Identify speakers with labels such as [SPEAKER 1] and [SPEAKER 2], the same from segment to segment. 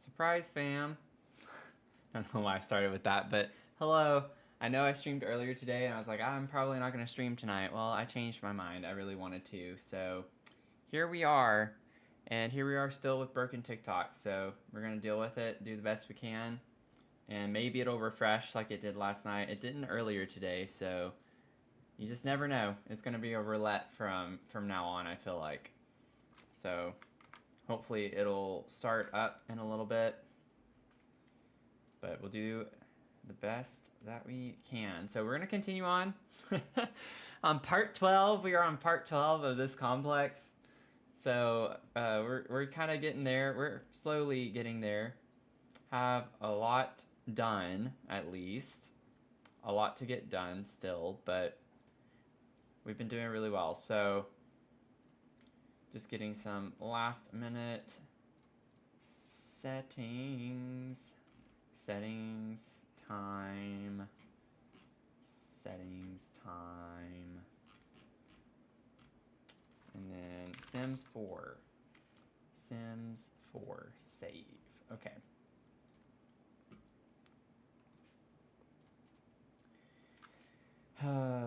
[SPEAKER 1] Surprise, fam. I don't know why I started with that, but hello. I know I streamed earlier today and I was like, I'm probably not going to stream tonight. Well, I changed my mind. I really wanted to. So here we are. And here we are still with broken TikTok. So we're going to deal with it, do the best we can. And maybe it'll refresh like it did last night. It didn't earlier today, so you just never know. It's going to be a roulette from now on, I feel like. So hopefully it'll start up in a little bit. But we'll do the best that we can. So we're going to continue on. On part 12, we are on part 12 of this complex. So we're kind of getting there. We're slowly getting there. Have a lot done, at least. A lot to get done still, but we've been doing really well. So just getting some last minute settings time, and then Sims 4 save. Okay.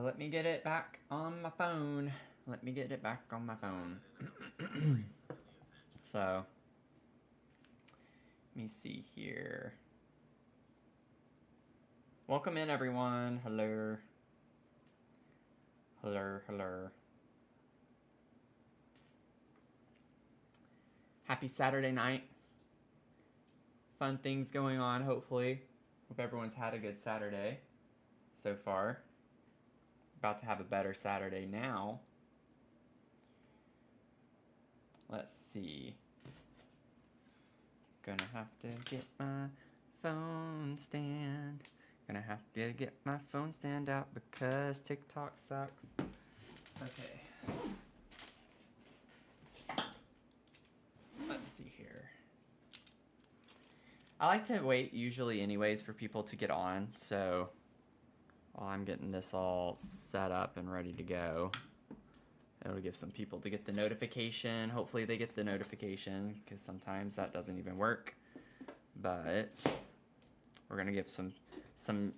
[SPEAKER 1] Let me get it back on my phone. So, let me see here. Welcome in, everyone. Hello. Happy Saturday night. Fun things going on, hopefully. Hope everyone's had a good Saturday so far. About to have a better Saturday now. Let's see. Gonna have to get my phone stand. Gonna have to get my phone stand out because TikTok sucks. Okay. Let's see here. I like to wait usually anyways for people to get on, so while I'm getting this all set up and ready to go, it'll give some people to get the notification. Hopefully they get the notification, because sometimes that doesn't even work. But we're gonna give some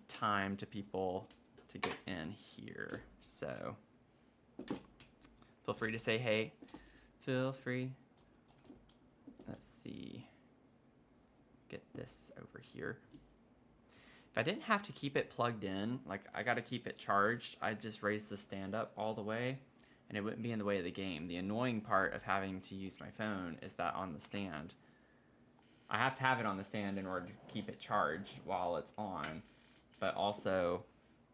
[SPEAKER 1] time to people to get in here. So feel free to say hey. Feel free. Let's see. Get this over here. If I didn't have to keep it plugged in, like I gotta keep it charged, I'd just raise the stand up all the way and it wouldn't be in the way of the game. The annoying part of having to use my phone is that on the stand, I have to have it on the stand in order to keep it charged while it's on, but also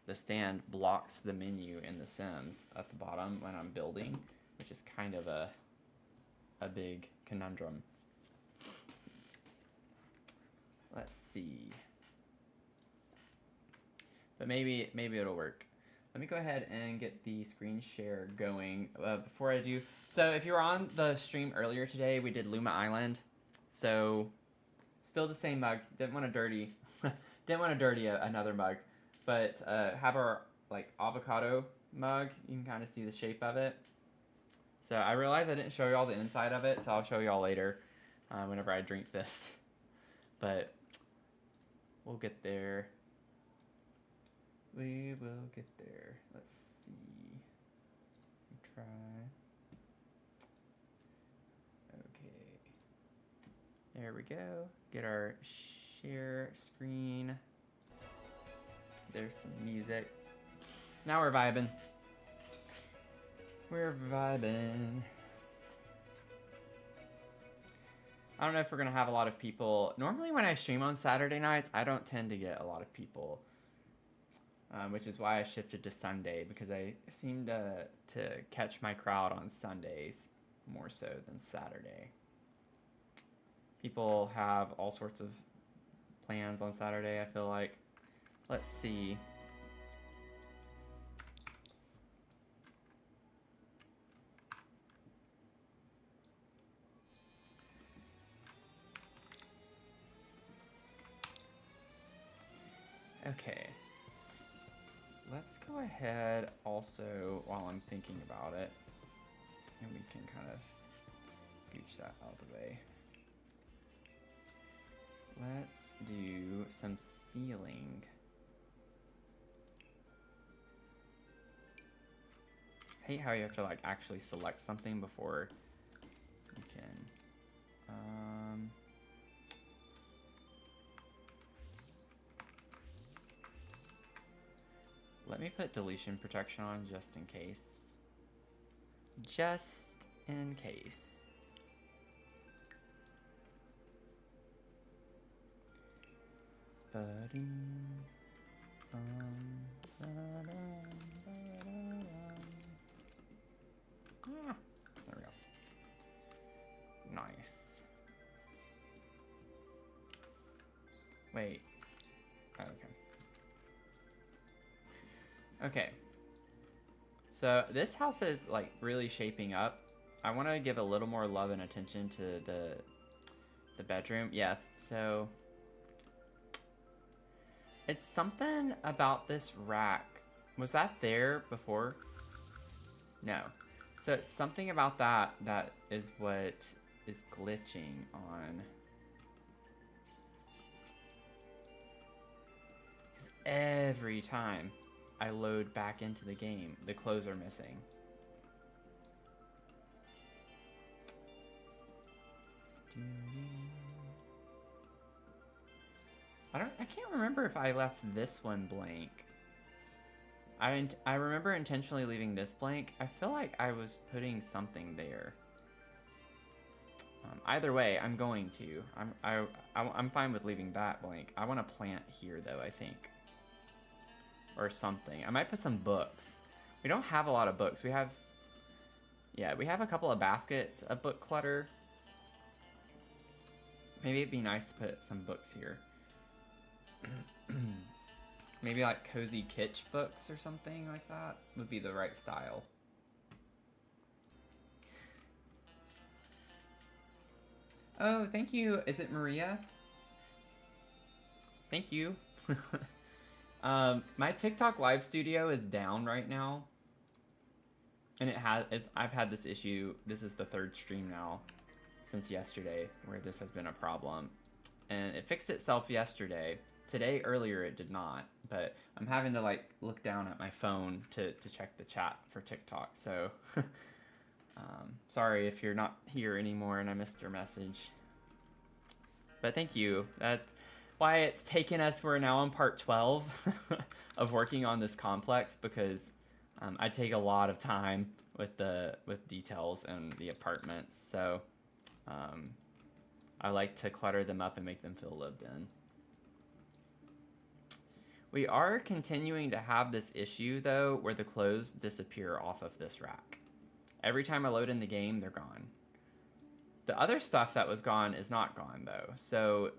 [SPEAKER 1] the stand blocks the menu in The Sims at the bottom when I'm building, which is kind of a big conundrum. Let's see. But maybe it'll work. Let me go ahead and get the screen share going before I do. So if you were on the stream earlier today, we did Luma Island. So still the same mug. Didn't want to dirty another mug, but have our like avocado mug. You can kind of see the shape of it. So I realized I didn't show you all the inside of it, so I'll show you all later whenever I drink this. But we'll get there. We will get there. Let's see. Try. Okay. There we go. Get our share screen. There's some music. Now we're vibing. I don't know if we're gonna have a lot of people. Normally when I stream on Saturday nights, I don't tend to get a lot of people. Which is why I shifted to Sunday, because I seem to catch my crowd on Sundays more so than Saturday. People have all sorts of plans on Saturday, I feel like. Let's see. Okay. Let's go ahead also, while I'm thinking about it, and we can kind of scooch that out of the way. Let's do some ceiling. I hate how you have to like actually select something before you can. Let me put deletion protection on just in case. Just in case. There we go. Nice. Wait. Oh, okay. Okay. So this house is like really shaping up. I want to give a little more love and attention to the bedroom. Yeah. So it's something about this rack. Was that there before? No. So it's something about that that is what is glitching on. Because every time I load back into the game, the clothes are missing. I can't remember if I left this one blank. I remember intentionally leaving this blank. I feel like I was putting something there. Either way, I'm going to. I'm fine with leaving that blank. I want to plant here though, I think. Or something. I might put some books. We don't have a lot of books. We have a couple of baskets of book clutter. Maybe it'd be nice to put some books here. Maybe like cozy kitsch books or something like that would be the right style. Oh, thank you. Is it Maria? Thank you. My TikTok live studio is down right now. And I've had this issue. This is the third stream now since yesterday where this has been a problem. And it fixed itself yesterday. Today, earlier, it did not. But I'm having to like look down at my phone to check the chat for TikTok. So sorry if you're not here anymore and I missed your message. But thank you. That's why it's taken us, we're now on part 12 of working on this complex, because I take a lot of time with details and the apartments. So I like to clutter them up and make them feel lived in. We are continuing to have this issue, though, where the clothes disappear off of this rack. Every time I load in the game, they're gone. The other stuff that was gone is not gone, though. So,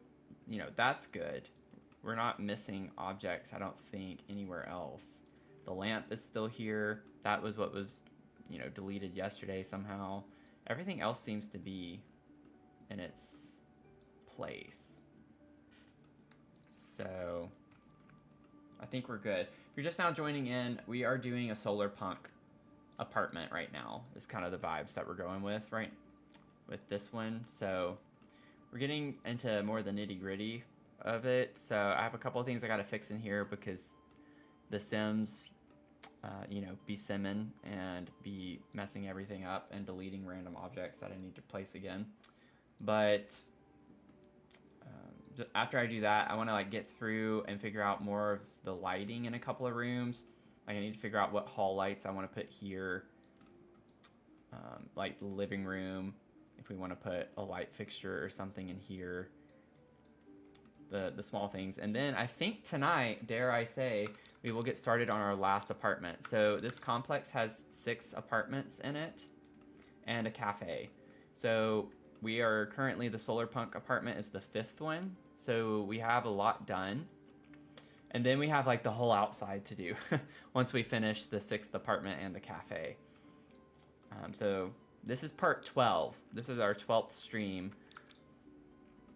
[SPEAKER 1] you know, that's good. We're not missing objects, I don't think, anywhere else. The lamp is still here. That was what was, you know, deleted yesterday somehow. Everything else seems to be in its place. So I think we're good. If you're just now joining in, we are doing a solar punk apartment right now. It's kind of the vibes that we're going with, right? With this one. So we're getting into more of the nitty gritty of it. So I have a couple of things I got to fix in here because the Sims, you know, be simming and be messing everything up and deleting random objects that I need to place again. But after I do that, I want to like get through and figure out more of the lighting in a couple of rooms. Like I need to figure out what hall lights I want to put here, like the living room. If we want to put a light fixture or something in here, the small things. And then I think tonight, dare I say, we will get started on our last apartment. So this complex has 6 apartments in it and a cafe. So we are currently, the solar punk apartment is the 5th one. So we have a lot done. And then we have like the whole outside to do once we finish the 6th apartment and the cafe. So this is part 12. This is our 12th stream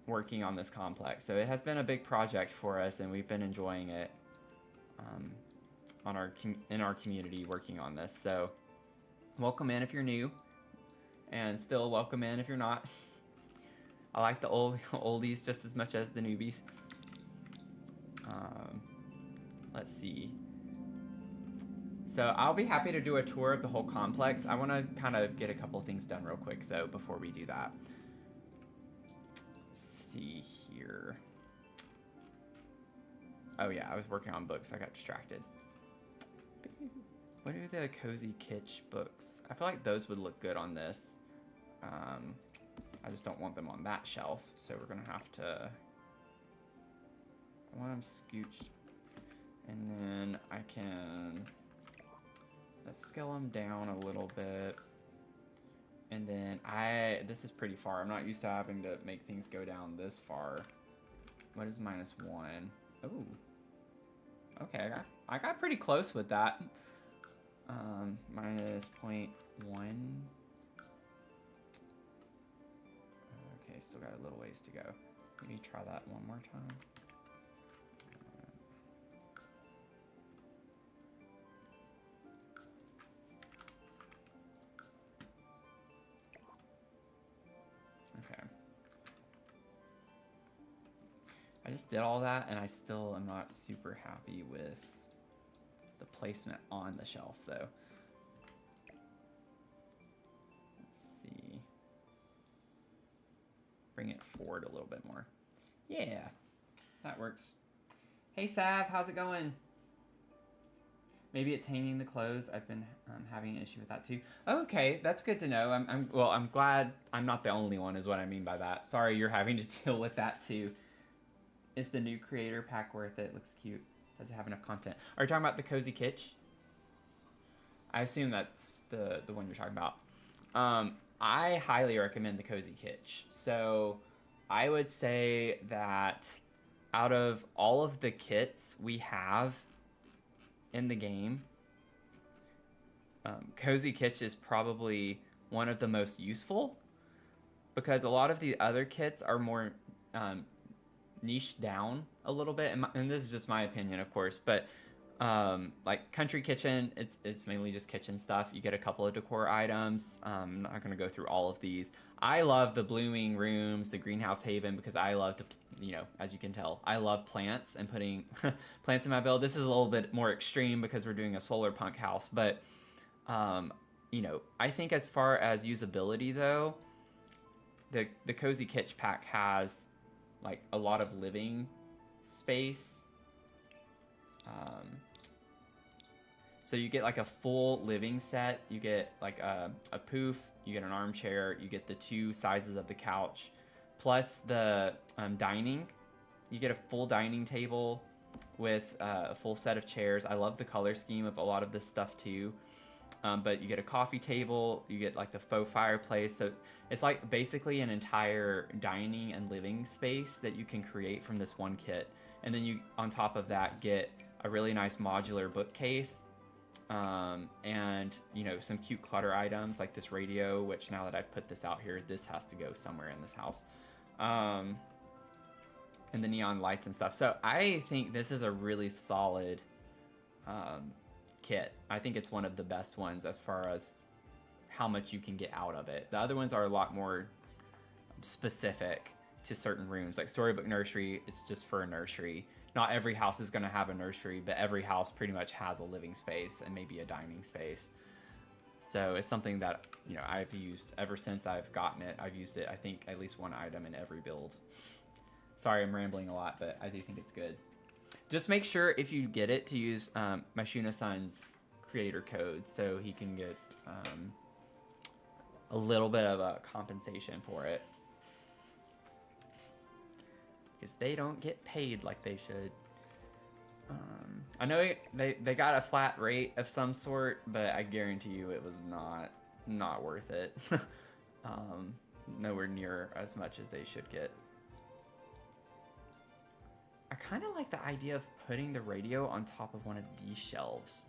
[SPEAKER 1] working on this complex. So it has been a big project for us and we've been enjoying it in our community working on this. So welcome in if you're new, and still welcome in if you're not. I like the oldies just as much as the newbies. Let's see. So I'll be happy to do a tour of the whole complex. I want to kind of get a couple things done real quick, though, before we do that. Let's see here. Oh, yeah, I was working on books. I got distracted. What are the Cozy Kitsch books? I feel like those would look good on this. I just don't want them on that shelf, so we're going to have to... I want them scooched. And then I can... Let's scale them down a little bit. And then this is pretty far. I'm not used to having to make things go down this far. What is -1? Oh. Okay, I got pretty close with that. -0.1. Okay, still got a little ways to go. Maybe try that one more time. I just did all that, and I still am not super happy with the placement on the shelf, though. Let's see. Bring it forward a little bit more. Yeah, that works. Hey, Sav, how's it going? Maybe it's hanging the clothes. I've been having an issue with that, too. Okay, that's good to know. I'm glad I'm not the only one, is what I mean by that. Sorry you're having to deal with that, too. Is the new creator pack worth it? Looks cute. Does it have enough content? Are you talking about the Cozy Kitsch? I assume that's the one you're talking about. I highly recommend the Cozy Kitsch. So I would say that out of all of the kits we have in the game, Cozy Kitsch is probably one of the most useful, because a lot of the other kits are more niche down a little bit, and this is just my opinion, of course, but like Country Kitchen, it's mainly just kitchen stuff. You get a couple of decor items. I'm not going to go through all of these. I love the blooming rooms, the greenhouse haven, because I love to, you know, as you can tell, I love plants and putting plants in my build. This is a little bit more extreme because we're doing a solar punk house, but you know, I think as far as usability though, the Cozy Kitsch pack has like a lot of living space. So you get like a full living set. You get like a poof, you get an armchair, you get the 2 sizes of the couch, plus the dining. You get a full dining table with a full set of chairs. I love the color scheme of a lot of this stuff too. But you get a coffee table, you get like the faux fireplace. So it's like basically an entire dining and living space that you can create from this one kit. And then you, on top of that, get a really nice modular bookcase, and you know, some cute clutter items like this radio, which now that I've put this out here, this has to go somewhere in this house. And the neon lights and stuff. So I think this is a really solid kit. I think it's one of the best ones as far as how much you can get out of it. The other ones are a lot more specific to certain rooms, like Storybook Nursery. It's just for a nursery. Not every house is going to have a nursery, but every house pretty much has a living space and maybe a dining space. So it's something that, you know, I've used ever since I've gotten it. I've used it, I think, at least one item in every build. Sorry, I'm rambling a lot, but I do think it's good. Just make sure if you get it to use Mashuna-san's creator code so he can get a little bit of a compensation for it. Because they don't get paid like they should. I know they got a flat rate of some sort, but I guarantee you it was not worth it. Nowhere near as much as they should get. I kind of like the idea of putting the radio on top of one of these shelves.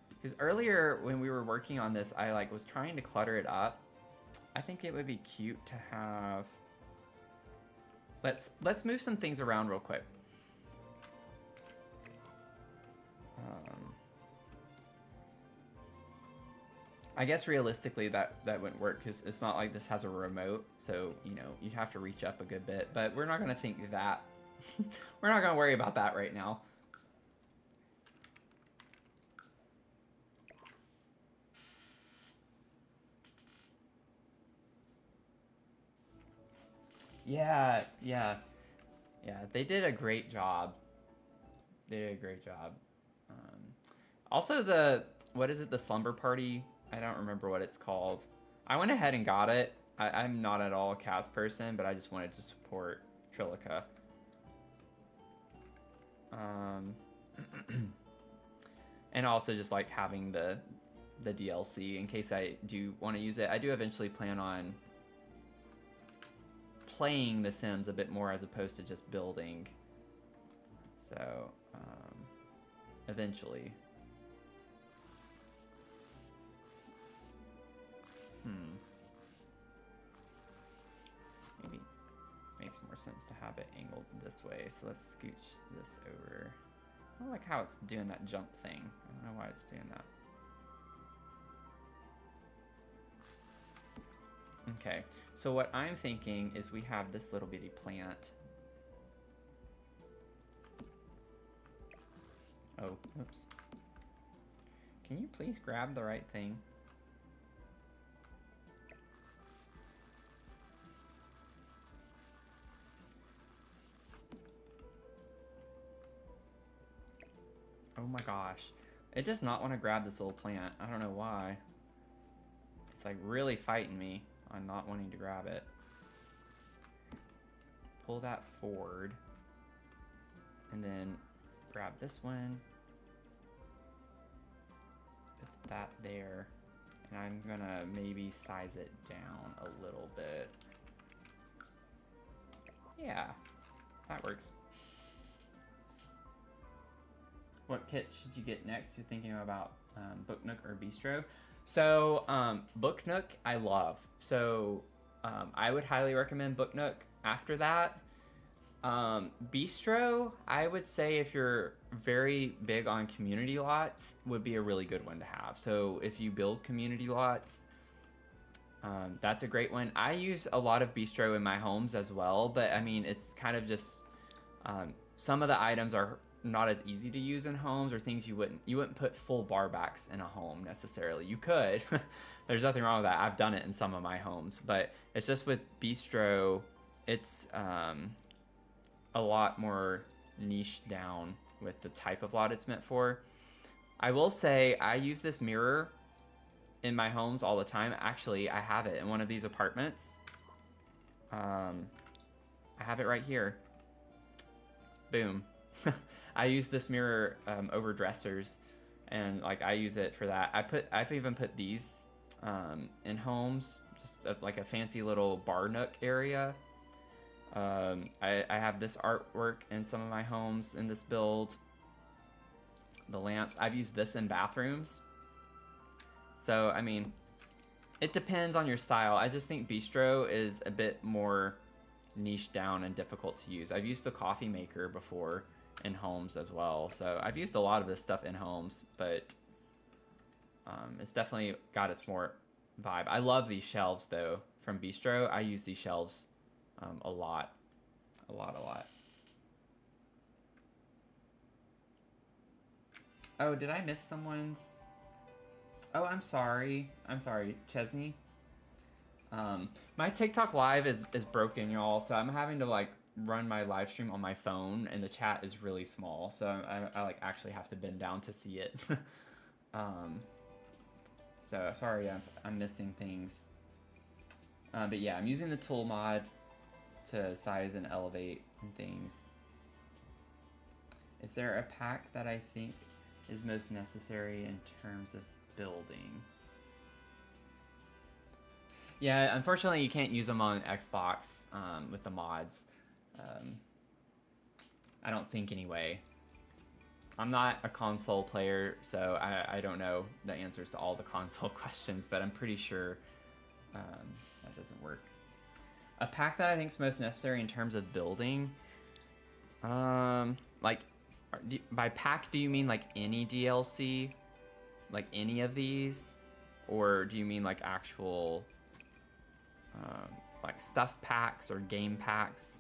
[SPEAKER 1] Because earlier when we were working on this, I was trying to clutter it up. I think it would be cute to have... Let's move some things around real quick. I guess realistically that wouldn't work because it's not like this has a remote, so you know you'd have to reach up a good bit. But we're not gonna think that. We're not gonna worry about that right now. Yeah, yeah, yeah. They did a great job. They did a great job. Um, Also, what is it? The slumber party. I don't remember what it's called. I went ahead and got it. I'm not at all a cast person, but I just wanted to support Trillica. And also just like having the DLC in case I do want to use it. I do eventually plan on playing The Sims a bit more as opposed to just building. So, eventually. Maybe makes more sense to have it angled this way. So let's scooch this over. I don't like how it's doing that jump thing. I don't know why it's doing that. Okay, so what I'm thinking is we have this little bitty plant. Oh, oops. Can you please grab the right thing? Oh my gosh. It does not want to grab this little plant. I don't know why. It's like really fighting me on not wanting to grab it. Pull that forward. And then grab this one. Put that there. And I'm gonna maybe size it down a little bit. Yeah, that works. What kit should you get next? You're thinking about Book Nook or Bistro. So Book Nook, I love. So I would highly recommend Book Nook. After that, Bistro, I would say if you're very big on community lots, would be a really good one to have. So if you build community lots, that's a great one. I use a lot of Bistro in my homes as well, but I mean, it's kind of just some of the items are not as easy to use in homes, or things you wouldn't put full bar backs in a home necessarily. You could. There's nothing wrong with that. I've done it in some of my homes, but it's just with Bistro, it's a lot more niche down with the type of lot it's meant for. I will say I use this mirror in my homes all the time. Actually, I have it in one of these apartments. I have it right here. Boom. I use this mirror over dressers, and like I use it for that. I've even put these in homes, just like a fancy little bar nook area. I have this artwork in some of my homes in this build. The lamps, I've used this in bathrooms. So, I mean, it depends on your style. I just think Bistro is a bit more niche down and difficult to use. I've used the coffee maker before in homes as well. So I've used a lot of this stuff in homes, but it's definitely got its more vibe. I love these shelves though from Bistro. I use these shelves a lot. Oh, did I miss someone's? Oh, I'm sorry, Chesney. My TikTok live is broken, y'all, so I'm having to like run my live stream on my phone, and the chat is really small, so I like actually have to bend down to see it. So sorry, I'm missing things. But yeah, I'm using the tool mod to size and elevate and things. Is there a pack that I think is most necessary in terms of building? Yeah, unfortunately you can't use them on Xbox with the mods. I don't think anyway. I'm not a console player, so I don't know the answers to all the console questions, but I'm pretty sure that doesn't work. A pack that I think is most necessary in terms of building, like, by pack do you mean like any DLC? Like any of these? Or do you mean like actual like stuff packs or game packs?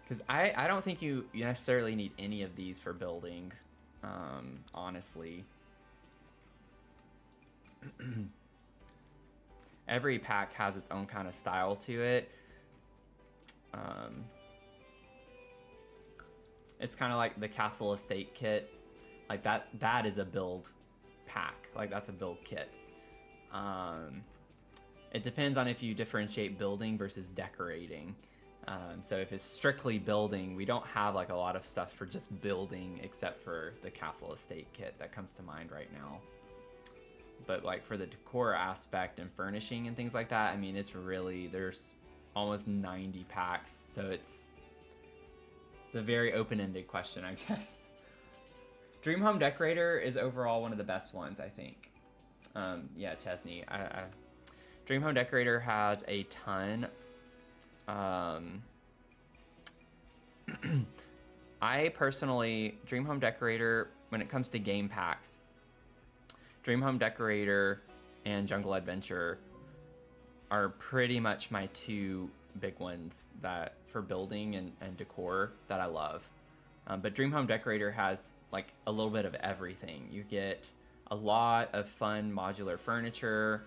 [SPEAKER 1] Because I don't think you necessarily need any of these for building, honestly. Every pack has its own kind of style to it. It's kind of like the Castle Estate kit. Like that is a build pack. Like that's a build kit. It depends on if you differentiate building versus decorating. So if it's strictly building, we don't have like a lot of stuff for just building except for the Castle Estate kit that comes to mind right now. But like for the decor aspect and furnishing and things like that, I mean, it's really, there's almost 90 packs. So it's a very open-ended question, I guess. Dream Home Decorator is overall one of the best ones, I think. Yeah, Chesney. Dream Home Decorator has a ton. I personally, Dream Home Decorator, when it comes to game packs, Dream Home Decorator and Jungle Adventure are pretty much my two big ones that for building and decor that I love. But Dream Home Decorator has like a little bit of everything. You get a lot of fun modular furniture.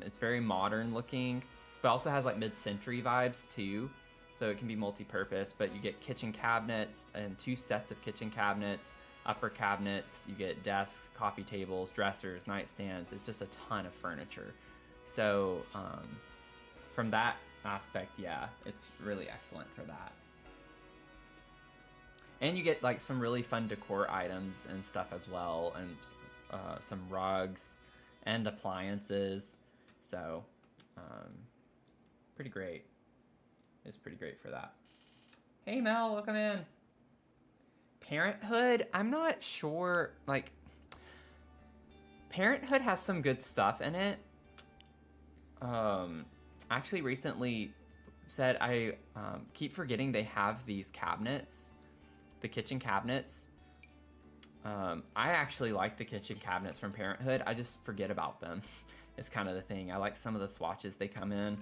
[SPEAKER 1] It's very modern looking, but also has like mid-century vibes too. So it can be multi-purpose, but you get kitchen cabinets and 2 sets of kitchen cabinets, upper cabinets, you get desks, coffee tables, dressers, nightstands. It's just a ton of furniture. So from that aspect, yeah, it's really excellent for that. And you get like some really fun decor items and stuff as well, and some rugs and appliances. So pretty great. It's pretty great for that. Hey Mel, welcome in. Parenthood, I'm not sure, like, Parenthood has some good stuff in it. Actually recently said I keep forgetting they have these cabinets, the kitchen cabinets. I actually like the kitchen cabinets from Parenthood. I just forget about them. It's kind of the thing. I like some of the swatches they come in.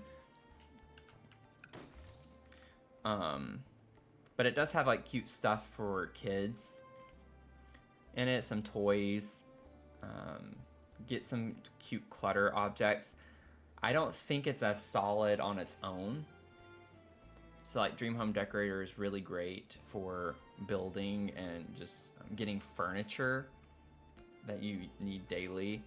[SPEAKER 1] But it does have like cute stuff for kids in it, some toys, get some cute clutter objects. I don't think it's as solid on its own. So like Dream Home Decorator is really great for building and just getting furniture that you need daily.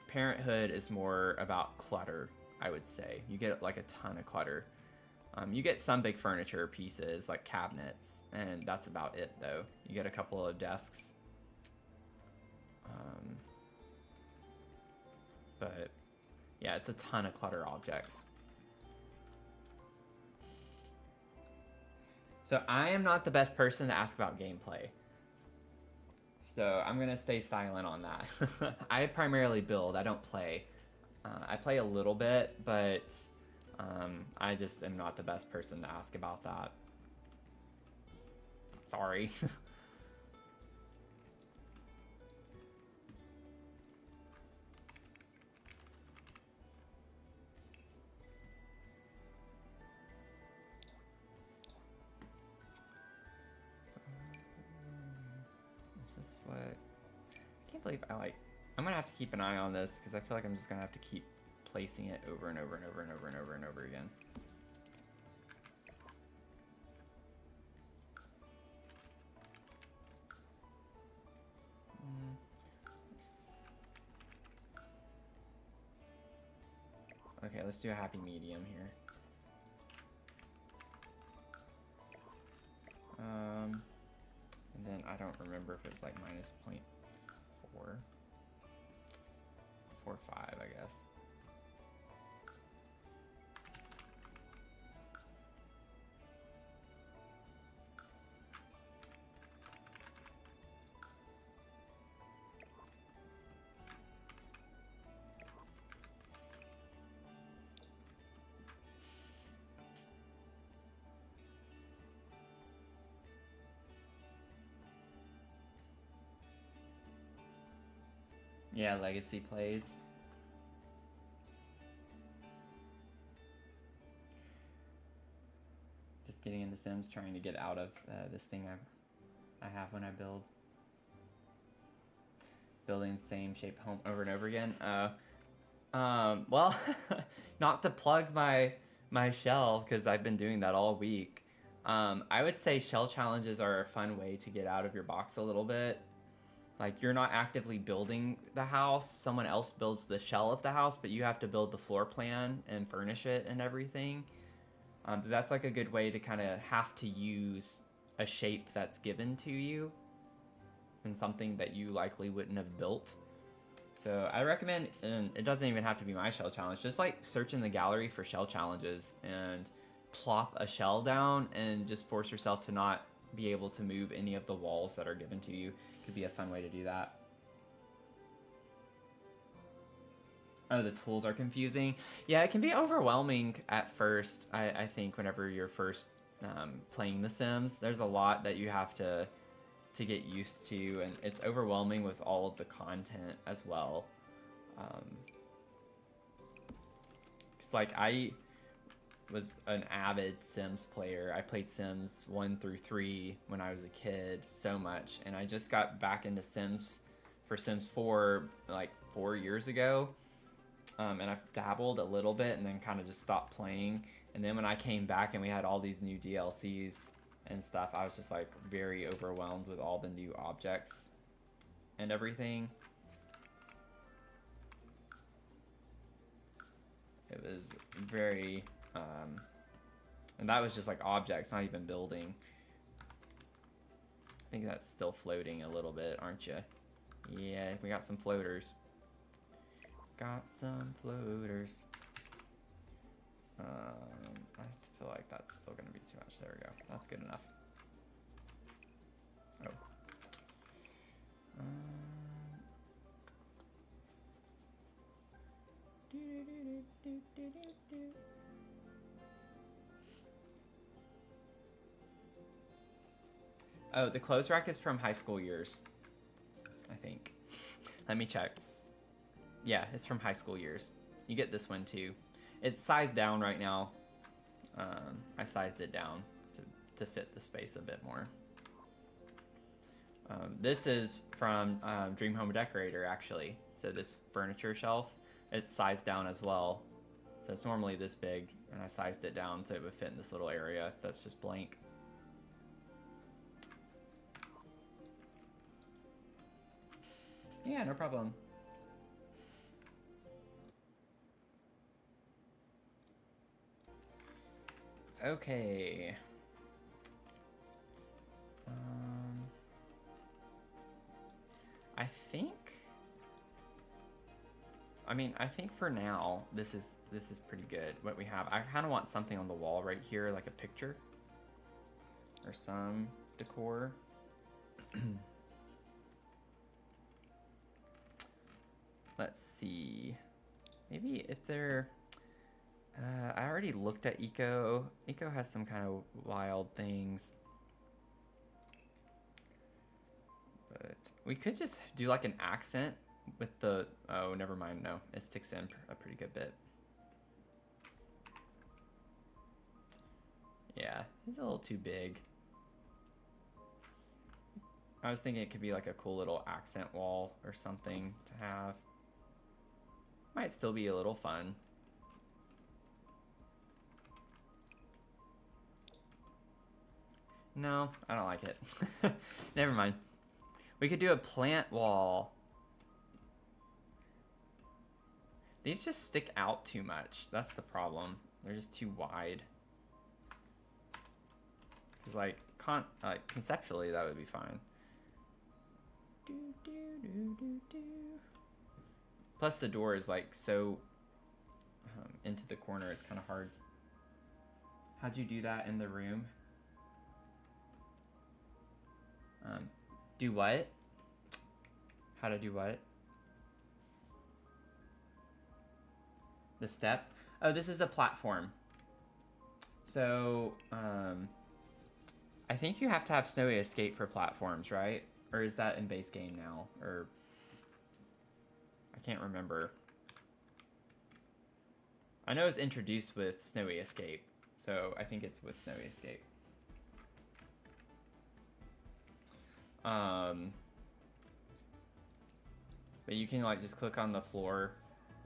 [SPEAKER 1] Parenthood is more about clutter, I would say. You get like a ton of clutter. You get some big furniture pieces like cabinets, and that's about it though. You get a couple of desks. But yeah, it's a ton of clutter objects. So I am not the best person to ask about gameplay. So I'm gonna stay silent on that. I primarily build, I don't play. I play a little bit, but I just am not the best person to ask about that. Sorry. Is this what? I can't believe I'm gonna have to keep an eye on this because I feel like I'm just gonna have to keep placing it over and over and over and over and over and over again. Okay, let's do a happy medium here. And then I don't remember if it was like minus 0.4. 4.5, I guess. Yeah, legacy plays. Just getting into Sims, trying to get out of this thing I have when I build. Building the same shape home over and over again. Well, not to plug my shell, because I've been doing that all week. I would say shell challenges are a fun way to get out of your box a little bit. Like, you're not actively building the house. Someone else builds the shell of the house, but you have to build the floor plan and furnish it and everything. That's like a good way to kind of have to use a shape that's given to you and something that you likely wouldn't have built. So I recommend, and it doesn't even have to be my shell challenge, just like search in the gallery for shell challenges and plop a shell down and just force yourself to not be able to move any of the walls that are given to you. Could be a fun way to do that. Oh, the tools are confusing. Yeah, it can be overwhelming at first, I think, whenever you're first playing The Sims. There's a lot that you have to get used to, and it's overwhelming with all of the content as well. It's like, I was an avid Sims player. I played Sims 1 through 3 when I was a kid so much, and I just got back into Sims for Sims 4 like 4 years ago. And I dabbled a little bit and then kind of just stopped playing. And then when I came back and we had all these new DLCs and stuff, I was just like very overwhelmed with all the new objects and everything. It was very, and that was just like objects, not even building. I think that's still floating a little bit, aren't you? Yeah, we got some floaters. Got some floaters. I feel like that's still gonna be too much. There we go. That's good enough. Oh. Oh, the clothes rack is from high school years, I think. Let me check. Yeah, it's from high school years. You get this one too. It's sized down right now. I sized it down to fit the space a bit more. This is from Dream Home Decorator, actually. So this furniture shelf, it's sized down as well. So it's normally this big, and I sized it down so it would fit in this little area that's just blank. Yeah, no problem. Okay. I think for now this is pretty good. What we have, I kind of want something on the wall right here, like a picture or some decor. Let's see. Maybe if they're... I already looked at Eco. Eco has some kind of wild things. But we could just do like an accent with the... Oh, never mind. No, it sticks in a pretty good bit. Yeah, it's a little too big. I was thinking it could be like a cool little accent wall or something to have. Might still be a little fun. No, I don't like it. Never mind. We could do a plant wall. These just stick out too much. That's the problem. They're just too wide. Cause like conceptually that would be fine. Plus the door is like so into the corner. It's kind of hard. How'd you do that in the room? Do what? How to do what? The step? Oh, this is a platform. So, I think you have to have Snowy Escape for platforms, right? Or is that in base game now? Or can't remember. I know it's introduced with Snowy Escape, so I think it's with Snowy Escape. But you can like just click on the floor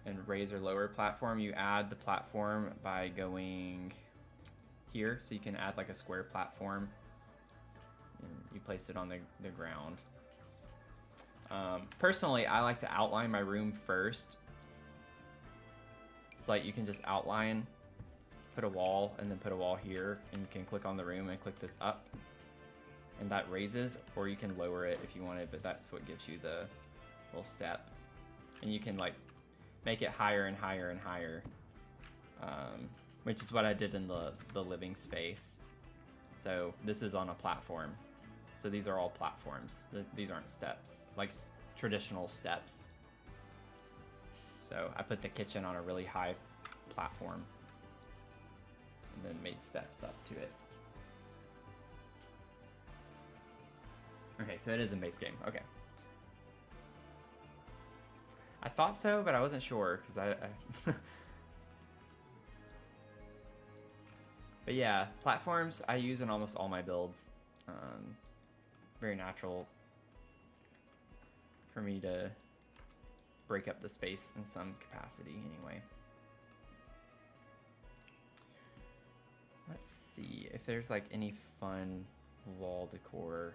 [SPEAKER 1] and raise or lower platform. You add the platform by going here, so you can add like a square platform. And you place it on the ground. Personally, I like to outline my room first. So like you can just outline, put a wall, and then put a wall here, and you can click on the room and click this up, and that raises, or you can lower it if you want it, but that's what gives you the little step. And you can like make it higher and higher and higher, which is what I did in the living space. So this is on a platform. So these are all platforms. These aren't steps, like traditional steps. So I put the kitchen on a really high platform and then made steps up to it. Okay, so it is a base game. Okay. I thought so, but I wasn't sure because I But yeah, platforms I use in almost all my builds. Very natural for me to break up the space in some capacity anyway. Let's see if there's like any fun wall decor.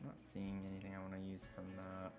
[SPEAKER 1] Not seeing anything I want to use from that.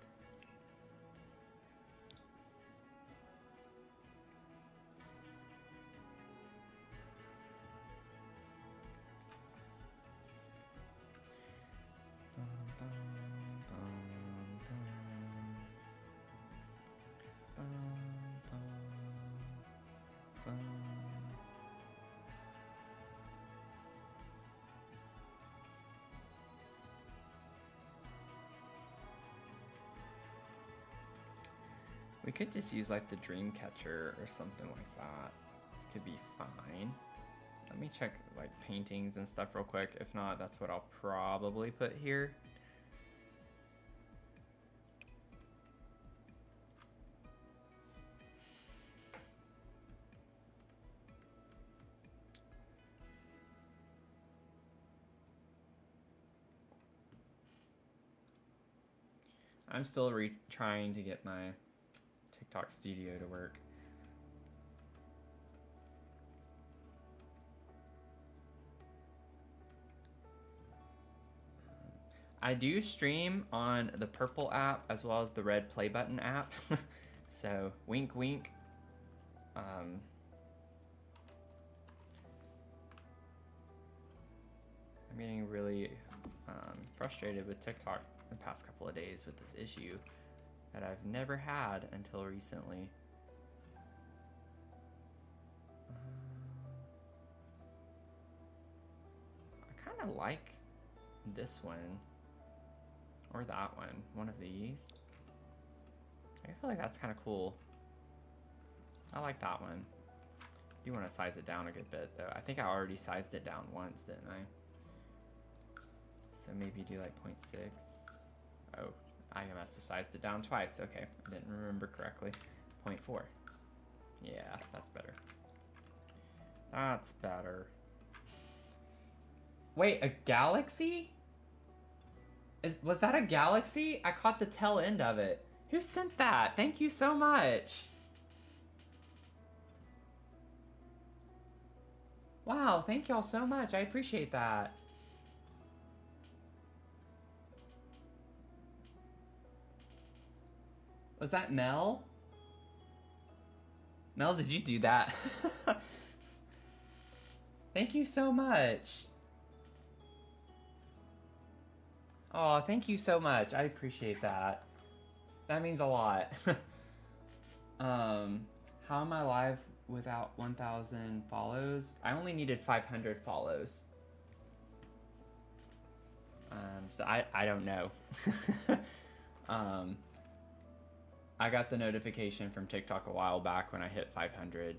[SPEAKER 1] We could just use like the dream catcher or something like that. Could be fine. Let me check like paintings and stuff real quick. If not, that's what I'll probably put here. I'm still trying to get my TikTok studio to work. I do stream on the purple app as well as the red play button app. So wink wink. I'm getting really frustrated with TikTok the past couple of days with this issue that I've never had until recently. I kind of like this one or that one of these. I feel like that's kind of cool. I like that one. You want to size it down a good bit though. I think I already sized it down once, didn't I? So maybe do like 0.6. Oh, I must have sized it down twice. Okay, I didn't remember correctly. 0.4. Yeah, that's better. That's better. Wait, a galaxy? Was that a galaxy? I caught the tail end of it. Who sent that? Thank you so much. Wow, thank y'all so much. I appreciate that. Was that Mel? Mel, did you do that? Thank you so much. Oh, thank you so much. I appreciate that. That means a lot. How am I live without 1,000 follows? I only needed 500 follows. So I don't know. I got the notification from TikTok a while back when I hit 500.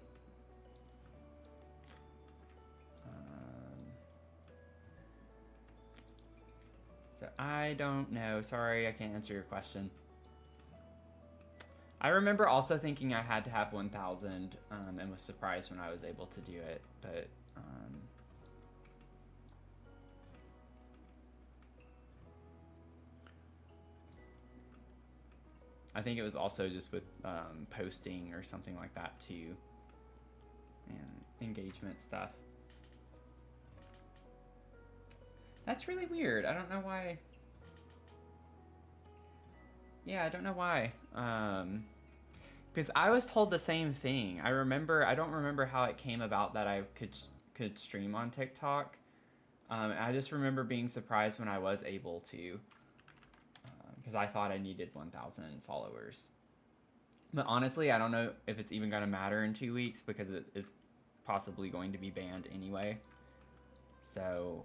[SPEAKER 1] So I don't know. Sorry, I can't answer your question. I remember also thinking I had to have 1,000 and was surprised when I was able to do it, but I think it was also just with posting or something like that too, and engagement stuff. That's really weird. I don't know why. Yeah, I don't know why. Because I was told the same thing. I don't remember how it came about that I could stream on TikTok. I just remember being surprised when I was able to, because I thought I needed 1,000 followers. But honestly, I don't know if it's even going to matter in 2 weeks because it is possibly going to be banned anyway. So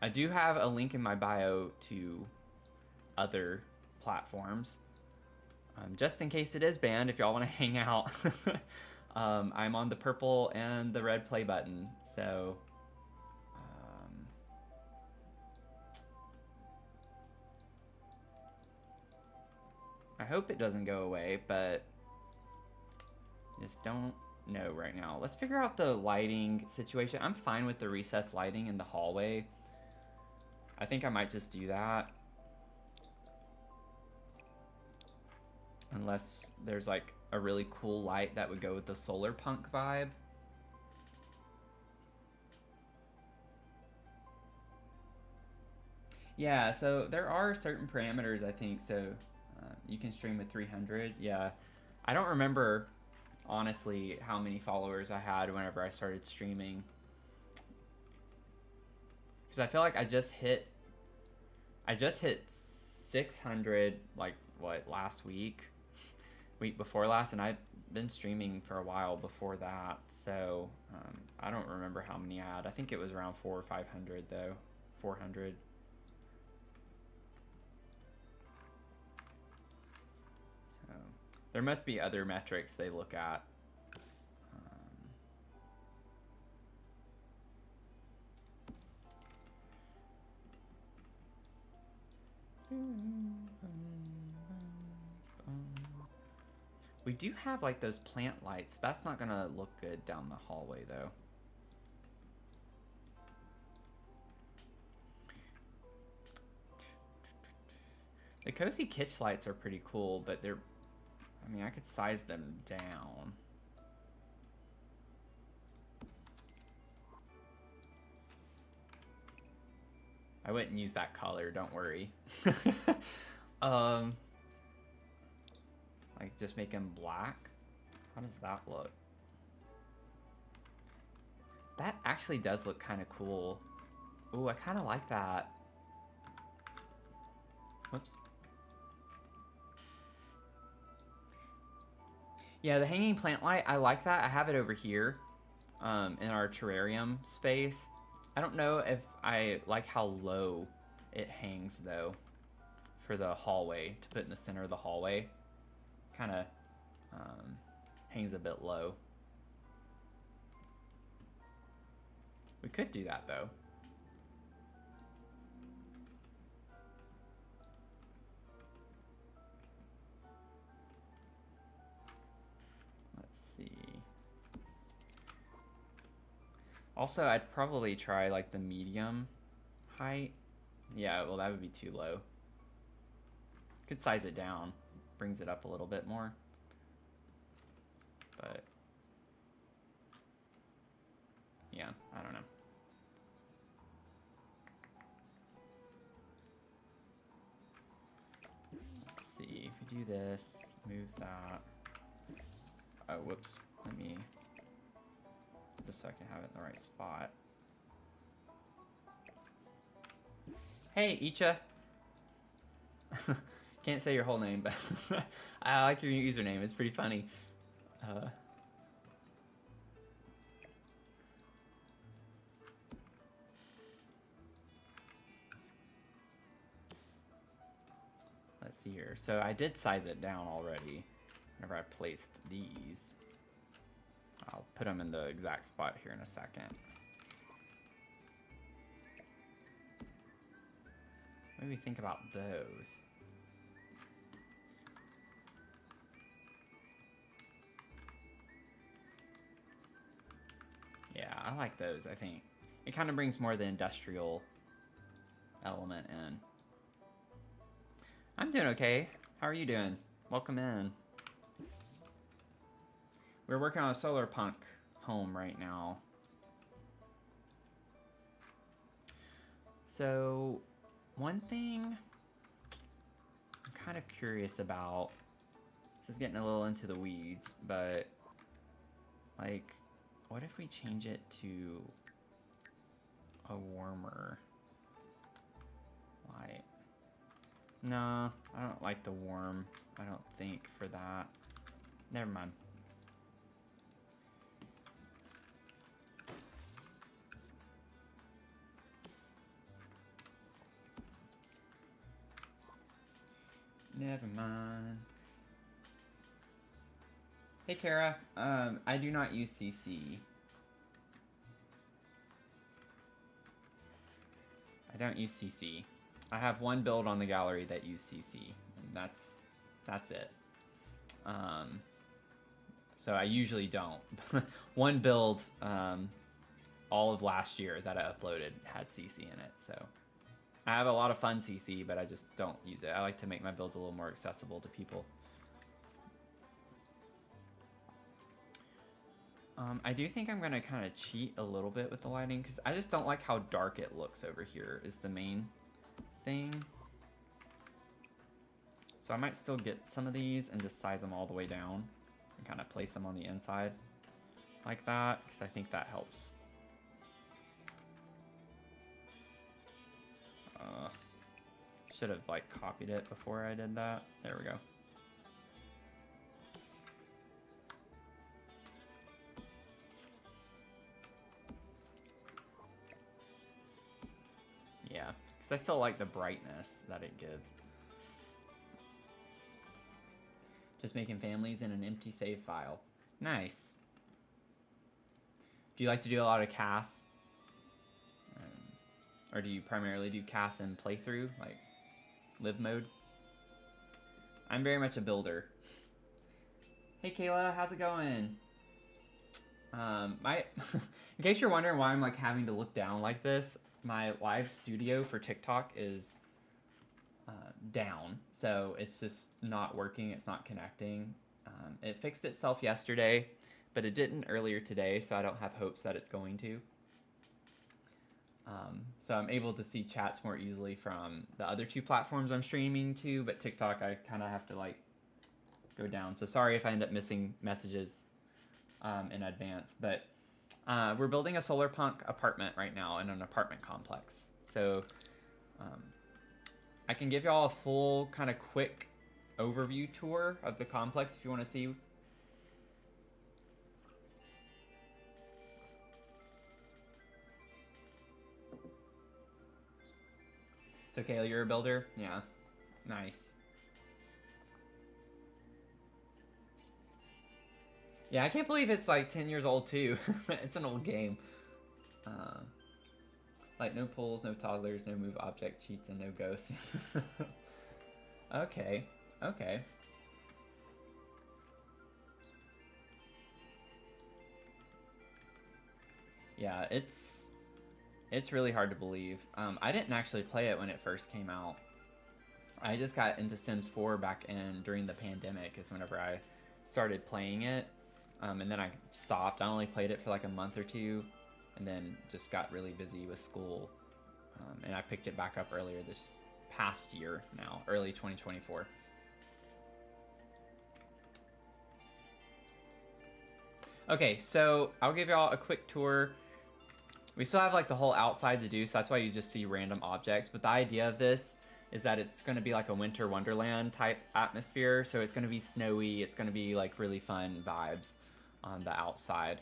[SPEAKER 1] I do have a link in my bio to other platforms, just in case it is banned. If y'all want to hang out, I'm on the purple and the red play button. So I hope it doesn't go away, but just don't know right now. Let's figure out the lighting situation. I'm fine with the recessed lighting in the hallway. I think I might just do that. Unless there's like a really cool light that would go with the solar punk vibe. Yeah, so there are certain parameters, I think. So you can stream with 300. Yeah, I don't remember honestly how many followers I had whenever I started streaming, because I feel like I just hit 600 like what, last week before last, and I've been streaming for a while before that, so I don't remember how many I had. I think it was around 400 or 500 though. 400. So there must be other metrics they look at. We do have like those plant lights. That's not gonna look good down the hallway though. The cozy kitsch lights are pretty cool, but they're, I mean, I could size them down. I wouldn't use that color, don't worry. Like just make them black. How does that look? That actually does look kind of cool. Ooh, I kind of like that. Whoops. Yeah, the hanging plant light, I like that. I have it over here in our terrarium space. I don't know if I like how low it hangs though for the hallway, to put in the center of the hallway. Kind of hangs a bit low. We could do that though. Let's see. Also, I'd probably try like the medium height. Yeah, well, that would be too low. Could size it down, brings it up a little bit more. But yeah, I don't know. Let's see, if we do this, move that. Oh, whoops, let me, just so I can have it in the right spot. Hey, Icha. Can't say your whole name, but I like your username. It's pretty funny. let's see here. So I did size it down already whenever I placed these. I'll put them in the exact spot here in a second. What do we think about those? Yeah, I like those, I think. It kind of brings more of the industrial element in. I'm doing okay. How are you doing? Welcome in. We're working on a solar punk home right now. So, one thing I'm kind of curious about, this is getting a little into the weeds, but like, what if we change it to a warmer light? No, I don't like the warm, I don't think, for that. Never mind. Never mind. Hey Kara, I do not use CC. I don't use CC. I have one build on the gallery that uses CC, and that's it. So I usually don't. One build, all of last year that I uploaded had CC in it, so I have a lot of fun CC, but I just don't use it. I like to make my builds a little more accessible to people. I do think I'm gonna kind of cheat a little bit with the lighting, because I just don't like how dark it looks over here is the main thing. So I might still get some of these and just size them all the way down and kind of place them on the inside like that, because I think that helps. Should have like copied it before I did that. There we go. Yeah, because I still like the brightness that it gives. Just making families in an empty save file. Nice. Do you like to do a lot of casts? Or do you primarily do casts and playthrough, like live mode? I'm very much a builder. Hey Kayla, how's it going? In case you're wondering why I'm like having to look down like this, my live studio for TikTok is down, so it's just not working. It's not connecting. It fixed itself yesterday, but it didn't earlier today, so I don't have hopes that it's going to. So I'm able to see chats more easily from the other two platforms I'm streaming to, but TikTok I kind of have to like go down. So sorry if I end up missing messages in advance, but we're building a solar punk apartment right now in an apartment complex. So I can give y'all a full kind of quick overview tour of the complex if you want to see. So Kayla, you're a builder? Yeah. Nice. Yeah, I can't believe it's like 10 years old too. It's an old game. Like no pulls, no toddlers, no move object cheats, and no ghosts. Okay. Okay. Yeah, it's really hard to believe. I didn't actually play it when it first came out. I just got into Sims 4 back during the pandemic is whenever I started playing it. And then I stopped. I only played it for like a month or two and then just got really busy with school. And I picked it back up earlier this past year now, early 2024. Okay, so I'll give y'all a quick tour. We still have like the whole outside to do, so that's why you just see random objects. But the idea of this is that it's going to be like a winter wonderland type atmosphere. So it's going to be snowy. It's going to be like really fun vibes on the outside.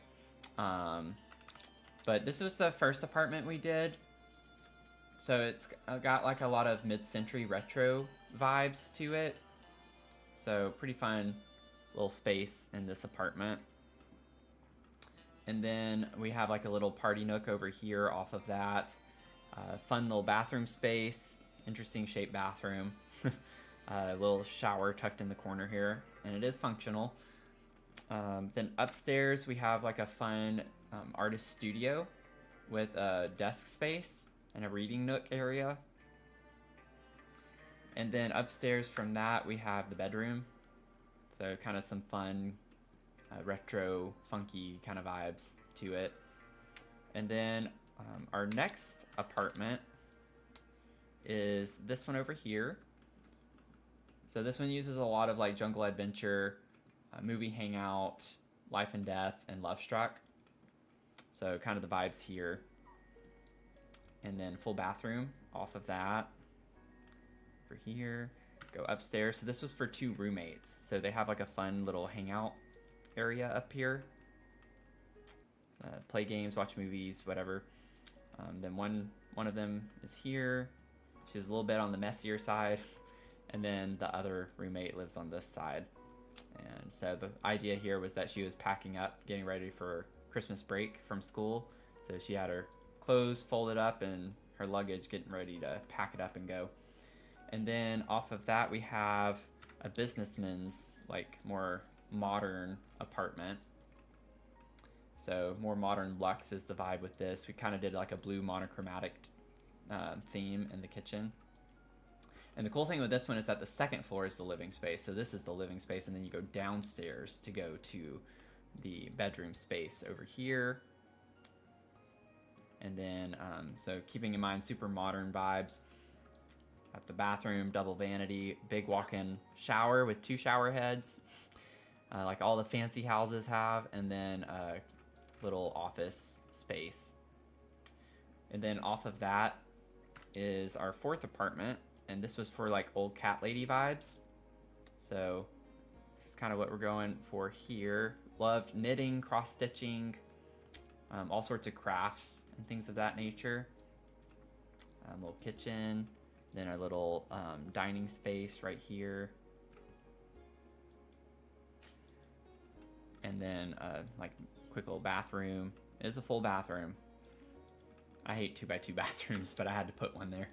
[SPEAKER 1] But this was the first apartment we did. So it's got like a lot of mid-century retro vibes to it. So pretty fun little space in this apartment. And then we have like a little party nook over here off of that. Fun little bathroom space. Interesting shaped bathroom. A little shower tucked in the corner here. And it is functional. Then upstairs we have like a fun artist studio with a desk space and a reading nook area. And then upstairs from that we have the bedroom. So kind of some fun retro funky kind of vibes to it. And then our next apartment is this one over here. So this one uses a lot of like jungle adventure, movie hangout, life and death, and love struck. So kind of the vibes here. And then full bathroom off of that. Over here, go upstairs. So this was for 2 roommates. So they have like a fun little hangout area up here. Play games, watch movies, whatever. Then one of them is here. She's a little bit on the messier side. And then the other roommate lives on this side. And so the idea here was that she was packing up, getting ready for Christmas break from school. So she had her clothes folded up and her luggage getting ready to pack it up and go. And then off of that we have a businessman's like more modern apartment. So more modern luxe is the vibe with this. We kind of did like a blue monochromatic theme in the kitchen. And the cool thing with this one is that the second floor is the living space. So this is the living space, and then you go downstairs to go to the bedroom space over here. And then, so keeping in mind super modern vibes. Have the bathroom, double vanity, big walk-in shower with 2 shower heads, like all the fancy houses have, and then a little office space. And then off of that is our 4th apartment. And this was for like old cat lady vibes. So this is kind of what we're going for here. Loved knitting, cross stitching, all sorts of crafts and things of that nature. Little kitchen, then our little dining space right here. And then like quick little bathroom. It is a full bathroom. I hate 2x2 bathrooms, but I had to put one there.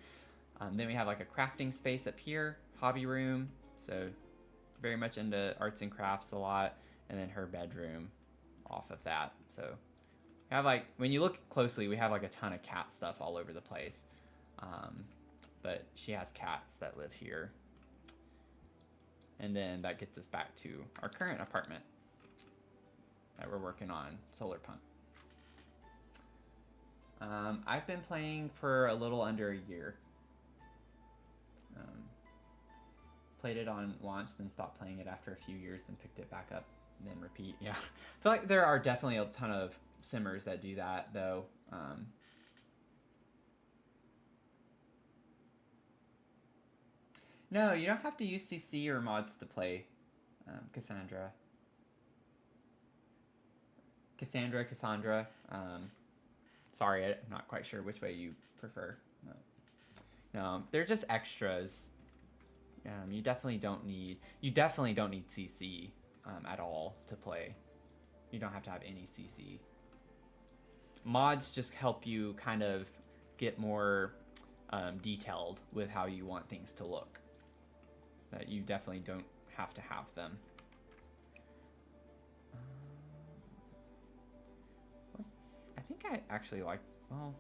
[SPEAKER 1] Then we have like a crafting space up here, hobby room. So very much into arts and crafts a lot. And then her bedroom off of that. So we have like, when you look closely, we have like a ton of cat stuff all over the place. But she has cats that live here. And then that gets us back to our current apartment that we're working on, Solar Pump. I've been playing for a little under a year. Played it on launch, then stopped playing it after a few years, then picked it back up, and then repeat. Yeah, I feel like there are definitely a ton of simmers that do that, though. No, you don't have to use CC or mods to play Cassandra. Cassandra. Sorry, I'm not quite sure which way you prefer. No, they're just extras. You definitely don't need CC at all to play. You don't have to have any CC. Mods just help you kind of get more detailed with how you want things to look. That you definitely don't have to have them. I think I actually like, well,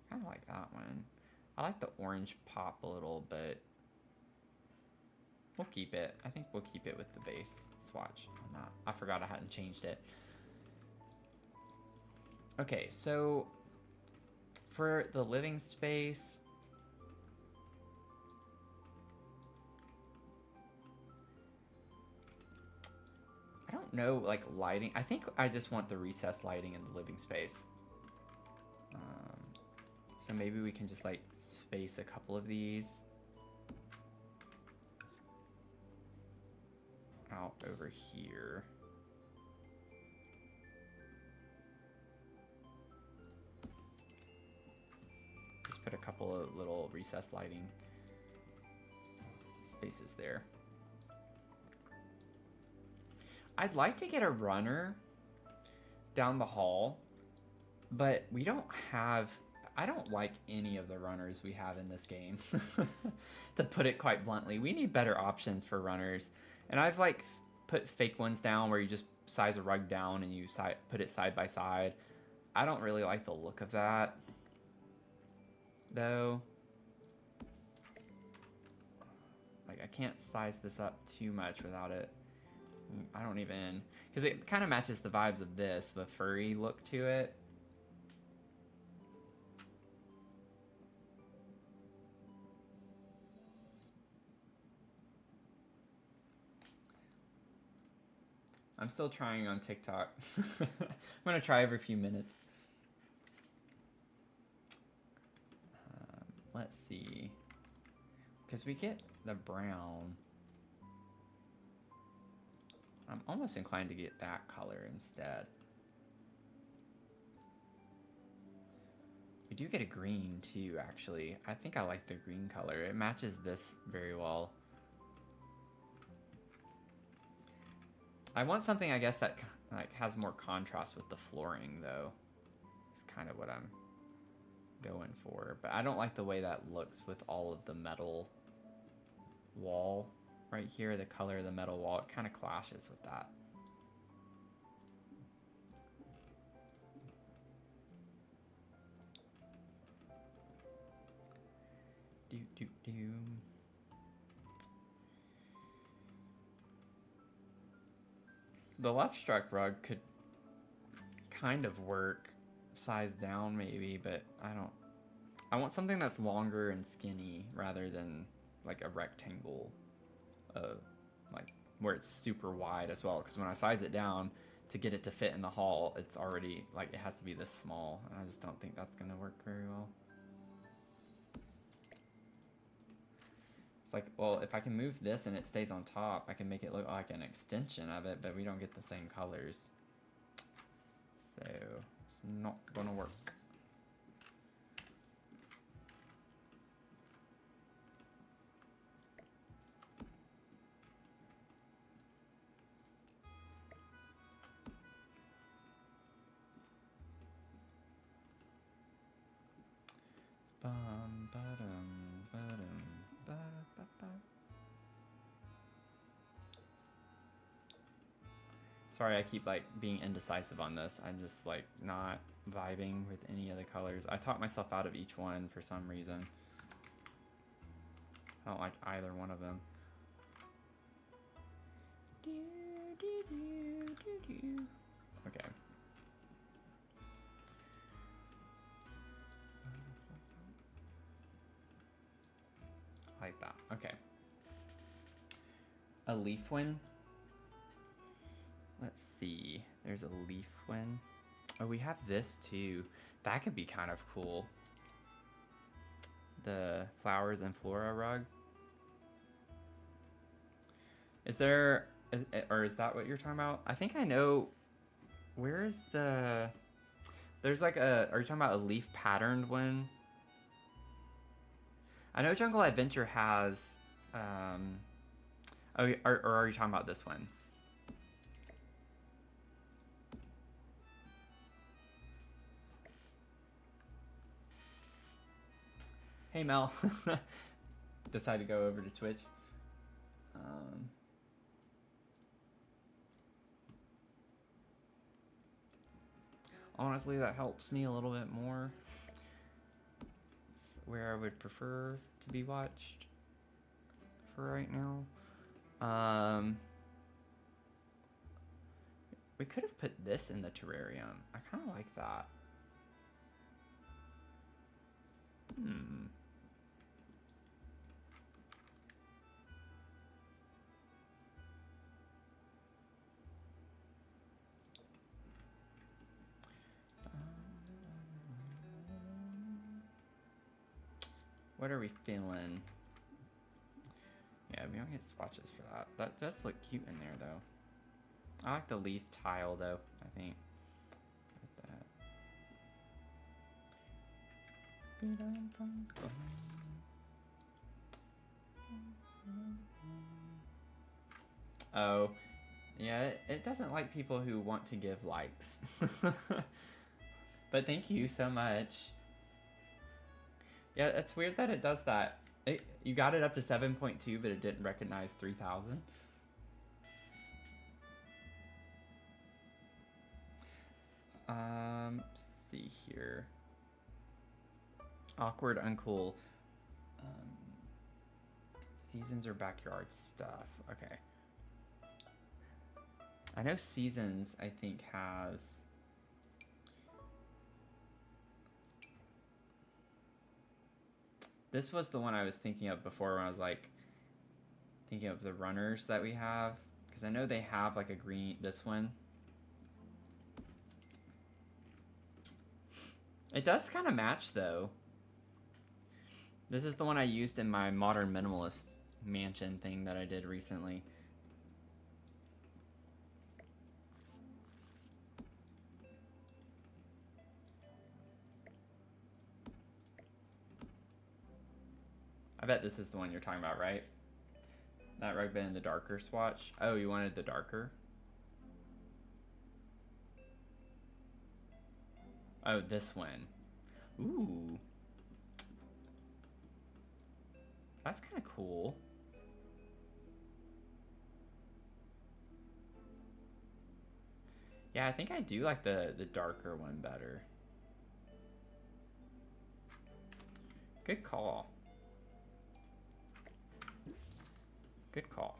[SPEAKER 1] kind of like that one. I like the orange pop a little, but we'll keep it. I think we'll keep it with the base swatch on that. I forgot I hadn't changed it. Okay, so for the living space, I don't know, like lighting. I think I just want the recessed lighting in the living space. So maybe we can just like space a couple of these out over here. Just put a couple of little recessed lighting spaces there. I'd like to get a runner down the hall, but we don't have... I don't like any of the runners we have in this game, to put it quite bluntly. We need better options for runners. And I've like put fake ones down where you just size a rug down and you put it side by side. I don't really like the look of that, though. Like, I can't size this up too much without it. I don't even... Because it kind of matches the vibes of this, the furry look to it. I'm still trying on TikTok. I'm going to try every few minutes. Let's see. Because we get the brown. I'm almost inclined to get that color instead. We do get a green too, actually. I think I like the green color. It matches this very well. I want something, I guess, that like has more contrast with the flooring, though. It's kind of what I'm going for. But I don't like the way that looks with all of the metal wall right here. The color of the metal wall, it kind of clashes with that. Do. The left struck rug could kind of work size down maybe, but I want something that's longer and skinny rather than like a rectangle, like where it's super wide as well. Because when I size it down to get it to fit in the hall, it's already like it has to be this small, and I just don't think that's gonna work very well. It's like, well, if I can move this and it stays on top, I can make it look like an extension of it, but we don't get the same colors. So, it's not gonna work. Sorry, I keep like being indecisive on this. I'm just like not vibing with any of the colors. I talked myself out of each one for some reason. I don't like either one of them. Okay. Like that. Okay. A leaf one. Let's see. There's a leaf one. Oh, we have this too. That could be kind of cool. The flowers and flora rug. Is that what you're talking about? I think I know. Where is the... There's like a... Are you talking about a leaf patterned one? I know Jungle Adventure has... or are you talking about this one? Hey Mel, decided to go over to Twitch. Honestly, that helps me a little bit more. It's where I would prefer to be watched for right now. We could have put this in the terrarium. I kind of like that. What are we feeling? Yeah, we don't get swatches for that. That does look cute in there, though. I like the leaf tile, though, I think. With that. Oh, yeah, it doesn't like people who want to give likes. But thank you so much. Yeah, it's weird that it does that. You got it up to 7.2, but it didn't recognize 3,000. Let's see here. Awkward, uncool. Seasons or backyard stuff. Okay. I know Seasons, I think, has... This was the one I was thinking of before when I was like thinking of the runners that we have, because I know they have like a green, this one. It does kind of match though. This is the one I used in my modern minimalist mansion thing that I did recently. I bet this is the one you're talking about, right? That rug bed in the darker swatch. Oh, you wanted the darker? Oh, this one. Ooh. That's kind of cool. Yeah, I think I do like the darker one better. Good call. Good call.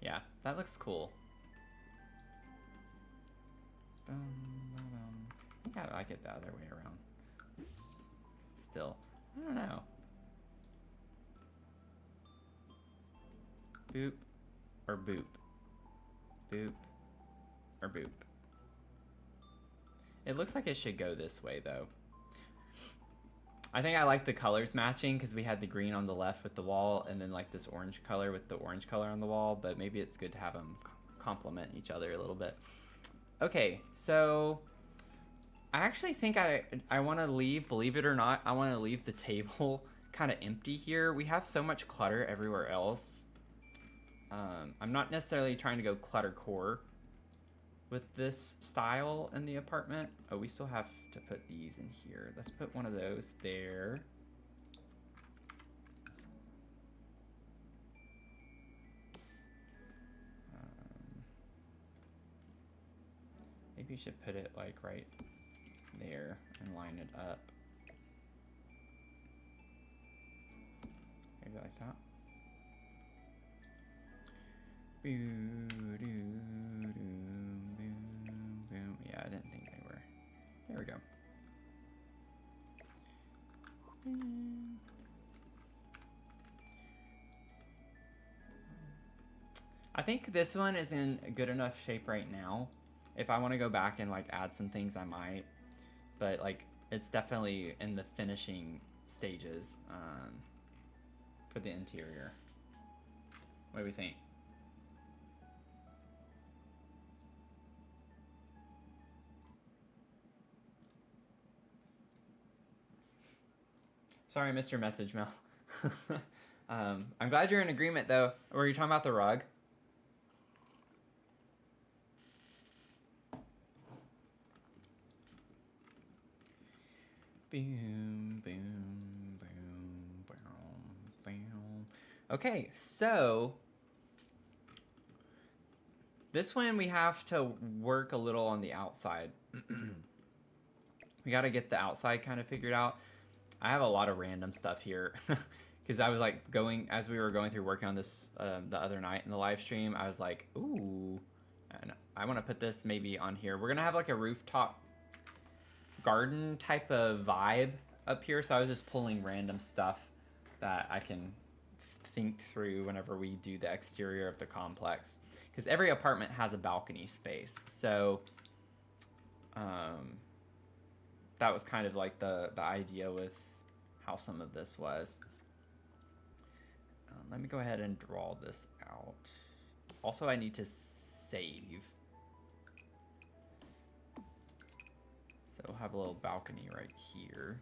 [SPEAKER 1] Yeah, that looks cool. I think I like it the other way around. Still, I don't know. Boop or boop. Boop or boop. It looks like it should go this way though. I think I like the colors matching because we had the green on the left with the wall and then like this orange color with the orange color on the wall, but maybe it's good to have them complement each other a little bit. Okay, so I actually think I want to leave, believe it or not, I want to leave the table kind of empty here. We have so much clutter everywhere else. I'm not necessarily trying to go clutter core with this style in the apartment. Oh, we still have to put these in here. Let's put one of those there. Maybe you should put it like right there and line it up. Maybe like that. Yeah, I didn't think they were. There we go. I think this one is in good enough shape right now. If I want to go back and like add some things, I might. But like, it's definitely in the finishing stages for the interior. What do we think? Sorry, Mr. Message Mail. I'm glad you're in agreement though. Were you talking about the rug? Boom, boom, boom, boom, boom. Okay, so this one we have to work a little on the outside. We got to get the outside kind of figured out. I have a lot of random stuff here because I was like as we were going through working on this the other night in the live stream, I was like, ooh, and I want to put this maybe on here. We're going to have like a rooftop garden type of vibe up here, so I was just pulling random stuff that I can think through whenever we do the exterior of the complex, because every apartment has a balcony space. So that was kind of like the idea with how some of this was. Let me go ahead and draw this out. Also, I need to save. So we'll have a little balcony right here.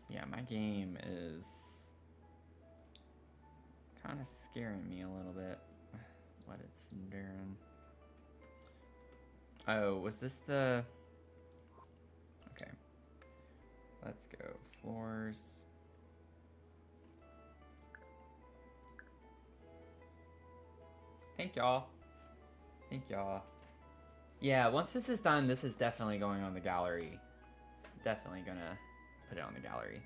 [SPEAKER 1] Yeah, my game is kind of scaring me a little bit. What it's doing. Oh, was this the... Okay. Let's go. Floors. Thank y'all. Thank y'all. Yeah, once this is done, this is definitely going on the gallery. Definitely gonna put it on the gallery.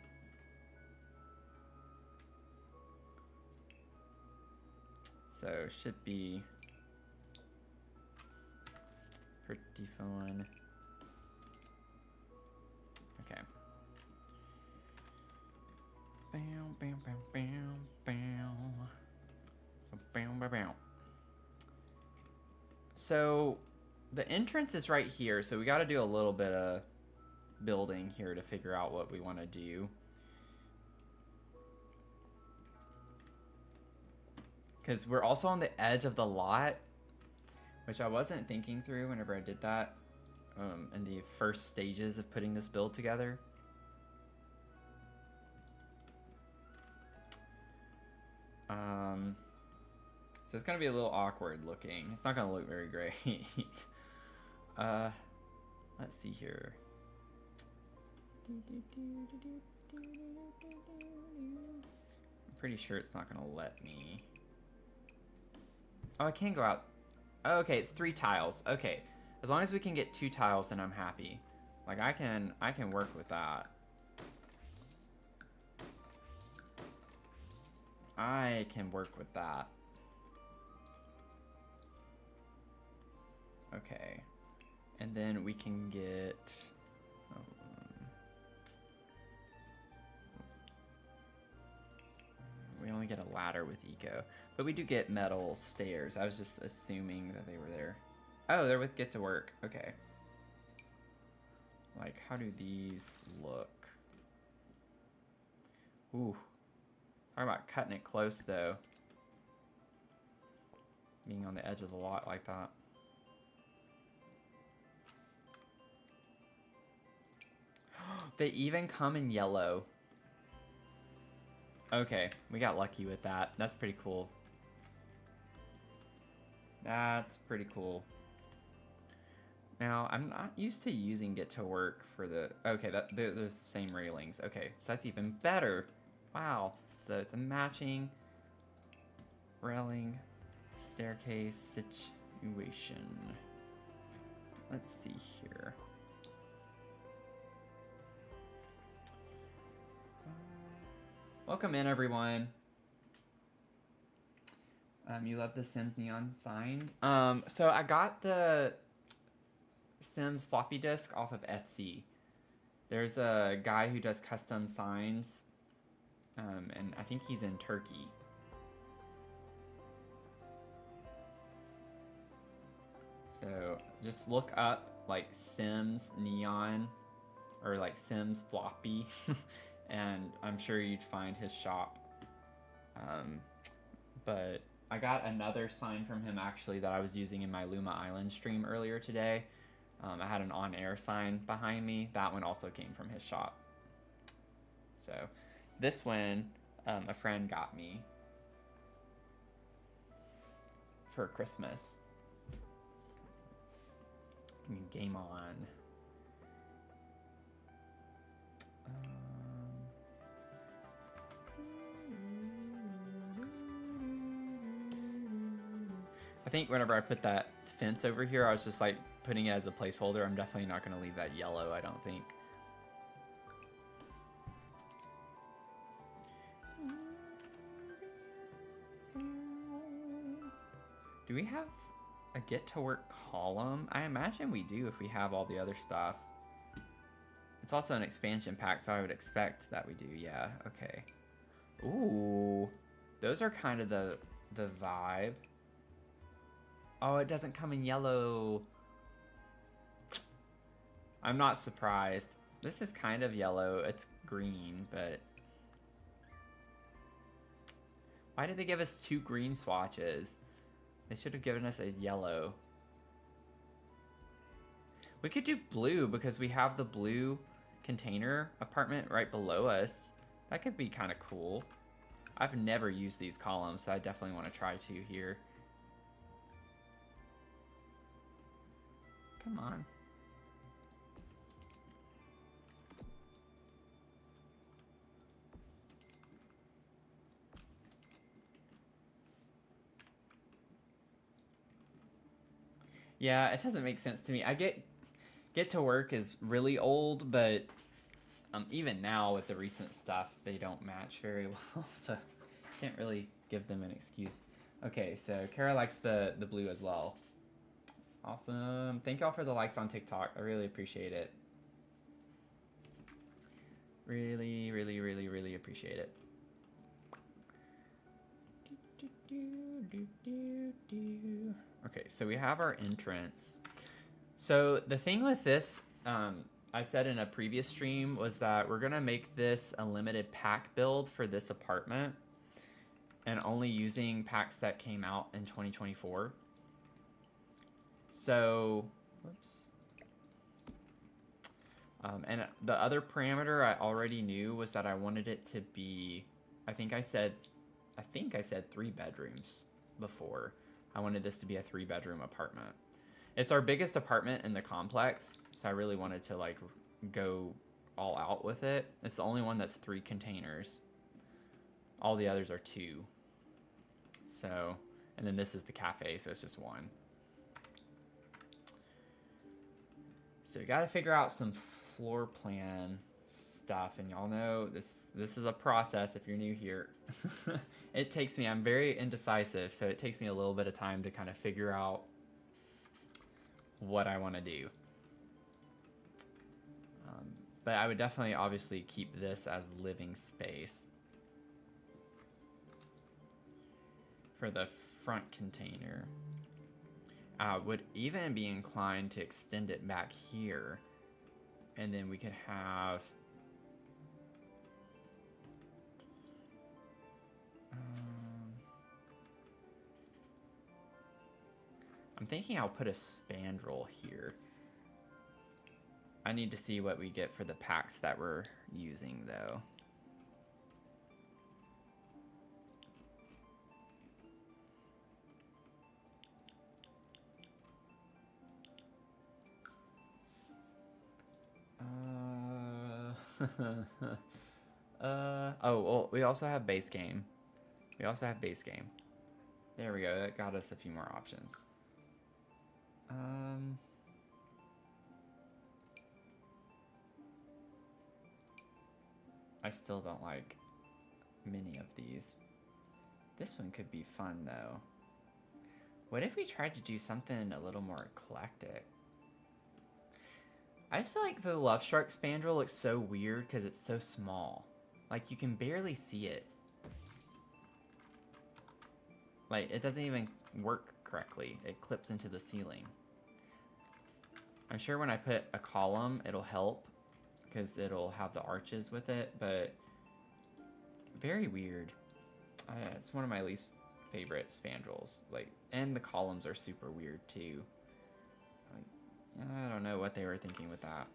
[SPEAKER 1] So should be pretty fun. Okay. Bam, bam, bam, bam, bam. Bam, bam, bam. So the entrance is right here, so we got to do a little bit of building here to figure out what we want to do. Because we're also on the edge of the lot, which I wasn't thinking through whenever I did that in the first stages of putting this build together. So it's going to be a little awkward looking. It's not going to look very great. Let's see here. I'm pretty sure it's not going to let me. Oh, I can go out. Oh, okay, it's 3 tiles. Okay, as long as we can get 2 tiles, then I'm happy. Like I can work with that. I can work with that. Okay, and then we can get. We only get a ladder with eco, but we do get metal stairs. I was just assuming that they were there. Oh, they're with get to work. Okay. Like, how do these look? Ooh. Talk about cutting it close, though. Being on the edge of the lot like that. They even come in yellow. Okay, we got lucky with that. That's pretty cool. That's pretty cool. Now, I'm not used to using get to work for the... Okay, they're the same railings. Okay, so that's even better. Wow. So it's a matching railing staircase situation. Let's see here. Welcome in, everyone. You love the Sims neon signs. So I got the Sims floppy disk off of Etsy. There's a guy who does custom signs, and I think he's in Turkey. So just look up like Sims neon or like Sims floppy. And I'm sure you'd find his shop. But I got another sign from him actually that I was using in my Luma Island stream earlier today. I had an on-air sign behind me. That one also came from his shop. So this one, a friend got me for Christmas. Game on. I think whenever I put that fence over here, I was just like putting it as a placeholder. I'm definitely not going to leave that yellow, I don't think. Do we have a get to work column? I imagine we do if we have all the other stuff. It's also an expansion pack, so I would expect that we do. Yeah, okay. Ooh. Those are kind of the vibe. Oh, it doesn't come in yellow. I'm not surprised. This is kind of yellow. It's green, but why did they give us 2 green swatches? They should have given us a yellow. We could do blue because we have the blue container apartment right below us. That could be kind of cool. I've never used these columns, so I definitely want to try to here. Come on. Yeah, it doesn't make sense to me. I get to work is really old, but even now with the recent stuff, they don't match very well, so can't really give them an excuse. Okay, so Kara likes the blue as well. Awesome. Thank y'all for the likes on TikTok. I really appreciate it. Really, really, really, really appreciate it. Okay, so we have our entrance. So the thing with this, I said in a previous stream, was that we're gonna make this a limited pack build for this apartment and only using packs that came out in 2024. So, whoops. And the other parameter I already knew was that I wanted it to be, I think I said 3 bedrooms before. I wanted this to be a 3-bedroom apartment. It's our biggest apartment in the complex, so I really wanted to like go all out with it. It's the only one that's 3 containers. All the others are 2. So, and then this is the cafe, so it's just 1. So we got to figure out some floor plan stuff, and y'all know this is a process if you're new here. It takes me, I'm very indecisive, so it takes me a little bit of time to kind of figure out what I want to do. But I would definitely obviously keep this as living space for the front container. I would even be inclined to extend it back here, and then we could have I'm thinking I'll put a spandrel here. I need to see what we get for the packs that we're using though. Oh, well, we also have base game. There we go, that got us a few more options. I still don't like many of these. This one could be fun though. What if we tried to do something a little more eclectic? I just feel like the Love Shark spandrel looks so weird because it's so small. Like, you can barely see it. Like, it doesn't even work correctly. It clips into the ceiling. I'm sure when I put a column, it'll help because it'll have the arches with it, but very weird. It's one of my least favorite spandrels. Like, and the columns are super weird too. I don't know what they were thinking with that.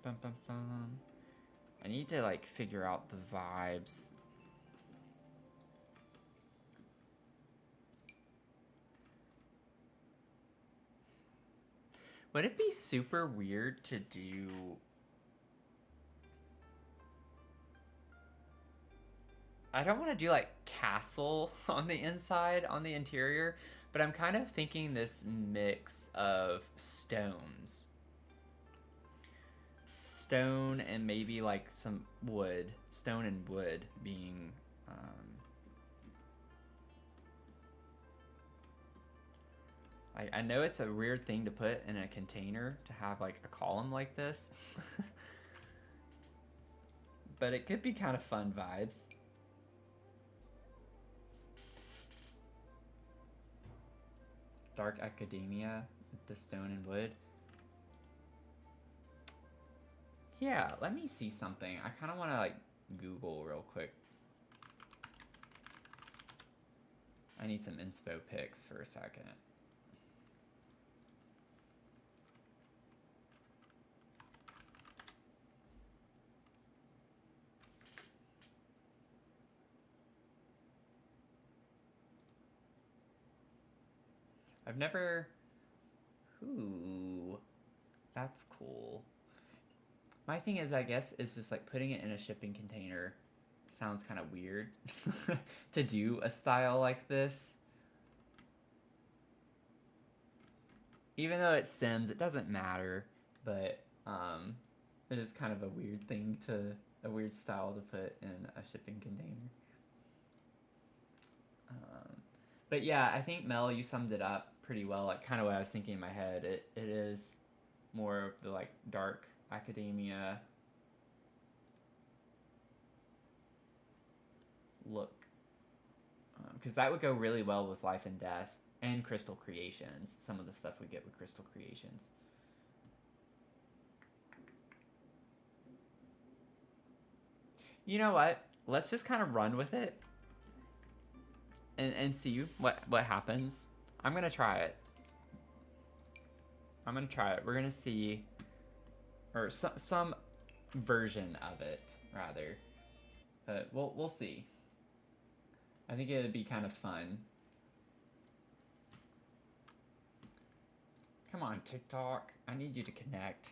[SPEAKER 1] Bum, bum, bum. I need to like figure out the vibes. Would it be super weird to do I don't want to do like castle on the inside, on the interior, but I'm kind of thinking this mix of stones. Stone and maybe like some wood. Stone and wood being... I know it's a weird thing to put in a container to have like a column like this. but it could be kind of fun vibes. Dark Academia, the stone and wood. Yeah, let me see something. I kind of want to like Google real quick. I need some inspo pics for a second. I've never... Ooh, that's cool. My thing is, I guess, is just like putting it in a shipping container sounds kind of weird to do a style like this. Even though it's Sims, it doesn't matter, but it is kind of a weird thing a weird style to put in a shipping container. But yeah, I think Mel, you summed it up pretty well, like kind of what I was thinking in my head. It is more of the like dark academia look, because that would go really well with Life and Death and Crystal Creations, some of the stuff we get with Crystal Creations. You know what? Let's just kind of run with it and see what happens. I'm gonna try it. We're gonna see, or some version of it rather. But we'll see. I think it'd be kind of fun. Come on, TikTok. I need you to connect.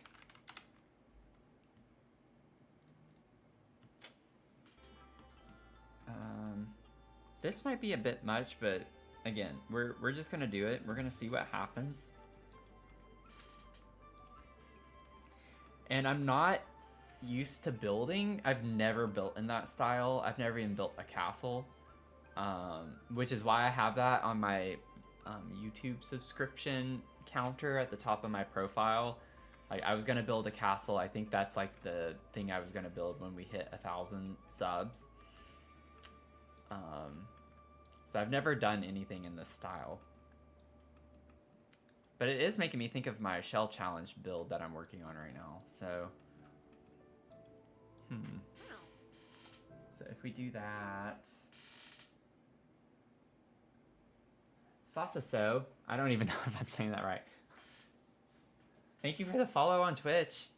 [SPEAKER 1] This might be a bit much, but again, we're just gonna do it. We're gonna see what happens. And I'm not used to building. I've never built in that style. I've never even built a castle, which is why I have that on my YouTube subscription counter at the top of my profile. Like, I was gonna build a castle. I think that's like the thing I was gonna build when we hit 1,000 subs. So I've never done anything in this style. But it is making me think of my shell challenge build that I'm working on right now. So, So if we do that, Sasaso, I don't even know if I'm saying that right. Thank you for the follow on Twitch.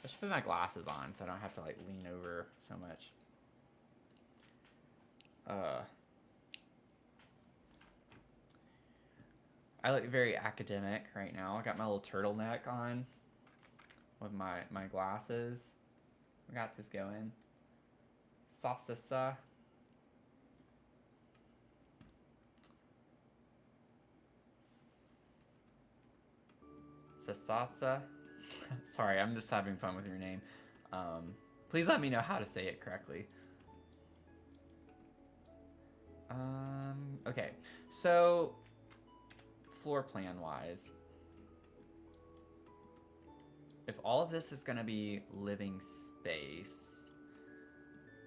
[SPEAKER 1] I should put my glasses on so I don't have to like lean over so much. I look very academic right now. I got my little turtleneck on with my glasses. We got this going. Sasasa. Sasasa. Sorry, I'm just having fun with your name. Please let me know how to say it correctly. Okay, so floor plan wise, if all of this is gonna be living space,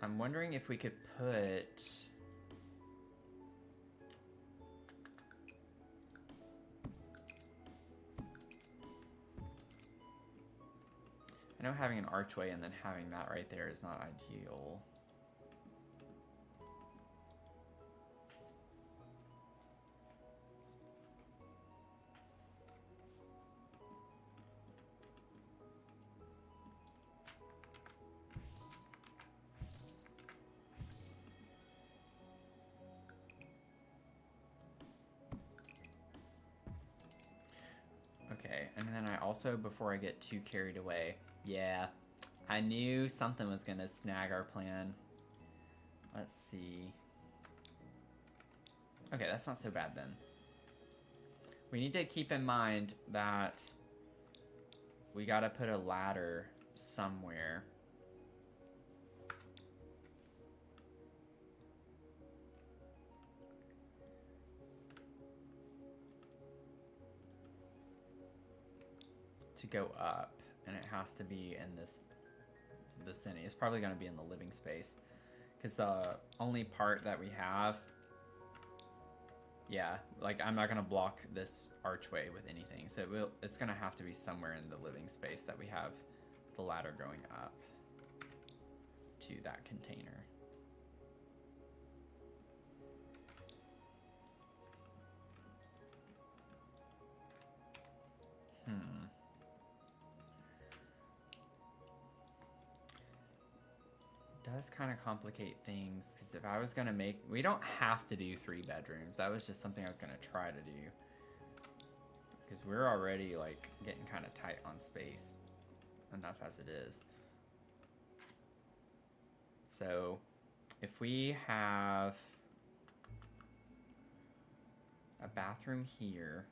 [SPEAKER 1] I'm wondering if we could put I know having an archway and then having that right there is not ideal. Okay, and then I also, before I get too carried away, yeah, I knew something was gonna snag our plan. Let's see. Okay, that's not so bad then. We need to keep in mind that we gotta put a ladder somewhere. To go up, and it has to be in this vicinity. It's probably going to be in the living space. Because the only part that we have... Yeah, like I'm not going to block this archway with anything. So it's going to have to be somewhere in the living space that we have the ladder going up to that container. Does kind of complicate things, because if I was going to make... We don't have to do 3 bedrooms. That was just something I was going to try to do. Because we're already, like, getting kind of tight on space. Enough as it is. So, if we have a bathroom here...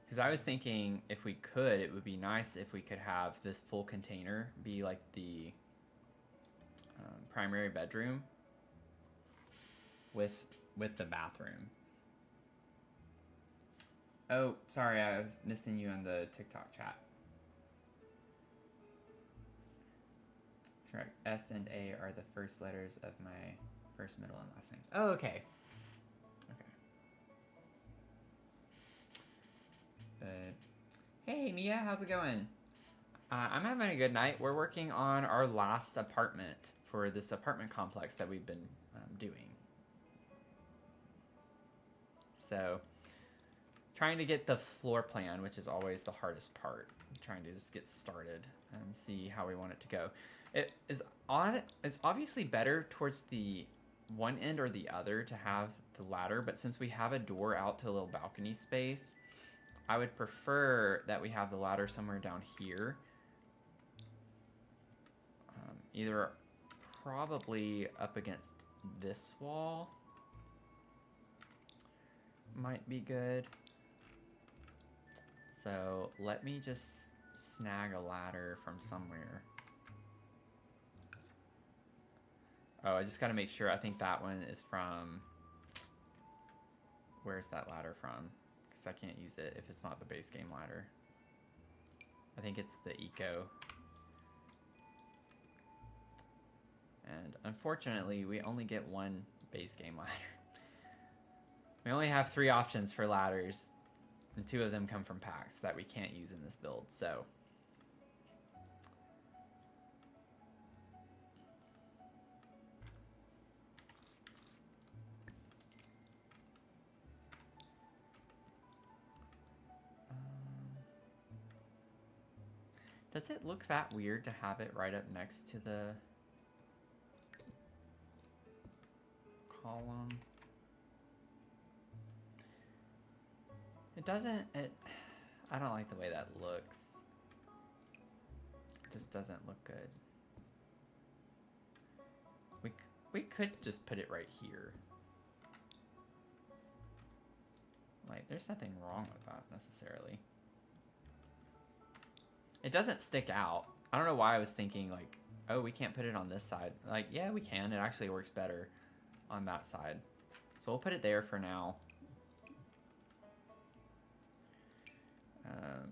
[SPEAKER 1] Because I was thinking if we could, it would be nice if we could have this full container be like the primary bedroom with the bathroom. Oh, sorry, I was missing you on the TikTok chat. That's correct. S and A are the first letters of my first, middle, and last names. Oh, okay. But hey, Mia, how's it going? I'm having a good night. We're working on our last apartment for this apartment complex that we've been doing. So, trying to get the floor plan, which is always the hardest part. Trying to just get started and see how we want it to go. It is odd. It's obviously better towards the one end or the other to have the ladder, but since we have a door out to a little balcony space, I would prefer that we have the ladder somewhere down here. Either probably up against this wall. Might be good. So let me just snag a ladder from somewhere. Oh, I just gotta make sure. I think that one is from... Where's that ladder from? Because I can't use it if it's not the base game ladder. I think it's the eco. And unfortunately, we only get one base game ladder. We only have 3 options for ladders, and 2 of them come from packs that we can't use in this build, so... Does it look that weird to have it right up next to the column? It doesn't, I don't like the way that looks. It just doesn't look good. We could just put it right here. Like, there's nothing wrong with that necessarily. It doesn't stick out. I don't know why I was thinking like, oh, we can't put it on this side. Like, yeah, we can. It actually works better on that side. So we'll put it there for now.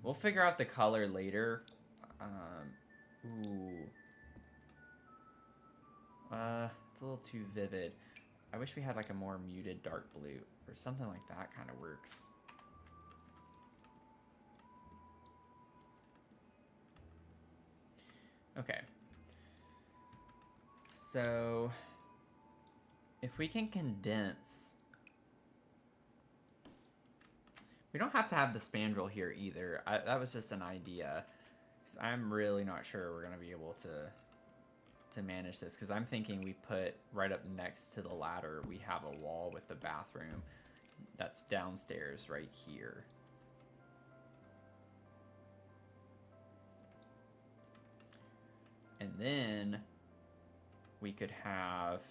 [SPEAKER 1] We'll figure out the color later. Ooh. It's a little too vivid. I wish we had like a more muted dark blue or something like that kind of works. Okay. So if we can condense, we don't have to have the spandrel here either. That was just an idea, because I'm really not sure we're gonna be able to manage this, because I'm thinking we put right up next to the ladder, we have a wall with the bathroom that's downstairs right here. And then we could have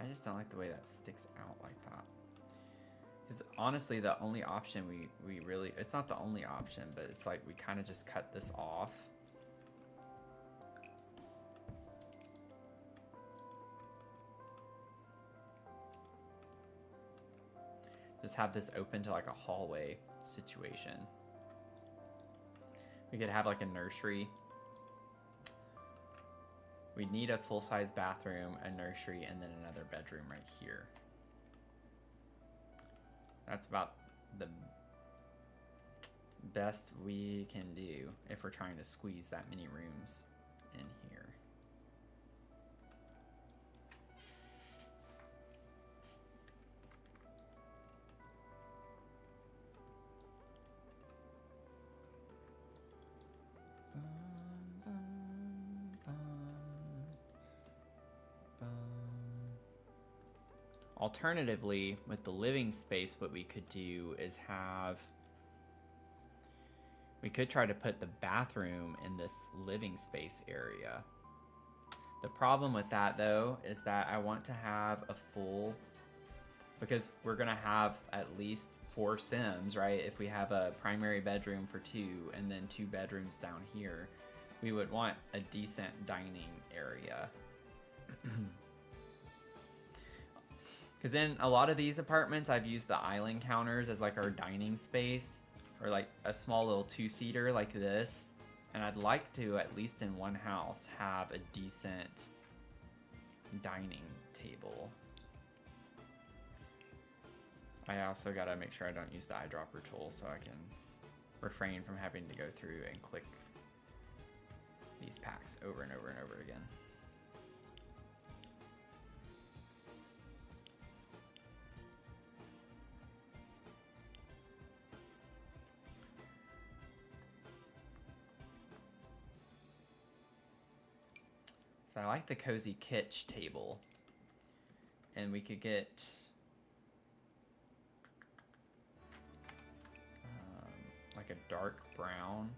[SPEAKER 1] I just don't like the way that sticks out like that. Because honestly, the only option we really, it's not the only option, but it's like we kind of just cut this off. Just have this open to like a hallway situation. We could have like a nursery. We'd need a full-size bathroom, a nursery, and then another bedroom right here. That's about the best we can do if we're trying to squeeze that many rooms in here. Alternatively, with the living space, what we could do is we could try to put the bathroom in this living space area. The problem with that, though, is that I want to have a full, because we're going to have at least 4 Sims, right? If we have a primary bedroom for 2 and then 2 bedrooms down here, we would want a decent dining area. Because in a lot of these apartments, I've used the island counters as like our dining space, or like a small little 2-seater like this. And I'd like to, at least in one house, have a decent dining table. I also gotta make sure I don't use the eyedropper tool so I can refrain from having to go through and click these packs over and over and over again. So I like the cozy kitsch table, and we could get like a dark brown.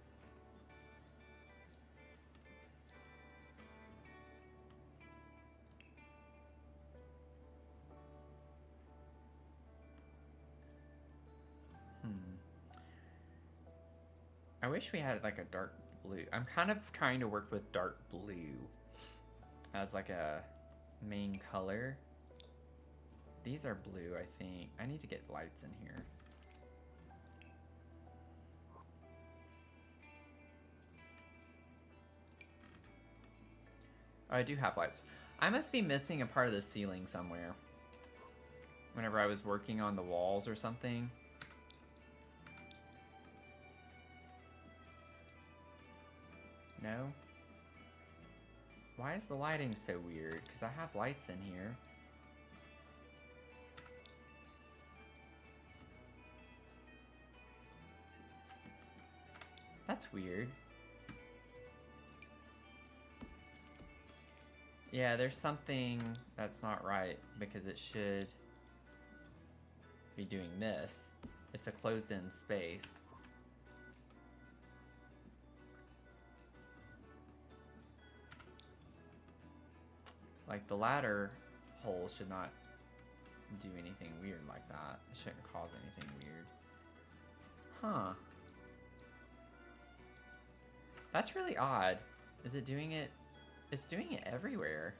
[SPEAKER 1] I wish we had like a dark blue. I'm kind of trying to work with dark blue as like a main color. These are blue, I think. I need to get lights in here. Oh, I do have lights. I must be missing a part of the ceiling somewhere. Whenever I was working on the walls or something. No? Why is the lighting so weird? Because I have lights in here. That's weird. Yeah, there's something that's not right because it should be doing this. It's a closed-in space. Like the ladder hole should not do anything weird like that. It shouldn't cause anything weird. Huh. That's really odd. Is it doing it? It's doing it everywhere.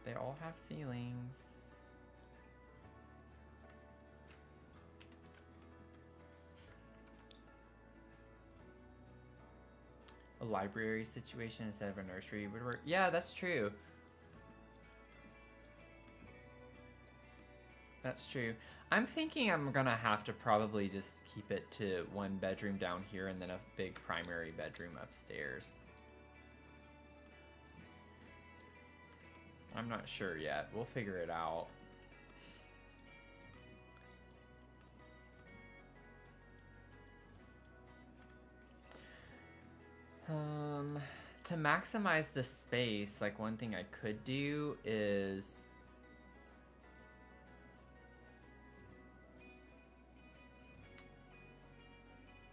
[SPEAKER 1] They all have ceilings. A library situation instead of a nursery would work. Yeah, that's true. That's true. I'm thinking I'm gonna have to probably just keep it to 1 bedroom down here and then a big primary bedroom upstairs. I'm not sure yet. We'll figure it out. To maximize the space, like one thing I could do is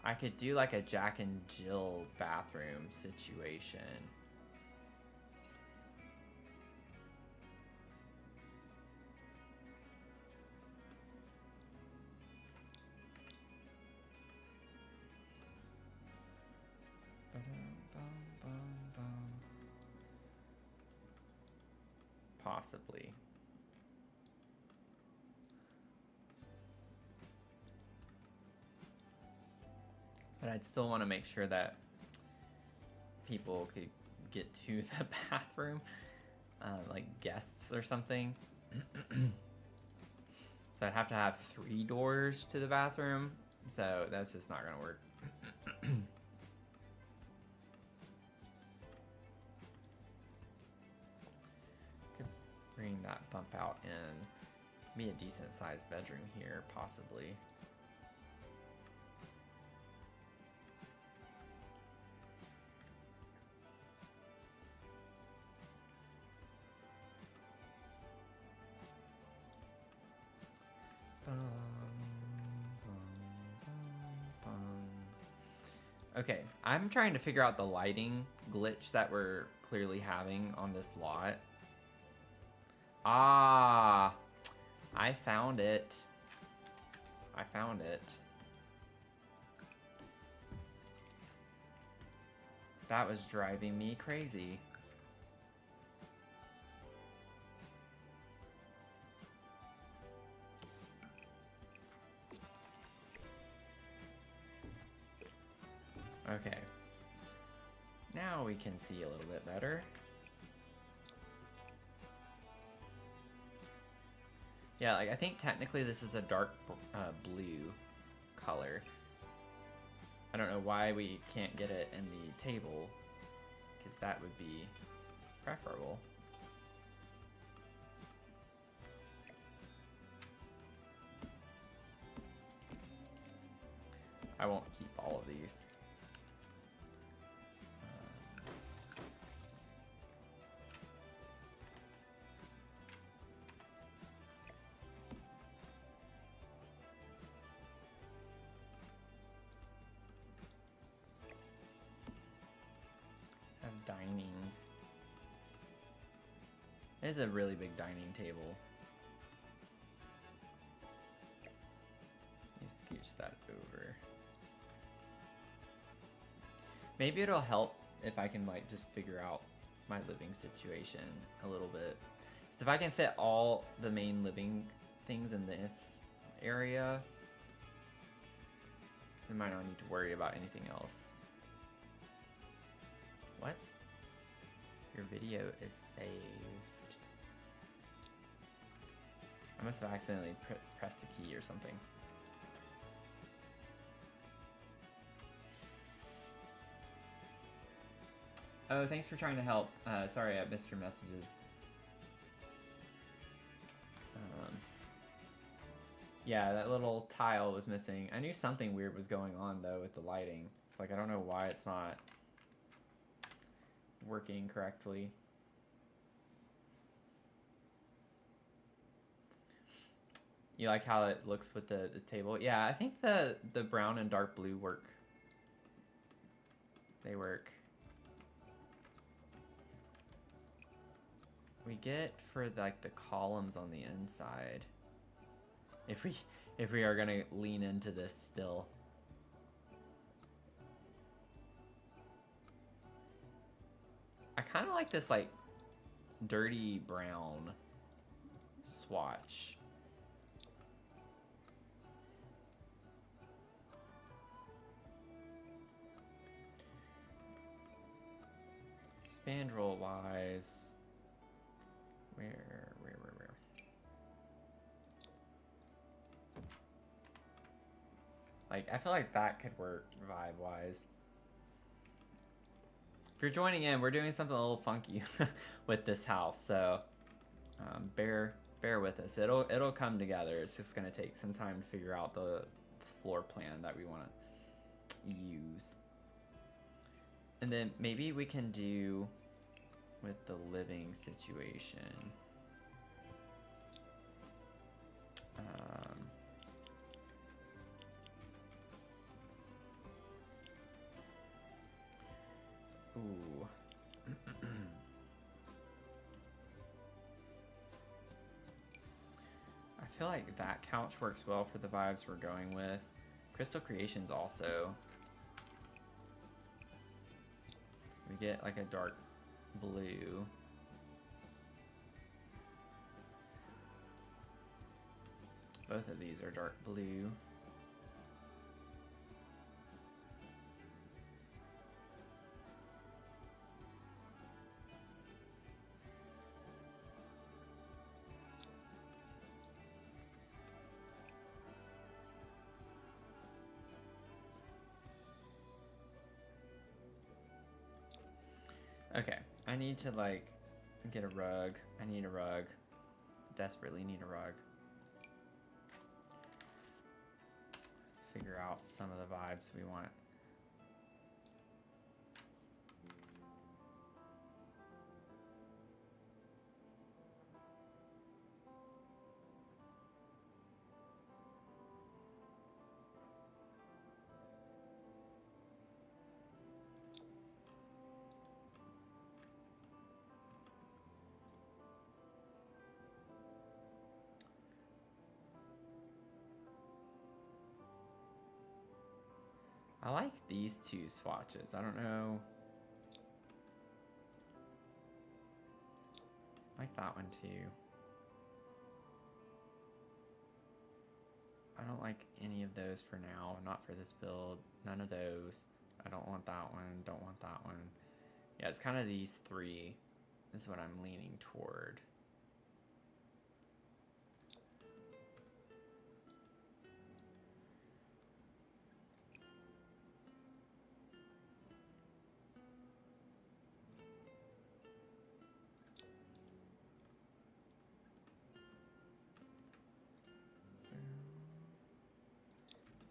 [SPEAKER 1] I could do like a Jack and Jill bathroom situation. Possibly. But I'd still want to make sure that people could get to the bathroom, like guests or something. So I'd have to have 3 doors to the bathroom, so that's just not gonna work. Could bring that bump out in, be a decent sized bedroom here, possibly. Okay, I'm trying to figure out the lighting glitch that we're clearly having on this lot. Ah, I found it. I found it. That was driving me crazy. Okay. Now we can see a little bit better. Yeah, like I think technically this is a dark blue color. I don't know why we can't get it in the table, because that would be preferable. I won't keep all of these. Dining. It is a really big dining table. Let me scooch that over. Maybe it'll help if I can like just figure out my living situation a little bit. So if I can fit all the main living things in this area, I might not need to worry about anything else. What? Your video is saved. I must have accidentally pressed a key or something. Oh, thanks for trying to help. Sorry I missed your messages. Yeah, that little tile was missing. I knew something weird was going on though with the lighting. It's like I don't know why it's not working correctly. You like how it looks with the table? Yeah, I think the brown and dark blue work. They work. We get for like the columns on the inside. If we are gonna lean into this still. I kind of like this like dirty brown swatch. Spandrel wise, where? Like, I feel like that could work vibe wise. If you're joining in, we're doing something a little funky with this house, so bear with us. It'll come together. It's just gonna take some time to figure out the floor plan that we want to use. And then maybe we can do with the living situation. feel like that couch works well for the vibes we're going with. Crystal Creations also. We get like a dark blue. Both of these are dark blue. Okay, I need to like get a rug. I need a rug. Desperately need a rug. Figure out some of the vibes we want. I like these two swatches. I don't know. I like that one too. I don't like any of those for now. Not for this build. None of those. I don't want that one. Don't want that one. Yeah, it's kind of these three. This is what I'm leaning toward.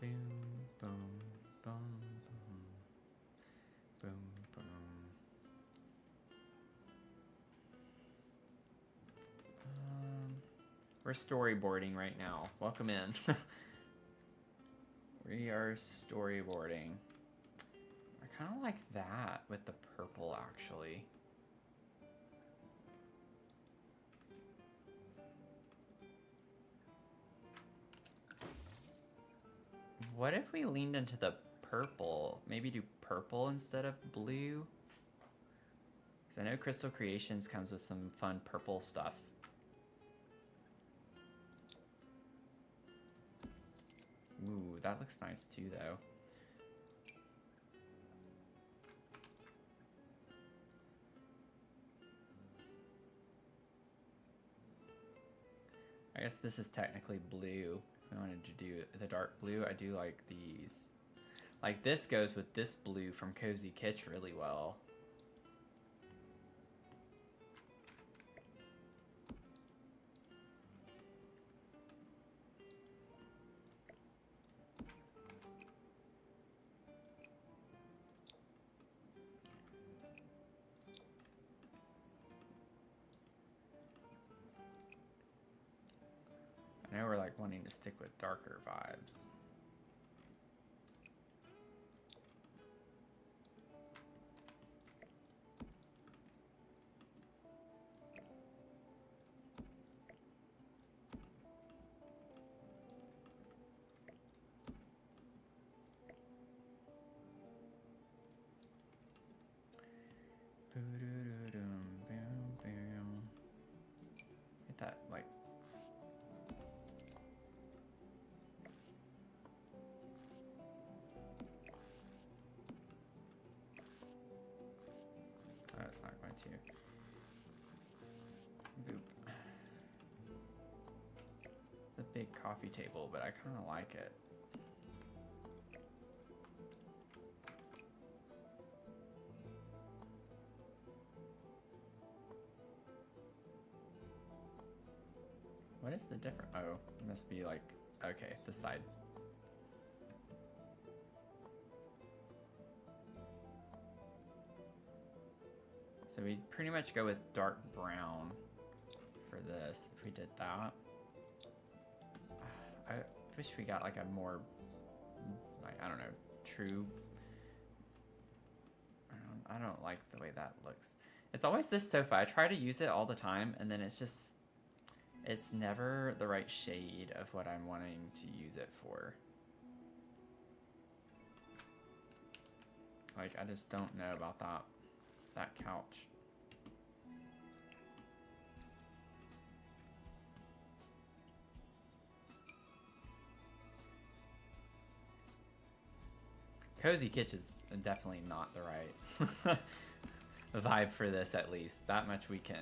[SPEAKER 1] Boom, boom, boom, boom, boom, boom. We're storyboarding right now. Welcome in. We are storyboarding. I kind of like that with the purple, actually. What if we leaned into the purple? Maybe do purple instead of blue? Because I know Crystal Creations comes with some fun purple stuff. Ooh, that looks nice too, though. I guess this is technically blue. If I wanted to do the dark blue, I do like these. Like this goes with this blue from Cozy Kitsch really well. I know we're like wanting to stick with darker vibes. Get that like oh, it's not going to. Boop. It's a big coffee table, but I kind of like it. What is the difference? Oh, it must be like, okay, this side. So we pretty much go with dark brown for this, if we did that. I wish we got like a more, like, I don't know, true. I don't like the way that looks. It's always this sofa. I try to use it all the time, and then it's just, It's never the right shade of what I'm wanting to use it for. Like, I just don't know about that couch. Cozy Kitsch is definitely not the right vibe for this, at least. That much we can.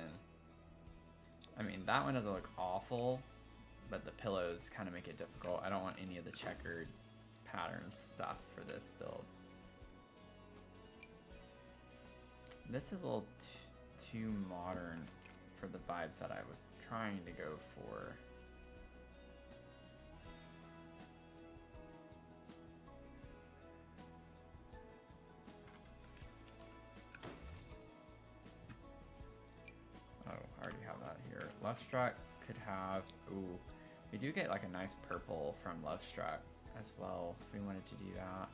[SPEAKER 1] I mean, that one doesn't look awful, but the pillows kind of make it difficult. I don't want any of the checkered pattern stuff for this build. This is a little too modern for the vibes that I was trying to go for. Oh, I already have that here. Lovestruck could have, ooh, we do get like a nice purple from Lovestruck as well if we wanted to do that.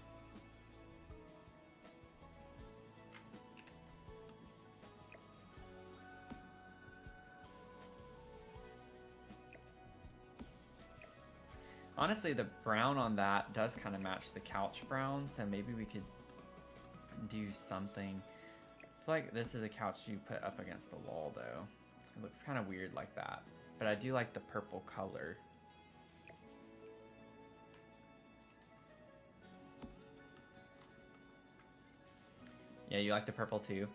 [SPEAKER 1] Honestly, the brown on that does kind of match the couch brown, so maybe we could do something. I feel like this is a couch you put up against the wall, though. It looks kind of weird like that, but I do like the purple color. Yeah, you like the purple too?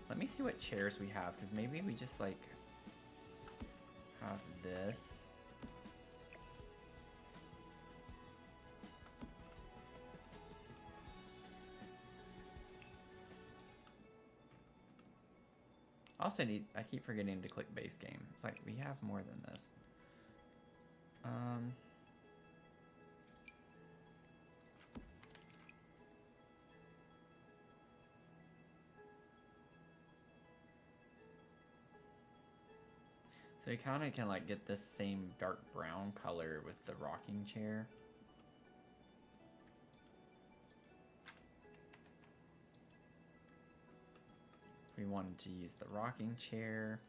[SPEAKER 1] Let me see what chairs we have, because maybe we just like have this. Also need, I keep forgetting to click base game. It's like we have more than this. So you kind of can like get this same dark brown color with the rocking chair. We wanted to use the rocking chair.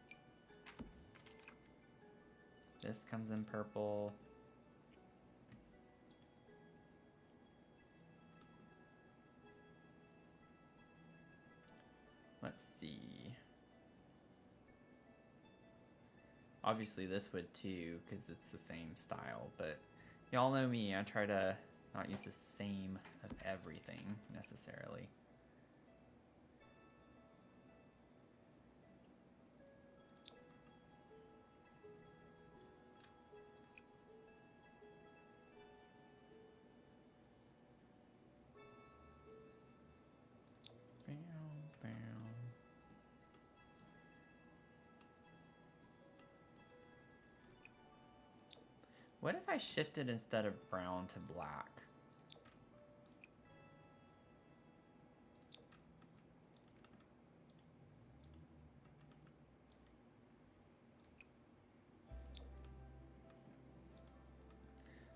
[SPEAKER 1] This comes in purple. Let's see. Obviously this would too, because it's the same style, but y'all know me, I try to not use the same of everything necessarily. What if I shifted instead of brown to black?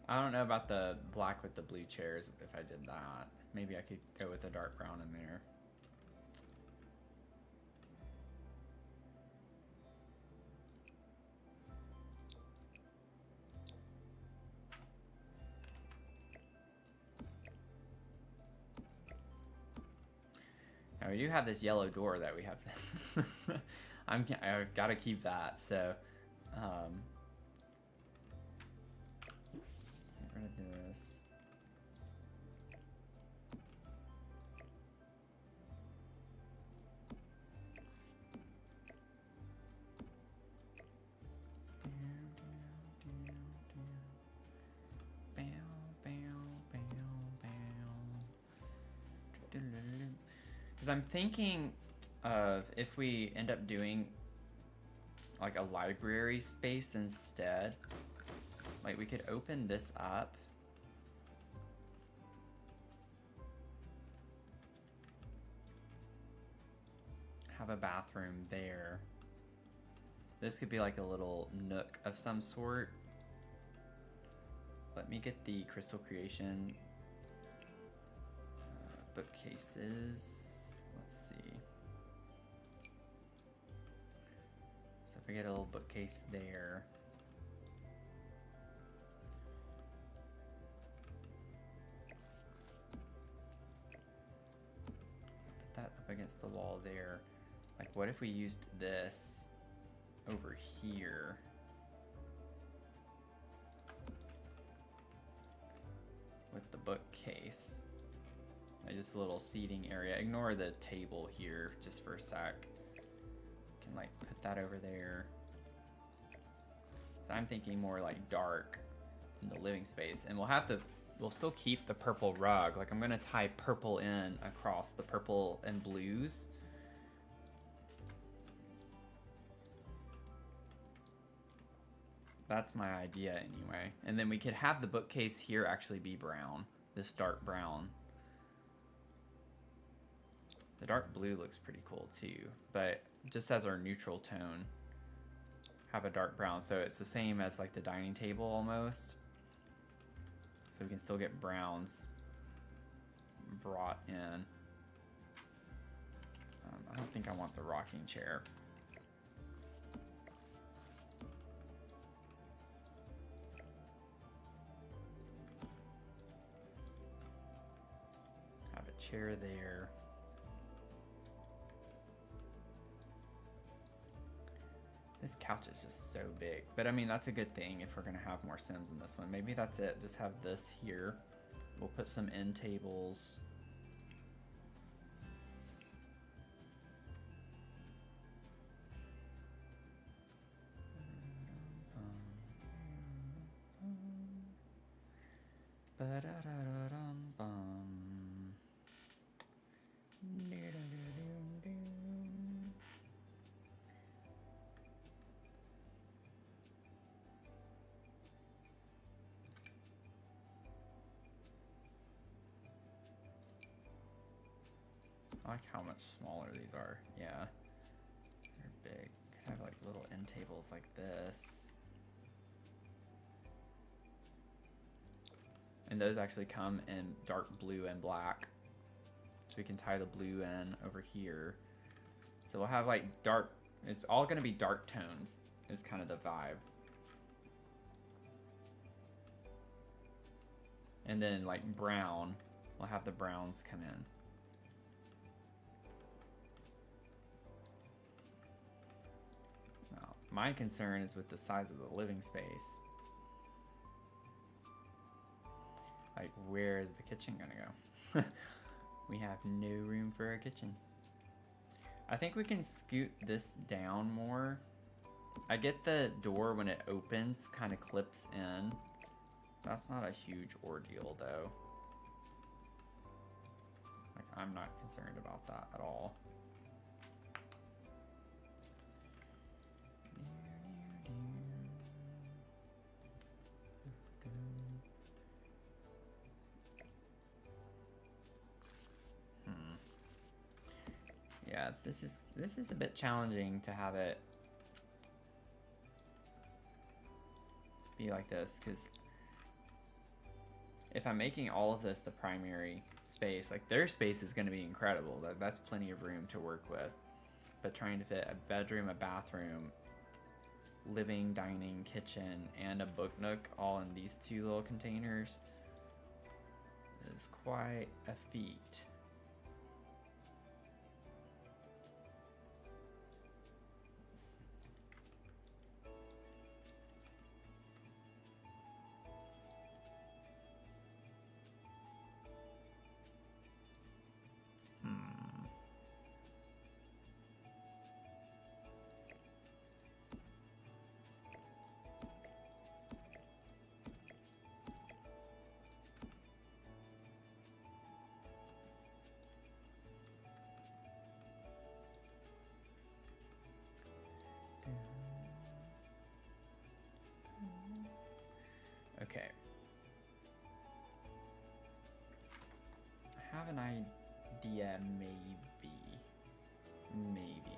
[SPEAKER 1] I don't know about the black with the blue chairs if I did that. Maybe I could go with the dark brown in there. Now we do have this yellow door that we have to I've got to keep that, so let's get rid of this. Because I'm thinking of if we end up doing like a library space instead, like we could open this up. have a bathroom there. This could be like a little nook of some sort. Let me get the Crystal Creation bookcases. Let's see. So if I get a little bookcase there. Put that up against the wall there. Like, what if we used this over here? With the bookcase. Like just a little seating area. Ignore the table here just for a sec. Can like put that over there. So I'm thinking more like dark in the living space. And we'll still keep the purple rug. Like I'm gonna tie purple in across the purple and blues. That's my idea anyway. And then we could have the bookcase here actually be brown. This dark brown. The dark blue looks pretty cool too. But just as our neutral tone, have a dark brown. So it's the same as like the dining table almost. So we can still get browns brought in. I don't think I want the rocking chair. Chair there. This couch is just so big, but I mean that's a good thing if we're gonna have more Sims in this one. Maybe that's it. Just have this here. We'll put some end tables. I like how much smaller these are. Yeah, they're big. Could have like little end tables like this. And those actually come in dark blue and black. So we can tie the blue in over here. So we'll have like dark, it's all gonna be dark tones is kind of the vibe. And then like brown, we'll have the browns come in. Now, my concern is with the size of the living space. Like, where is the kitchen gonna go? We have no room for a kitchen. I think we can scoot this down more. I get the door when it opens kind of clips in. That's not a huge ordeal though. Like, I'm not concerned about that at all. Yeah, this is a bit challenging to have it be like this, because if I'm making all of this the primary space, like their space is going to be incredible. That's plenty of room to work with. But trying to fit a bedroom, a bathroom, living, dining, kitchen, and a book nook all in these two little containers is quite a feat. Okay. I have an idea, maybe. Maybe.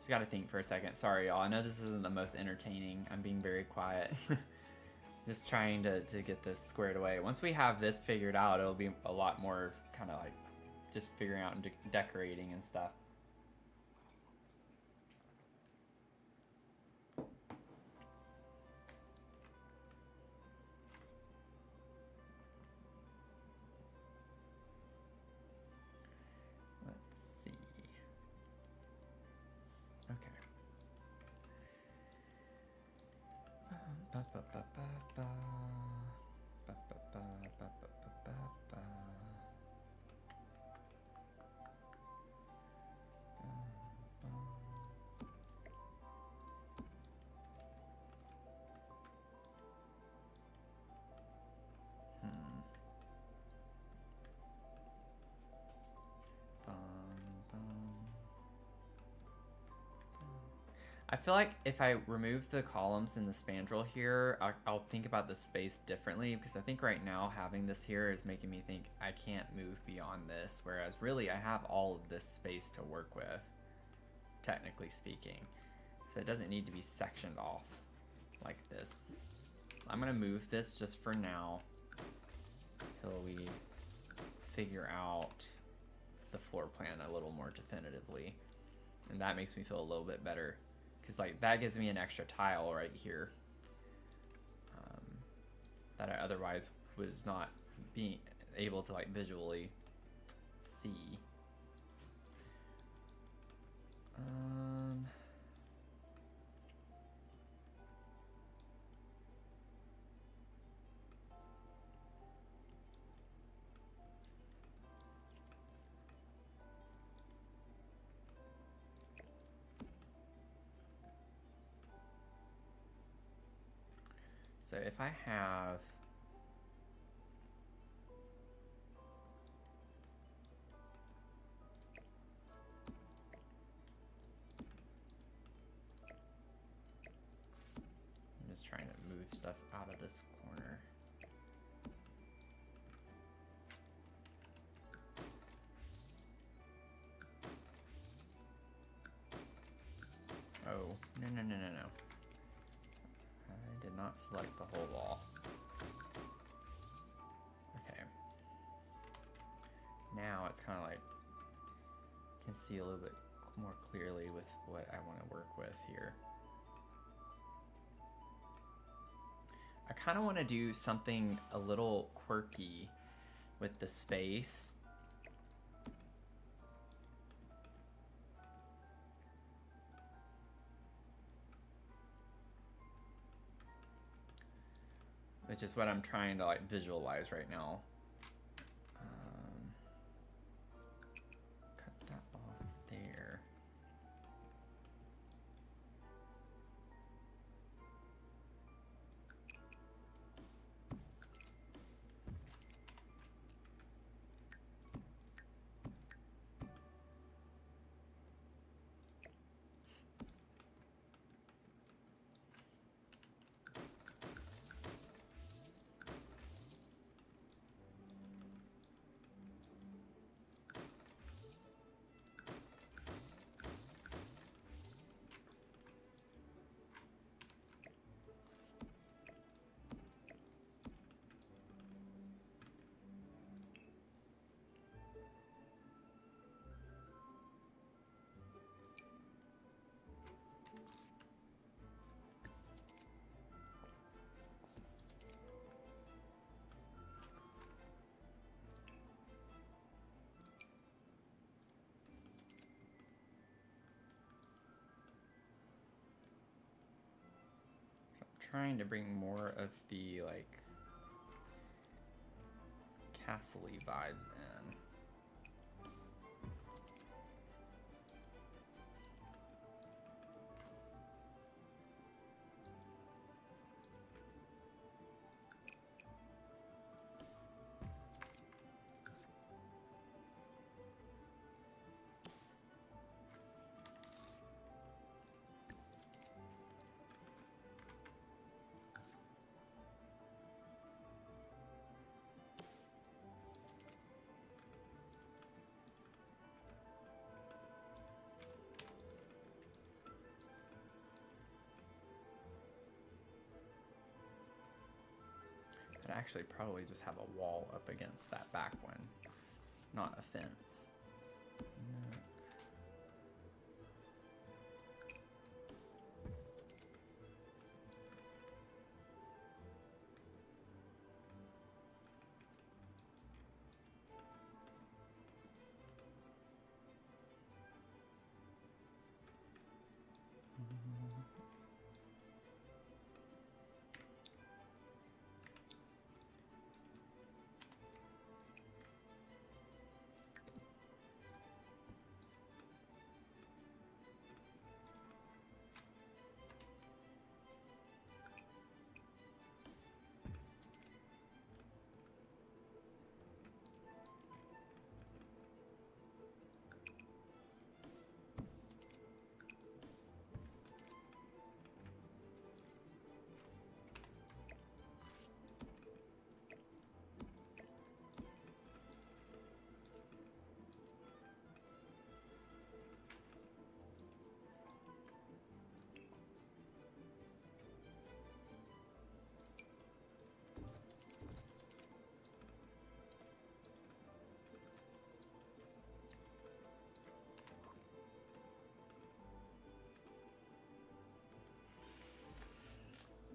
[SPEAKER 1] Just gotta think for a second. Sorry, y'all. I know this isn't the most entertaining. I'm being very quiet. Just trying to get this squared away. Once we have this figured out, it'll be a lot more kind of like just figuring out and decorating and stuff. Let's see. Okay. Ba, ba, ba, ba, ba. Ba, ba, ba, ba, ba, ba, ba, ba. I feel like if I remove the columns in the spandrel here, I'll think about the space differently, because I think right now having this here is making me think I can't move beyond this, whereas really I have all of this space to work with, technically speaking. So it doesn't need to be sectioned off like this. I'm gonna move this just for now until we figure out the floor plan a little more definitively. And that makes me feel a little bit better, because like that gives me an extra tile right here that I otherwise was not being able to like visually see. So if I have I'm just trying to move stuff out of this corner. Oh, no. I did not select the whole wall. Okay. Now it's kind of like, can see a little bit more clearly with what I want to work with here. I kind of want to do something a little quirky with the space. Which is what I'm trying to like visualize right now. Cut that off there. Trying to bring more of the like castle-y vibes in. But actually probably just have a wall up against that back one, not a fence.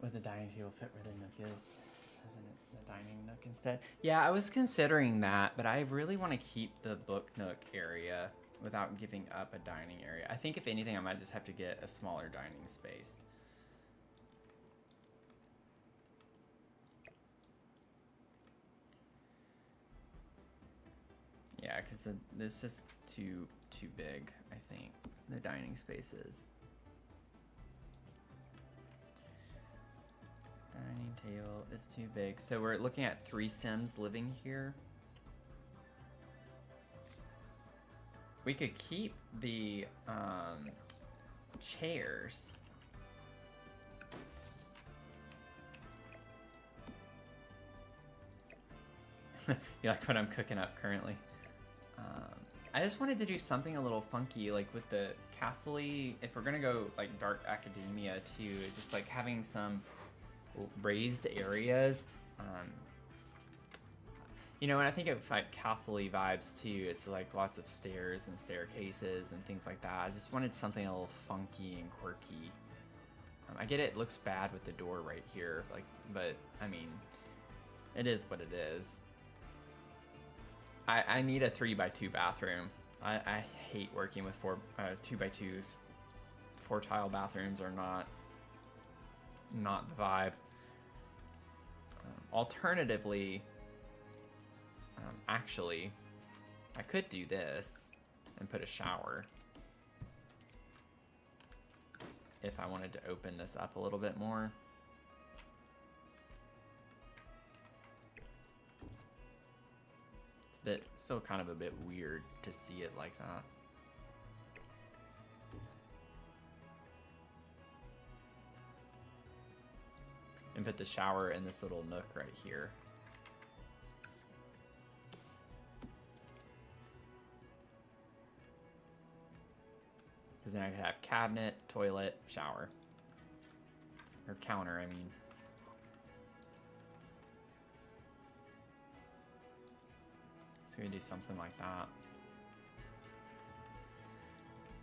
[SPEAKER 1] Would the dining table fit where the nook is? So then it's the dining nook instead. Yeah, I was considering that, but I really want to keep the book nook area without giving up a dining area. I think if anything, I might just have to get a smaller dining space. Yeah, because this is just too big, I think, the dining spaces. Dining table is too big. So we're looking at 3 Sims living here. We could keep the chairs. You like what I'm cooking up currently? I just wanted to do something a little funky, like with the castle-y. If we're gonna go like dark academia too, just like having some raised areas. You know, and I think of like castle-y vibes too. It's like lots of stairs and staircases and things like that. I just wanted something a little funky and quirky. I get it looks bad with the door right here, like, but I mean, it is what it is. I need a 3x2 bathroom. I hate working with 2x2s. 4 tile bathrooms are not the vibe. Alternatively, actually, I could do this and put a shower if I wanted to open this up a little bit more. Still kind of a bit weird to see it like that. And put the shower in this little nook right here. Because then I could have cabinet, toilet, shower. Or counter, I mean. So we do something like that.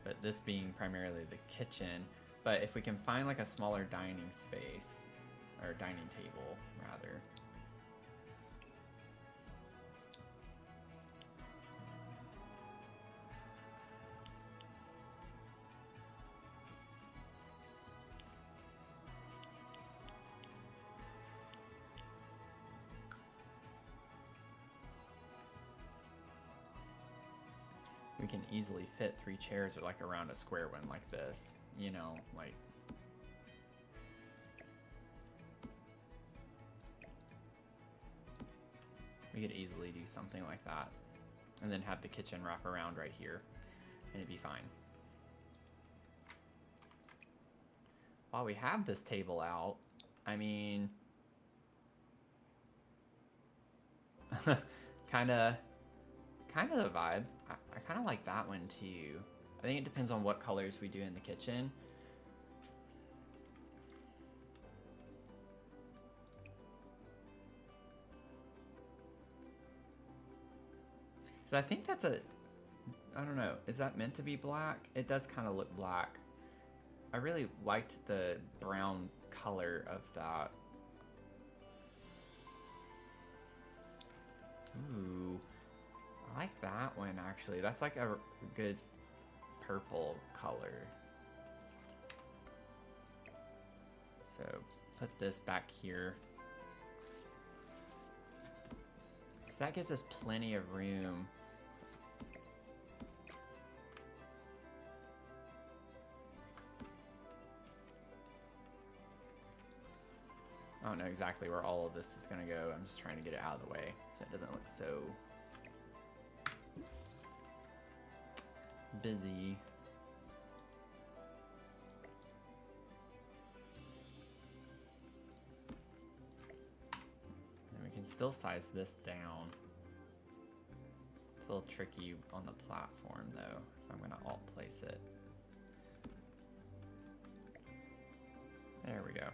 [SPEAKER 1] But this being primarily the kitchen. But if we can find like a smaller dining space, or dining table, rather. We can easily fit 3 chairs or like around a square one like this, you know, like. We could easily do something like that and then have the kitchen wrap around right here and it'd be fine. While we have this table out, I mean, kind of the vibe. I kind of like that one too. I think it depends on what colors we do in the kitchen. So I think that's a, I don't know, is that meant to be black? It does kind of look black. I really liked the brown color of that. Ooh, I like that one actually. That's like a good purple color. So put this back here. Because that gives us plenty of room. I don't know exactly where all of this is going to go. I'm just trying to get it out of the way so it doesn't look so busy. And we can still size this down. It's a little tricky on the platform though, if I'm going to alt place it. There we go.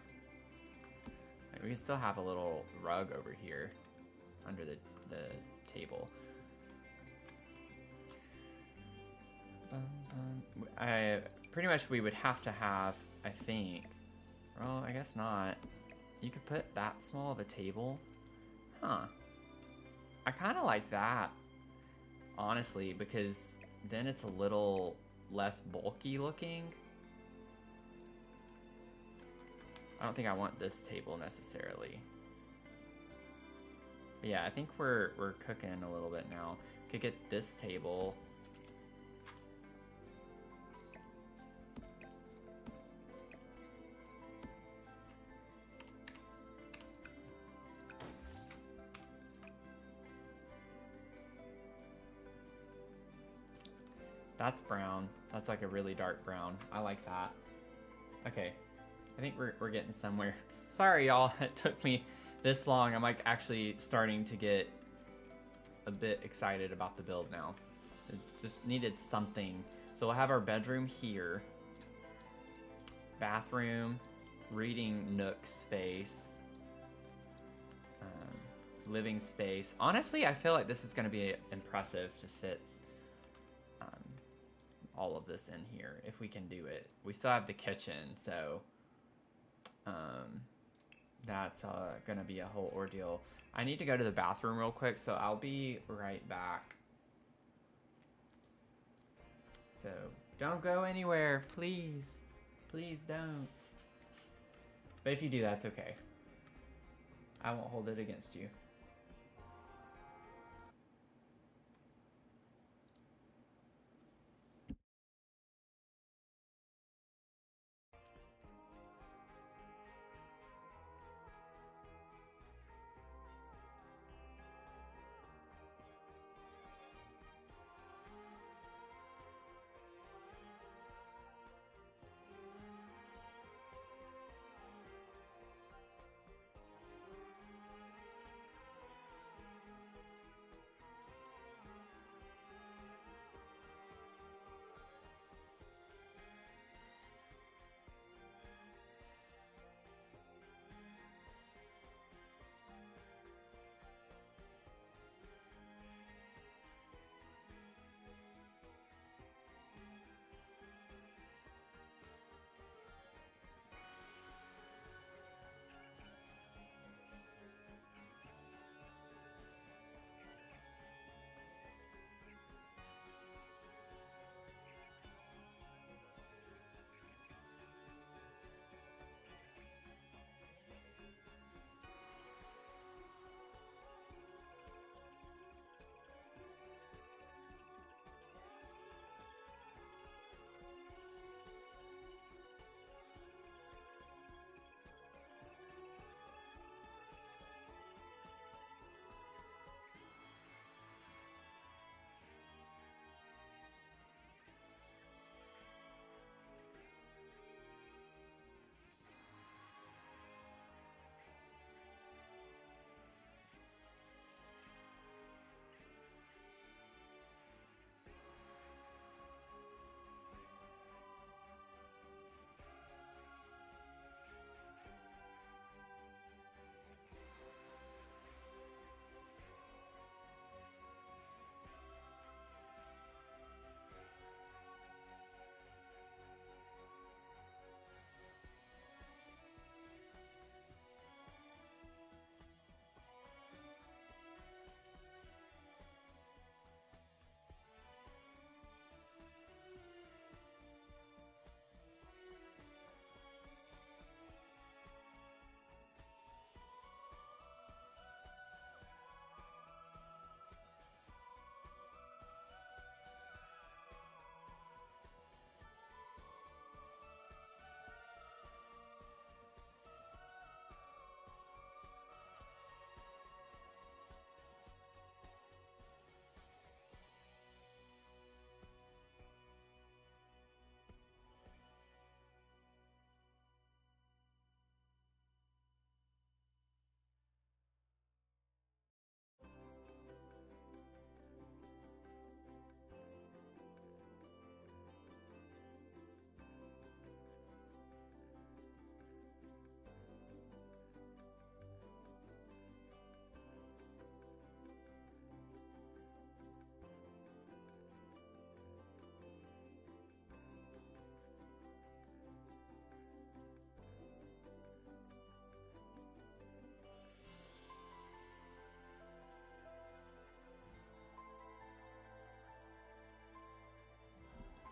[SPEAKER 1] We can still have a little rug over here under the table. Pretty much we would have to have, I think, well, I guess not. You could put that small of a table. Huh. I kind of like that, honestly, because then it's a little less bulky looking. I don't think I want this table necessarily. But yeah, I think we're cooking a little bit now. Could get this table. That's brown. That's like a really dark brown. I like that. Okay. I think we're getting somewhere. Sorry, y'all. It took me this long. I'm like actually starting to get a bit excited about the build now. It just needed something. So we'll have our bedroom here. Bathroom. Reading nook space. Living space. Honestly, I feel like this is going to be impressive to fit all of this in here if we can do it. We still have the kitchen, so that's gonna be a whole ordeal. I need to go to the bathroom real quick, so I'll be right back. So don't go anywhere, please. Please don't. But if you do, that's okay. I won't hold it against you.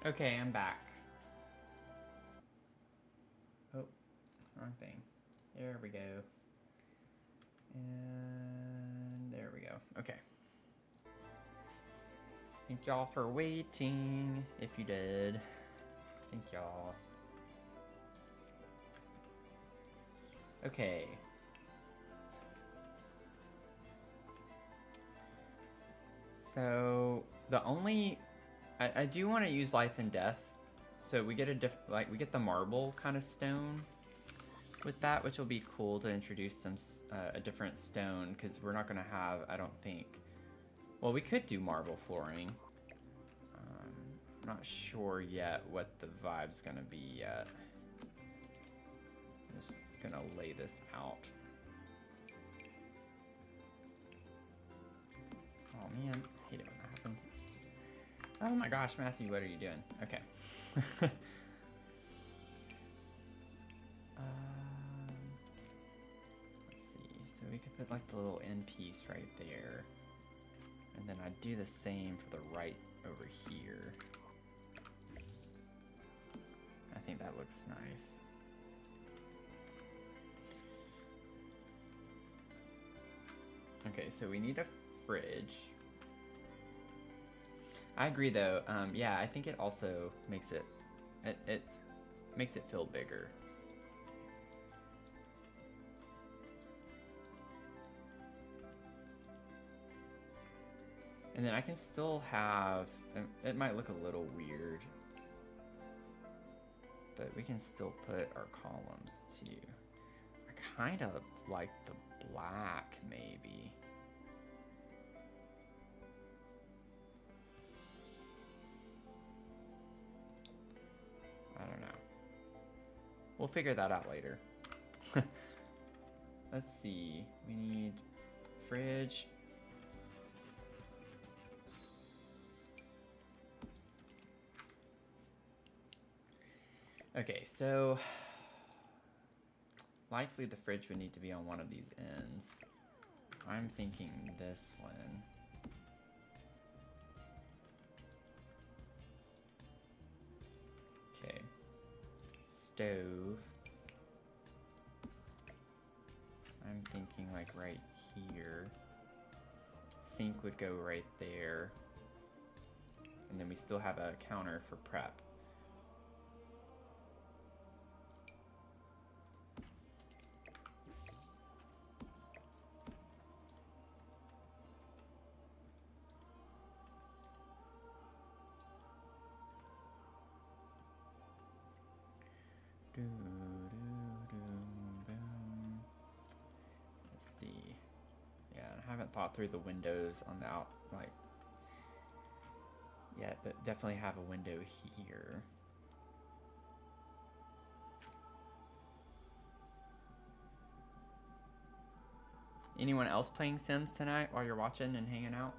[SPEAKER 1] Okay, I'm back. Oh, wrong thing. There we go. And there we go. Okay. Thank y'all for waiting, if you did. Thank y'all. Okay. So the only I do want to use life and death, so we get we get the marble kind of stone with that, which will be cool to introduce some a different stone, because we're not gonna have, I don't think. Well, we could do marble flooring. I'm not sure yet what the vibe's gonna be yet. I'm just gonna lay this out. Oh man, I hate it when that happens. Oh my gosh, Matthew, what are you doing? Okay. Let's see, so we could put like the little end piece right there. And then I'd do the same for the right over here. I think that looks nice. Okay, so we need a fridge. I agree though. Yeah, I think it also makes it makes it feel bigger. And then I can still have, it might look a little weird, but we can still put our columns too. I kind of like the black maybe. I don't know. We'll figure that out later. Let's see. We need fridge. Okay, so likely the fridge would need to be on one of these ends. I'm thinking this one. Okay. Stove. I'm thinking like right here. Sink would go right there. And then we still have a counter for prep. Let's see. Yeah, I haven't thought through the windows on the out, like, yet, but definitely have a window here. Anyone else playing Sims tonight while you're watching and hanging out?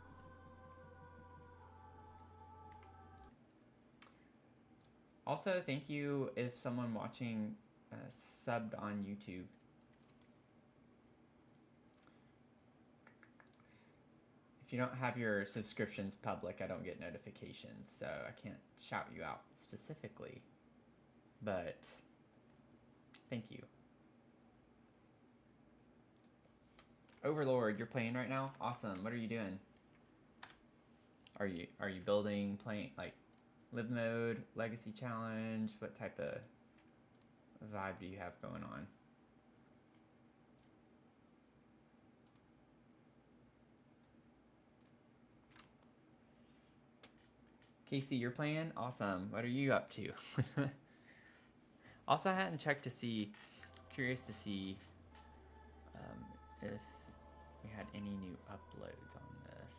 [SPEAKER 1] Also, thank you if someone watching subbed on YouTube. If you don't have your subscriptions public, I don't get notifications, so I can't shout you out specifically. But thank you. Overlord, you're playing right now? Awesome. What are you doing? Are you building, playing like live mode, legacy challenge? What type of vibe do you have going on? Casey, you're playing? Awesome. What are you up to? Also, I hadn't checked to see, curious to see if we had any new uploads on this.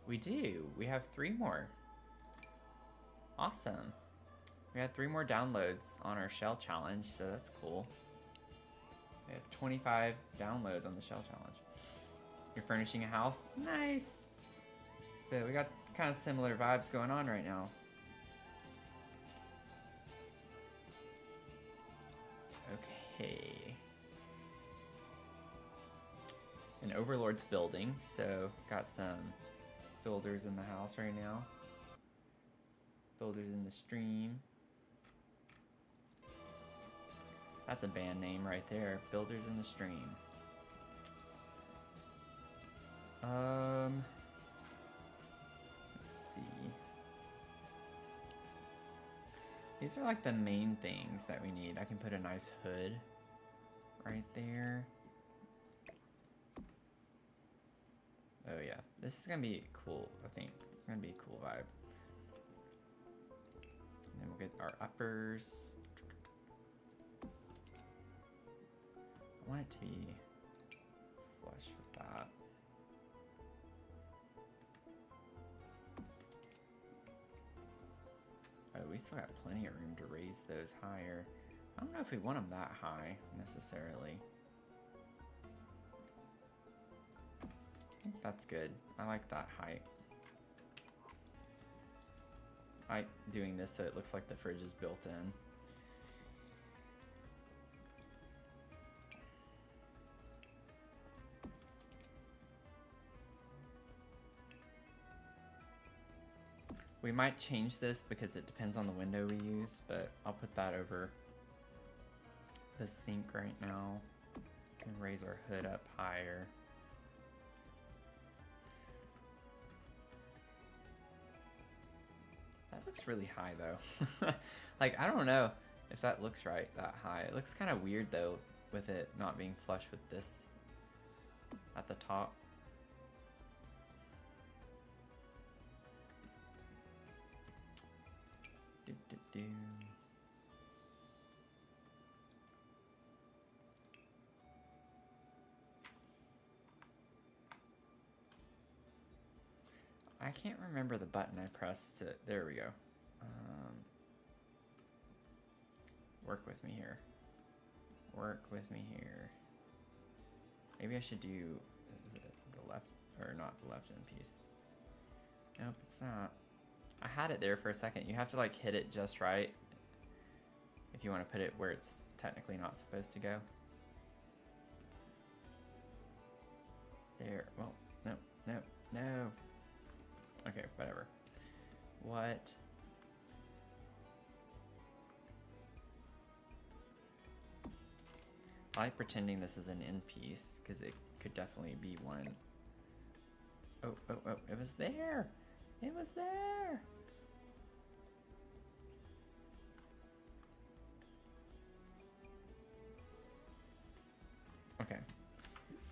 [SPEAKER 1] We do. We have 3 more. Awesome. We had 3 more downloads on our shell challenge, so that's cool. We have 25 downloads on the shell challenge. You're furnishing a house? Nice. So we got kind of similar vibes going on right now. Okay. And Overlord's building, so got some builders in the house right now. Builders in the Stream. That's a band name right there. Builders in the Stream. Let's see. These are like the main things that we need. I can put a nice hood right there. Oh yeah, this is gonna be cool, I think. It's gonna be a cool vibe. And then we'll get our uppers. I want it to be flush with that. Oh, we still got plenty of room to raise those higher. I don't know if we want them that high, necessarily. I think that's good. I like that height. I like doing this so it looks like the fridge is built in. We might change this because it depends on the window we use, but I'll put that over the sink right now. Can raise our hood up higher. That looks really high though. Like, I don't know if that looks right that high. It looks kind of weird though with it not being flush with this at the top. I can't remember the button I pressed to, there we go. Work with me here. Work with me here. Maybe I should do, is it the left, or not the left end piece? Nope, it's not. I had it there for a second. You have to like hit it just right if you want to put it where it's technically not supposed to go. There, well, no, no, no. Okay, whatever. What? I like pretending this is an end piece because it could definitely be one. Oh, oh, oh, it was there. It was there. Okay,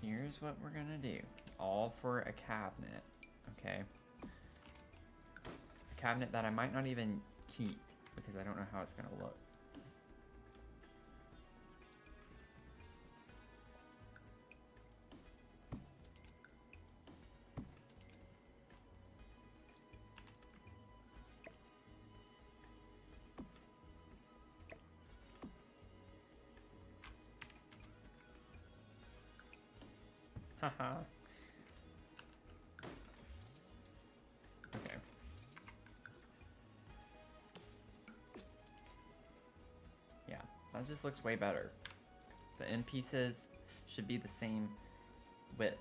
[SPEAKER 1] here's what we're gonna do. All for a cabinet, okay? A cabinet that I might not even keep because I don't know how it's gonna look. Haha. Okay. Yeah, that just looks way better. The end pieces should be the same width.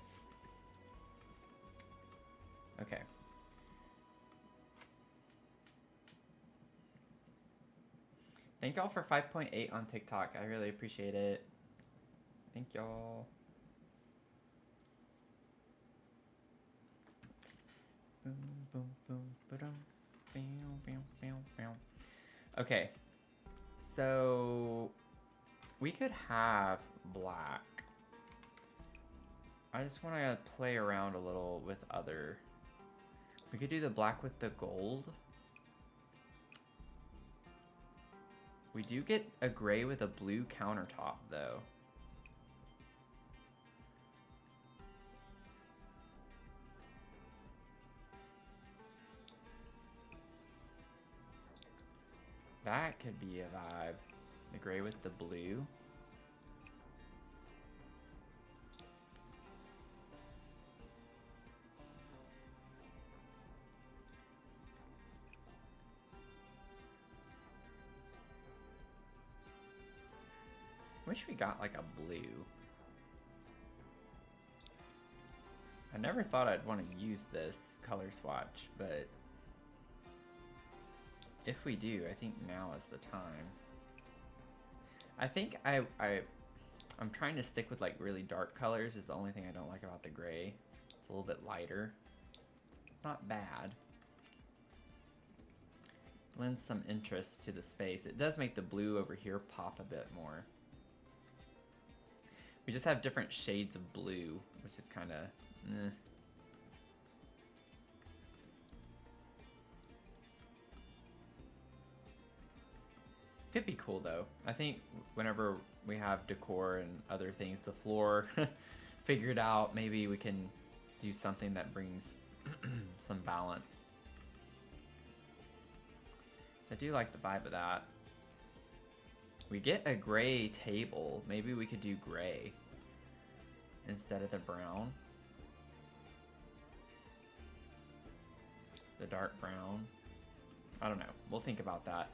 [SPEAKER 1] Okay. Thank y'all for 5.8 on TikTok. I really appreciate it. Thank y'all. Okay, so we could have black. I just want to play around a little with other. We could do the black with the gold. We do get a gray with a blue countertop though. That could be a vibe. The gray with the blue. Wish we got like a blue. I never thought I'd want to use this color swatch, but if we do, I think now is the time. I think I'm trying to stick with like really dark colors is the only thing I don't like about the gray. It's a little bit lighter. It's not bad. Lends some interest to the space. It does make the blue over here pop a bit more. We just have different shades of blue, which is kind of Could be cool though. I think whenever we have decor and other things, the floor figured out, maybe we can do something that brings some balance. So I do like the vibe of that. We get a gray table. Maybe we could do gray instead of the brown. The dark brown. I don't know. We'll think about that.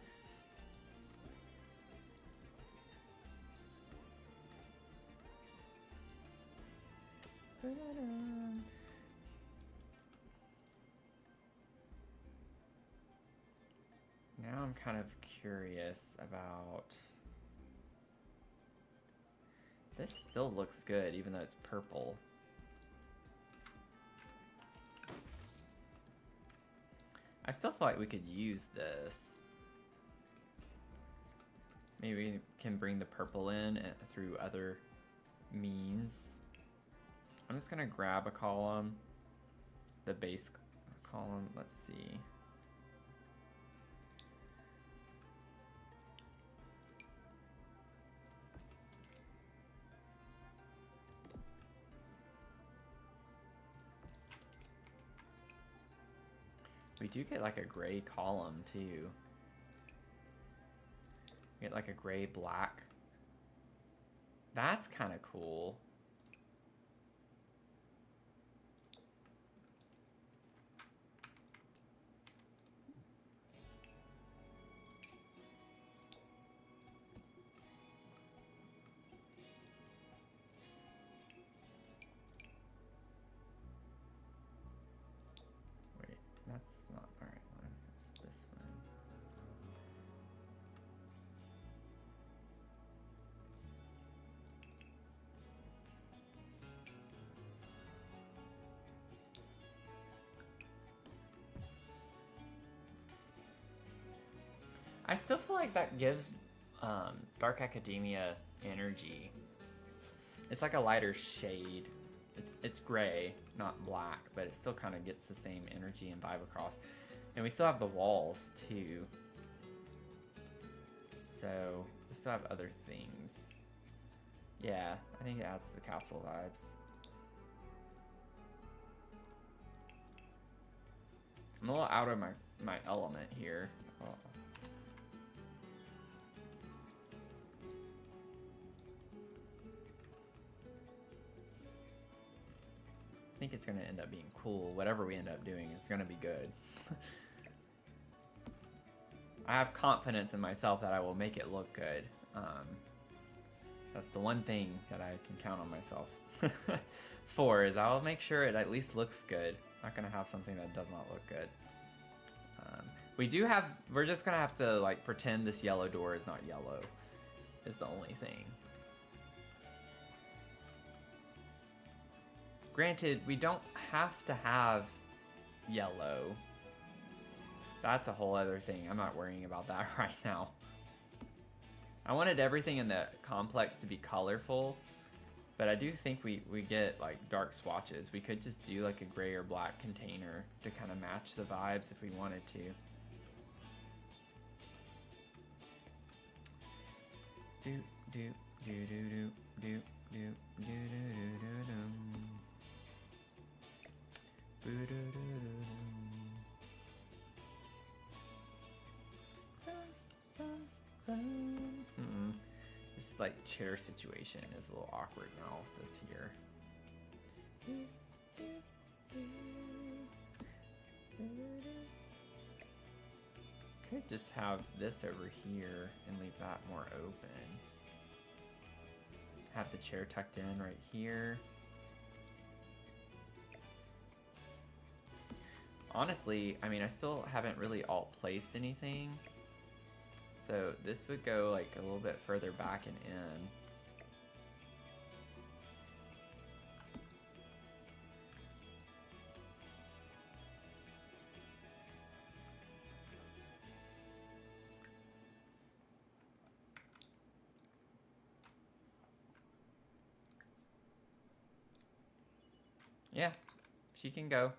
[SPEAKER 1] Now I'm kind of curious about... This still looks good, even though it's purple. I still feel like we could use this. Maybe we can bring the purple in through other means. I'm just gonna grab a column, the base column, let's see. We do get like a gray column too. Get like a gray black. That's kind of cool. That's not all right one. It's this one. I still feel like that gives Dark Academia energy. It's like a lighter shade. It's gray, not black, but it still kind of gets the same energy and vibe across. And we still have the walls too. So we still have other things. Yeah, I think it adds to the castle vibes. I'm a little out of my element here. Oh. I think it's going to end up being cool. Whatever we end up doing is going to be good. I have confidence in myself that I will make it look good. That's the one thing that I can count on myself for, is I'll make sure it at least looks good. I'm not going to have something that does not look good. We're just going to have to like pretend this yellow door is not yellow, is the only thing. Granted, we don't have to have yellow. That's a whole other thing. I'm not worrying about that right now. I wanted everything in the complex to be colorful, but I do think we get like dark swatches. We could just do like a gray or black container to kind of match the vibes if we wanted to. Do do do do do do do do do do do. This like chair situation is a little awkward now with this here. Could just have this over here and leave that more open. Have the chair tucked in right here. honestly, I mean, I still haven't really alt placed anything. So this would go like a little bit further back and in. Yeah, she can go.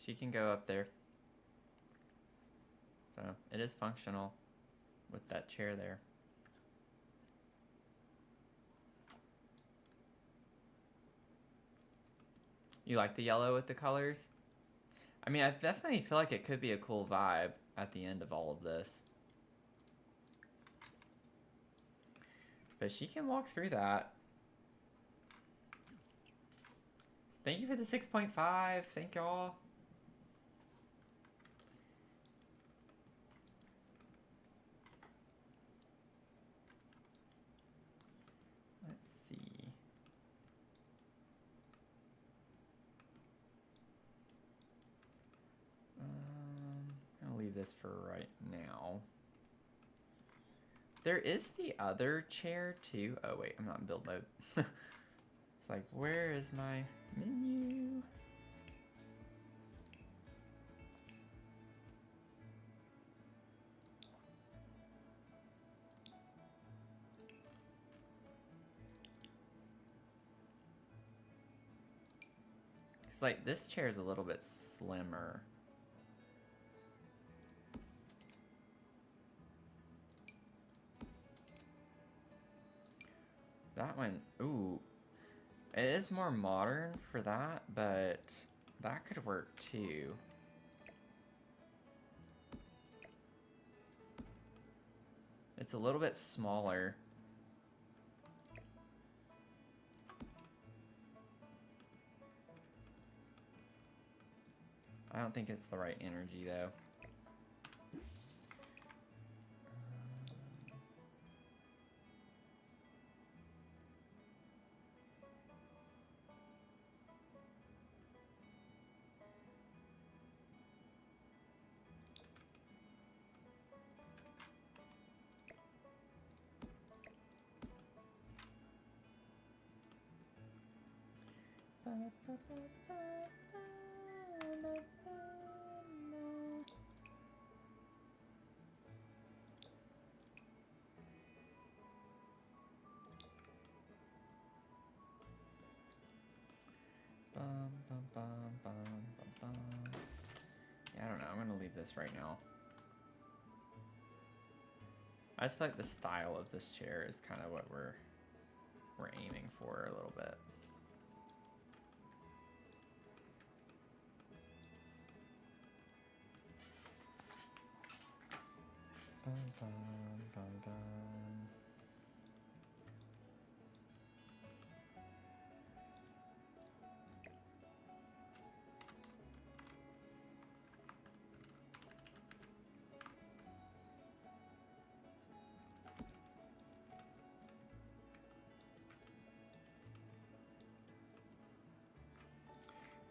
[SPEAKER 1] She can go up there. So it is functional with that chair there. You like the yellow with the colors? I mean, I definitely feel like it could be a cool vibe at the end of all of this. But she can walk through that. Thank you for the 6.5. Thank y'all. Let's see. I'm gonna leave this for right now. There is the other chair too. Oh wait, I'm not in build mode. It's like, where is my menu? It's like this chair is a little bit slimmer. That one, ooh, it is more modern for that, but that could work too. It's a little bit smaller. I don't think it's the right energy though. Yeah, I don't know. I'm gonna leave this right now. I just feel like the style of this chair is kind of what we're aiming for a little bit.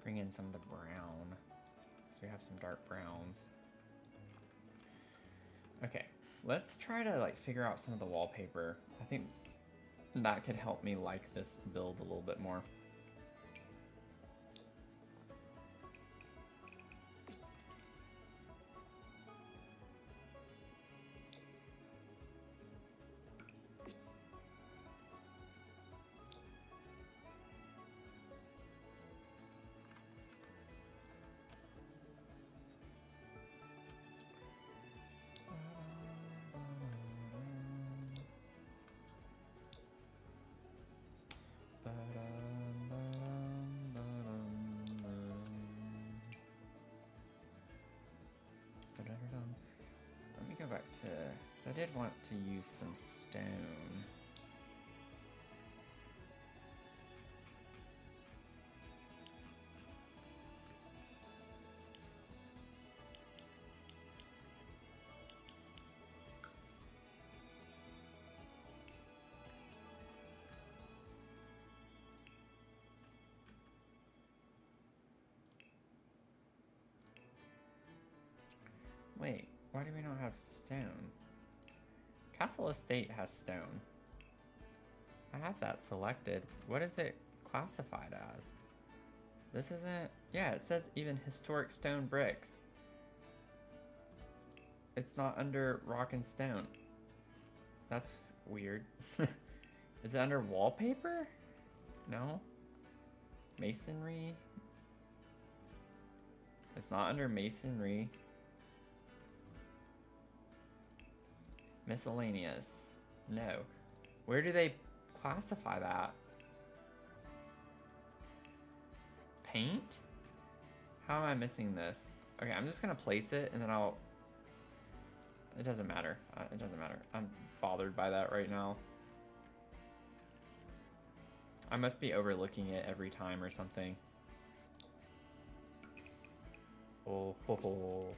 [SPEAKER 1] Bring in some of the brown, so we have some dark browns. Okay, let's try to like figure out some of the wallpaper. I think that could help me like this build a little bit more. Let me go back to, because I did want to use some stone. Wait, why do we not have stone? Castle Estate has stone. I have that selected. What is it classified as? This isn't... Yeah, it says even historic stone bricks. It's not under rock and stone. That's weird. Is it under wallpaper? No. Masonry? It's not under masonry. Miscellaneous. No. Where do they classify that? Paint? How am I missing this? Okay, I'm just gonna place it and then I'll... It doesn't matter. It doesn't matter. I'm bothered by that right now. I must be overlooking it every time or something. Oh, ho, ho.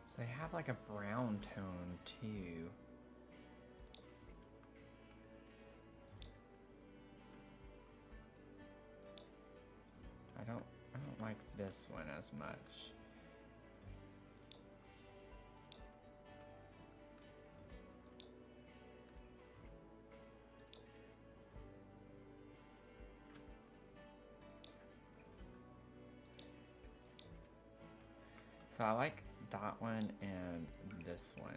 [SPEAKER 1] So they have like a brown tone too. I don't like this one as much. So I like that one and this one.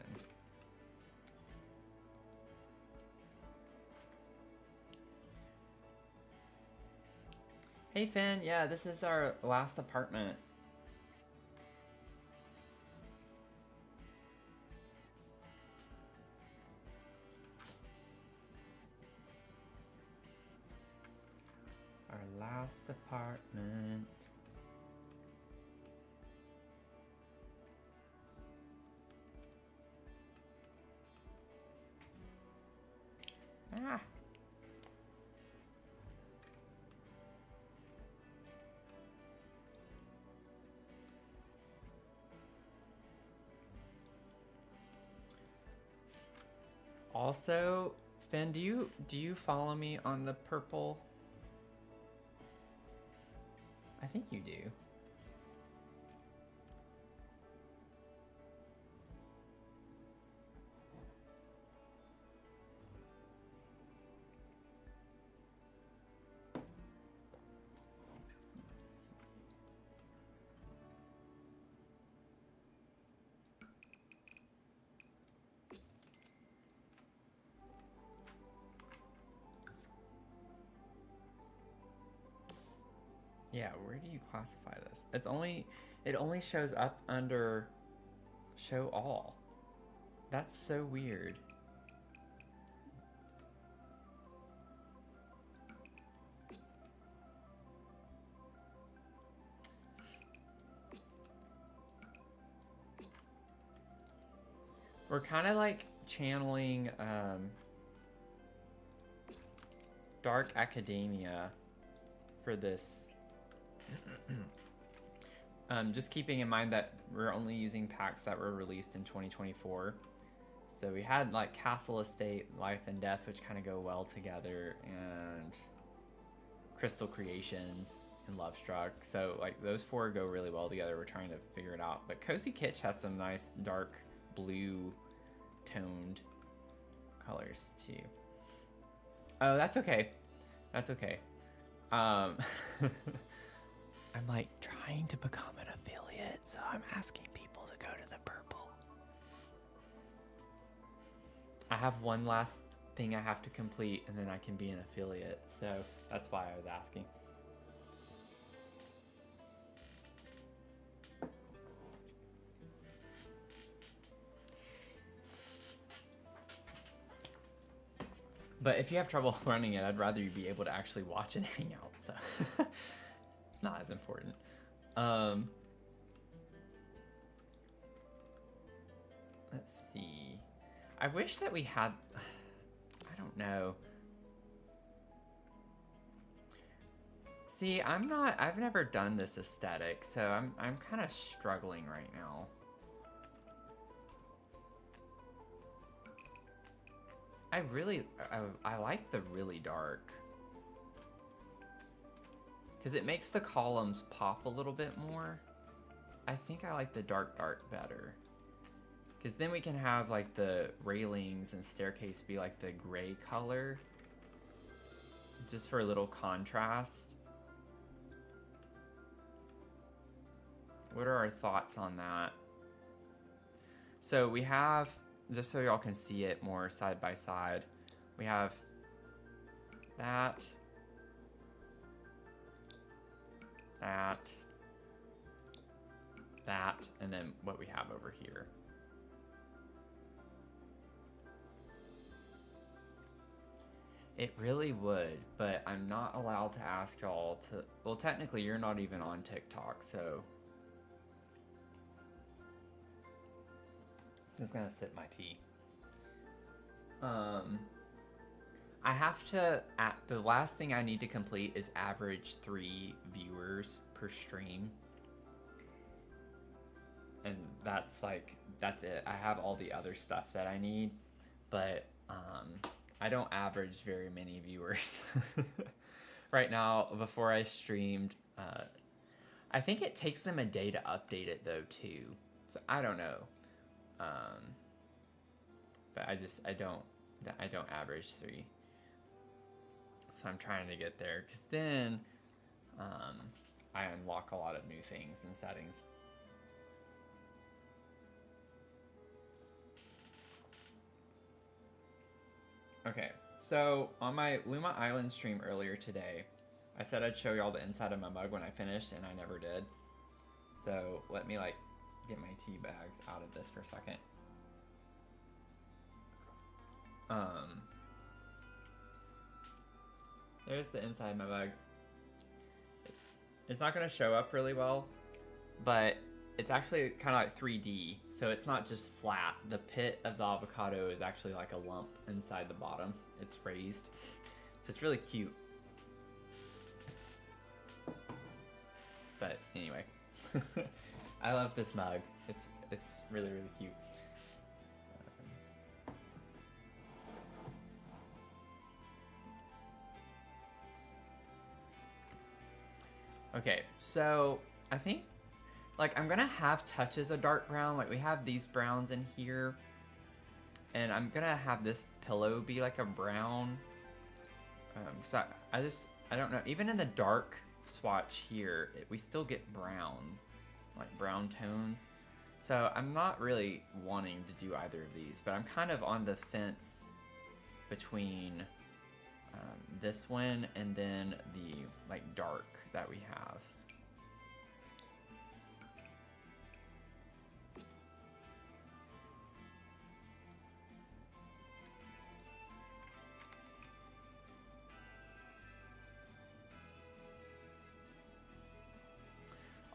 [SPEAKER 1] Hey Finn, yeah, this is our last apartment. Our last apartment. Ah. Also, Finn, do you follow me on the purple? I think you do. Yeah, where do you classify this? It only shows up under show all. That's so weird. We're kind of like channeling dark academia for this. Just keeping in mind that we're only using packs that were released in 2024. So we had like Castle Estate, Life and Death, which kind of go well together, and Crystal Creations and Love Struck. So like those four go really well together. We're trying to figure it out. But Cozy Kitsch has some nice dark blue toned colors too. Oh, that's okay. That's okay. I'm like trying to become an affiliate, so I'm asking people to go to the purple. I have one last thing I have to complete and then I can be an affiliate, so that's why I was asking. But if you have trouble running it, I'd rather you be able to actually watch and hang out, so it's not as important. Let's see. I wish that we had, I don't know. See, I've never done this aesthetic, so I'm kind of struggling right now. I like the really dark. Because it makes the columns pop a little bit more. I think I like the dark better. Because then we can have like the railings and staircase be like the gray color. Just for a little contrast. What are our thoughts on that? So we have, just so y'all can see it more side by side, we have that, that, and then what we have over here. It really would, but I'm not allowed to ask y'all to, well, technically you're not even on TikTok, so. I'm just gonna sip my tea. I have to, the last thing I need to complete is average 3 viewers per stream. And that's it. I have all the other stuff that I need, but I don't average very many viewers. Right now, before I streamed, I think it takes them a day to update it though too. So I don't know. But I don't average 3. So I'm trying to get there, because then I unlock a lot of new things and settings. Okay, so on my Luma Island stream earlier today, I said I'd show y'all the inside of my mug when I finished, and I never did. So let me get my tea bags out of this for a second. There's the inside of my mug. It's not gonna show up really well, but it's actually kind of like 3D, so it's not just flat. The pit of the avocado is actually like a lump inside the bottom. It's raised, so it's really cute. But anyway, I love this mug. It's really, really cute. Okay, so I think I'm gonna have touches of dark brown. Like we have these browns in here, and I'm gonna have this pillow be like a brown. So I don't know. Even in the dark swatch here, we still get brown, like brown tones. So I'm not really wanting to do either of these, but I'm kind of on the fence between this one and then the dark that we have.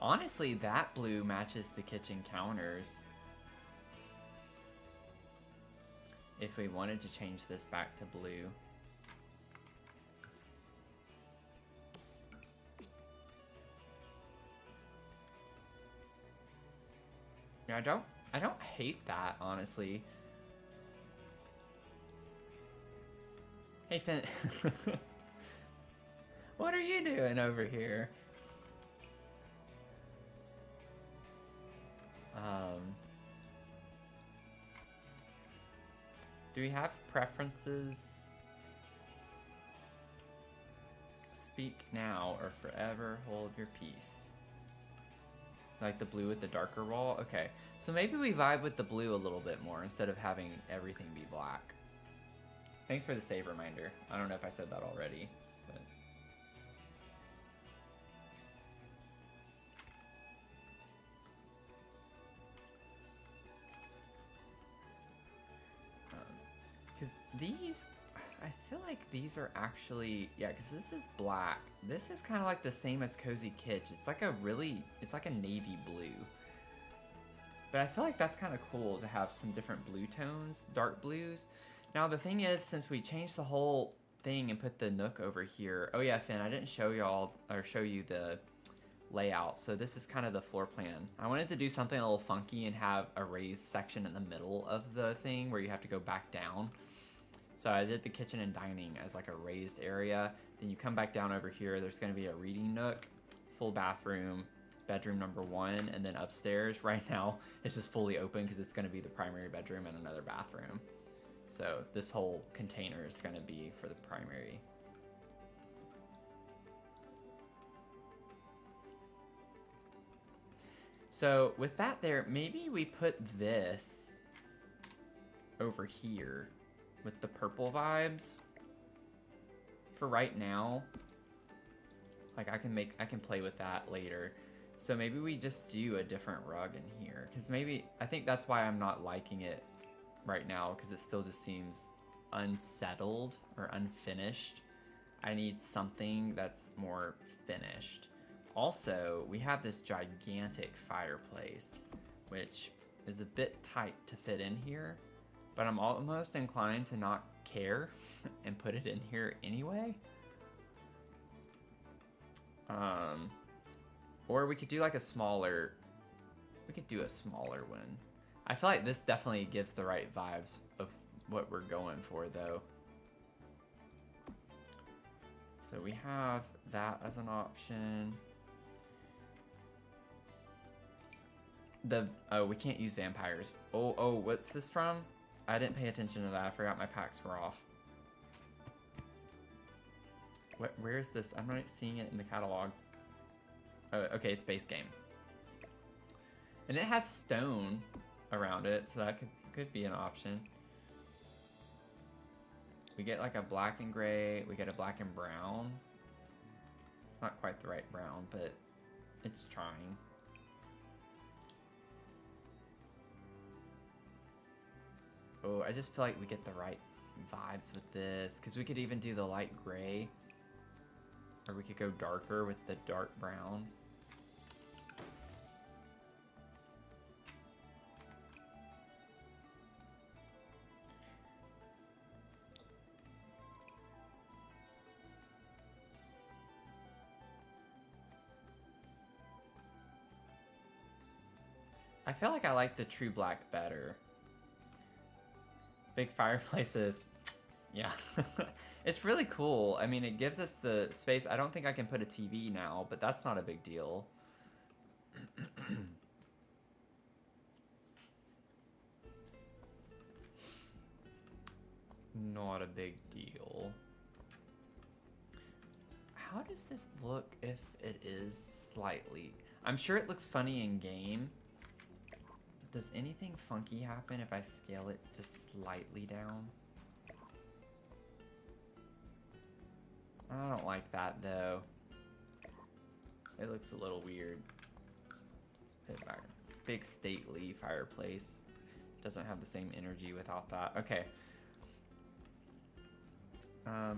[SPEAKER 1] Honestly, that blue matches the kitchen counters. If we wanted to change this back to blue. Yeah, I don't hate that, honestly. Hey, Finn. What are you doing over here? Do we have preferences? Speak now or forever hold your peace. Like the blue with the darker wall? Okay, so maybe we vibe with the blue a little bit more instead of having everything be black. Thanks for the save reminder. I don't know if I said that already, but... These, I feel like these are actually, yeah, because this is black. This is kind of like the same as Cozy Kitsch. It's like a navy blue. But I feel like that's kind of cool to have some different blue tones, dark blues. Now the thing is, since we changed the whole thing and put the nook over here. Oh yeah, Finn, I didn't show y'all or show you the layout. So this is kind of the floor plan. I wanted to do something a little funky and have a raised section in the middle of the thing where you have to go back down. So I did the kitchen and dining as like a raised area. Then you come back down over here. There's going to be a reading nook, full bathroom, bedroom number 1, and then upstairs. Right now, it's just fully open because it's going to be the primary bedroom and another bathroom. So this whole container is going to be for the primary. So with that there, maybe we put this over here with the purple vibes for right now. Like I can play with that later. So maybe we just do a different rug in here, because maybe I think that's why I'm not liking it right now, because it still just seems unsettled or unfinished. I need something that's more finished. Also, we have this gigantic fireplace, which is a bit tight to fit in here, but I'm almost inclined to not care and put it in here anyway. Or we could do like a smaller, we could do a smaller one. I feel like this definitely gives the right vibes of what we're going for though. So we have that as an option. Oh, we can't use vampires. Oh, what's this from? I didn't pay attention to that. I forgot my packs were off. Where is this? I'm not seeing it in the catalog. Oh, okay, it's base game. And it has stone around it, so that could be an option. We get like a black and gray. We get a black and brown. It's not quite the right brown, but it's trying. Oh, I just feel like we get the right vibes with this, because we could even do the light gray, or we could go darker with the dark brown. I feel like I like the true black better. Big fireplaces. Yeah. It's really cool. I mean, it gives us the space. I don't think I can put a TV now, but that's not a big deal. Not a big deal. How does this look if it is slightly... I'm sure it looks funny in game. Does anything funky happen if I scale it just slightly down? I don't like that though. It looks a little weird. Let's put it back. Big stately fireplace. Doesn't have the same energy without that. Okay.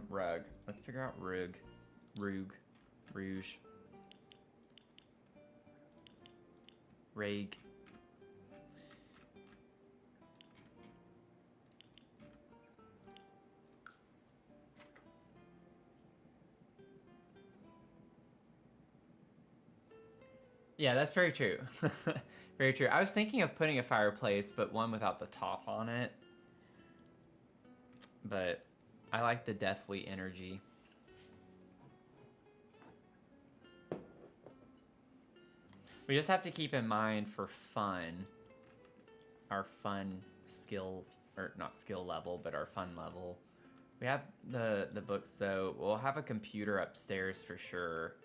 [SPEAKER 1] Rug. Let's figure out rug. Rug. Rouge. Rag. Yeah, that's very true. Very true. I was thinking of putting a fireplace, but one without the top on it. But I like the deathly energy. We just have to keep in mind for fun, our fun skill, or not skill level, but our fun level. We have the books though. We'll have a computer upstairs for sure.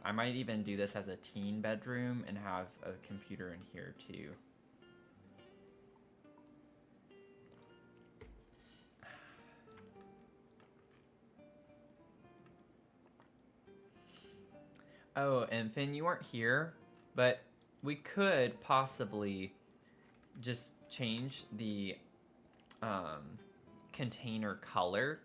[SPEAKER 1] I might even do this as a teen bedroom and have a computer in here too. Oh, and Finn, you weren't here, but we could possibly just change the container color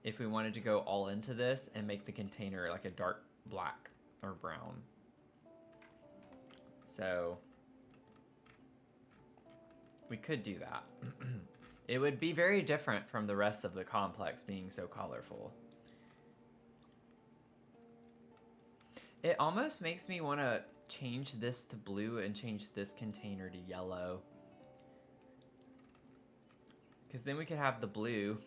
[SPEAKER 1] if we wanted to go all into this and make the container like a dark black or brown. So we could do that It would be very different from the rest of the complex being so colorful. It almost makes me want to change this to blue and change this container to yellow. Because then we could have the blue.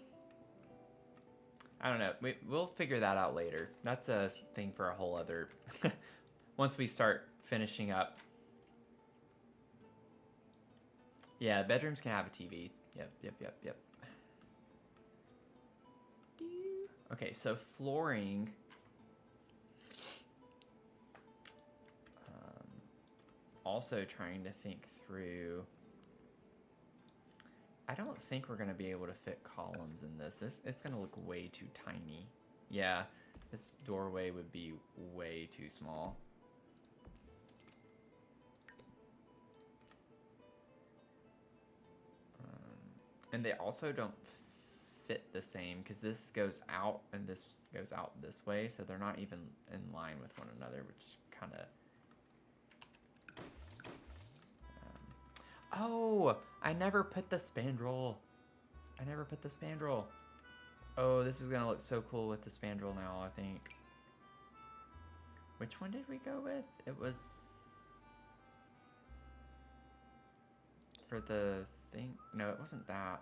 [SPEAKER 1] I don't know. We'll figure that out later. That's a thing for a whole other... Once we start finishing up. Yeah, bedrooms can have a TV. Yep. Okay, so flooring. Also trying to think through. I don't think we're going to be able to fit columns in this. It's going to look way too tiny. Yeah, this doorway would be way too small. And they also don't fit the same because this goes out and this goes out this way, so they're not even in line with one another, which kind of... Oh, I never put the spandrel. Oh, this is gonna look so cool with the spandrel now, I think. Which one did we go with? It was for the thing. No, it wasn't that.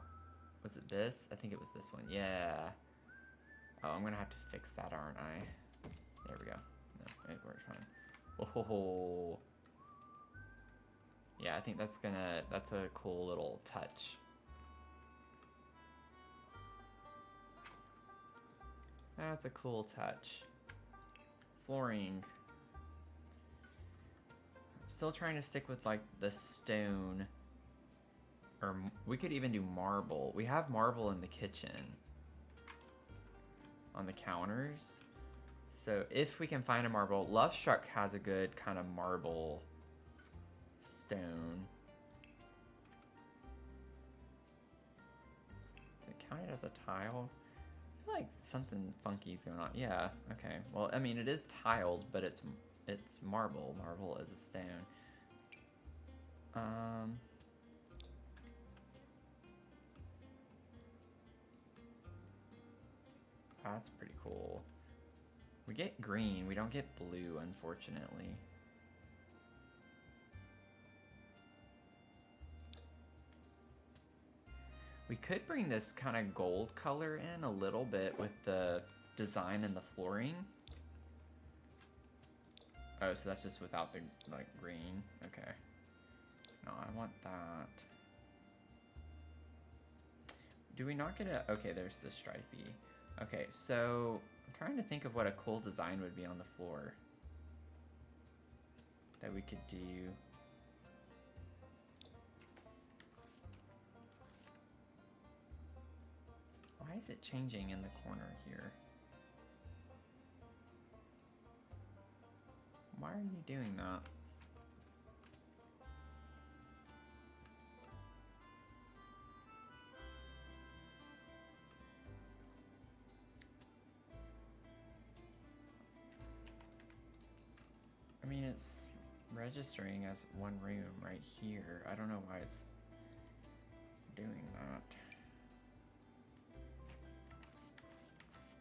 [SPEAKER 1] Was it this? I think it was this one. Yeah. Oh, I'm gonna have to fix that, aren't I? There we go. No, it works fine. Oh. Yeah, I think that's a cool little touch. That's a cool touch. Flooring. I'm still trying to stick with like the stone. Or we could even do marble. We have marble in the kitchen. On the counters. So if we can find a marble, Love Struck has a good kind of marble stone. Is it counted as a tile? I feel like something funky is going on. Yeah, okay. Well, I mean, it is tiled, but it's marble. Marble is a stone. That's pretty cool. We get green. We don't get blue, unfortunately. We could bring this kind of gold color in a little bit with the design and the flooring. Oh, so that's just without the like green. Okay. No, I want that. Do we not get a... Okay, there's the stripey. Okay, so I'm trying to think of what a cool design would be on the floor that we could do. Why is it changing in the corner here? Why are you doing that? I mean, it's registering as one room right here. I don't know why it's doing that.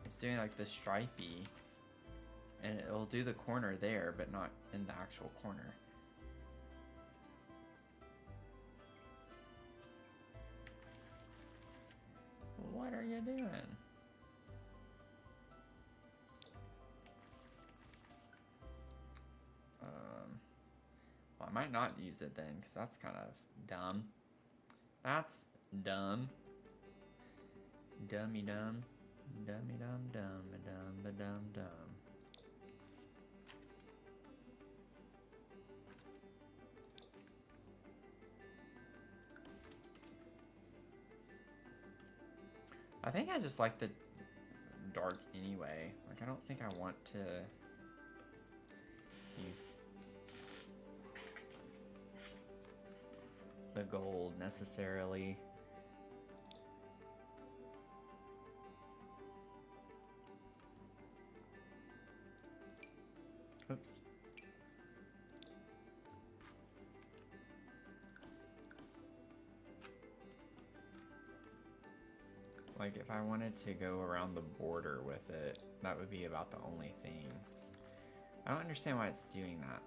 [SPEAKER 1] It's doing like the stripey, and it'll do the corner there, but not in the actual corner. What are you doing? Well, I might not use it then, because that's kind of dumb. That's dumb. Dummy dumb. Dummy dum dum dum dum dum. I think I just like the dark anyway. Like, I don't think I want to use the gold necessarily. Oops. Like, if I wanted to go around the border with it, that would be about the only thing. I don't understand why it's doing that.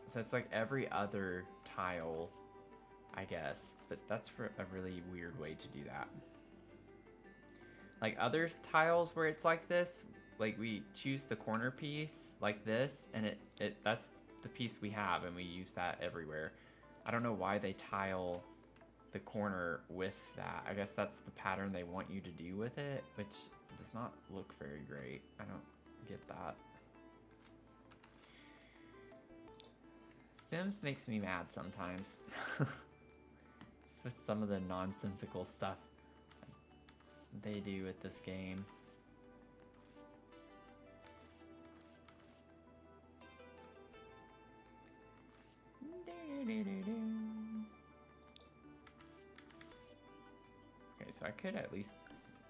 [SPEAKER 1] So it's like every other tile, I guess, but that's for a really weird way to do that. Like other tiles where it's like this, like we choose the corner piece like this, and that's the piece we have, and we use that everywhere. I don't know why they tile the corner with that. I guess that's the pattern they want you to do with it, which does not look very great. I don't get that. Sims makes me mad sometimes. Just with some of the nonsensical stuff they do with this game. Okay, so I could at least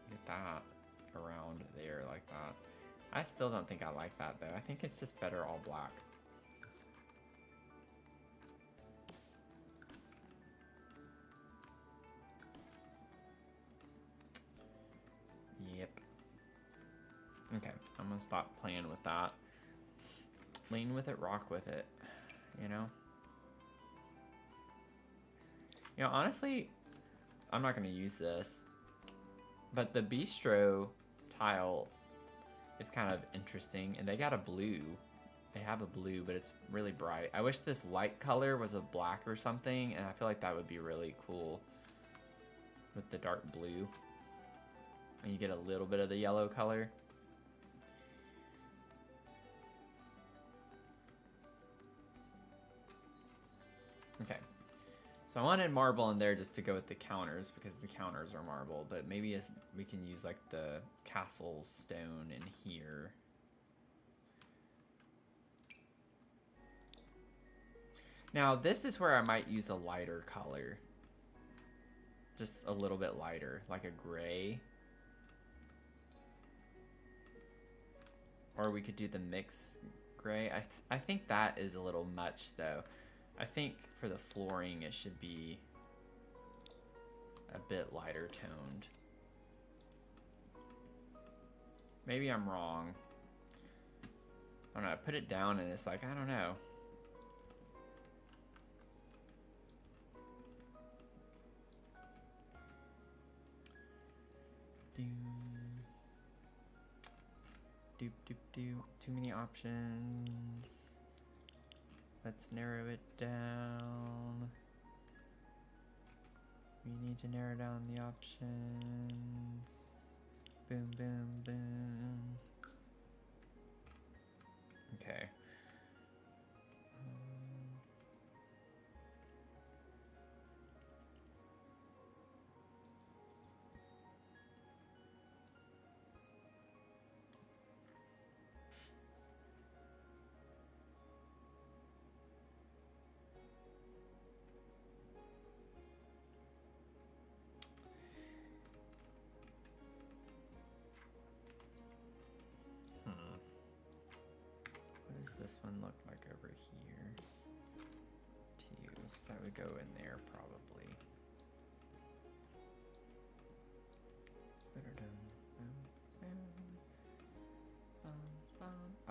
[SPEAKER 1] get that around there like that. I still don't think I like that though. I think it's just better all black. Yep. Okay, I'm gonna stop playing with that. Lean with it, rock with it, you know? You know, honestly, I'm not gonna use this, but the bistro tile is kind of interesting, and they got a blue. They have a blue, but it's really bright. I wish this light color was a black or something, and I feel like that would be really cool with the dark blue. And you get a little bit of the yellow color. Okay. So I wanted marble in there just to go with the counters, because the counters are marble, but maybe we can use like the castle stone in here. Now this is where I might use a lighter color. Just a little bit lighter, like a gray. Or we could do the mix gray. I think that is a little much though. I think for the flooring it should be a bit lighter toned. Maybe I'm wrong. I don't know, I put it down and it's like, I don't know. Doop doop doop. Too many options. Let's narrow it down. We need to narrow down the options. Boom, boom, boom. Okay. What does this one look like over here? Too, so that would go in there probably.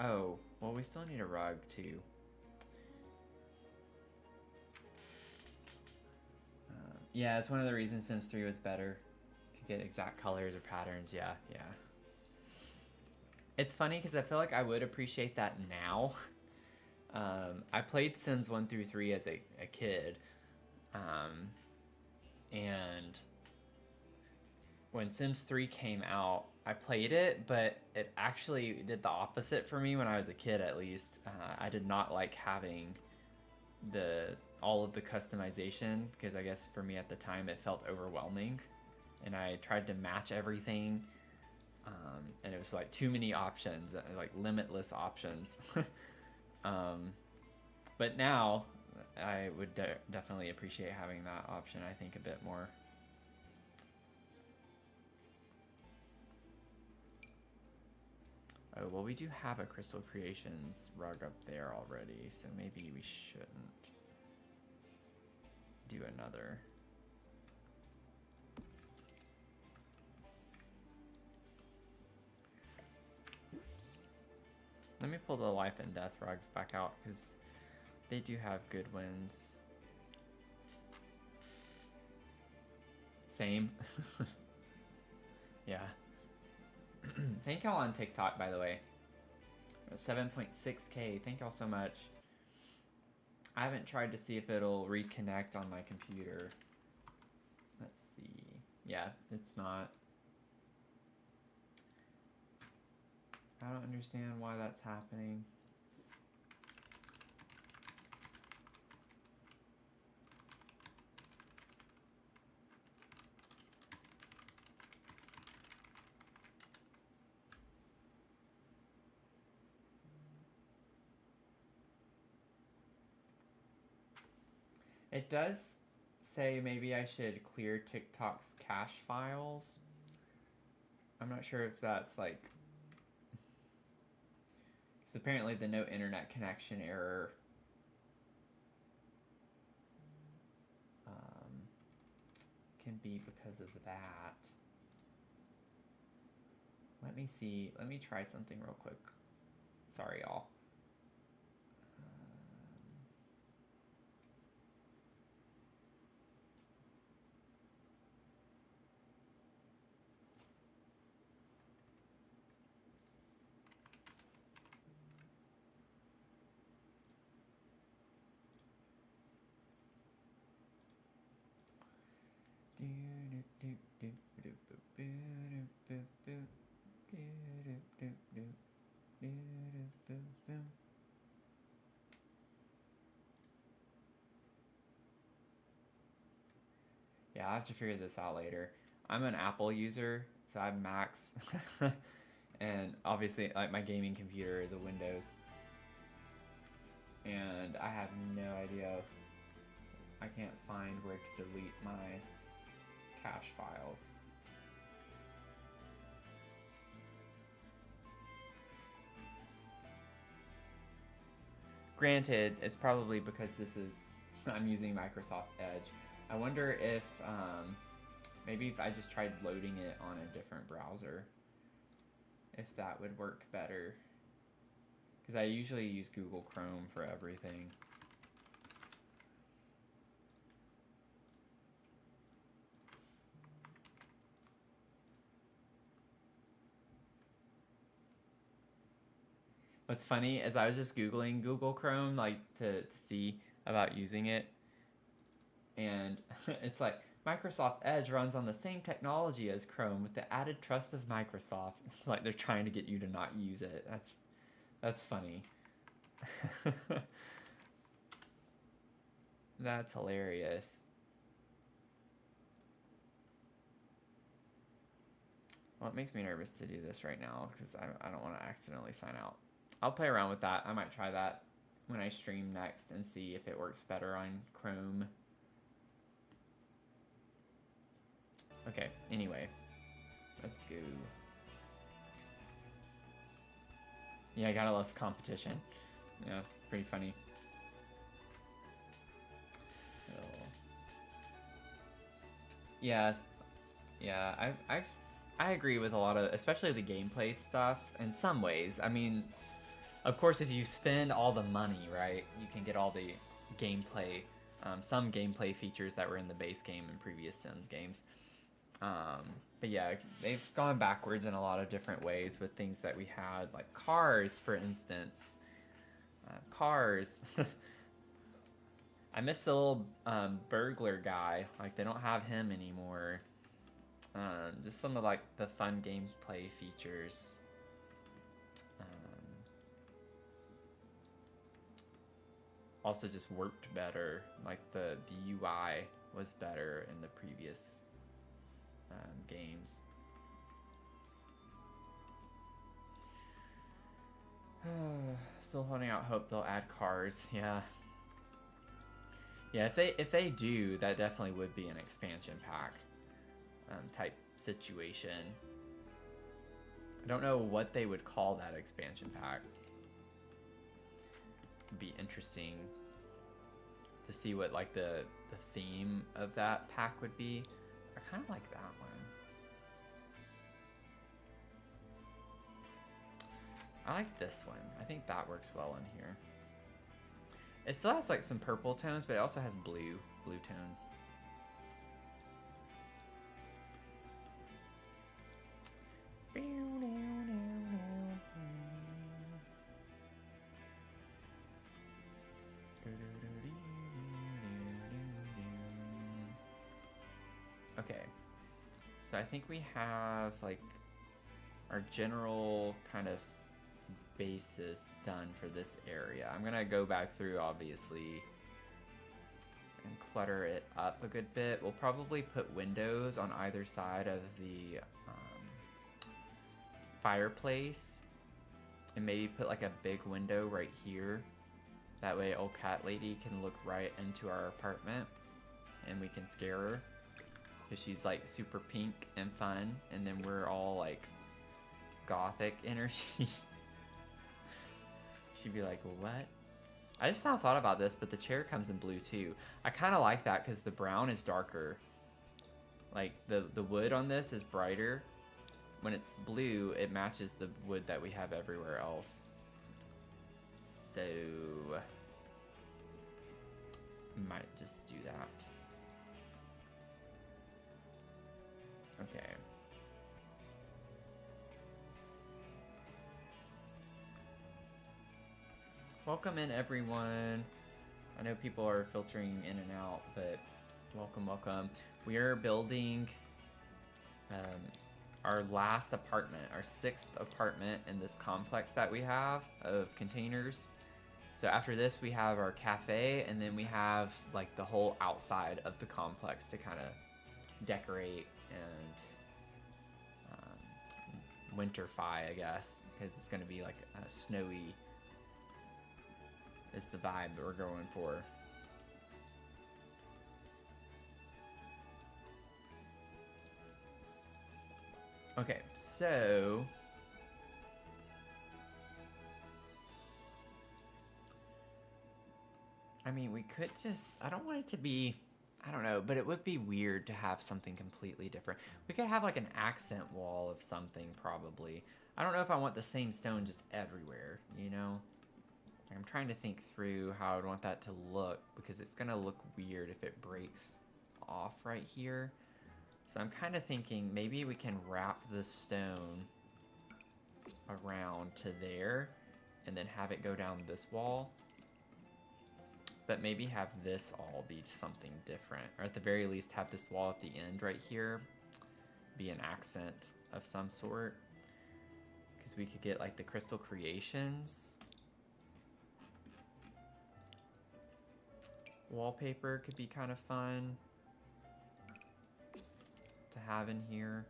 [SPEAKER 1] Oh, well, we still need a rug too. Yeah, it's one of the reasons Sims 3 was better. Could get exact colors or patterns. Yeah, yeah. It's funny because I feel like I would appreciate that now. I played Sims 1 through 3 as a kid. And when Sims 3 came out, I played it, but it actually did the opposite for me when I was a kid, at least. I did not like having all of the customization, because I guess for me at the time it felt overwhelming, and I tried to match everything, and it was like too many options, like limitless options. But now I would definitely appreciate having that option, I think, a bit more. Oh, well, we do have a Crystal Creations rug up there already, so maybe we shouldn't do another. Let me pull the life and death rugs back out because they do have good ones. Same. Yeah. Thank y'all on TikTok, by the way. 7.6K. Thank y'all so much. I haven't tried to see if it'll reconnect on my computer. Let's see. Yeah, it's not. I don't understand why that's happening. It does say maybe I should clear TikTok's cache files. I'm not sure if that's like... Because apparently the no internet connection error can be because of that. Let me see. Let me try something real quick. Sorry, y'all. Yeah, I'll have to figure this out later. I'm an Apple user, so I have Macs. And obviously, like, my gaming computer is a Windows. And I have no idea. I can't find where to delete my cache files. Granted, it's probably because this is... I'm using Microsoft Edge. I wonder if maybe if I just tried loading it on a different browser, if that would work better. Because I usually use Google Chrome for everything. What's funny is I was just Googling Google Chrome, like, to see about using it. And it's like, Microsoft Edge runs on the same technology as Chrome with the added trust of Microsoft. It's like they're trying to get you to not use it. That's funny. That's hilarious. Well, it makes me nervous to do this right now because I don't want to accidentally sign out. I'll play around with that. I might try that when I stream next and see if it works better on Chrome. Okay, anyway, let's go. Yeah, I gotta love competition. Yeah, it's pretty funny. Oh. Yeah, I agree with a lot of, especially the gameplay stuff in some ways. I mean, of course, if you spend all the money, right, you can get all the gameplay, some gameplay features that were in the base game and previous Sims games. But yeah, they've gone backwards in a lot of different ways with things that we had, like cars, for instance. Cars. I miss the little burglar guy. Like, they don't have him anymore. Just some of, like, the fun gameplay features. Also just worked better. Like, the UI was better in the previous games. Still holding out hope they'll add cars. Yeah. Yeah, if they do, that definitely would be an expansion pack type situation. I don't know what they would call that expansion pack. It'd be interesting to see what, like, the theme of that pack would be. I kind of like that one. I like this one. I think that works well in here. It still has like some purple tones, but it also has blue tones. Okay, so I think we have like our general kind of basis done for this area. I'm gonna go back through obviously and clutter it up a good bit. We'll probably put windows on either side of the fireplace and maybe put like a big window right here. That way old cat lady can look right into our apartment and we can scare her because she's like super pink and fun, and then we're all like gothic energy. She'd be like, what? I just now thought about this, but the chair comes in blue too. I kind of like that because the brown is darker. Like the wood on this is brighter. When it's blue, it matches the wood that we have everywhere else. So, might just do that. Okay. Welcome in, everyone. I know people are filtering in and out, but welcome, welcome. We are building our last apartment, our 6th apartment in this complex that we have of containers. So after this, we have our cafe, and then we have like the whole outside of the complex to kind of decorate and winterfy, I guess, because it's going to be like a snowy is the vibe that we're going for. Okay, so I mean, we could just, I don't want it to be, I don't know, but it would be weird to have something completely different. We could have like an accent wall of something, probably. I don't know if I want the same stone just everywhere, you know? I'm trying to think through how I would want that to look, because it's gonna look weird if it breaks off right here. So I'm kind of thinking maybe we can wrap the stone around to there and then have it go down this wall. But maybe have this all be something different, or at the very least have this wall at the end right here be an accent of some sort, because we could get like the crystal creations wallpaper. Could be kind of fun to have in here.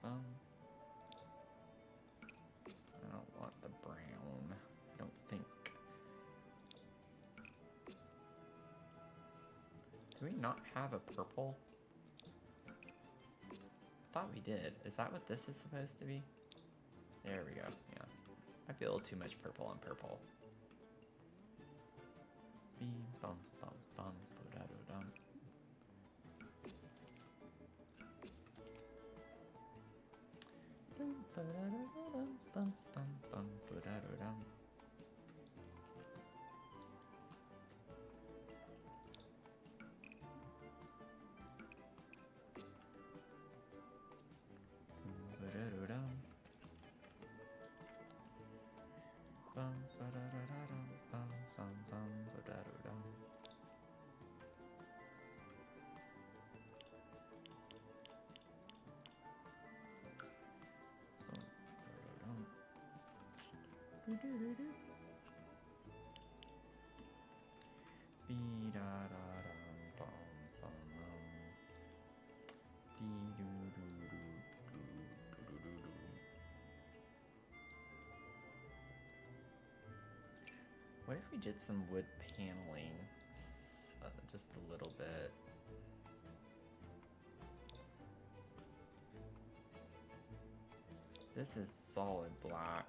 [SPEAKER 1] I don't want the brown, I don't think. Do we not have a purple? I thought we did. Is that what this is supposed to be? There we go, yeah. Might be a little too much purple on purple. Beep, bum, bum, bum, ba-da-do-dum. Bum, ba-da-do-da-dum, bum, bum, bum, ba-da-do-dum. Ba-da-do-dum. Bum, ba-da-da-da-dum, bum, bum, bum, ba-da-do-dum. Bum, ba-da-dum. Do-do-do-do. Be-da-da-dum, bum, bum, bum. Dee-doo-doo-doo, doo-doo-doo-doo. What if we did some wood paneling? Just a little bit. This is solid black.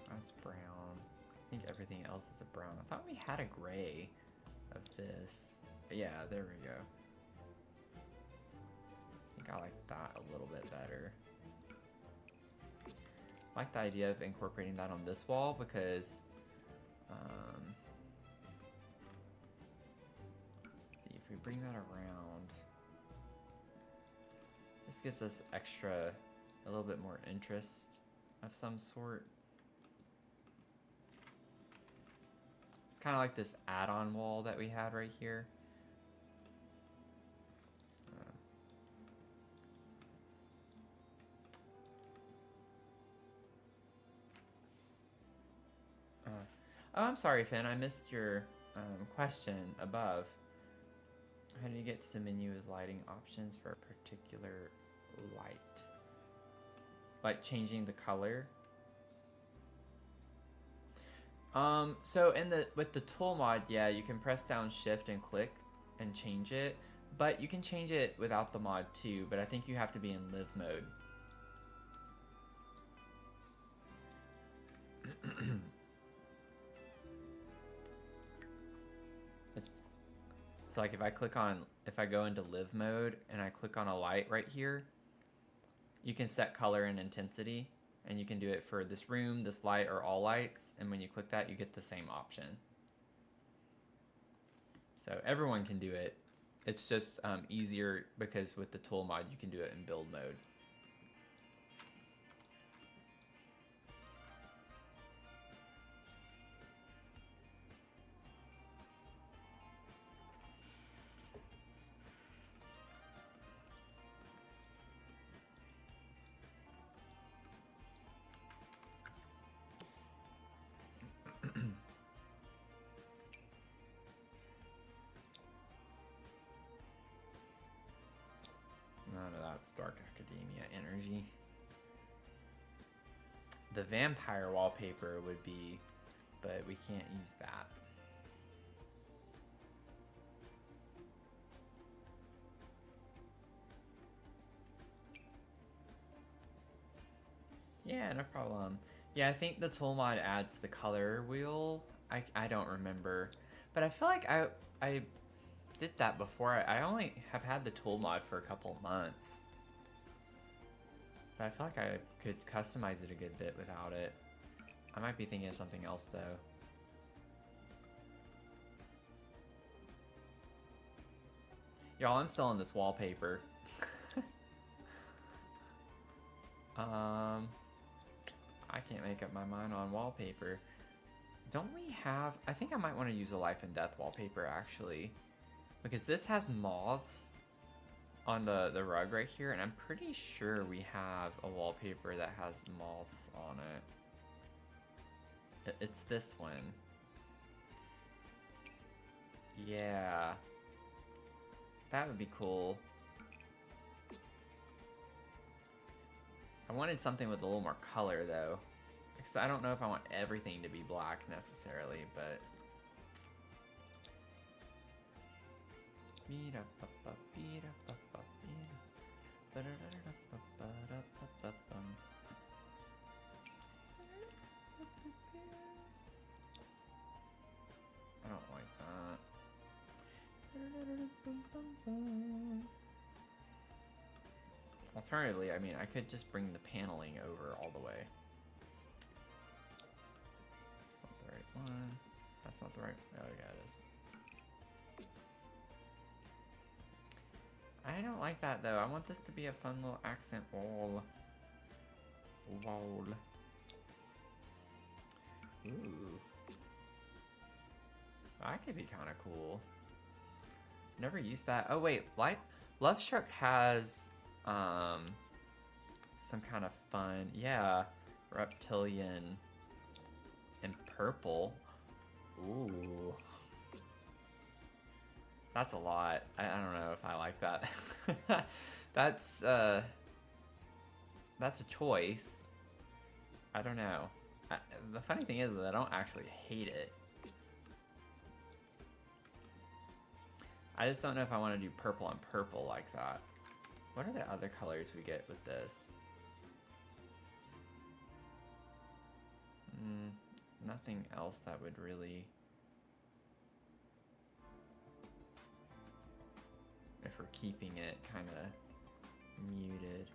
[SPEAKER 1] That's brown. I think everything else is a brown. I thought we had a gray of this. Yeah, there we go. I think I like that a little bit better. I like the idea of incorporating that on this wall because let's see if we bring that around. This gives us extra, a little bit more interest of some sort. It's kind of like this add-on wall that we had right here. Oh, I'm sorry, Finn. I missed your question above. How do you get to the menu with lighting options for a particular light? Like changing the color? So with the tool mod, yeah, you can press down shift and click and change it, but you can change it without the mod too, but I think you have to be in live mode. So like if I go into live mode and I click on a light right here, you can set color and intensity, and you can do it for this room, this light, or all lights, and when you click that, you get the same option. So everyone can do it. It's just easier because with the tool mod, you can do it in build mode. None of that's Dark Academia energy. The vampire wallpaper would be, but we can't use that. Yeah, no problem. Yeah, I think the tool mod adds the color wheel. I don't remember, but I feel like I did that before. I only have had the tool mod for a couple months, but I feel like I could customize it a good bit without it. I might be thinking of something else though. Y'all, I'm still in this wallpaper. I can't make up my mind on wallpaper. Don't we have... I think I might want to use a life and death wallpaper, actually. Because this has moths on the rug right here, and I'm pretty sure we have a wallpaper that has moths on it. It's this one. Yeah. That would be cool. I wanted something with a little more color, though. Because I don't know if I want everything to be black, necessarily, but... I don't like that. Alternatively, I mean, I could just bring the paneling over all the way. That's not the right one. That's not the right... Oh, yeah, it is. I don't like that, though. I want this to be a fun little accent wall. Wall. Ooh. That could be kind of cool. Never used that. Oh, wait. Love Struck has... some kind of fun, yeah, reptilian and purple. Ooh, that's a lot. I don't know if I like that. That's a choice. I don't know. The funny thing is that I don't actually hate it. I just don't know if I want to do purple on purple like that. What are the other colors we get with this? Nothing else that would really... If we're keeping it kind of muted.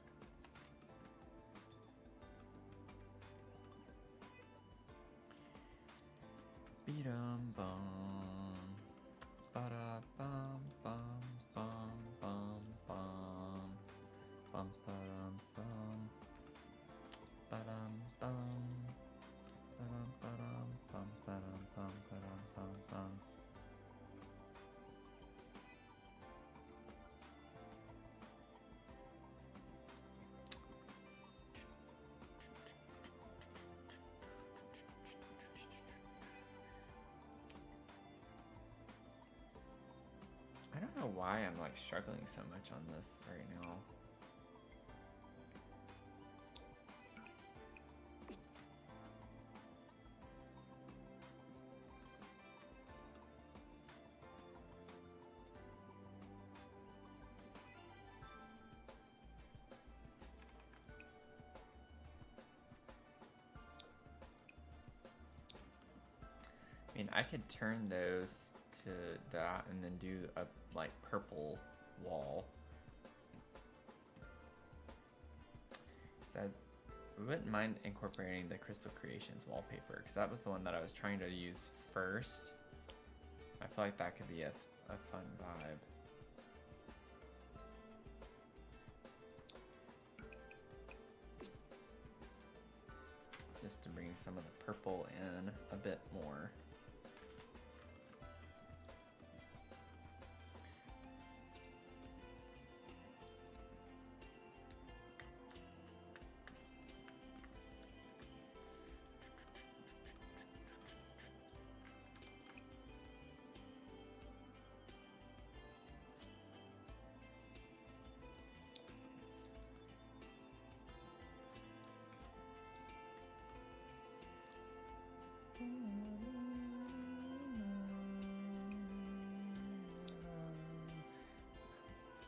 [SPEAKER 1] Beat-em bum. Ba-da bum bum bum bum bum. Bum ba-dum bum. Ba-dum bum. Ba-dum ba-dum bum ba-dum bum ba-dum bum bum. I don't know why I'm like struggling so much on this right now. I mean, I could turn those to that and then do a like purple wall. So I wouldn't mind incorporating the Crystal Creations wallpaper because that was the one that I was trying to use first. I feel like that could be a fun vibe. Just to bring some of the purple in a bit more.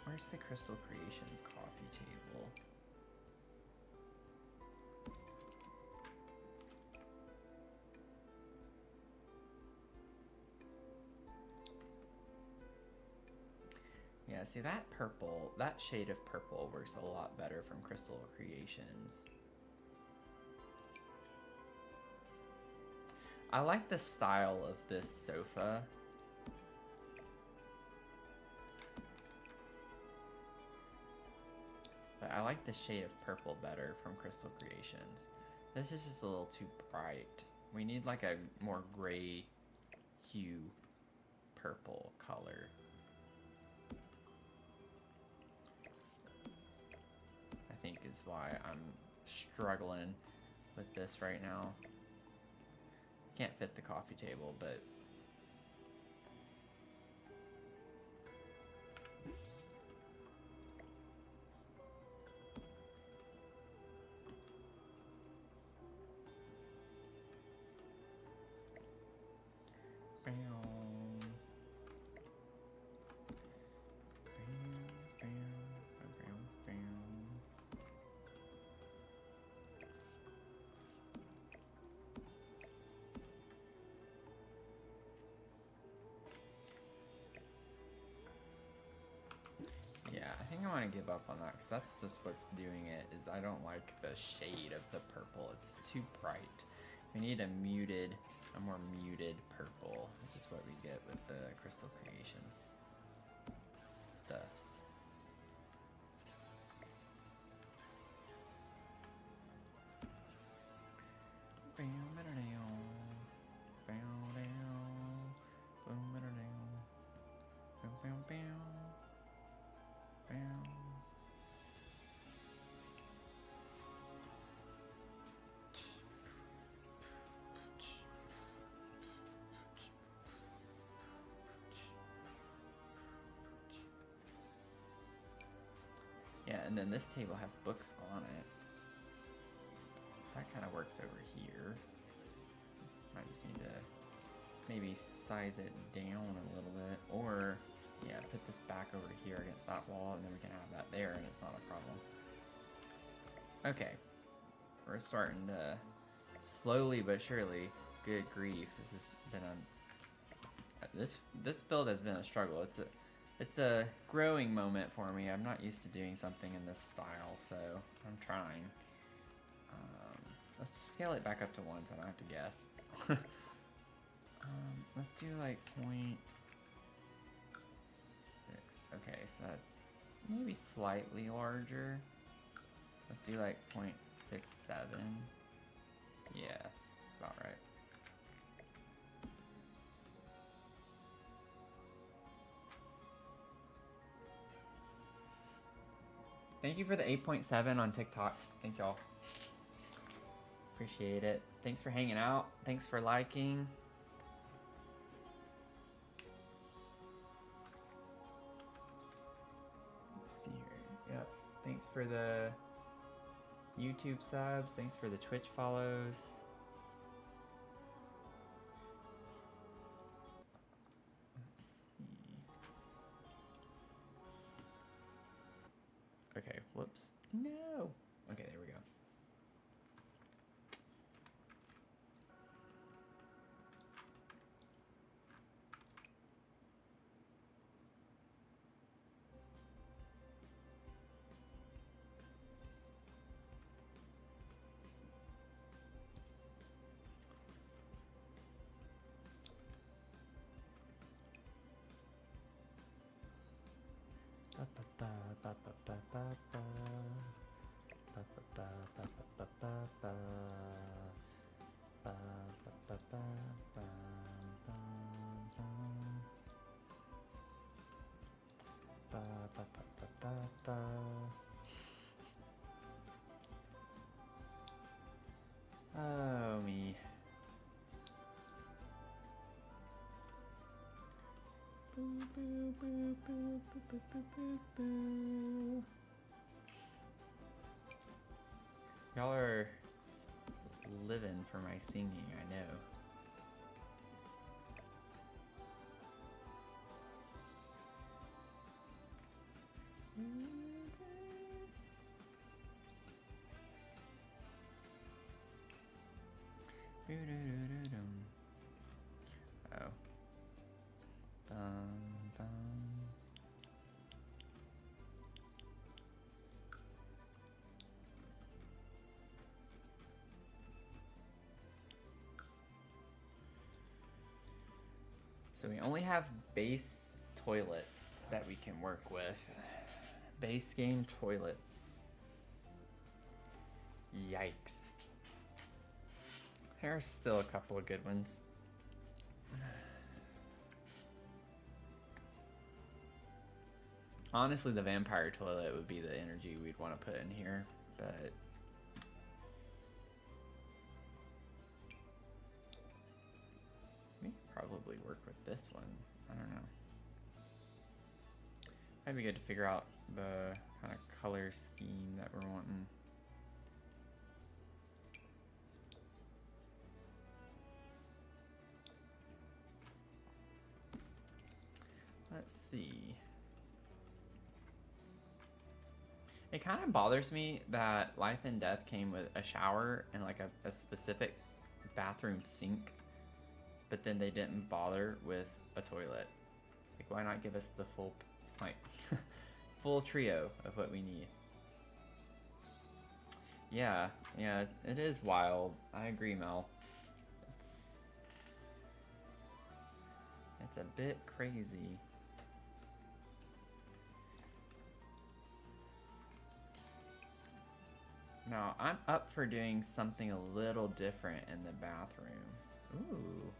[SPEAKER 1] Where's the Crystal Creations coffee table? Yeah, see that purple, that shade of purple works a lot better from Crystal Creations. I like the style of this sofa. But I like the shade of purple better from Crystal Creations. This is just a little too bright. We need like a more gray hue purple color. I think is why I'm struggling with this right now. Can't fit the coffee table, but I think I want to give up on that because that's just what's doing it. Is I don't like the shade of the purple. It's too bright. We need a more muted purple, which is what we get with the Crystal Creations stuffs. Yeah, and then this table has books on it. So that kind of works over here. I just need to maybe size it down a little bit, or Yeah, put this back over here against that wall, and then we can have that there, and it's not a problem. Okay. We're starting to slowly but surely. Good grief, this has been a this build has been a struggle. It's a growing moment for me. I'm not used to doing something in this style, so I'm trying. Let's scale it back up to 1 so I don't have to guess. Let's do like 0.6. Okay, so that's maybe slightly larger. Let's do like 0.67. Yeah, that's about right. Thank you for the 8.7 on TikTok. Thank y'all. Appreciate it. Thanks for hanging out. Thanks for liking. Let's see here. Yep. Thanks for the YouTube subs. Thanks for the Twitch follows. Let's see. Okay, whoops. No. Okay, there we go. Oh, me. Boo, boo, boo, boo, boo, boo, boo, boo, boo. Y'all are living for my singing, I know. Oh. Bum. So we only have base toilets that we can work with. Base game toilets. Yikes. There are still a couple of good ones. Honestly, the vampire toilet would be the energy we'd want to put in here, but we could probably work with this one. I don't know. Might be good to figure out the kind of color scheme that we're wanting. Let's see. It kind of bothers me that Life and Death came with a shower and like a specific bathroom sink, but then they didn't bother with a toilet. Like, why not give us the full, like, full trio of what we need? Yeah, it is wild. I agree, Mel. It's a bit crazy. Now, I'm up for doing something a little different in the bathroom. Ooh.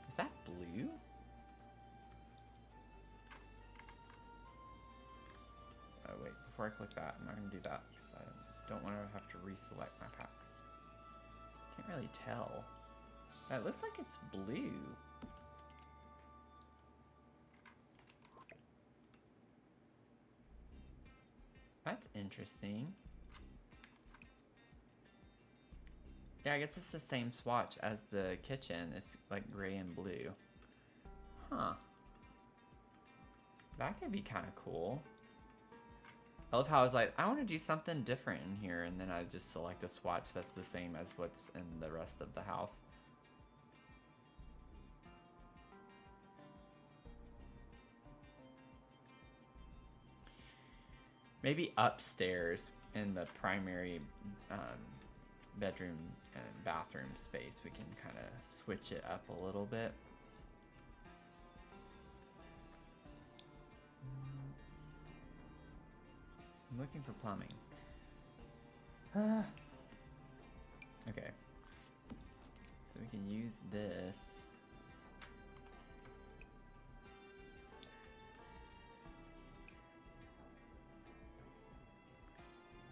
[SPEAKER 1] Is that blue? Oh, wait. Before I click that, I'm not going to do that because I don't want to have to reselect my packs. Can't really tell. It looks like it's blue. That's interesting. Yeah, I guess it's the same swatch as the kitchen. It's like gray and blue. Huh. That could be kind of cool. I love how I was like, I want to do something different in here, and then I just select a swatch that's the same as what's in the rest of the house. Maybe upstairs in the primary bedroom and bathroom space, we can kind of switch it up a little bit. I'm looking for plumbing. Okay. So we can use this.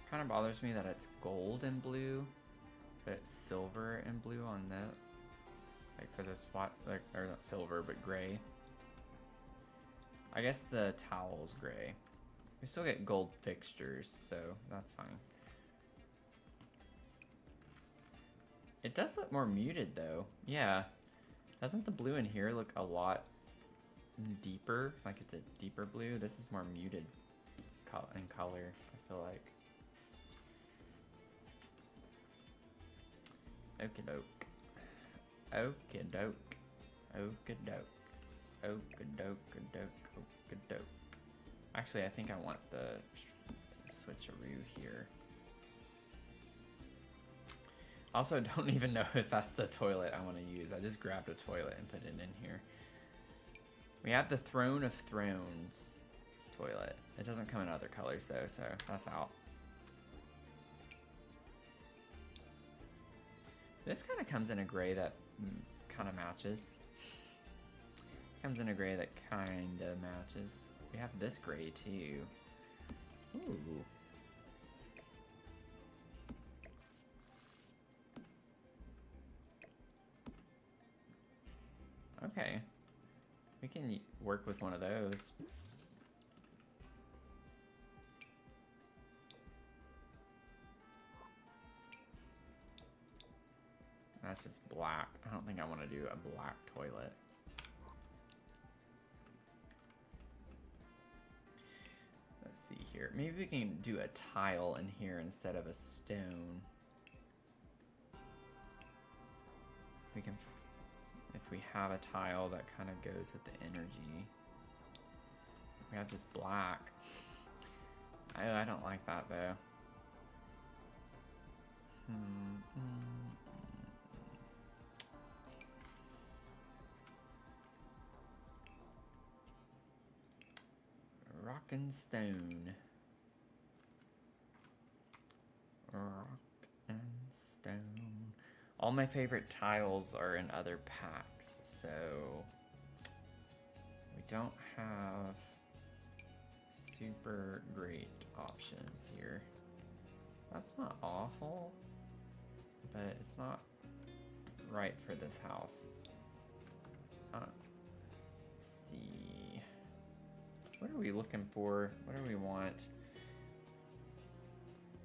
[SPEAKER 1] Kind of bothers me that it's gold and blue, but it's silver and blue on that. Like for the swat, like, or not silver, but gray. I guess the towel's gray. We still get gold fixtures, so that's fine. It does look more muted though. Yeah. Doesn't the blue in here look a lot deeper? Like it's a deeper blue? This is more muted in color, I feel like. Okie-doke. Okie-doke. Okie-doke. Okie-doke-a-doke. Okie-doke. Actually, I think I want the switcheroo here. Also, don't even know if that's the toilet I want to use. I just grabbed a toilet and put it in here. We have the Throne of Thrones toilet. It doesn't come in other colors though, so that's out. This kind of comes in a gray that kind of matches. Comes in a gray that kind of matches. We have this gray too. Ooh. Okay. We can work with one of those. That's just black. I don't think I want to do a black toilet. Let's see here. Maybe we can do a tile in here instead of a stone. We can, if we have a tile that kind of goes with the energy. We have just black. I don't like that though. Rock and stone. Rock and stone. All my favorite tiles are in other packs, so we don't have super great options here. That's not awful, but it's not right for this house. Let's see. What are we looking for? What do we want?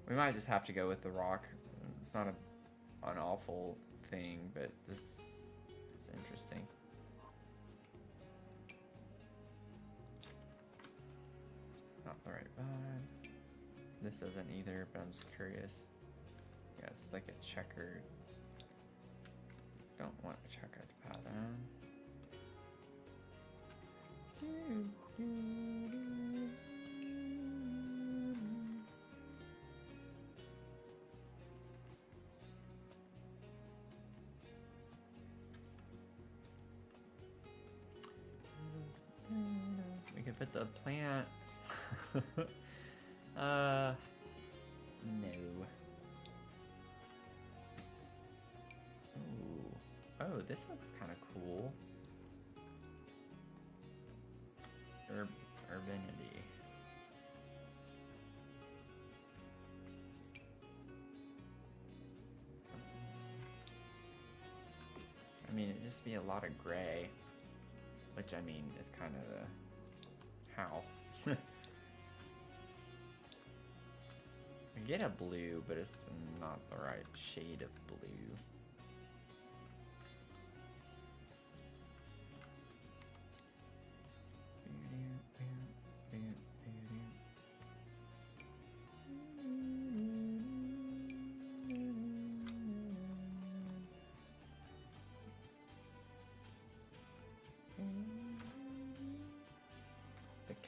[SPEAKER 1] We might just have to go with the rock. It's not an awful thing, but just it's interesting. Not the right vibe. This isn't either, but I'm just curious. Yeah, it's like a checkered. Don't want a checkered pattern. We could put the plants. No. Ooh. Oh, this looks kind of cool. Urbanity. I mean, it'd just be a lot of gray, which I mean is kind of the house. I get a blue, but it's not the right shade of blue.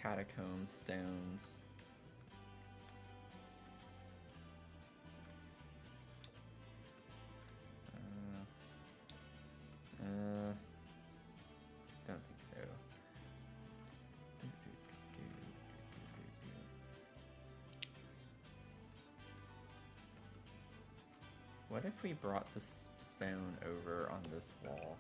[SPEAKER 1] catacomb stones. Don't think so. What if we brought this stone over on this wall?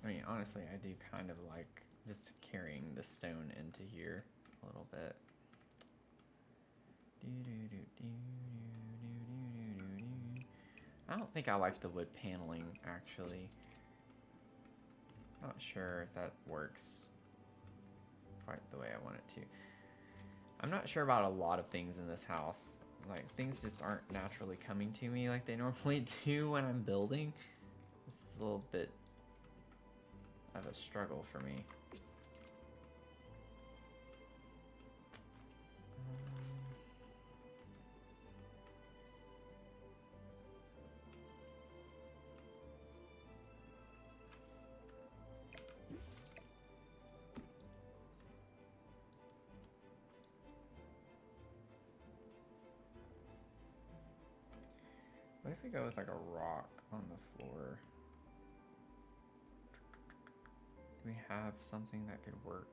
[SPEAKER 1] I mean, honestly, I do kind of like just carrying the stone into here a little bit. I don't think I like the wood paneling, actually. Not sure if that works quite the way I want it to. I'm not sure about a lot of things in this house. Like, things just aren't naturally coming to me like they normally do when I'm building. This is a little bit of a struggle for me. What if we go with like a rock on the floor? Do we have something that could work?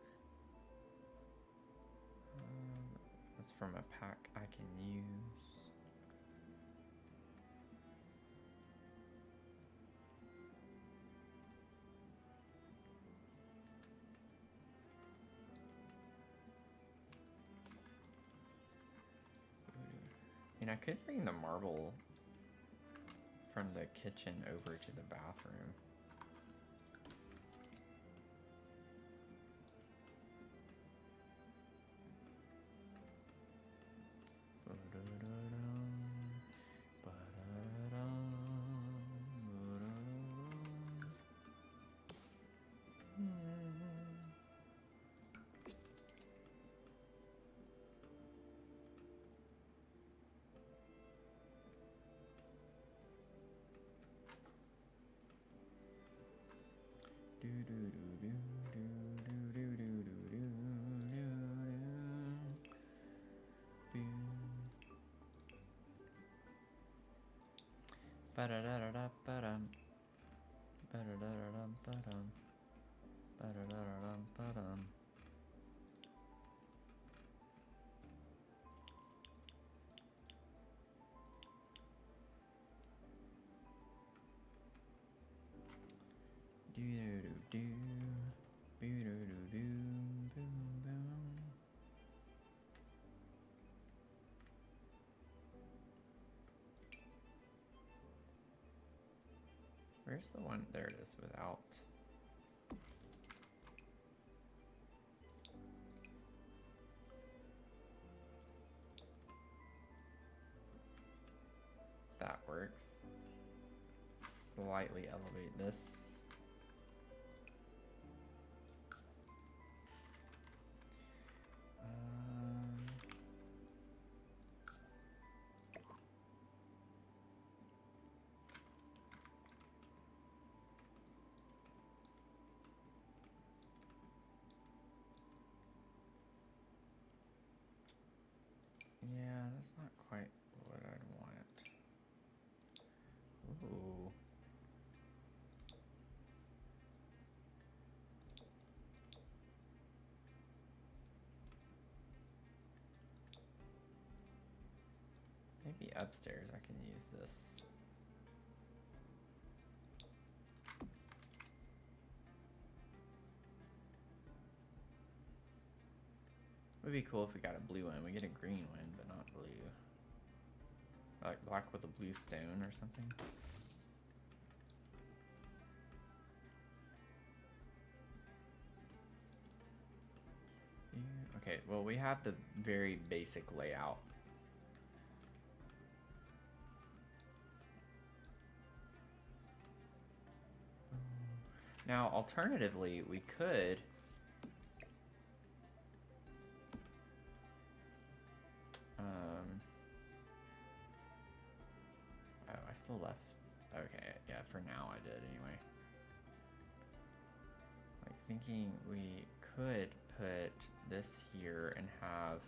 [SPEAKER 1] That's from a pack I can use. I mean, I could bring the marble from the kitchen over to the bathroom. Ba-da-da-da-da-ba-dum. Ba-da-da-da-dum-ba-dum. Ba-da-da-da-dum-ba-dum. Do-do-do-do. Boo-do-do-do. Boom, boom. Where's the one? There it is, without. That works. Slightly elevate this. Yeah, that's not quite what I'd want. Ooh. Maybe upstairs I can use this. Would be cool if we got a blue one. We get a green one, but not blue. Like black with a blue stone or something. Yeah. Okay, well we have the very basic layout. Now, alternatively, we could oh, I still left. Okay, yeah, for now I did anyway. Like thinking we could put this here and have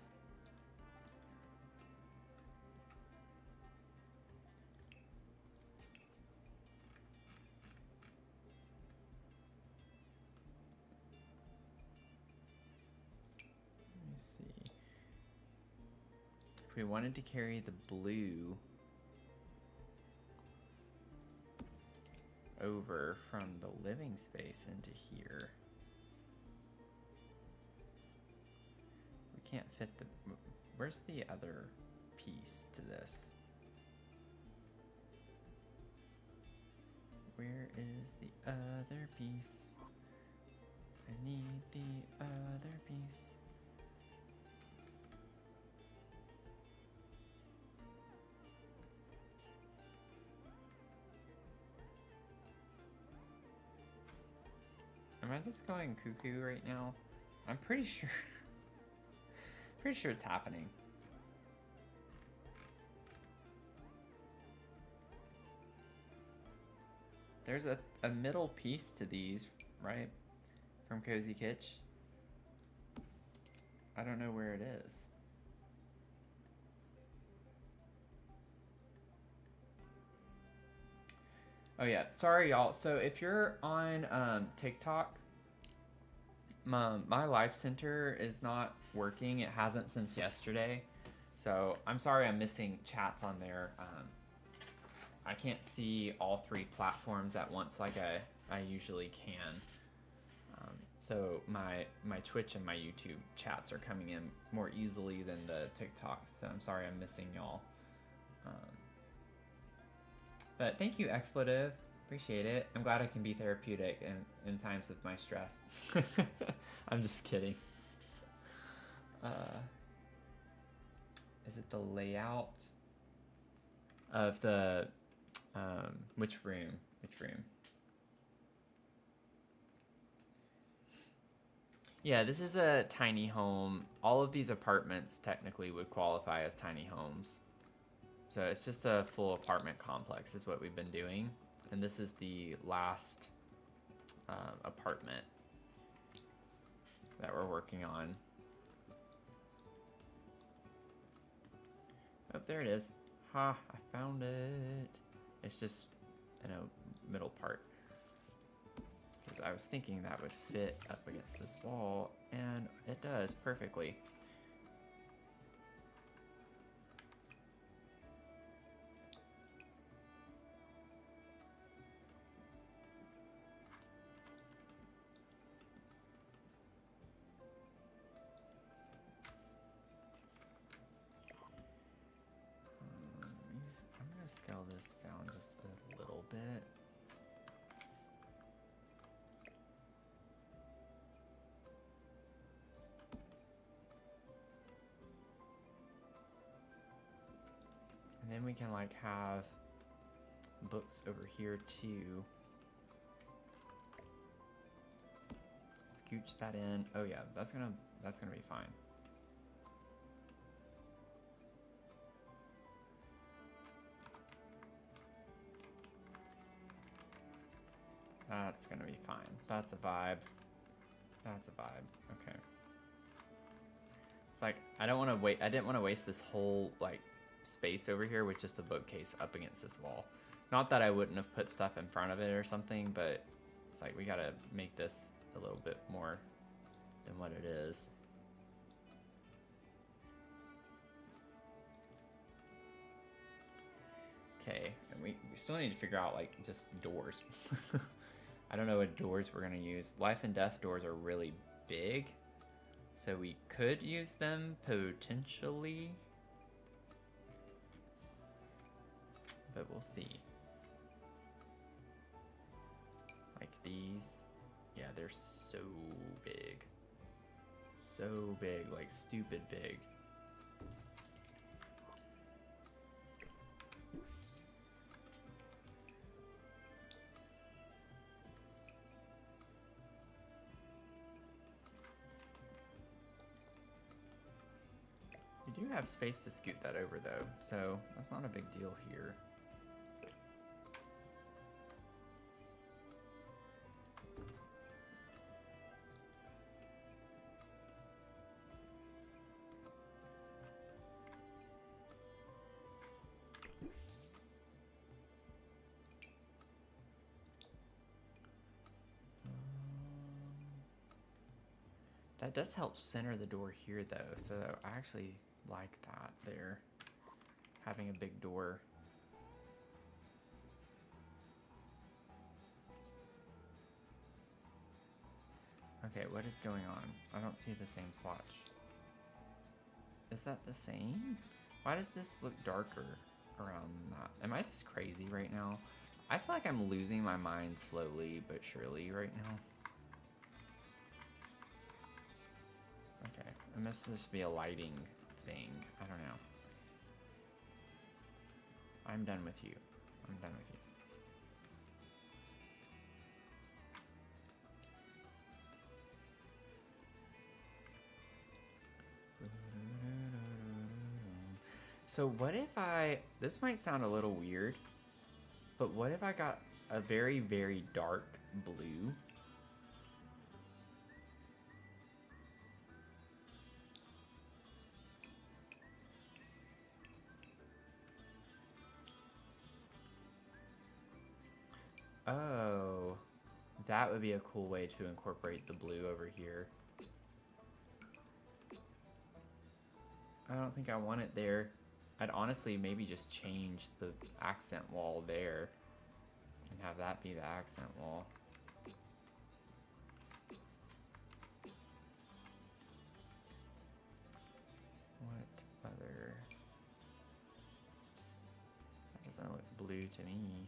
[SPEAKER 1] see. If we wanted to carry the blue over from the living space into here, we can't fit the... Where's the other piece to this? Where is the other piece? I need the other piece. Am I just going cuckoo right now? I'm pretty sure. Pretty sure it's happening. There's a middle piece to these, right? From Cozy Kitsch. I don't know where it is. Oh yeah, sorry y'all. So if you're on TikTok, my live center is not working. It hasn't since yesterday. So I'm sorry I'm missing chats on there. I can't see all three platforms at once like I usually can. So my Twitch and my YouTube chats are coming in more easily than the TikToks. So I'm sorry I'm missing y'all. But thank you, Expletive. Appreciate it. I'm glad I can be therapeutic in times of my stress. I'm just kidding. Is it the layout of the which room? Which room? Yeah, this is a tiny home. All of these apartments technically would qualify as tiny homes. So it's just a full apartment complex is what we've been doing. And this is the last apartment that we're working on. Oh, there it is. Ha, I found it. It's just in a middle part. Because I was thinking that would fit up against this wall, and it does perfectly. I'm gonna scale this down just a little bit. And then we can like have books over here too. Scooch that in. Oh yeah, that's gonna be fine. That's gonna be fine. That's a vibe. That's a vibe. Okay. It's like I didn't want to waste this whole like space over here with just a bookcase up against this wall. Not that I wouldn't have put stuff in front of it or something, but it's like we gotta make this a little bit more than what it is. Okay, and we still need to figure out like just doors. I don't know what doors we're gonna use. Life and death doors are really big, so we could use them potentially, but we'll see. Like these, yeah, they're so big. So big, like stupid big. do have space to scoot that over though, so that's not a big deal here. That does help center the door here though, so I actually like that there, having a big door. Okay, what is going on? I don't see the same swatch. Is that the same? Why does this look darker around that? Am I just crazy right now? I feel like I'm losing my mind slowly but surely right now. Okay, it must just be a lighting thing. I don't know. I'm done with you. I'm done with you. So what if this might sound a little weird, but what if I got a very, very dark blue? Oh, that would be a cool way to incorporate the blue over here. I don't think I want it there. I'd honestly maybe just change the accent wall there and have that be the accent wall. What other? That doesn't look blue to me.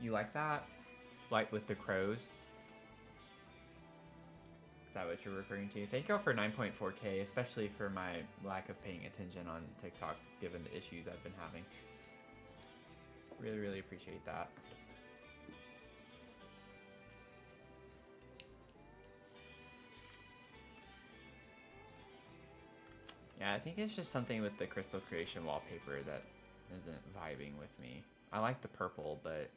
[SPEAKER 1] You like that? Like with the crows? Is that what you're referring to? Thank y'all for 9.4K, especially for my lack of paying attention on TikTok, given the issues I've been having. Really, really appreciate that. Yeah, I think it's just something with the Crystal Creation wallpaper that isn't vibing with me. I like the purple, but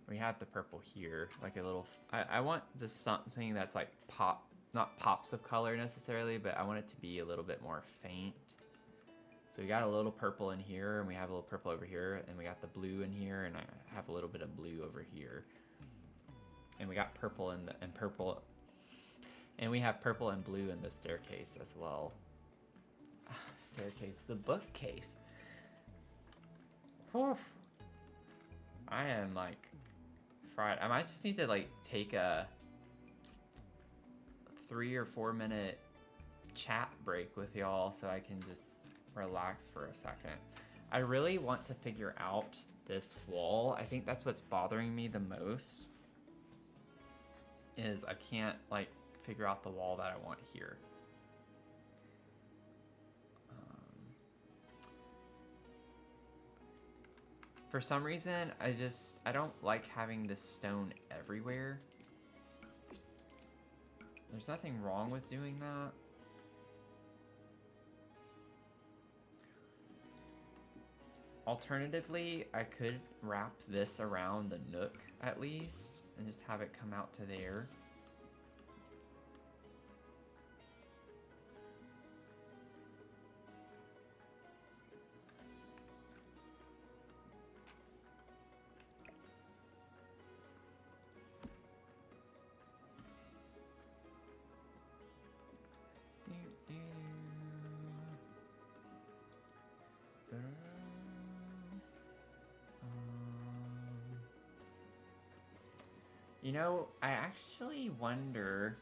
[SPEAKER 1] we have the purple here, like a little, I want just something that's like not pops of color necessarily, but I want it to be a little bit more faint. So we got a little purple in here, and we have a little purple over here, and we got the blue in here, and I have a little bit of blue over here. And we got purple and purple, and we have purple and blue in the staircase as well. Staircase, the bookcase. Whew. I am like fried. I might just need to like take a 3 or 4 minute chat break with y'all so I can just relax for a second. I really want to figure out this wall. I think that's what's bothering me the most, is I can't like figure out the wall that I want here. For some reason, I don't like having this stone everywhere. There's nothing wrong with doing that. Alternatively, I could wrap this around the nook at least and just have it come out to there. You know, I actually wonder,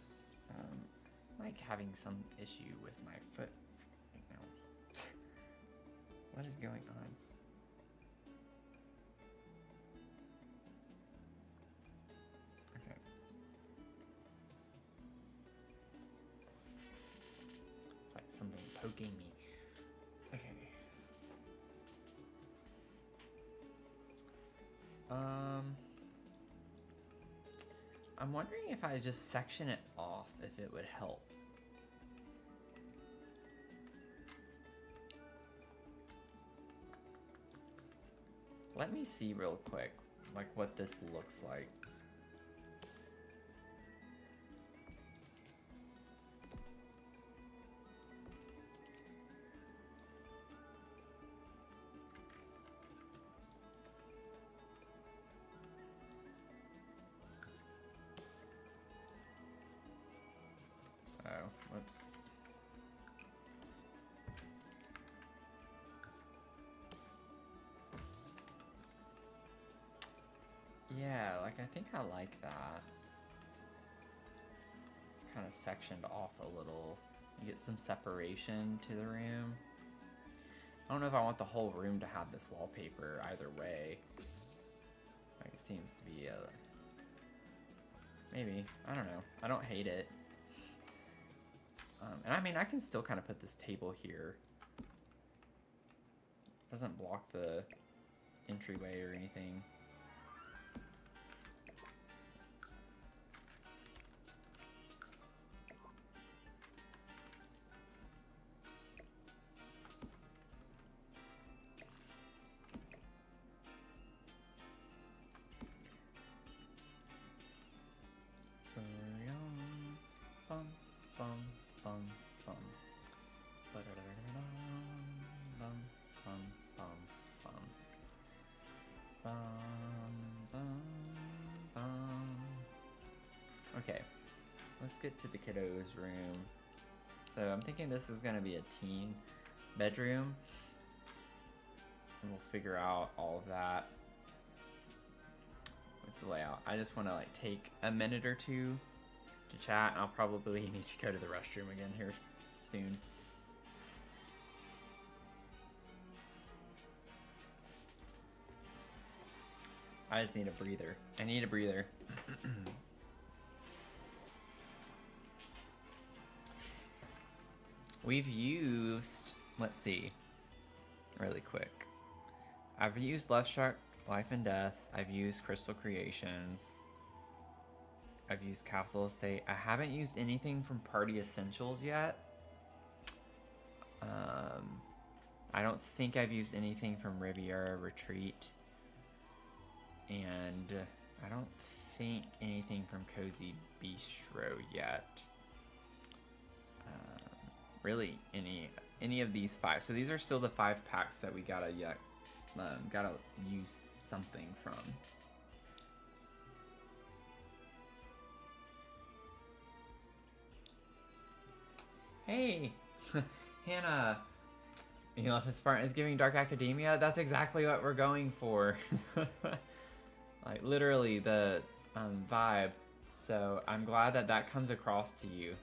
[SPEAKER 1] like having some issue with my foot right now. What is going on? Okay. It's like something poking me. Okay. I'm wondering if I just section it off, if it would help. Let me see real quick, like what this looks like. Oh, whoops. Yeah, like I think I like that. It's kind of sectioned off a little. You get some separation to the room. I don't know if I want the whole room to have this wallpaper either way. Like it seems to be a... Maybe. I don't know. I don't hate it. And I mean, I can still kind of put this table here. Doesn't block the entryway or anything. Bum, bum, bum, bum. Bum, bum, bum, bum. Bum, bum, bum. Okay, let's get to the kiddos' room. So I'm thinking this is gonna be a teen bedroom. And we'll figure out all of that with the layout. I just wanna like take a minute or two to chat. I'll probably need to go to the restroom again here soon. I just need a breather. I need a breather. We've used, let's see, really quick. I've used Left Shark, Life and Death. I've used Crystal Creations. I've used Castle Estate. I haven't used anything from Party Essentials yet. I don't think I've used anything from Riviera Retreat. And I don't think anything from Cozy Bistro yet. Really, any of these 5. So these are still the 5 packs that we gotta use something from. Hey, Hannah. You know, if a Spartan is giving Dark Academia, that's exactly what we're going for. Like, literally the vibe. So I'm glad that that comes across to you.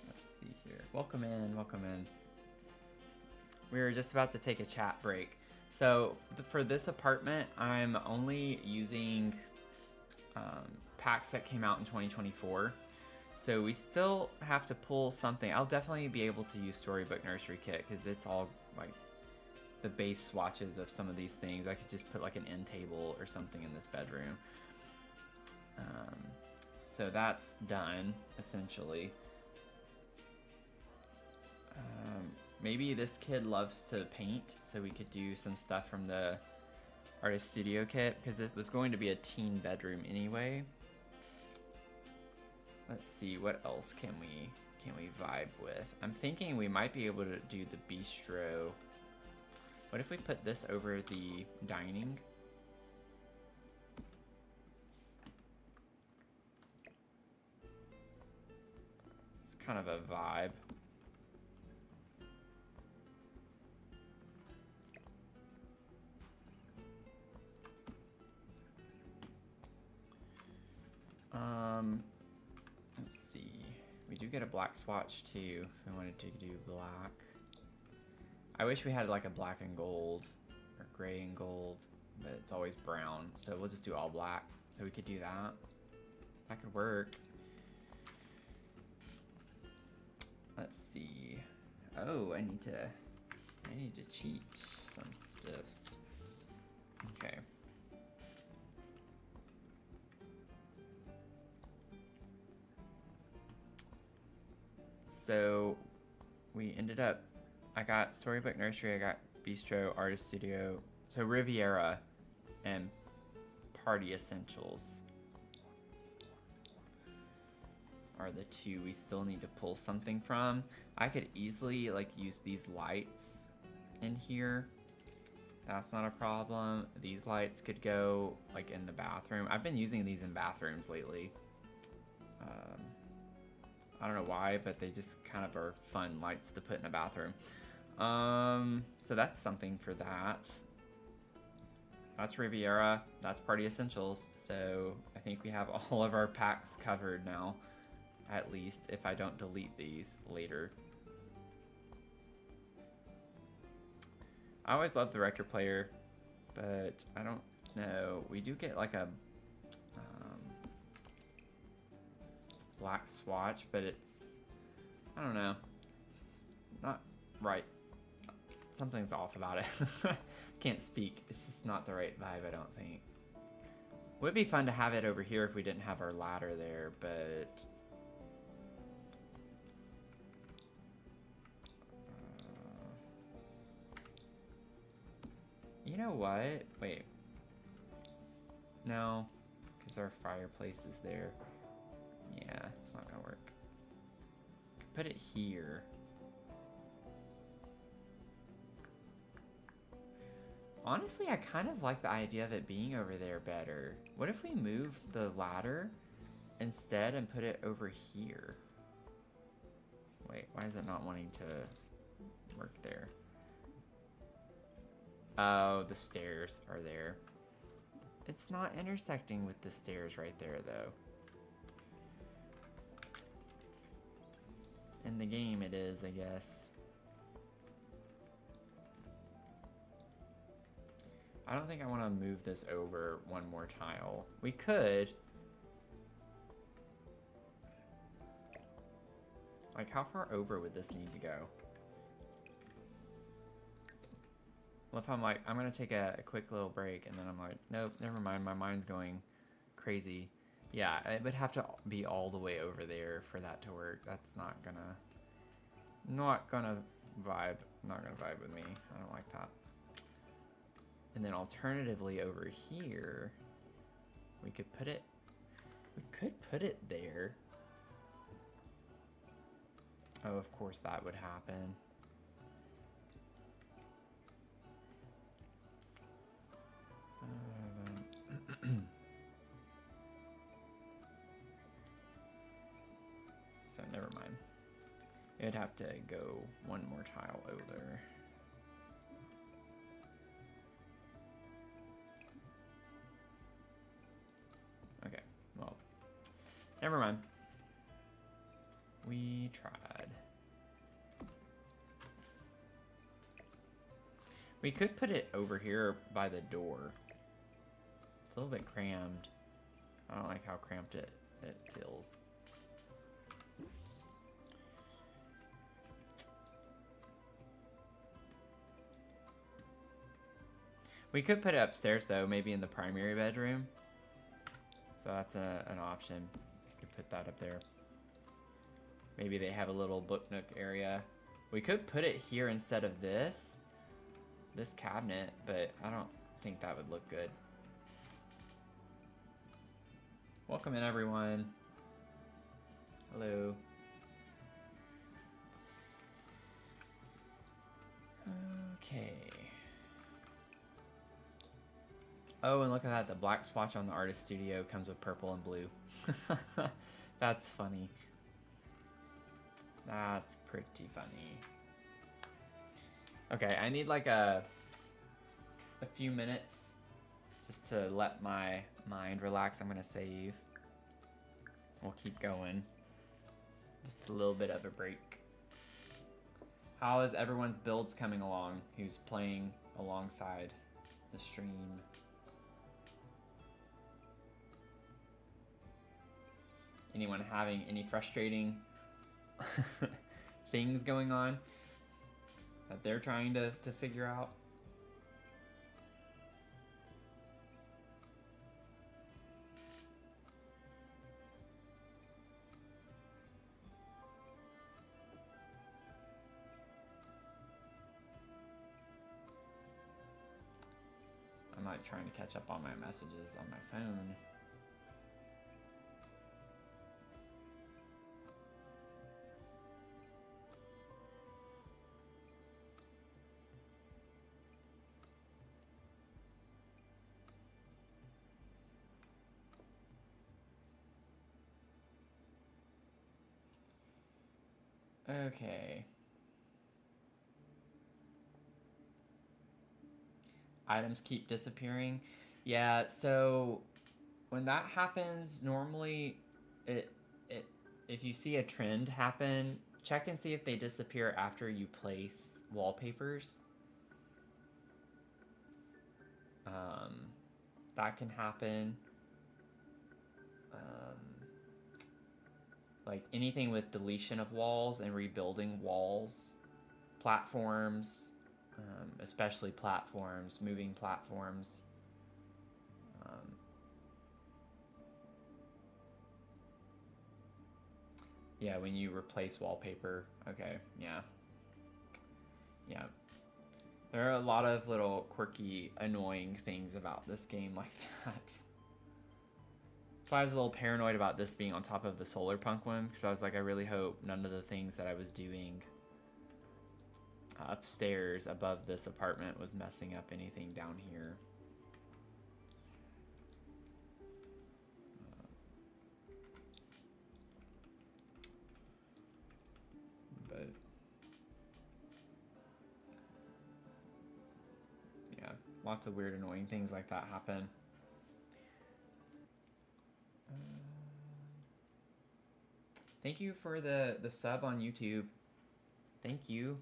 [SPEAKER 1] Let's see here. Welcome in, welcome in. We were just about to take a chat break. So for this apartment, I'm only using packs that came out in 2024. So we still have to pull something. I'll definitely be able to use Storybook Nursery Kit because it's all like the base swatches of some of these things. I could just put like an end table or something in this bedroom. So that's done, essentially. Maybe this kid loves to paint, so we could do some stuff from the artist studio kit, because it was going to be a teen bedroom anyway. Let's see, what else can we vibe with? I'm thinking we might be able to do the bistro. What if we put this over the dining? It's kind of a vibe. Let's see. We do get a black swatch too, if we wanted to do black. I wish we had like a black and gold, or gray and gold, but it's always brown. So we'll just do all black. So we could do that. That could work. Let's see. Oh, I need to cheat some stuffs. Okay. So we ended up, I got Storybook Nursery, I got Bistro, Artist Studio, so Riviera and Party Essentials are the two we still need to pull something from. I could easily like use these lights in here. That's not a problem. These lights could go like in the bathroom. I've been using these in bathrooms lately. I don't know why, but they just kind of are fun lights to put in a bathroom. So that's something for that. That's Riviera. That's Party Essentials. So I think we have all of our packs covered now, at least, if I don't delete these later. I always love the record player, but I don't know. We do get like a black swatch, but it's, I don't know, it's not right. Something's off about it. Can't speak. It's just not the right vibe, I don't think. Would be fun to have it over here if we didn't have our ladder there, but you know what? Wait. No, because our fireplace is there. Yeah, it's not gonna work. Could put it here. Honestly, I kind of like the idea of it being over there better. What if we move the ladder instead and put it over here? Wait, why is it not wanting to work there? Oh, the stairs are there. It's not intersecting with the stairs right there, though. In the game it is, I guess. I don't think I want to move this over one more tile. We could. Like, how far over would this need to go? Well, if I'm like, I'm going to take a quick little break, and then I'm like, nope, never mind, my mind's going crazy. Yeah, it would have to be all the way over there for that to work. That's not gonna vibe. Not gonna vibe with me. I don't like that. And then alternatively over here, we could put it there. Oh, of course that would happen. So never mind. It'd have to go one more tile over. Okay, well, never mind. We tried. We could put it over here by the door. It's a little bit crammed. I don't like how cramped it feels. We could put it upstairs though, maybe in the primary bedroom. So So that's an option. You could put that up there. Maybe they have a little book nook area. We could put it here instead of this cabinet, but I don't think that would look good. Welcome in, everyone. Hello. Okay. Oh, and look at that. The black swatch on the artist studio comes with purple and blue. That's funny. That's pretty funny. Okay, I need like a few minutes just to let my mind relax. I'm gonna save. We'll keep going. Just a little bit of a break. How is everyone's builds coming along who's playing alongside the stream? Anyone having any frustrating things going on that they're trying to figure out? I'm like trying to catch up on my messages on my phone. Okay. Items keep disappearing. Yeah, so when that happens, normally if you see a trend happen, check and see if they disappear after you place wallpapers. That can happen. Like anything with deletion of walls and rebuilding walls, platforms, especially platforms, moving platforms. Yeah, when you replace wallpaper. Okay, yeah. Yeah. There are a lot of little quirky, annoying things about this game like that. So I was a little paranoid about this being on top of the solar punk one, because I was like, I really hope none of the things that I was doing upstairs above this apartment was messing up anything down here. But yeah, lots of weird, annoying things like that happen. Thank you for the sub on YouTube. Thank you.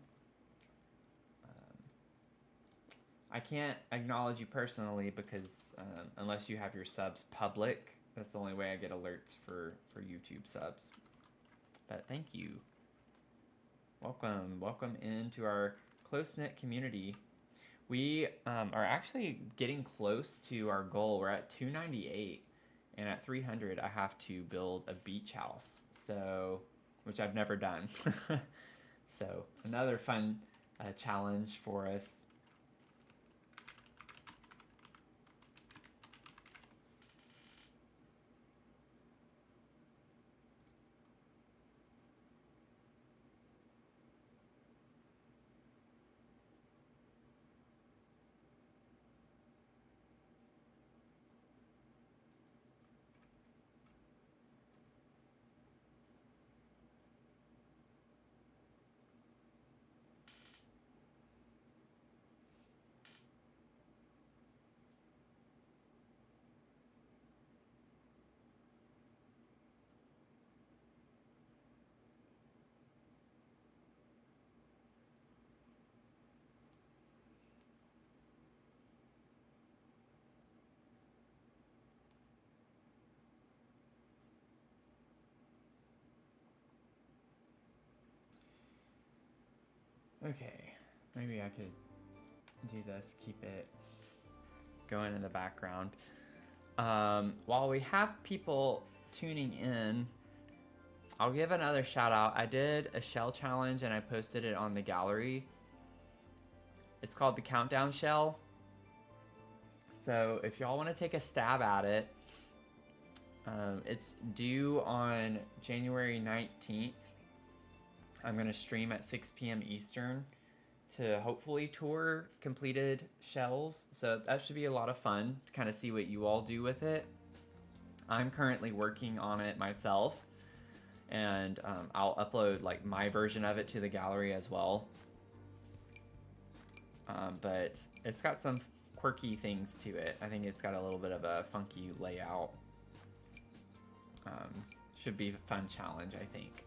[SPEAKER 1] I can't acknowledge you personally because unless you have your subs public, that's the only way I get alerts for YouTube subs. But thank you. Welcome into our close-knit community. We are actually getting close to our goal. We're at 298. And at 300, I have to build a beach house, so which I've never done. So another fun challenge for us. Okay, maybe I could do this, keep it going in the background. While we have people tuning in, I'll give another shout out. I did a shell challenge and I posted it on the gallery. It's called the Countdown Shell. So if y'all want to take a stab at it, it's due on January 19th. I'm going to stream at 6 p.m. Eastern to hopefully tour completed shells. So that should be a lot of fun to kind of see what you all do with it. I'm currently working on it myself, and I'll upload like my version of it to the gallery as well. But it's got some quirky things to it. I think it's got a little bit of a funky layout. Should be a fun challenge, I think.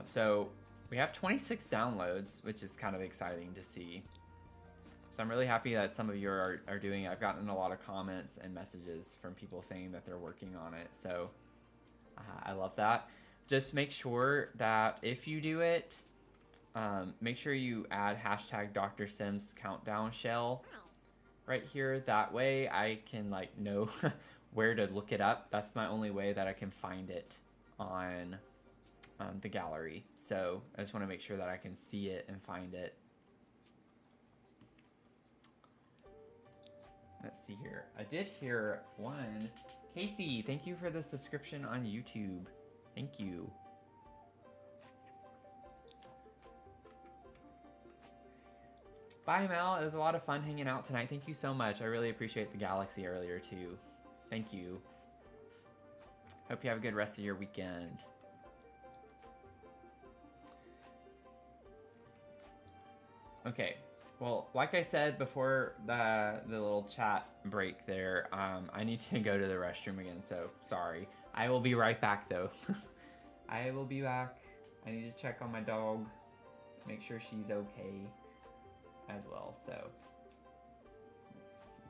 [SPEAKER 1] So we have 26 downloads, which is kind of exciting to see. So I'm really happy that some of you are doing it. I've gotten a lot of comments and messages from people saying that they're working on it. So I love that. Just make sure that if you do it, make sure you add hashtag Dr. Sims countdown shell right here. That way I can like know where to look it up. That's my only way that I can find it on the gallery. So I just want to make sure that I can see it and find it. Let's see here. I did hear one. Casey, thank you for the subscription on YouTube. Thank you. Bye, Mel. It was a lot of fun hanging out tonight. Thank you so much. I really appreciate the galaxy earlier, too. Thank you. Hope you have a good rest of your weekend. Okay. Well, like I said before the little chat break there, I need to go to the restroom again, so sorry. I will be right back, though. I will be back. I need to check on my dog, make sure she's okay as well, so let's see.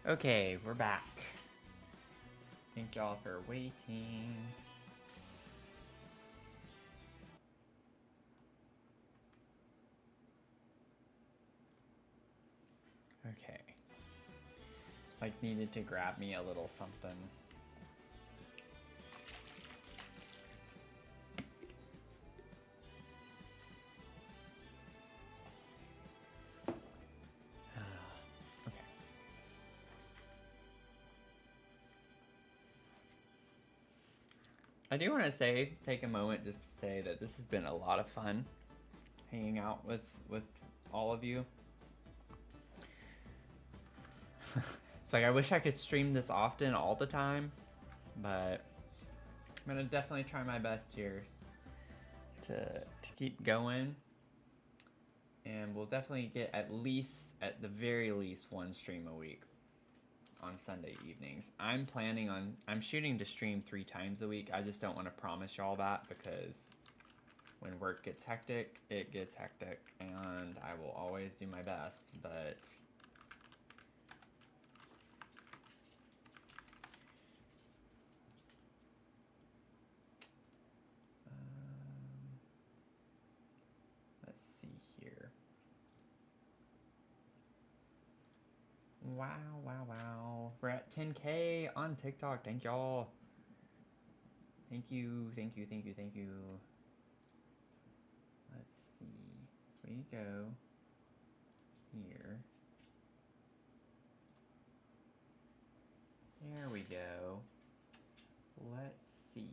[SPEAKER 1] Okay, we're back. Thank y'all for waiting. Okay. Like, needed to grab me a little something. Okay. I do want to take a moment just to say that this has been a lot of fun hanging out with all of you. It's like I wish I could stream this often all the time, but I'm gonna definitely try my best here to keep going, and we'll definitely get at the very least one stream a week on Sunday evenings. I'm shooting to stream 3 times a week. I just don't want to promise y'all that because when work gets hectic, it gets hectic, and I will always do my best, but let's see here. Wow. We're at 10K on TikTok. Thank y'all. Thank you. Let's see. We go here. There we go. Let's see.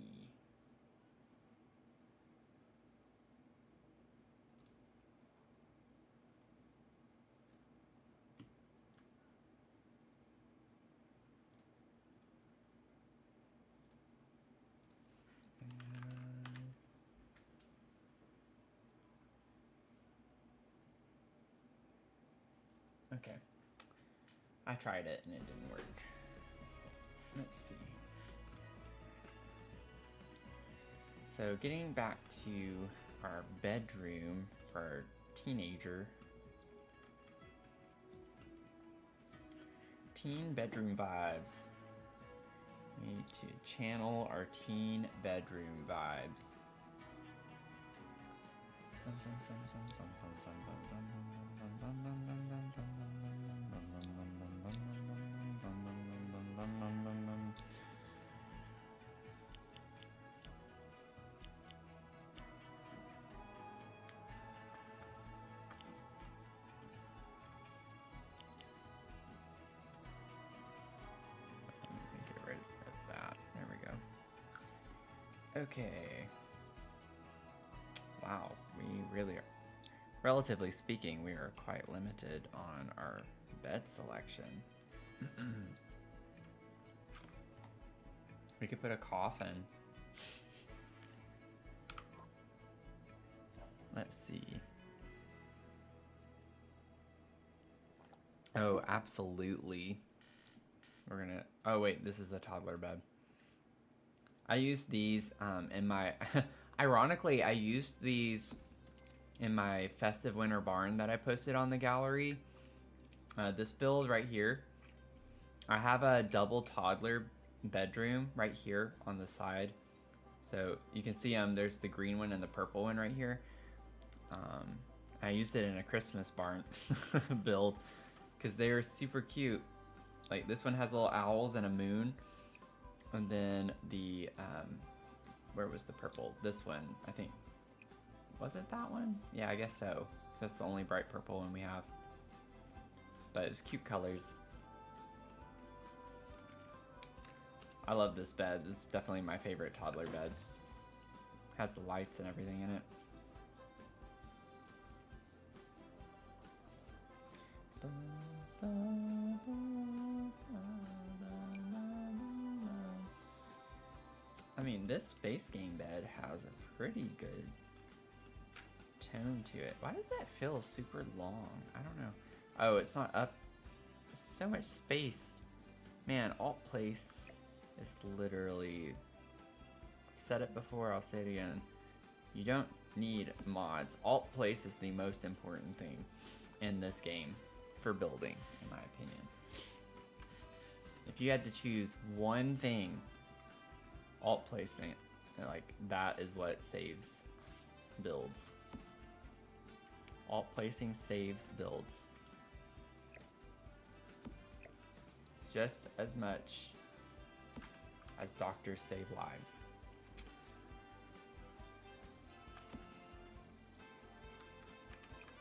[SPEAKER 1] Okay. I tried it and it didn't work. Let's see. So getting back to our bedroom for our teenager. Teen bedroom vibes. We need to channel our teen bedroom vibes. Okay. Wow, we really are. Relatively speaking, we are quite limited on our bed selection. We could put a coffin. Let's see. Oh, absolutely. We're gonna... Oh, wait, this is a toddler bed. I used these in my... Ironically, I used these in my festive winter barn that I posted on the gallery. This build right here. I have a double toddler bedroom right here on the side. So you can see there's the green one and the purple one right here. I used it in a Christmas barn build because they were super cute. Like this one has little owls and a moon. And then the, where was the purple? This one, I think. Was it that one? Yeah, I guess so. That's the only bright purple one we have. But it's cute colors. I love this bed. This is definitely my favorite toddler bed. Has the lights and everything in it. I mean, this Space Game bed has a pretty good tone to it. Why does that feel super long? I don't know. Oh, it's not up. So much space. Man, alt place is literally... I've said it before, I'll say it again. You don't need mods. Alt place is the most important thing in this game for building, in my opinion. If you had to choose one thing, alt placement, like that is what saves builds. Alt placing saves builds. Just as much as doctors save lives.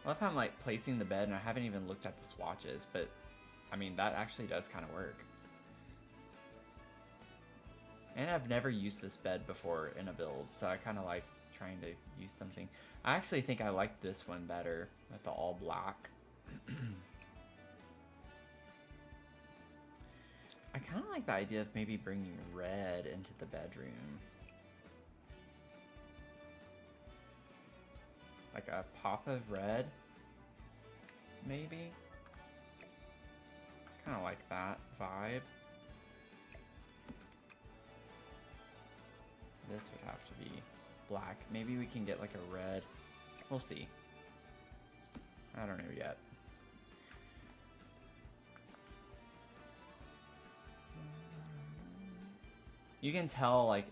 [SPEAKER 1] I love how I'm like placing the bed and I haven't even looked at the swatches, but I mean that actually does kind of work. And I've never used this bed before in a build, so I kind of like trying to use something. I actually think I like this one better with the all black. I kind of like the idea of maybe bringing red into the bedroom. Like a pop of red, maybe? Kind of like that vibe. This would have to be black. Maybe we can get like a red. We'll see. I don't know yet. You can tell like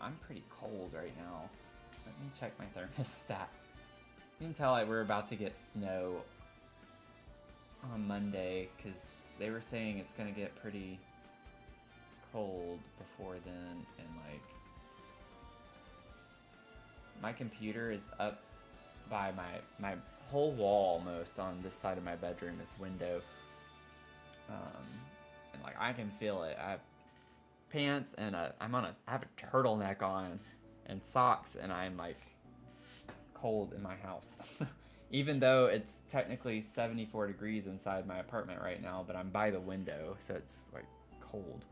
[SPEAKER 1] I'm pretty cold right now. Let me check my thermostat. You can tell like we're about to get snow on Monday because they were saying it's gonna get pretty cold before then, and like my computer is up by my whole wall almost on this side of my bedroom is window, and like I can feel it. I have pants and I have a turtleneck on and socks, and I'm like cold in my house. Even though it's technically 74 degrees inside my apartment right now, but I'm by the window, so it's like cold.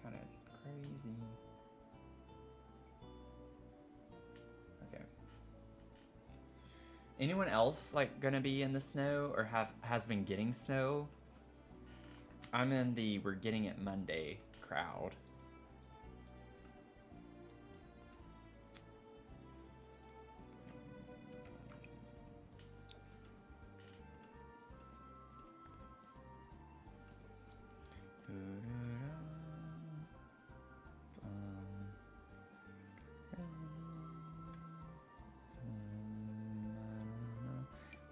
[SPEAKER 1] Kind of crazy. Okay. Anyone else like gonna be in the snow or has been getting snow? I'm in the we're getting it Monday crowd.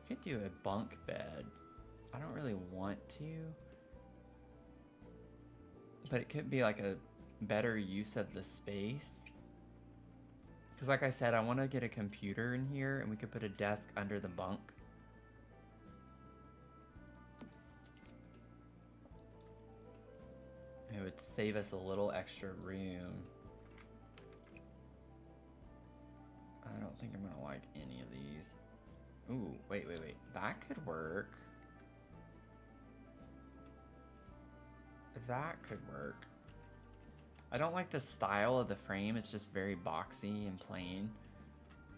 [SPEAKER 1] Could do a bunk bed. I don't really want to, but it could be like a better use of the space. Because like I said, I want to get a computer in here and we could put a desk under the bunk. It would save us a little extra room. I don't think I'm gonna like any of these. Ooh, wait. That could work. That could work. I don't like the style of the frame. It's just very boxy and plain.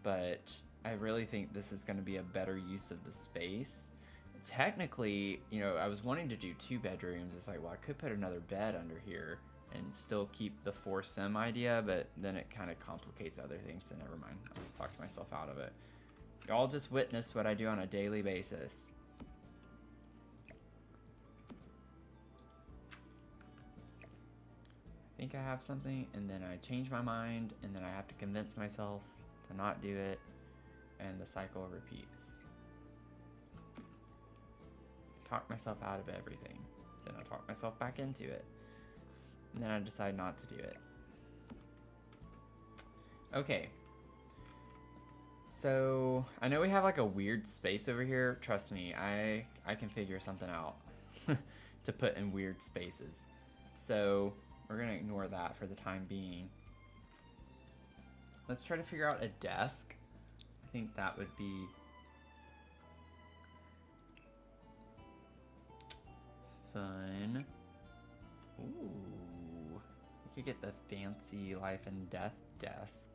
[SPEAKER 1] But I really think this is going to be a better use of the space. Technically, you know, I was wanting to do 2 bedrooms. It's like, well, I could put another bed under here and still keep the foursome idea, but then it kind of complicates other things, so never mind. I'll just talk myself out of it. Y'all just witness what I do on a daily basis. I think I have something, and then I change my mind, and then I have to convince myself to not do it, and the cycle repeats. Talk myself out of everything, then I talk myself back into it, and then I decide not to do it. Okay. So, I know we have like a weird space over here. Trust me, I can figure something out to put in weird spaces. So, we're gonna ignore that for the time being. Let's try to figure out a desk. I think that would be fun. Ooh, we could get the fancy life and death desk.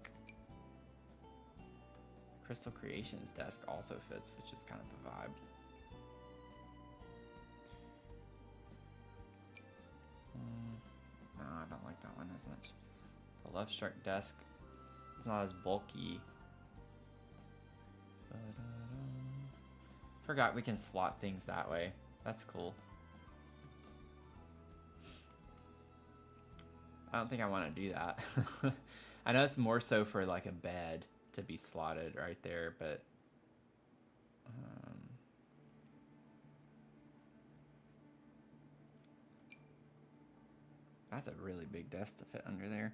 [SPEAKER 1] Crystal Creations desk also fits, which is kind of the vibe. No, I don't like that one as much. The Love Struck desk It's not as bulky. Forgot we can slot things that way. That's cool. I don't think I want to do that. I know it's more so for like a bed to be slotted right there, but that's a really big desk to fit under there.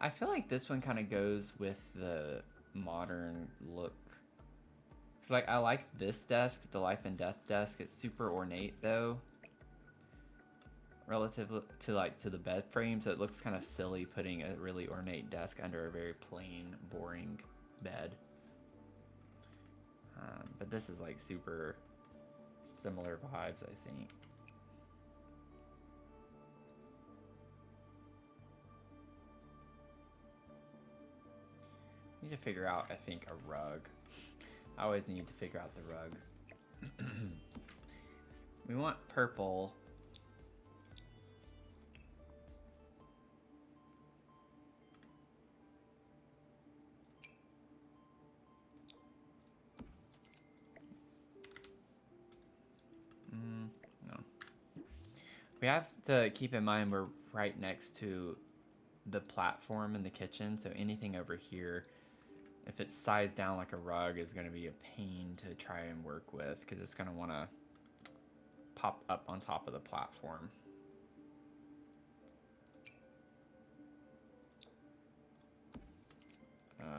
[SPEAKER 1] I feel like this one kind of goes with the modern look. Cause like I like this desk, the Life and Death desk. It's super ornate though, relative to like to the bed frame. So it looks kind of silly putting a really ornate desk under a very plain, boring bed. But this is like super similar vibes, I think. Need to figure out, I think, a rug. I always need to figure out the rug. We want purple. No. We have to keep in mind we're right next to the platform in the kitchen, so anything over here, if it's sized down like a rug, is going to be a pain to try and work with because it's going to want to pop up on top of the platform.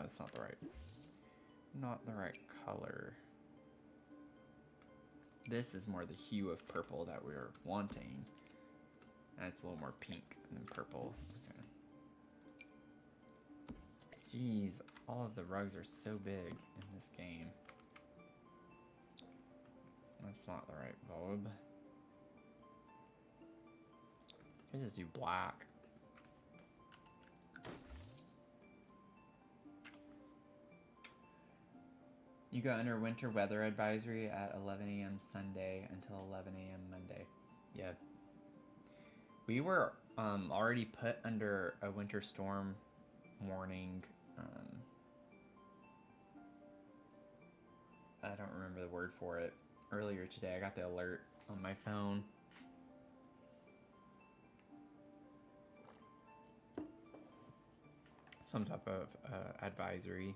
[SPEAKER 1] It's not the right color. This is more the hue of purple that we're wanting. And it's a little more pink than purple. Okay. Jeez, all of the rugs are so big in this game. That's not the right bulb. I just do black. You go under winter weather advisory at 11 a.m. Sunday until 11 a.m. Monday. Yeah. We were already put under a winter storm warning. I don't remember the word for it. Earlier today, I got the alert on my phone. Some type of advisory.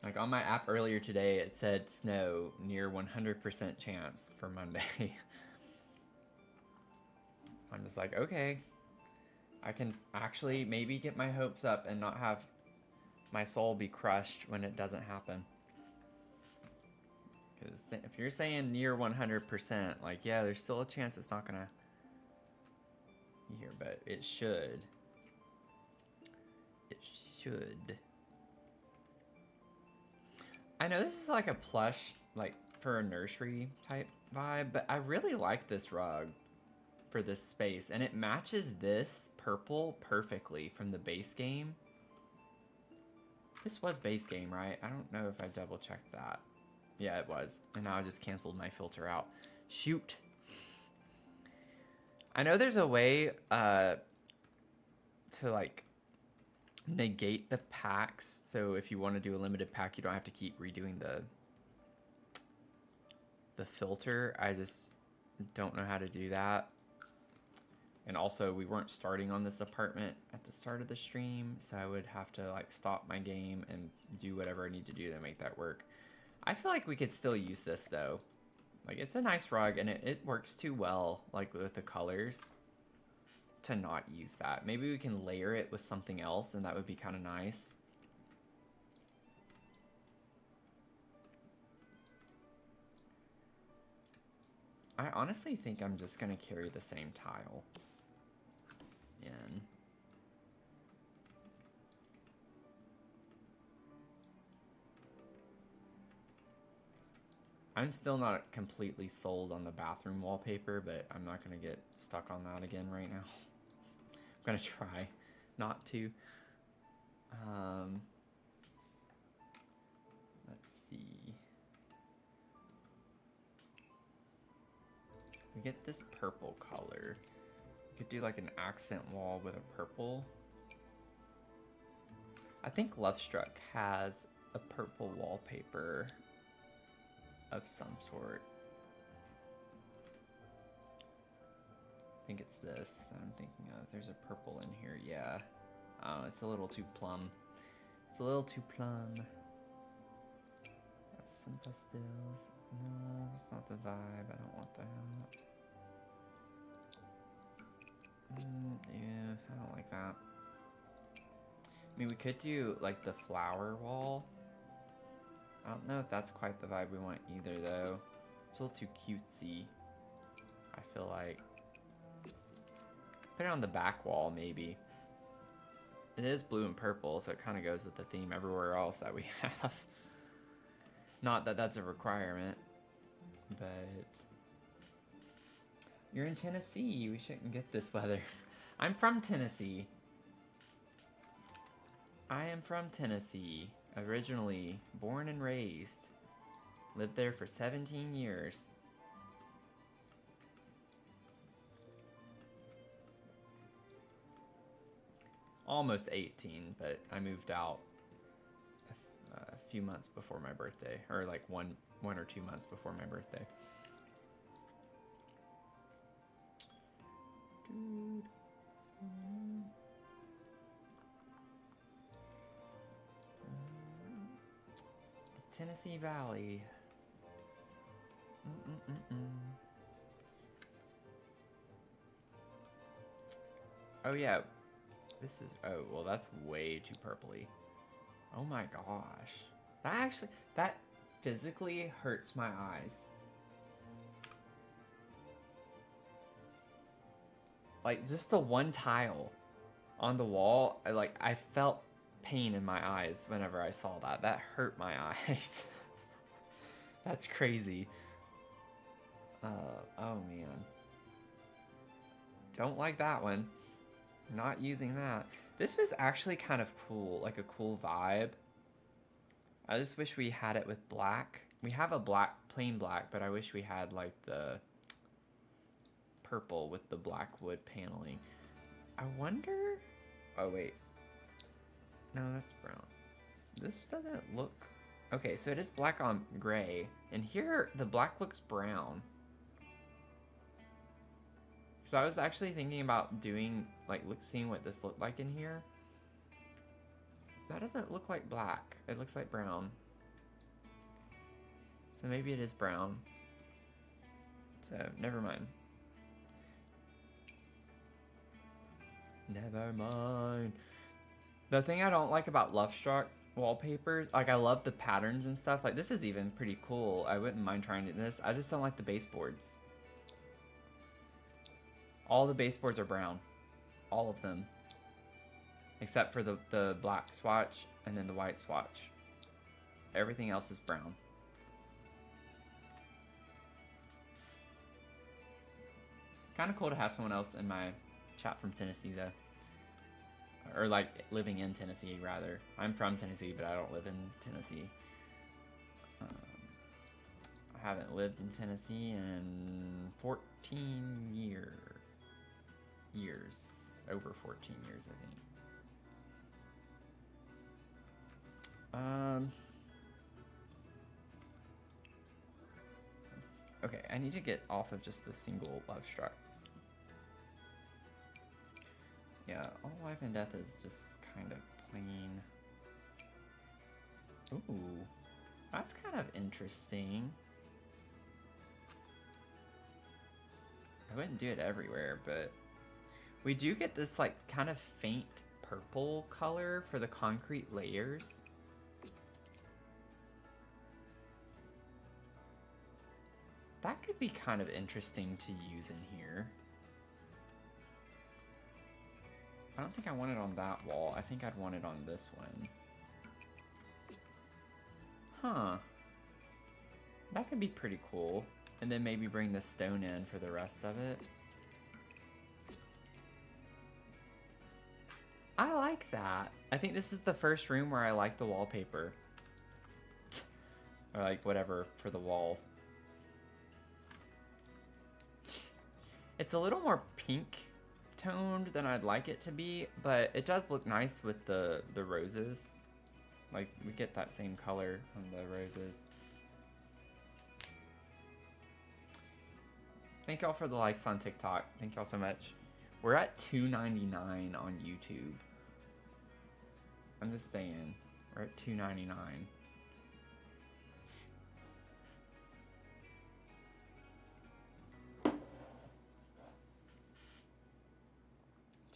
[SPEAKER 1] Like on my app earlier today, it said snow near 100% chance for Monday. I'm just like, okay, I can actually maybe get my hopes up and not have my soul be crushed when it doesn't happen. Because if you're saying near 100%, like, yeah, there's still a chance it's not gonna be here, but it should. It should. I know this is like a plush, like for a nursery type vibe, but I really like this rug for this space, and it matches this purple perfectly from the base game. This was base game, right? I don't know if I double checked that. Yeah, it was. And now I just canceled my filter out. Shoot. I know there's a way to like negate the packs. So if you want to do a limited pack, you don't have to keep redoing the filter. I just don't know how to do that. And also, we weren't starting on this apartment at the start of the stream, so I would have to like stop my game and do whatever I need to do to make that work. I feel like we could still use this though. Like, it's a nice rug, and it works too well, like with the colors, to not use that. Maybe we can layer it with something else, and that would be kind of nice. I honestly think I'm just gonna carry the same tile in. I'm still not completely sold on the bathroom wallpaper, but I'm not gonna get stuck on that again right now. I'm gonna try not to. Let's see. We get this purple color. We could do like an accent wall with a purple. I think Lovestruck has a purple wallpaper of some sort. I think it's this that I'm thinking of. There's a purple in here, yeah. Oh, it's a little too plum. It's a little too plum. Got some pastels. No, it's not the vibe. I don't want that. Yeah, I don't like that. I mean, we could do like the flower wall. I don't know if that's quite the vibe we want either, though. It's a little too cutesy, I feel like. Put it on the back wall, maybe. It is blue and purple, so it kind of goes with the theme everywhere else that we have. Not that that's a requirement, but... You're in Tennessee. We shouldn't get this weather. I'm from Tennessee. I am from Tennessee. Originally born and raised. Lived there for 17 years. Almost 18, but I moved out a few months before my birthday, or like one or 2 months before my birthday. The Tennessee Valley. Oh yeah. This is, oh, well, that's way too purpley. Oh my gosh. That physically hurts my eyes. Like, just the one tile on the wall, I felt pain in my eyes whenever I saw that. That hurt my eyes. That's crazy. Oh man. Don't like that one. Not using that. This was actually kind of cool, like a cool vibe. I just wish we had it with black. We have a plain black, but I wish we had like the purple with the black wood paneling. I wonder... Oh, wait. No, that's brown. This doesn't look... Okay, so it is black on gray. And here, the black looks brown. So I was actually thinking about doing, like, seeing what this looked like in here. That doesn't look like black. It looks like brown. So maybe it is brown. So, never mind. Never mind. The thing I don't like about Lovestruck wallpapers, like, I love the patterns and stuff. Like, this is even pretty cool. I wouldn't mind trying this. I just don't like the baseboards. All the baseboards are brown. All of them. Except for the black swatch and then the white swatch. Everything else is brown. Kind of cool to have someone else in my chat from Tennessee, though. Or, like, living in Tennessee, rather. I'm from Tennessee, but I don't live in Tennessee. I haven't lived in Tennessee in 14 years. Over 14 years, I think. Okay, I need to get off of just the single Lovestruck. Yeah, All Life and Death is just kind of plain. Ooh, that's kind of interesting. I wouldn't do it everywhere, but we do get this like kind of faint purple color for the concrete layers. That could be kind of interesting to use in here. I don't think I want it on that wall. I think I'd want it on this one. Huh. That could be pretty cool. And then maybe bring the stone in for the rest of it. I like that. I think this is the first room where I like the wallpaper. Or like whatever for the walls. It's a little more pink toned than I'd like it to be, but it does look nice with the roses. Like, we get that same color on the roses. Thank y'all for the likes on TikTok. Thank y'all so much. We're at $2.99 on YouTube. I'm just saying, we're at $2.99.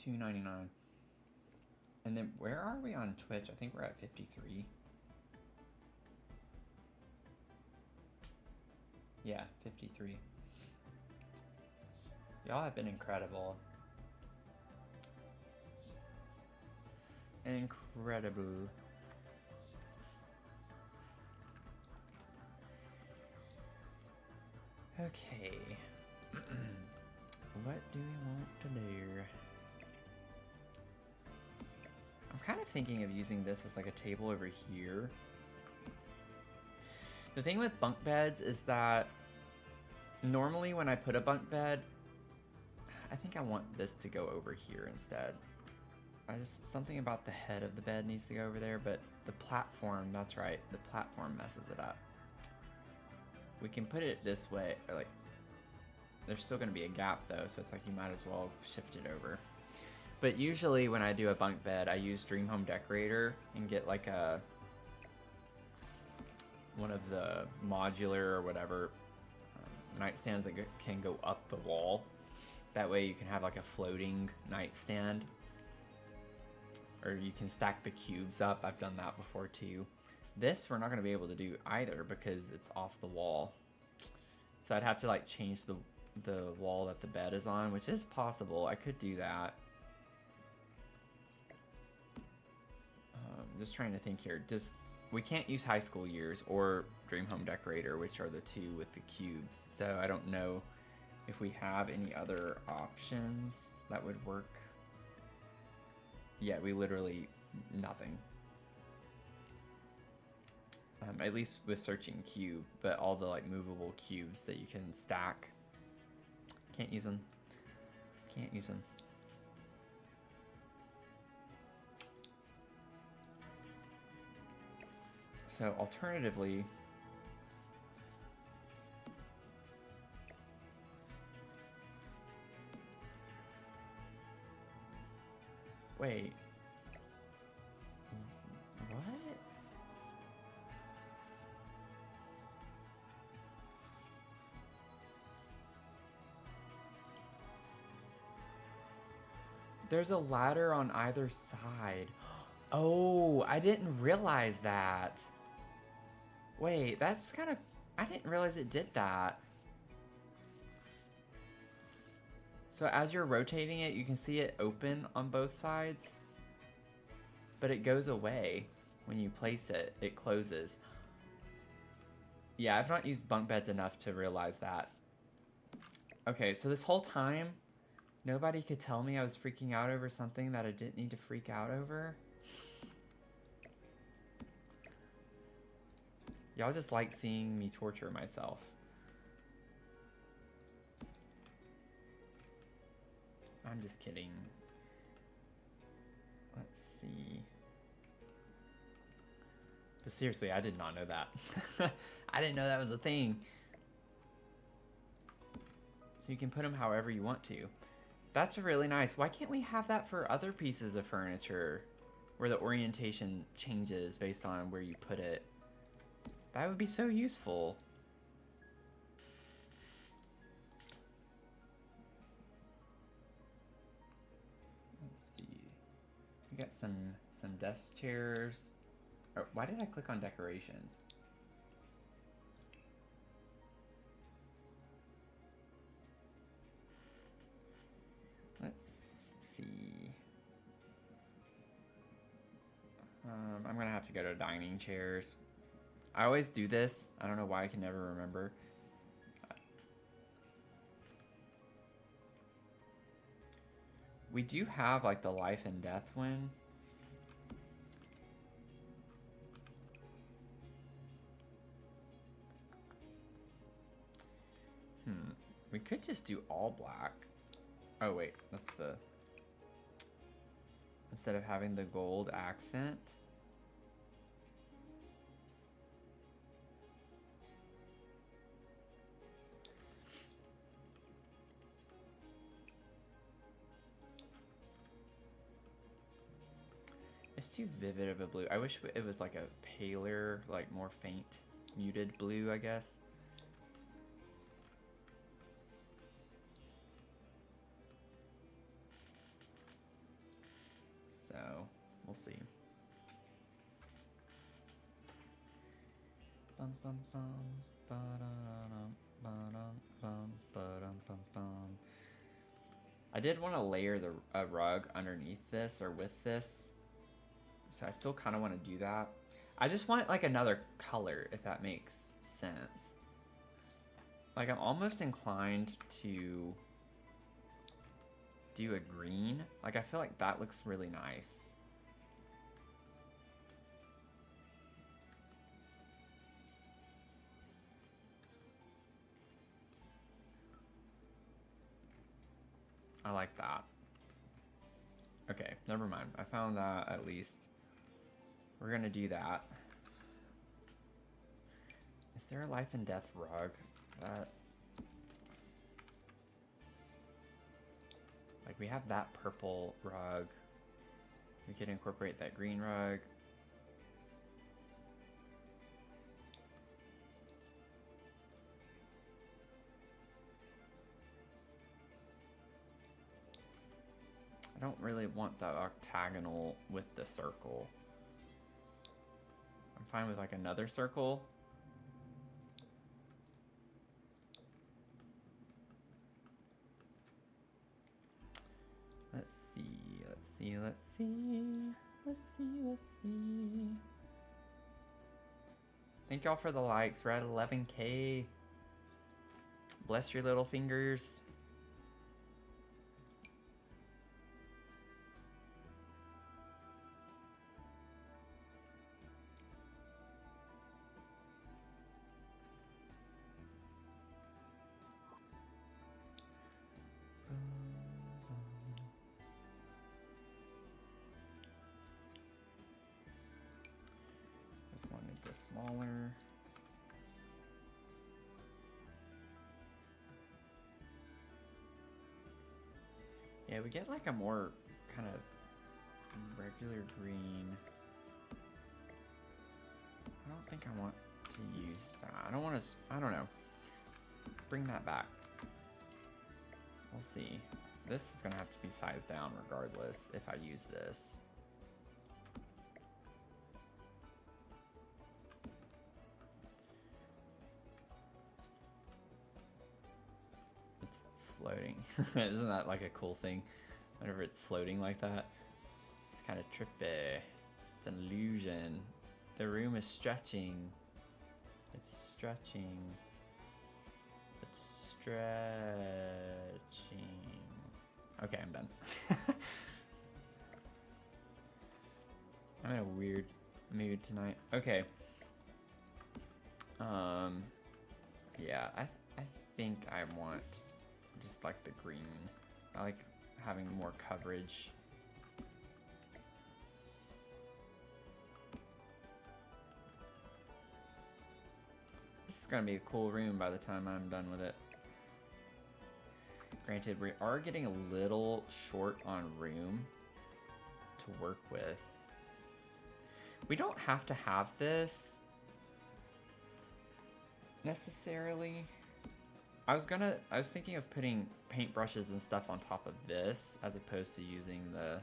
[SPEAKER 1] $2.99. And then where are we on Twitch? I think we're at 53. Yeah, 53. Y'all have been incredible. Incredible. Okay. What do we want to do? I'm kind of thinking of using this as like a table over here. The thing with bunk beds is that normally when I put a bunk bed, I think I want this to go over here instead. Something about the head of the bed needs to go over there, but the platform, that's right, the platform messes it up. We can put it this way, or like, there's still gonna be a gap though, so it's like you might as well shift it over. But usually when I do a bunk bed, I use Dream Home Decorator and get like one of the modular or whatever nightstands that can go up the wall. That way you can have like a floating nightstand. Or you can stack the cubes up. I've done that before too. This we're not going to be able to do either because it's off the wall. So I'd have to like change the wall that the bed is on, which is possible. I could do that. Just trying to think here. We can't use High School Years or Dream Home Decorator, which are the two with the cubes. So I don't know if we have any other options that would work. Yeah, we literally nothing. At least with searching cube, but all the like movable cubes that you can stack. Can't use them. Can't use them. So alternatively, wait, what? There's a ladder on either side. Oh, I didn't realize that. Wait, that's kind of... I didn't realize it did that. So as you're rotating it, you can see it open on both sides. But it goes away when you place it. It closes. Yeah, I've not used bunk beds enough to realize that. Okay, so this whole time, nobody could tell me I was freaking out over something that I didn't need to freak out over. Y'all just like seeing me torture myself. I'm just kidding. Let's see. But seriously, I did not know that. I didn't know that was a thing. So you can put them however you want to. That's really nice. Why can't we have that for other pieces of furniture where the orientation changes based on where you put it? That would be so useful. Let's see. We got some desk chairs. Oh, why did I click on decorations? Let's see. I'm gonna have to go to dining chairs. I always do this. I don't know why I can never remember. We do have like the life and death one. We could just do all black. Oh wait, that's the... Instead of having the gold accent. It's too vivid of a blue. I wish it was like a paler, like more faint, muted blue, I guess. So, we'll see. Bum, bum, bum, ba-da-da-dum, ba-dum, bum, ba-dum, bum, bum. I did want to layer a rug underneath this or with this. So I still kind of want to do that. I just want like another color, if that makes sense. Like I'm almost inclined to do a green. Like I feel like that looks really nice. I like that. Okay, never mind. I found that at least. We're gonna do that. Is there a life and death rug? That... Like we have that purple rug. We could incorporate that green rug. I don't really want the octagonal with the circle. I'm fine with like another circle. Let's see, let's see, let's see, let's see, let's see. Thank y'all for the likes. We're at 11K. Bless your little fingers. Just wanted this smaller. Yeah, we get like a more kind of regular green. I don't think I want to use that. I don't want to, I don't know. Bring that back. We'll see. This is gonna have to be sized down regardless if I use this. It's floating. Isn't that like a cool thing? Whenever it's floating like that. It's kind of trippy. It's an illusion. The room is stretching. It's stretching. It's stretching. Okay, I'm done. I'm in a weird mood tonight. Okay. Yeah, I think I want just like the green. I like having more coverage. This is gonna be a cool room by the time I'm done with it. Granted, we are getting a little short on room to work with. We don't have to have this necessarily. I was thinking of putting paintbrushes and stuff on top of this as opposed to using the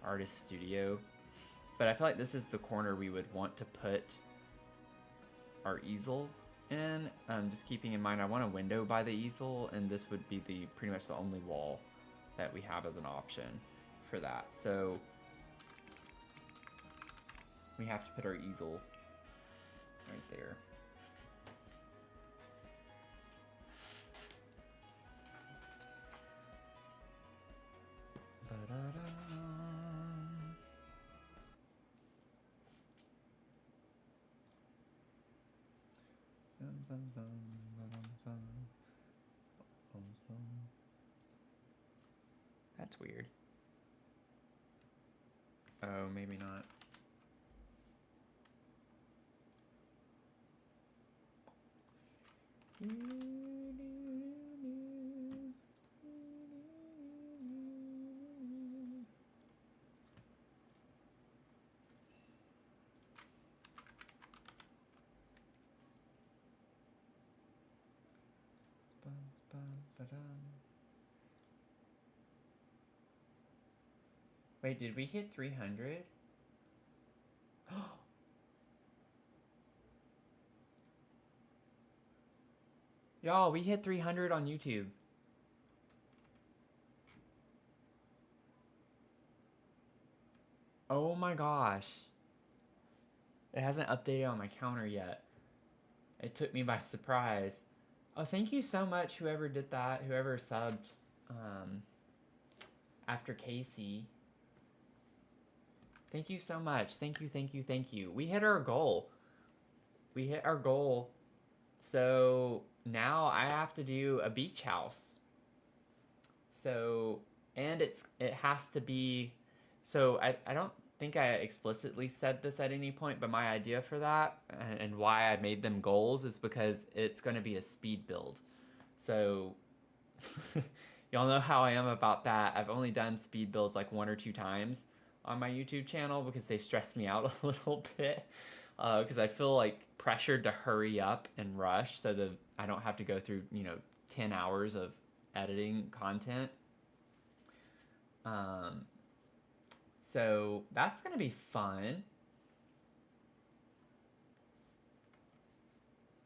[SPEAKER 1] artist studio. But I feel like this is the corner we would want to put our easel in. Just keeping in mind I want a window by the easel, and this would be pretty much the only wall that we have as an option for that. So we have to put our easel right there. That's weird. Oh, maybe not. Wait, did we hit 300? Y'all, we hit 300 on YouTube. Oh my gosh. It hasn't updated on my counter yet. It took me by surprise. Oh, thank you so much, whoever did that, whoever subbed after Casey. Thank you so much. Thank you, thank you, thank you. We hit our goal. We hit our goal. So now I have to do a beach house. So, and it has to be, so I don't think I explicitly said this at any point, but my idea for that and why I made them goals is because it's going to be a speed build. So y'all know how I am about that. I've only done speed builds like 1 or 2 times on my YouTube channel because they stress me out a little bit because I feel like pressured to hurry up and rush so that I don't have to go through, 10 hours of editing content. So that's gonna be fun.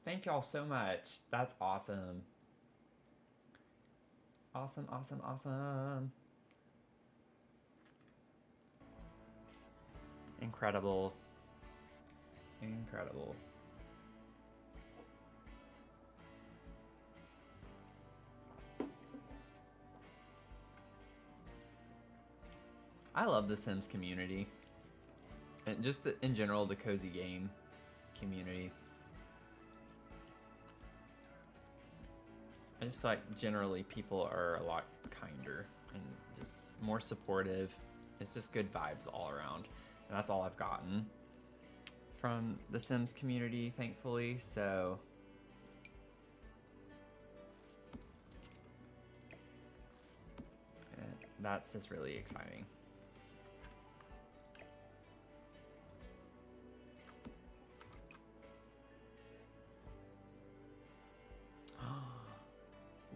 [SPEAKER 1] Thank y'all so much. That's awesome. Awesome, awesome, awesome. Incredible. Incredible. I love the Sims community. And just in general, the cozy game community. I just feel like generally people are a lot kinder and just more supportive. It's just good vibes all around. And that's all I've gotten from the Sims community, thankfully. So that's just really exciting.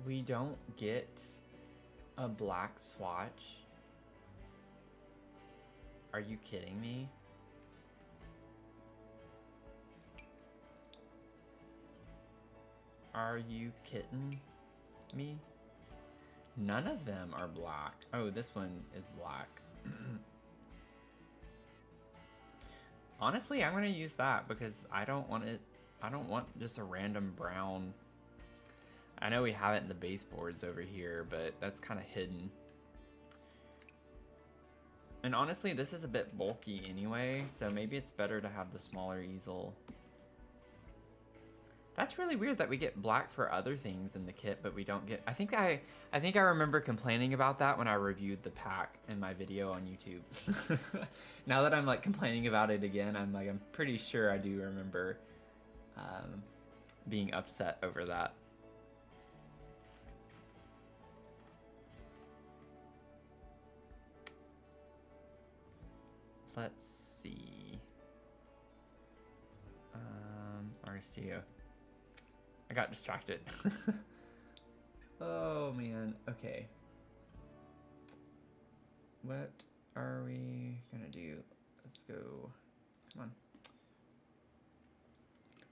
[SPEAKER 1] We don't get a black swatch. Are you kidding me? Are you kidding me? None of them are black. Oh, this one is black. Honestly, I'm gonna use that because I don't want it. I don't want just a random brown. I know we have it in the baseboards over here, but that's kind of hidden. And honestly, this is a bit bulky anyway, so maybe it's better to have the smaller easel. That's really weird that we get black for other things in the kit, but we don't get... I think I remember complaining about that when I reviewed the pack in my video on YouTube. Now that I'm like complaining about it again, I'm pretty sure I do remember being upset over that. Let's see. Artist Studio. I got distracted. Oh man, okay. What are we gonna do? Let's go. Come on.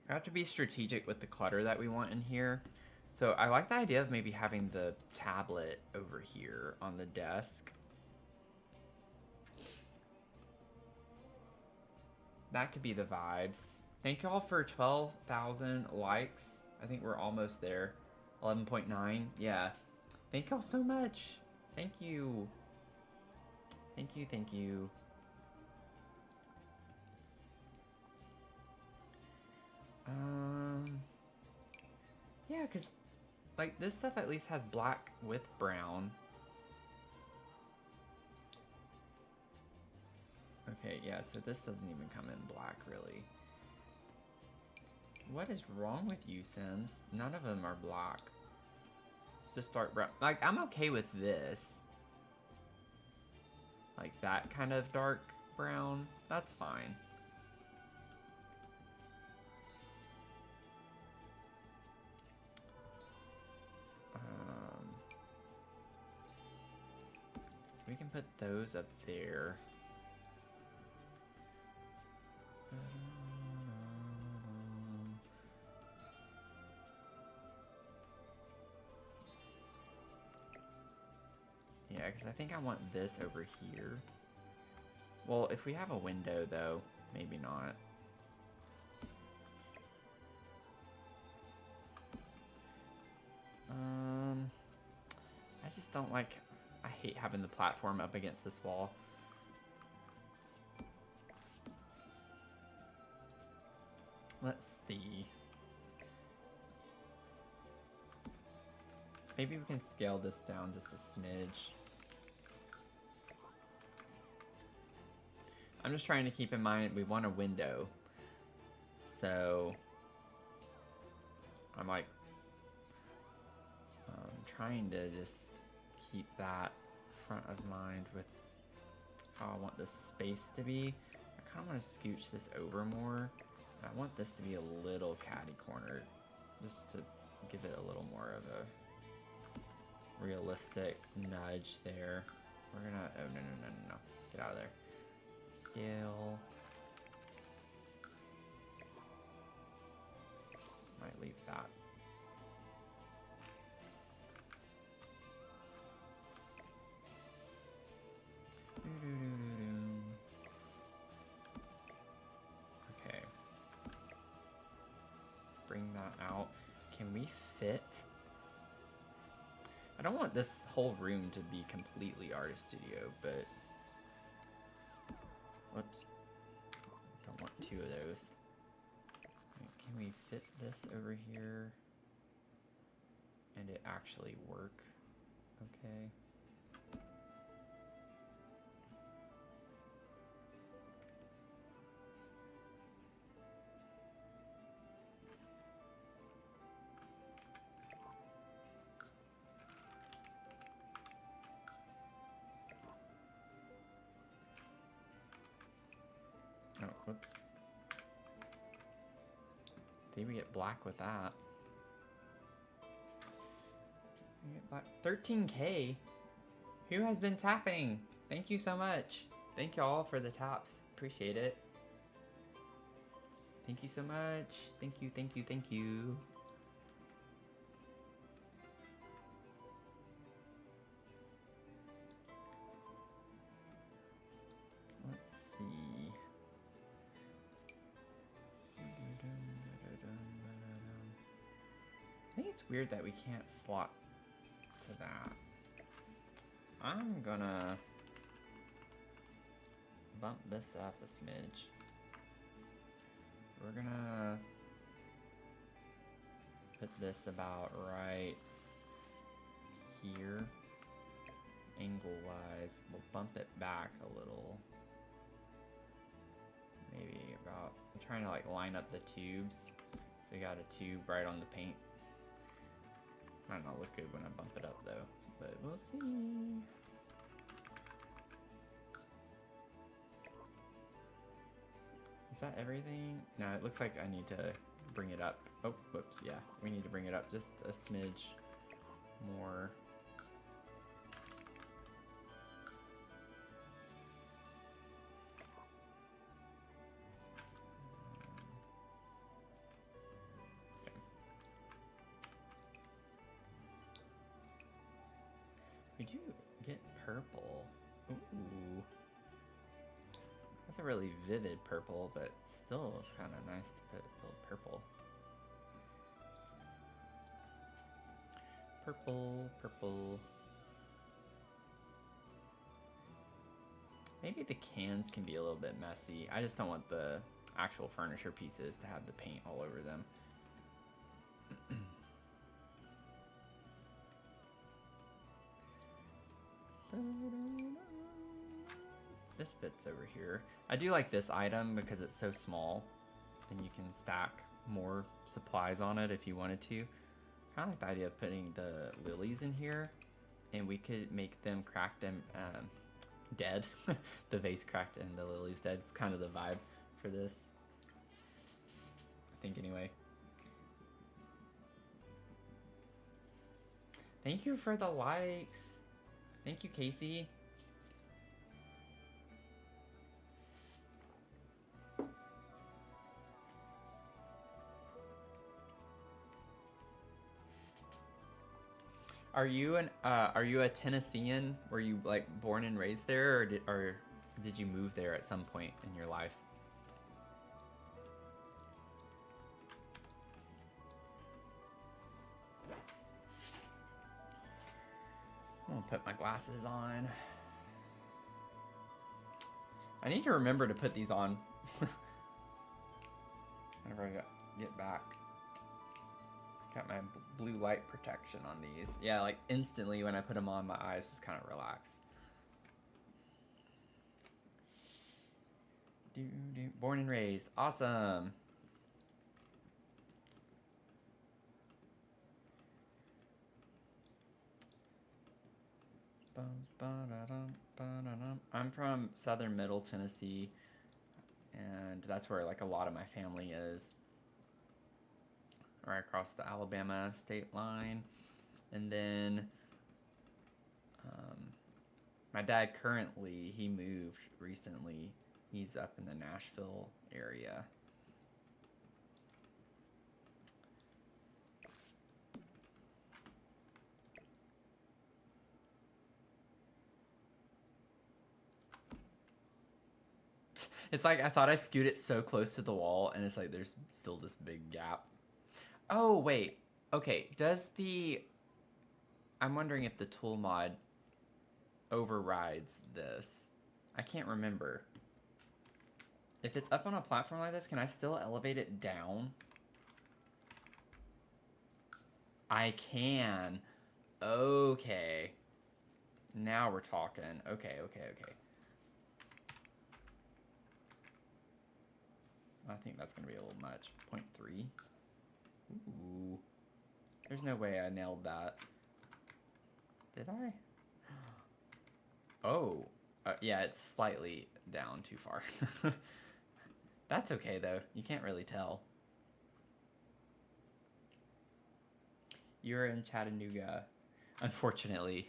[SPEAKER 1] I have to be strategic with the clutter that we want in here. So I like the idea of maybe having the tablet over here on the desk. That could be the vibes. Thank y'all for 12,000 likes. I think we're almost there. 11.9. Yeah. Thank y'all so much. Thank you. Thank you, thank you. Yeah, because like this stuff at least has black with brown. Okay, yeah, so this doesn't even come in black, really. What is wrong with you, Sims? None of them are black. It's just dark brown. Like, I'm okay with this. Like that kind of dark brown. That's fine. We can put those up there. Yeah, because I think I want this over here. Well, if we have a window, though, maybe not. I just don't like... I hate having the platform up against this wall. Let's see. Maybe we can scale this down just a smidge. I'm just trying to keep in mind we want a window. So I'm like trying to just keep that front of mind with how I want this space to be. I kind of want to scooch this over more. I want this to be a little catty cornered just to give it a little more of a realistic nudge there. We're gonna, oh no, get out of there. Scale. Might leave that. Okay. Bring that out. Can we fit? I don't want this whole room to be completely artist studio, but whoops. Don't want two of those. Right, can we fit this over here and it actually work? Okay. Oh, whoops. See, we get black with that. We get black. 13K? Who has been tapping? Thank you so much. Thank y'all for the taps. Appreciate it. Thank you so much. Thank you, thank you, thank you. Let's see. I think it's weird that we can't slot to that. I'm gonna bump this up a smidge. We're gonna put this about right here, angle-wise. We'll bump it back a little. Maybe about, I'm trying to like line up the tubes. So we got a tube right on the paint. Might not look good when I bump it up though, but we'll see. Is that everything? No, it looks like I need to bring it up. Oh, whoops, yeah. We need to bring it up just a smidge more. We do get purple. Ooh. That's a really vivid purple, but still it's kind of nice to put a little purple. Purple, purple. Maybe the cans can be a little bit messy. I just don't want the actual furniture pieces to have the paint all over them. this fits over here. I do like this item because it's so small and you can stack more supplies on it if you wanted to. Kind of like the idea of putting the lilies in here, and we could make them cracked and dead. The vase cracked and the lilies dead. It's kind of the vibe for this, I think, anyway. Thank you for the likes. Thank you, Casey. Are you a Tennessean? Were you like born and raised there, or did you move there at some point in your life? I'm gonna put my glasses on. I need to remember to put these on whenever I get back. Got my blue light protection on these. Yeah, like instantly when I put them on, my eyes just kind of relax. Born and raised. Awesome. I'm from southern middle Tennessee, and that's where like a lot of my family is, right across the Alabama state line. And then my dad currently, he moved recently. He's up in the Nashville area. It's like I thought I skewed it so close to the wall, and it's like there's still this big gap. Oh, wait. Okay, I'm wondering if the tool mod overrides this. I can't remember. If it's up on a platform like this, can I still elevate it down? I can. Okay. Now we're talking. Okay. I think that's going to be a little much. 0.3. Ooh. There's no way I nailed that. Did I? Oh. Yeah, it's slightly down too far. That's okay, though. You can't really tell. You're in Chattanooga, unfortunately.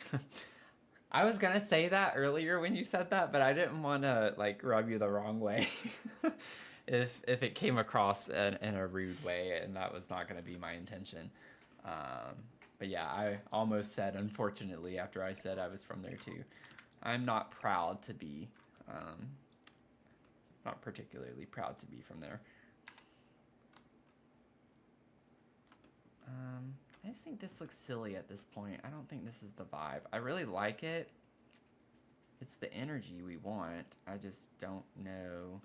[SPEAKER 1] I was going to say that earlier when you said that, but I didn't want to, like, rub you the wrong way. If it came across in a rude way, and that was not going to be my intention. But yeah, I almost said unfortunately after I said I was from there too. I'm not proud to be, not particularly proud to be from there. I just think this looks silly at this point. I don't think this is the vibe. I really like it. It's the energy we want. I just don't know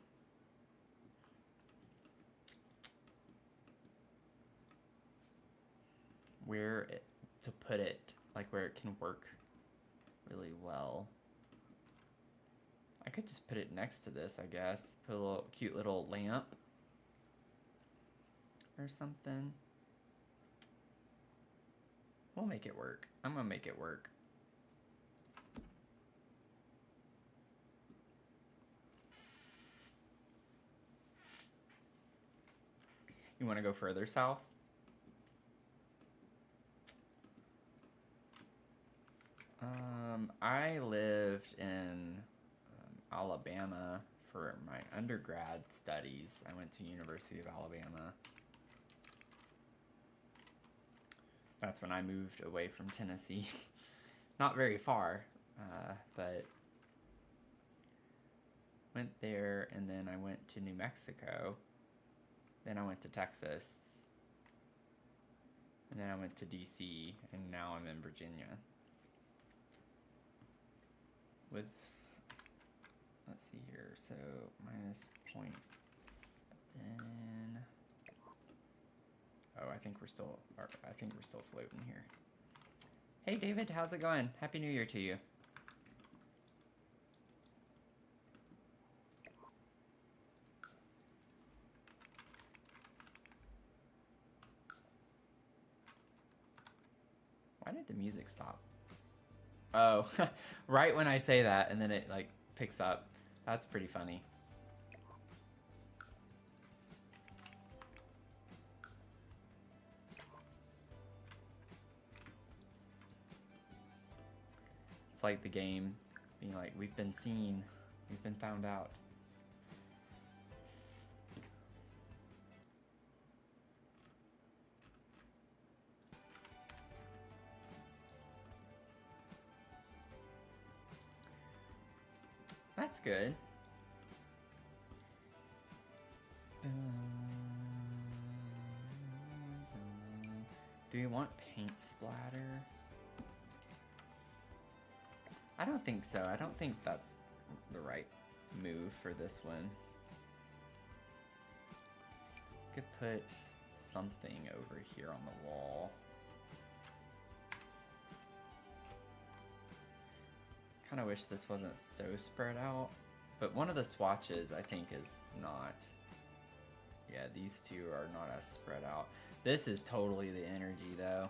[SPEAKER 1] where to put it, like where it can work really well. I could just put it next to this, I guess. Put a little cute little lamp or something. We'll make it work. I'm gonna make it work. You want to go further south? I lived in Alabama for my undergrad studies. I went to University of Alabama. That's when I moved away from Tennessee. Not very far, but went there, and then I went to New Mexico. Then I went to Texas. And then I went to DC, and now I'm in Virginia. With, let's see here, so minus 0.7. Oh, I think we're still floating here. Hey David, how's it going? Happy New Year to you. Why did the music stop? Oh, right when I say that, and then it like picks up. That's pretty funny. It's like the game being like, we've been seen, we've been found out. That's good. Do we want paint splatter? I don't think so. I don't think that's the right move for this one. Could put something over here on the wall. Kind of wish this wasn't so spread out, but one of the swatches I think is not. Yeah, these two are not as spread out. This is totally the energy though.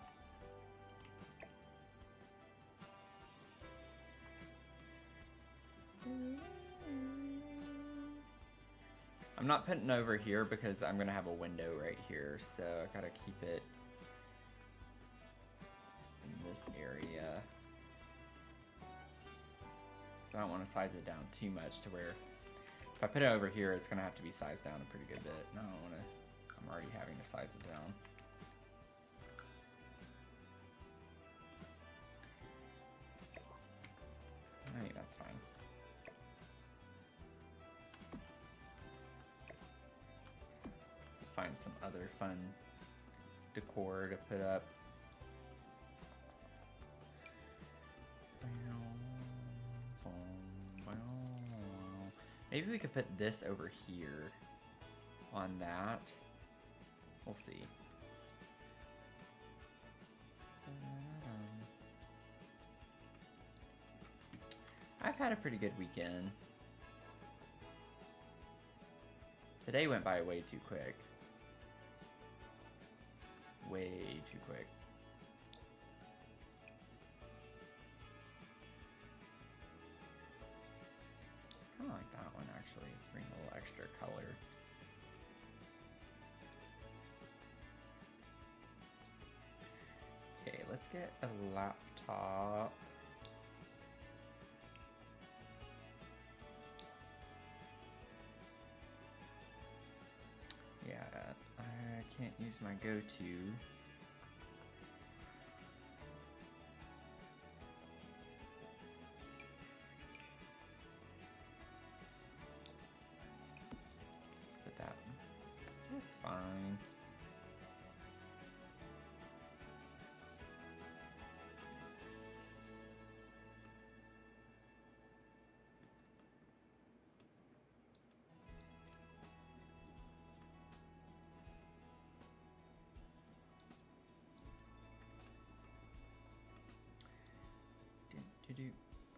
[SPEAKER 1] I'm not putting over here because I'm gonna have a window right here, so I gotta keep it in this area. So I don't want to size it down too much to where if I put it over here, it's gonna have to be sized down a pretty good bit. And I don't want to. I'm already having to size it down. I think that's fine. Find some other fun decor to put up. Maybe we could put this over here on that. We'll see. I've had a pretty good weekend. Today went by way too quick. Way too quick. I like that one actually. Bring a little extra color. Okay, let's get a laptop. Yeah, I can't use my go-to. Let's put that. That's fine.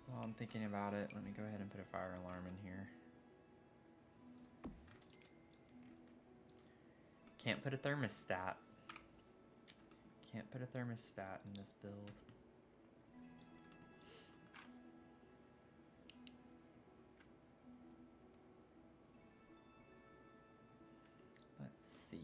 [SPEAKER 1] While I'm thinking about it, let me go ahead and put a fire alarm in here. Can't put a thermostat. Can't put a thermostat in this build. Let's see.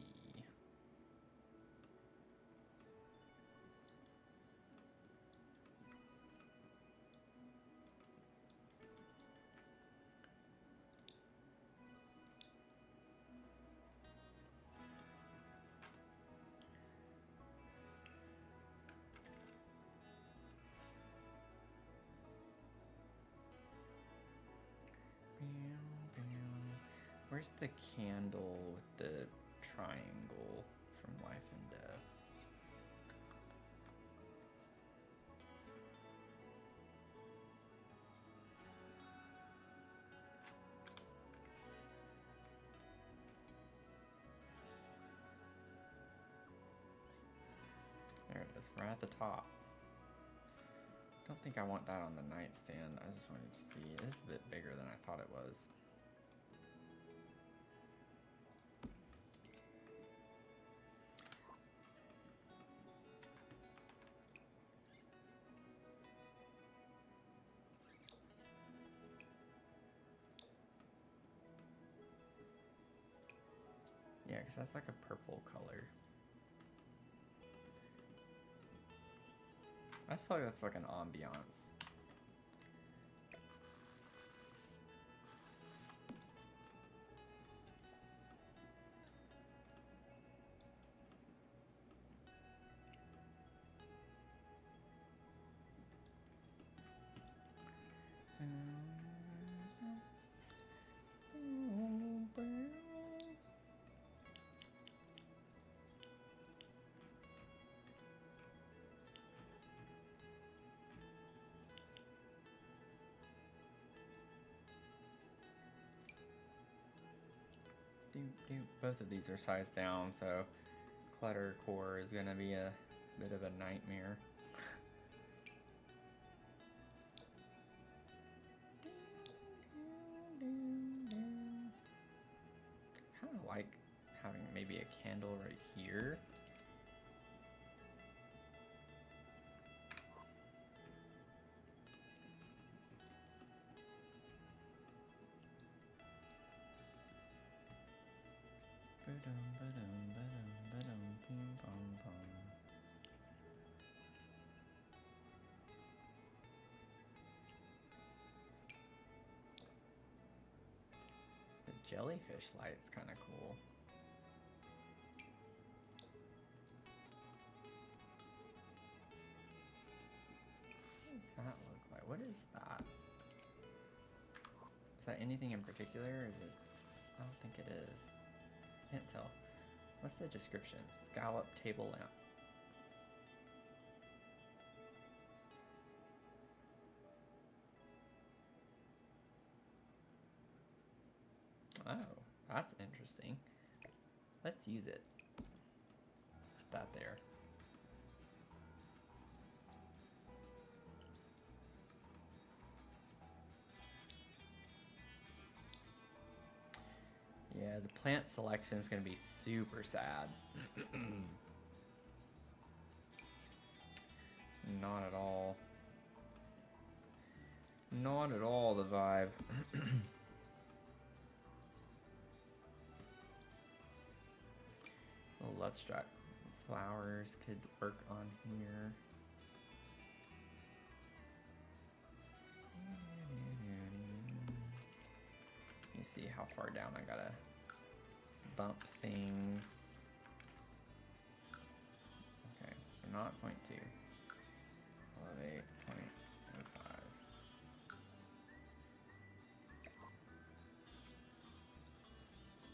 [SPEAKER 1] Where's the candle with the triangle from Life and Death? There it is, right at the top. Don't think I want that on the nightstand. I just wanted to see. It's a bit bigger than I thought it was. because that's like a purple color. I just feel like that's like an ambiance. Both of these are sized down, so clutter core is going to be a bit of a nightmare. Kind of like having maybe a candle right here. The jellyfish light's kind of cool. What does that look like? What is that? Is that anything in particular? Or is it? I don't think it is. Can't tell. What's the description? Scallop table lamp. Oh, that's interesting. Let's use it. Put that there. Yeah, the plant selection is going to be super sad. Not at all. Not at all the vibe. The love struck flowers could work on here. You see how far down I gotta bump things. Okay, so not 0.2. Elevate 0.05.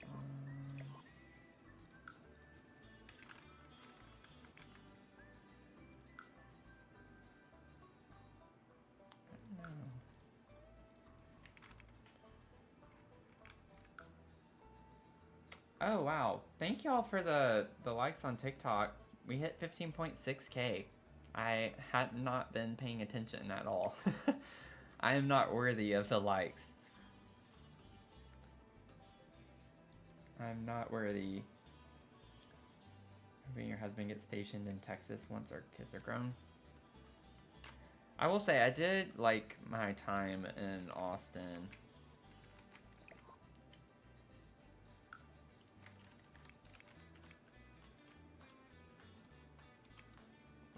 [SPEAKER 1] I don't know. Oh wow, thank y'all for the likes on TikTok. We hit 15.6K. I had not been paying attention at all. I am not worthy of the likes. I'm not worthy. Hoping your husband gets stationed in Texas once our kids are grown. I will say I did like my time in Austin.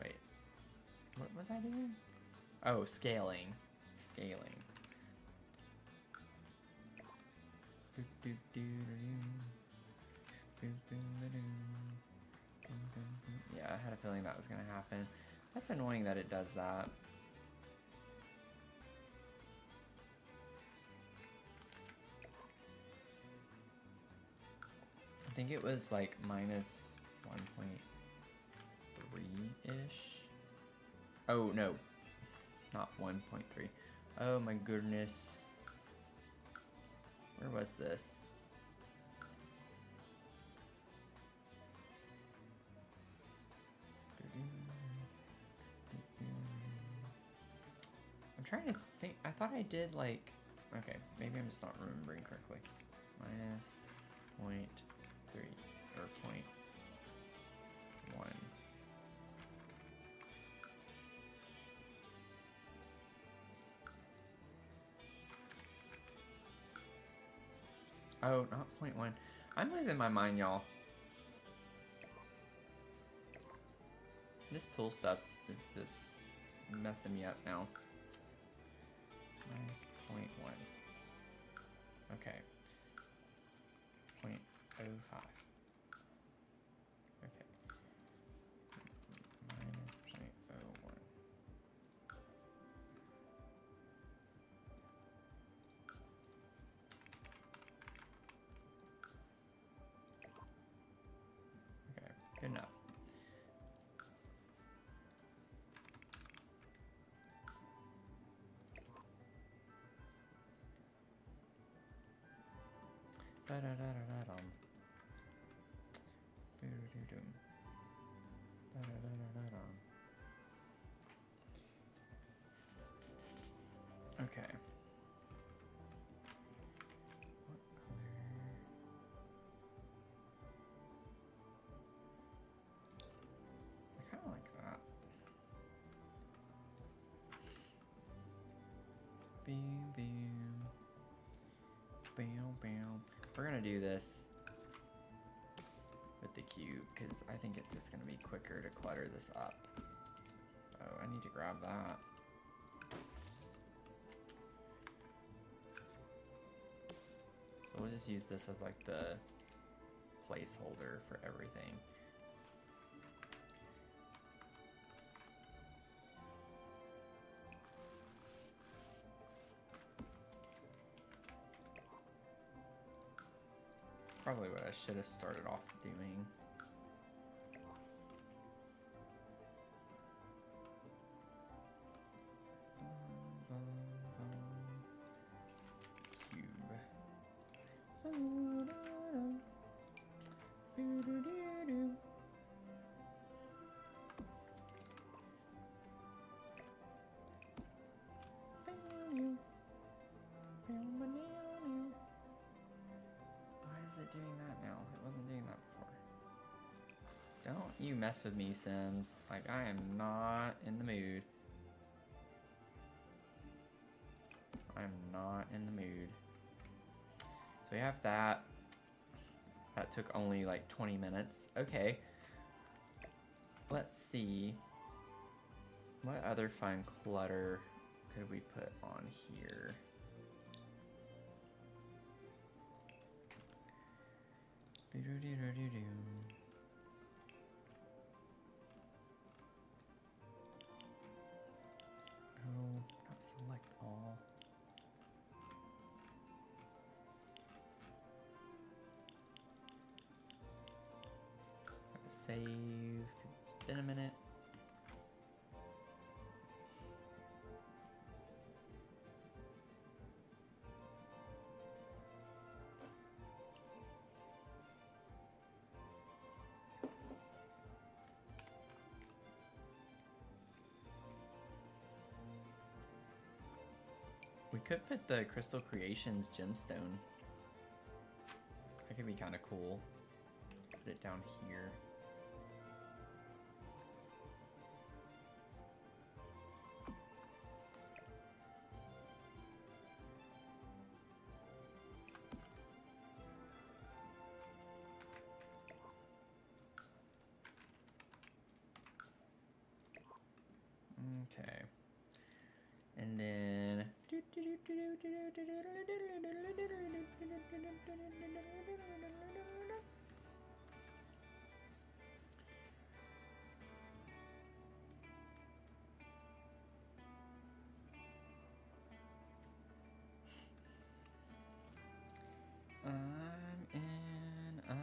[SPEAKER 1] Wait, what was I doing? Oh, scaling. Scaling. Yeah, I had a feeling that was gonna happen. That's annoying that it does that. I think it was like minus 1.3-ish. Oh, no. Not 1.3. Oh my goodness. Where was this? I'm trying to think. I thought I did like... Okay, maybe I'm just not remembering correctly. Minus 0.3 or 0.1. Oh, not 0.1. I'm losing my mind, y'all. This tool stuff is just messing me up now. Minus 0.1. Okay. 0.05. Okay. Minus 0.01. Okay, good enough. Ba-da-da-da-da-dum. Boo-doo-doo-dum. Ba-da-da-da-da-dum. Okay. What color? I kind of like that. Boom, boom. Bam, bam. We're gonna do this with the cube because I think it's just gonna be quicker to clutter this up. Oh, I need to grab that. So we'll just use this as like the placeholder for everything. Probably what I should have started off doing. Doing that now. It wasn't doing that before. Don't you mess with me, Sims. Like, I am not in the mood. I'm not in the mood. So we have that. That took only like 20 minutes. Okay. Let's see. What other fun clutter could we put on here? Be-do-do-do-do-do. Oh, not select all. Gotta save, 'cause it's been a minute. We could put the Crystal Creations gemstone. That could be kind of cool. Put it down here. Okay. And then I'm in a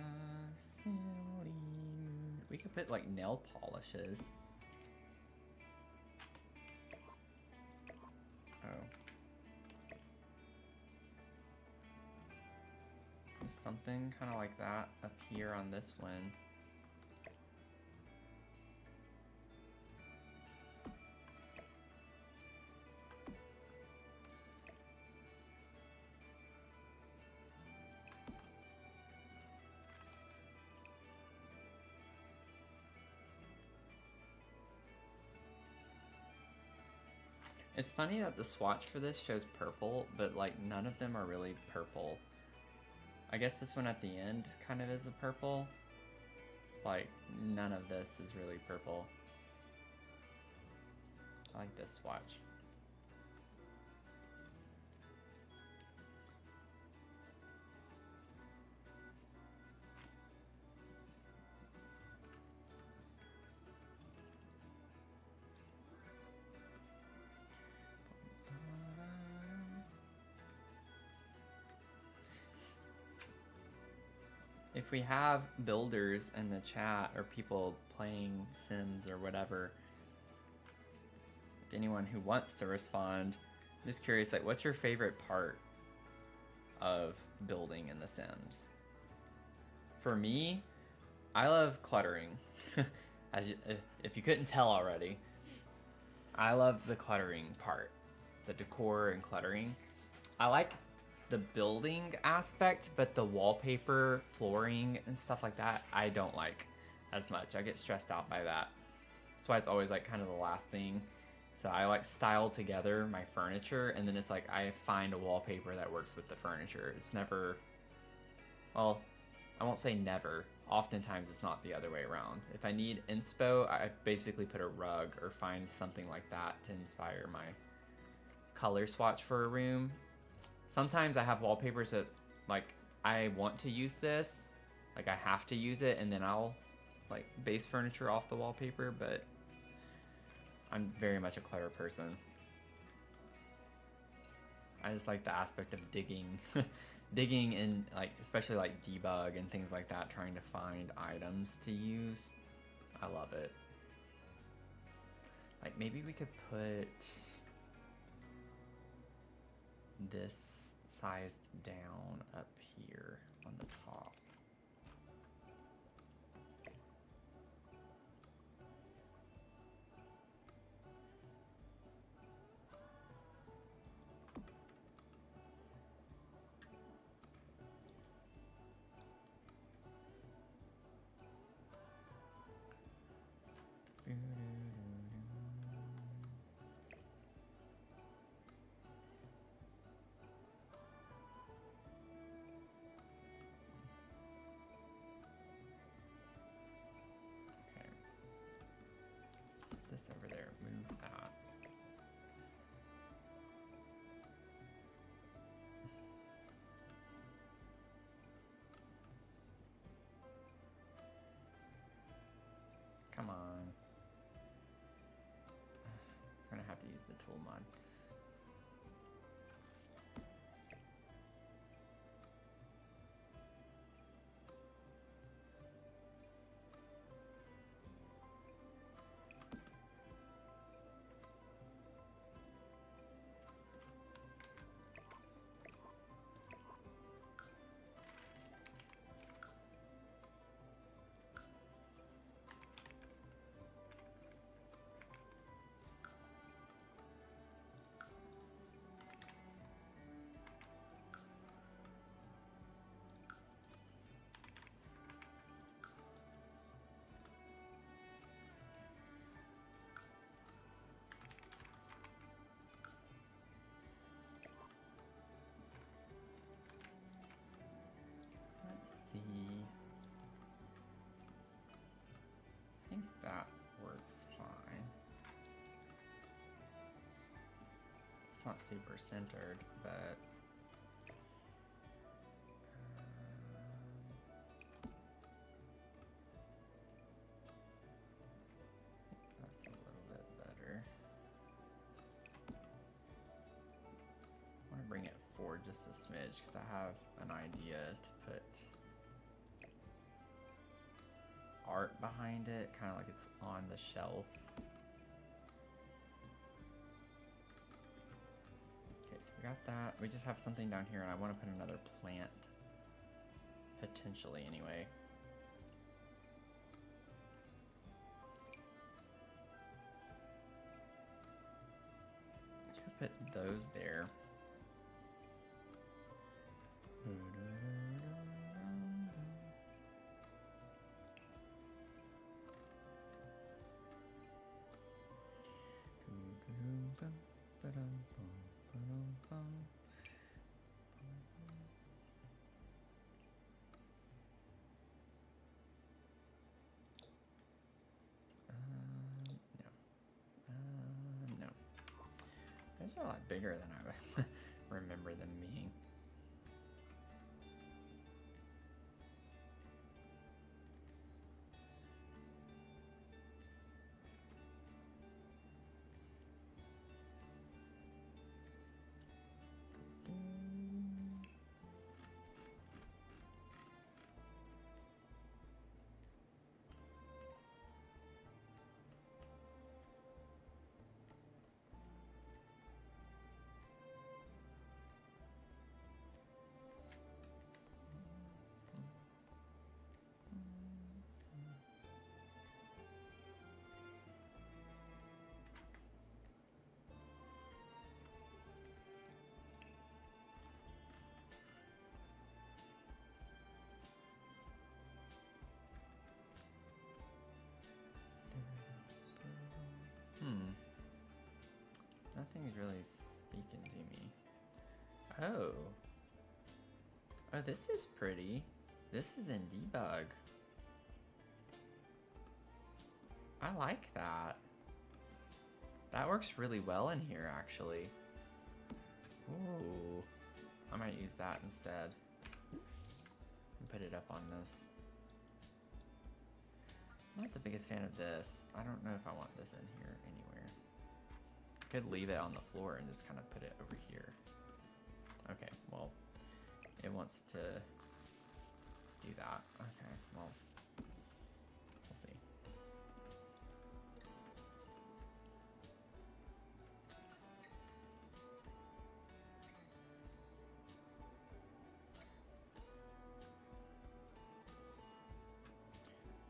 [SPEAKER 1] silly mood. We could put like nail polishes. Something kind of like that up here on this one. It's funny that the swatch for this shows purple, but like none of them are really purple. I guess this one at the end kind of is a purple. Like, none of this is really purple. I like this swatch. If we have builders in the chat or people playing Sims or whatever, if anyone who wants to respond, I'm just curious, like, what's your favorite part of building in The Sims? For me, I love cluttering. If you couldn't tell already, I love the cluttering part, the decor and cluttering. I like the building aspect, but the wallpaper, flooring, and stuff like that, I don't like as much. I get stressed out by that. That's why it's always like kind of the last thing. So I like style together my furniture, and then it's like I find a wallpaper that works with the furniture. It's never, well, I won't say never. Oftentimes it's not the other way around. If I need inspo, I basically put a rug or find something like that to inspire my color swatch for a room. Sometimes I have wallpapers that's like, I want to use this, like I have to use it, and then I'll like base furniture off the wallpaper, but I'm very much a clutter person. I just like the aspect of digging, digging in, like, especially like debug and things like that, trying to find items to use. I love it. Like maybe we could put this sized down up here on the top. This over there, move that. Come on. We're gonna have to use the tool mod. I think that works fine. It's not super centered, but that's a little bit better. I want to bring it forward just a smidge because I have an idea to put art behind it, kind of like it's on the shelf. Okay, so we got that. We just have something down here, and I want to put another plant, potentially anyway. I could put those there. No. Those are a lot bigger than I would remember them being. Nothing's really speaking to me. Oh. Oh, this is pretty. This is in debug. I like that. That works really well in here, actually. Ooh. I might use that instead. And put it up on this. I'm not the biggest fan of this. I don't know if I want this in here anywhere. Could leave it on the floor and just kind of put it over here. Okay, well, it wants to do that. Okay, well, we'll see.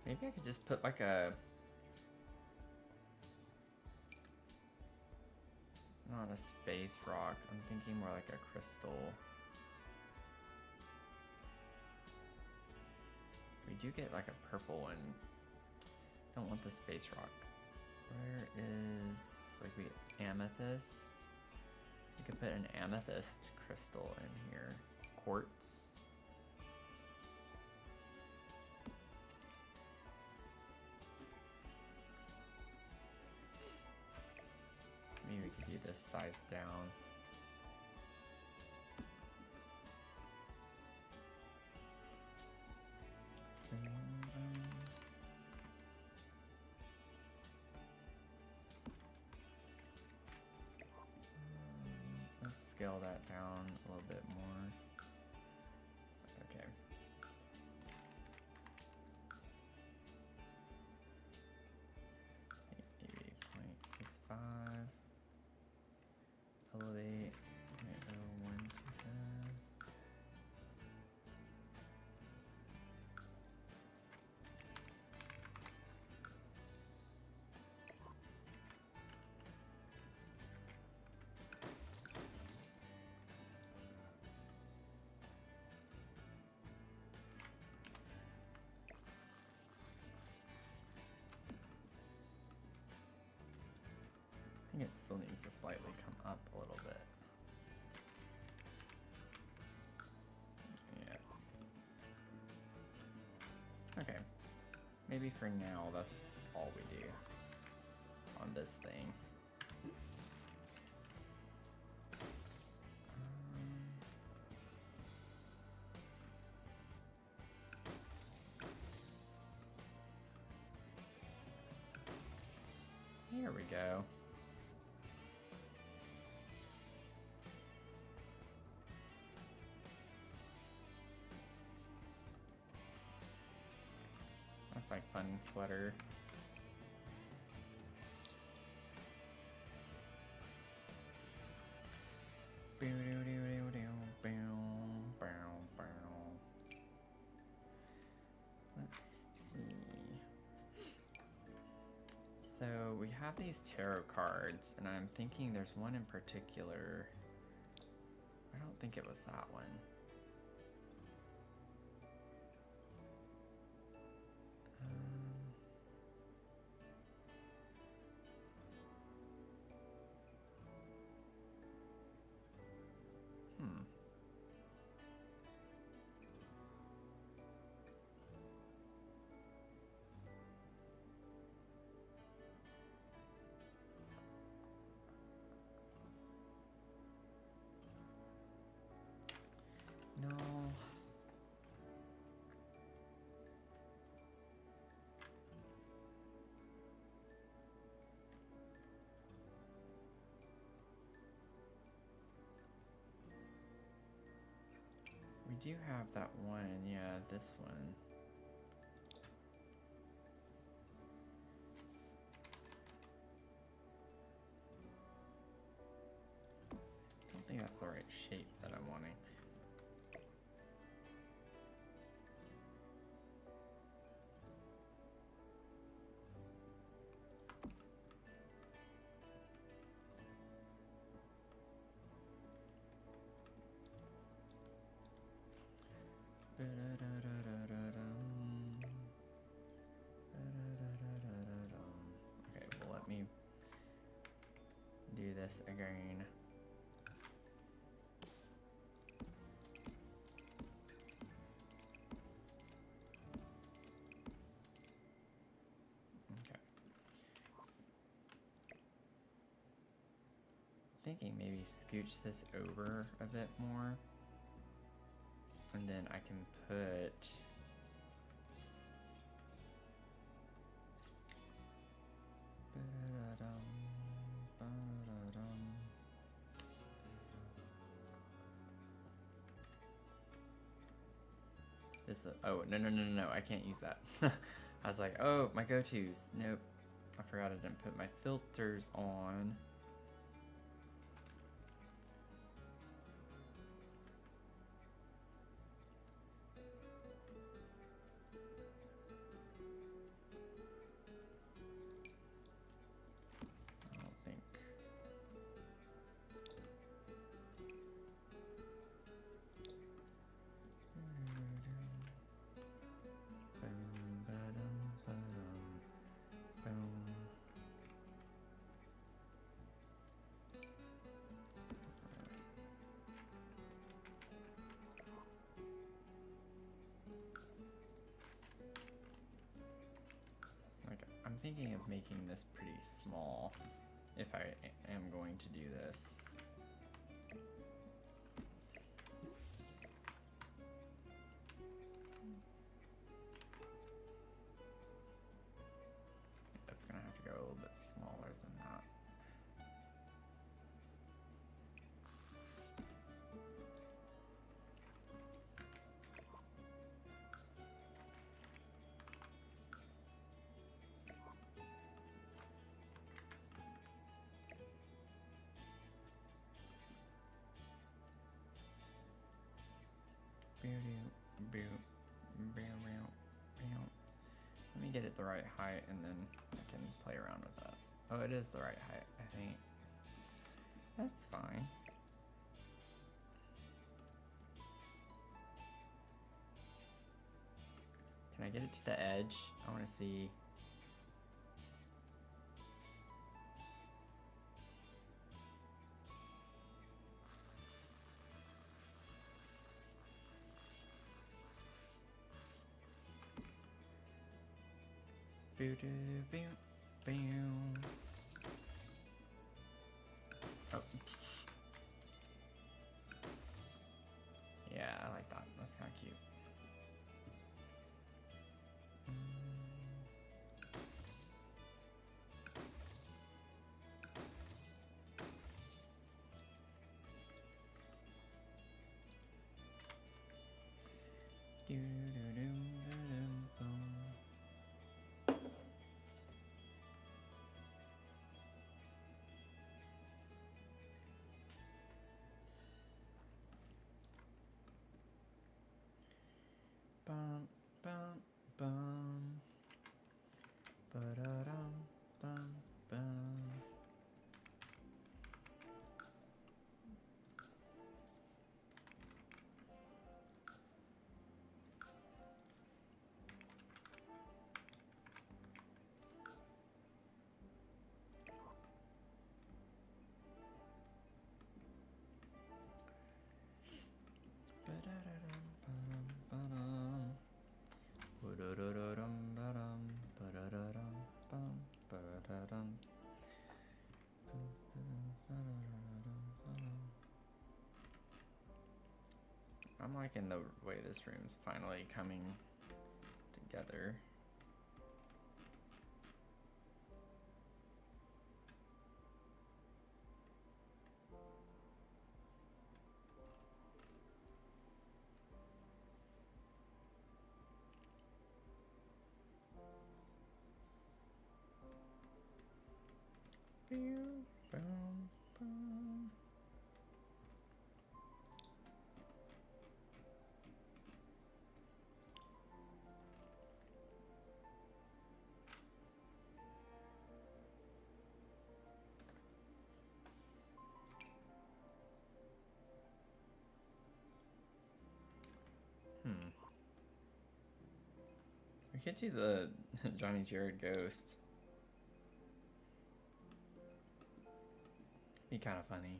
[SPEAKER 1] Maybe I could just put like a... Not a space rock. I'm thinking more like a crystal. We do get like a purple one. Don't want the space rock. Where is like we amethyst? We could put an amethyst crystal in here. Quartz. Maybe we could do this size down. Let's scale that down a little bit more. Okay. Maybe 0.65. Elevate. Go 1 to 10. I think it still needs to slightly come up a little bit. Yeah. Okay. Maybe for now, that's all we do on this thing. Here we go. That's like fun clutter. Let's see. So we have these tarot cards, and I'm thinking there's one in particular. I don't think it was that one. do have that one, yeah, this one. I don't think that's the right shape that I'm wanting. Okay, well, let me do this again. Okay. Thinking maybe scooch this over a bit more. And then I can put this. Oh, no, I can't use that. I was like, oh, my go-tos. Nope, I forgot I didn't put my filters on. I'm thinking of making this pretty small if I am going to do this. That's gonna have to go a little bit smaller than that. Let me get it the right height and then I can play around with that. Oh, it is the right height, I think. That's fine. Can I get it to the edge? I want to see. Boo doo boo boo. Oh. Yeah, I like that. That's kind of cute. Bum bum bum. Ba-da-dum bum bum. I'm liking the way this room's finally coming together. Boom, boom, boom. We could do the Johnny Jared ghost. Be kind of funny.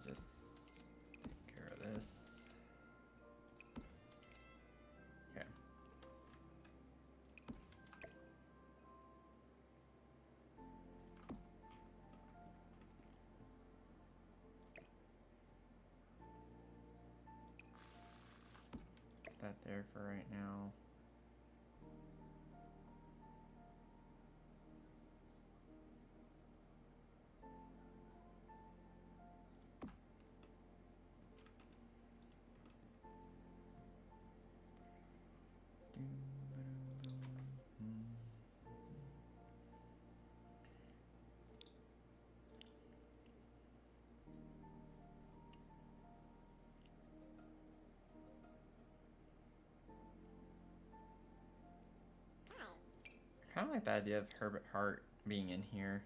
[SPEAKER 1] Just take care of this. Okay. Put that there for right now. I kind of like the idea of Herbert Hart being in here.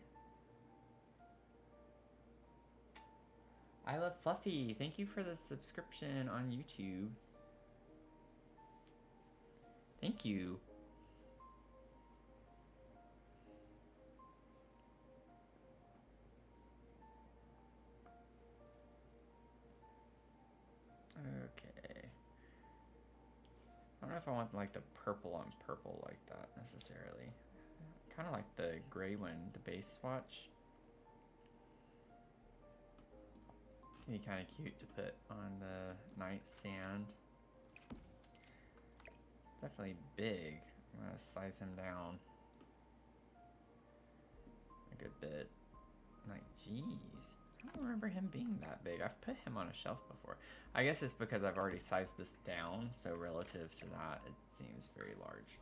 [SPEAKER 1] I love Fluffy. Thank you for the subscription on YouTube. Thank you. Okay. I don't know if I want like the purple on purple like that necessarily. Kind of like the gray one, the base swatch. It'd be kind of cute to put on the nightstand. It's definitely big. I'm gonna size him down a good bit. Like, geez, I don't remember him being that big. I've put him on a shelf before. I guess it's because I've already sized this down, so relative to that, it seems very large.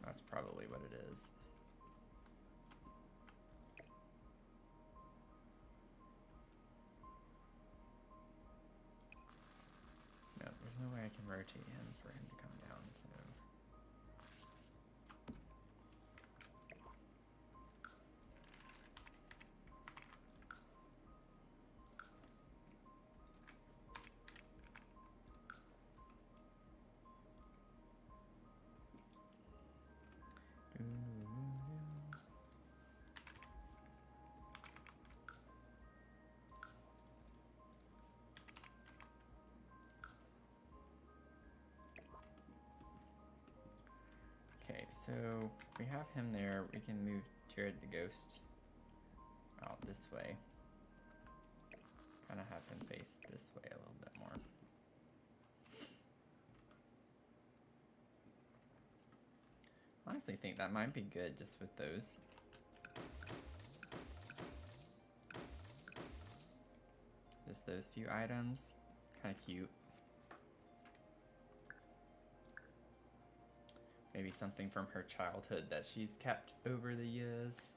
[SPEAKER 1] That's probably what it is. No, there's no way I can rotate him for him to come down, so... Okay, so we have him there. We can move Jared the Ghost out this way. Kind of have him face this way a little bit more. I honestly think that might be good just with those. Just those few items. Kind of cute. Maybe something from her childhood that she's kept over the years.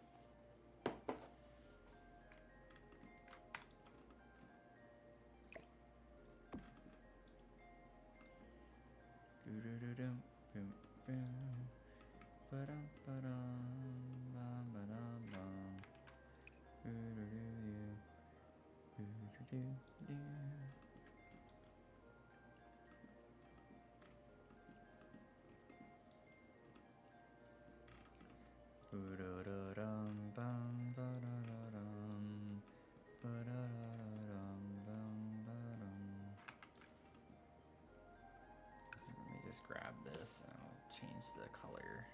[SPEAKER 1] Let me just grab this and I'll change the color.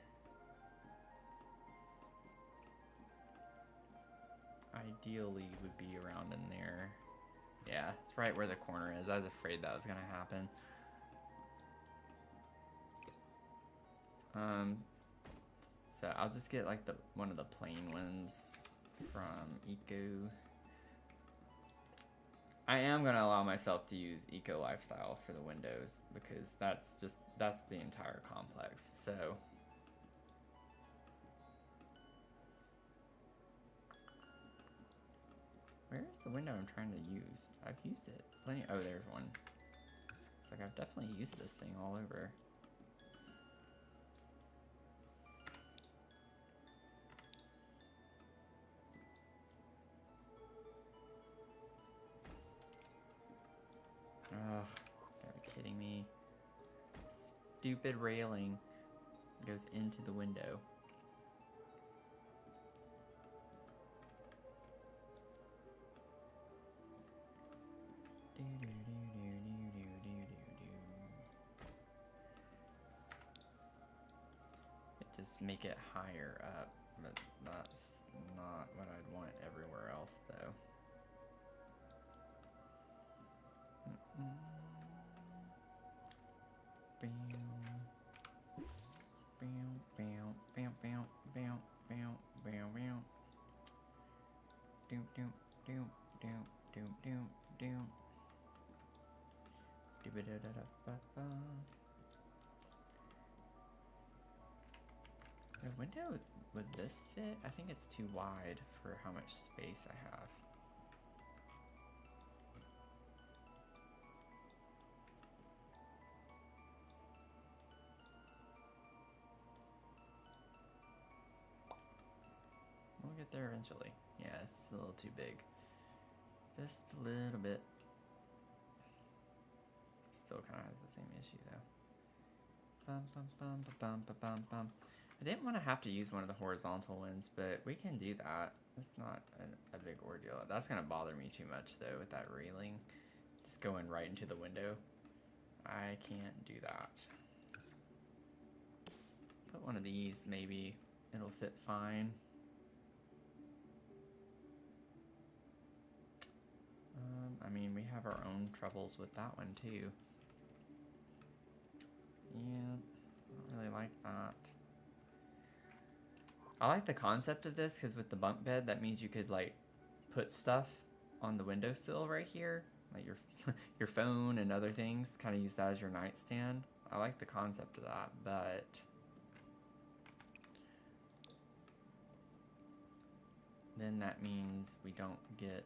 [SPEAKER 1] Ideally would be around in there. Yeah, it's right where the corner is. I was afraid that was gonna happen. So I'll just get like one of the plain ones from Eco. I am gonna allow myself to use Eco Lifestyle for the windows because that's the entire complex. So where is the window I'm trying to use? I've used it plenty. Oh, there's one. It's like I've definitely used this thing all over. Ugh, gotta be kidding me. Stupid railing goes into the window. Just make it higher up, but that's not what I'd want everywhere else though. The window, would this fit? I think it's too wide for how much space I have. We'll get there eventually. Yeah, it's a little too big. Just a little bit. Still kind of has the same issue though. Bum, bum, bum, bum, bum, bum, bum. I didn't want to have to use one of the horizontal ones, but we can do that. It's not a big ordeal. That's going to bother me too much though with that railing. Just going right into the window. I can't do that. Put one of these, maybe it'll fit fine. I mean, we have our own troubles with that one too. Yeah, I don't really like that. I like the concept of this because with the bunk bed, that means you could like put stuff on the windowsill right here, like your your phone and other things. Kind of use that as your nightstand. I like the concept of that, but then that means we don't get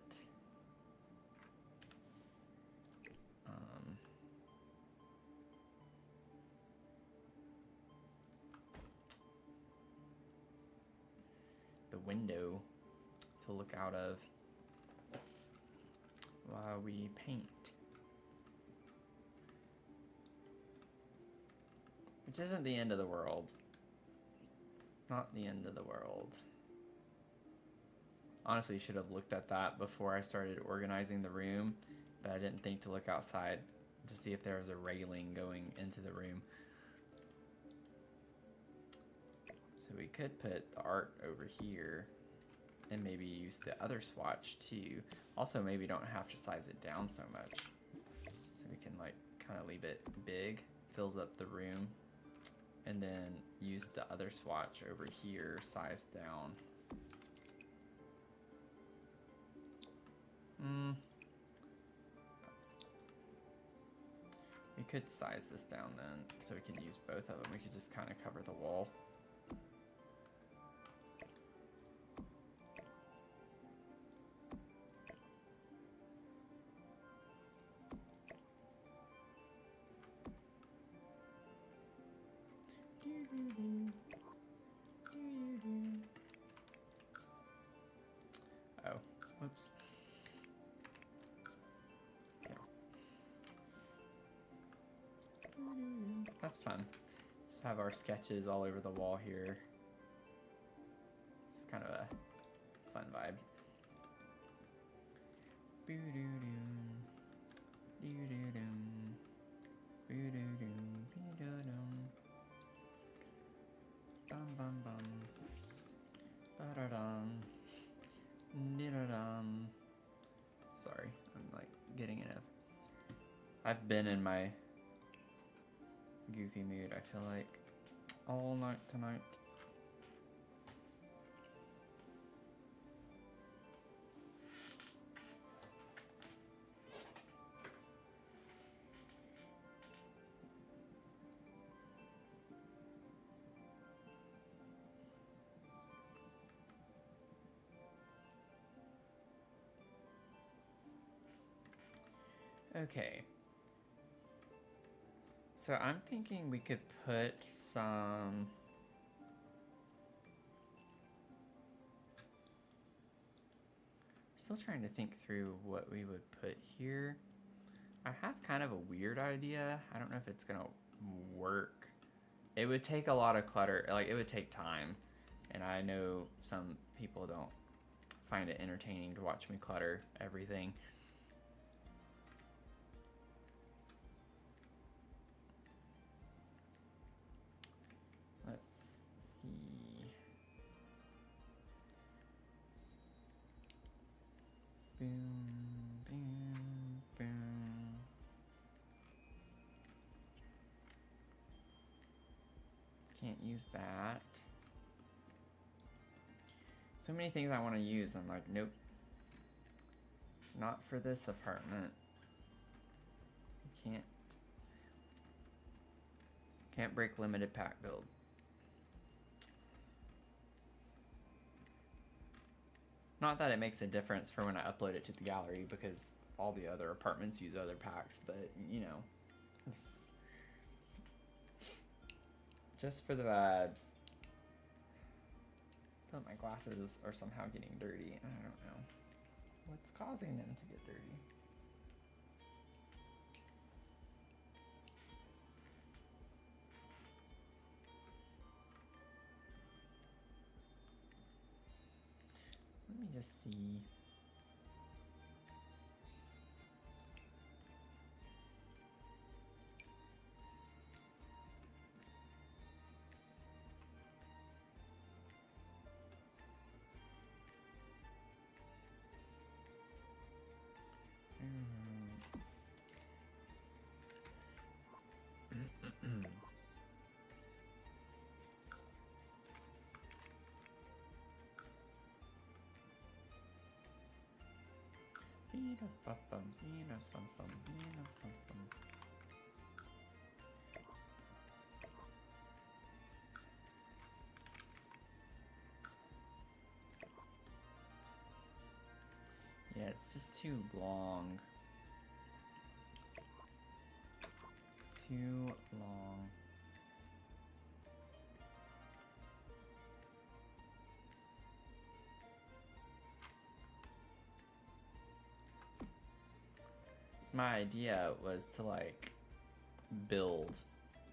[SPEAKER 1] the window to look out of while we paint. Which isn't the end of the world. Not the end of the world. Honestly, should have looked at that before I started organizing the room, but I didn't think to look outside to see if there was a railing going into the room. So we could put the art over here and maybe use the other swatch too. Also, maybe don't have to size it down so much. So we can like kind of leave it big, fills up the room, and then use the other swatch over here, sized down. We could size this down then, so we can use both of them. We could just kind of cover the wall. Oh, whoops. That's fun. Just have our sketches all over the wall here. It's kind of a fun vibe. Bum bum bum. Ba-da-dum. Ni-da-dum. Sorry, I'm like I've been in my goofy mood, I feel like, all night tonight. Okay. So I'm thinking we could put some... Still trying to think through what we would put here. I have kind of a weird idea. I don't know if it's gonna work. It would take a lot of clutter, like it would take time. And I know some people don't find it entertaining to watch me clutter everything. Let's see. Boom, boom, boom. Can't use that. So many things I want to use. I'm like, nope. Not for this apartment. Can't break limited pack build. Not that it makes a difference for when I upload it to the gallery, because all the other apartments use other packs, but you know, it's just for the vibes. I thought my glasses are somehow getting dirty, and I don't know what's causing them to get dirty. Let me just see. Yeah, it's just too long. Too long. So my idea was to like build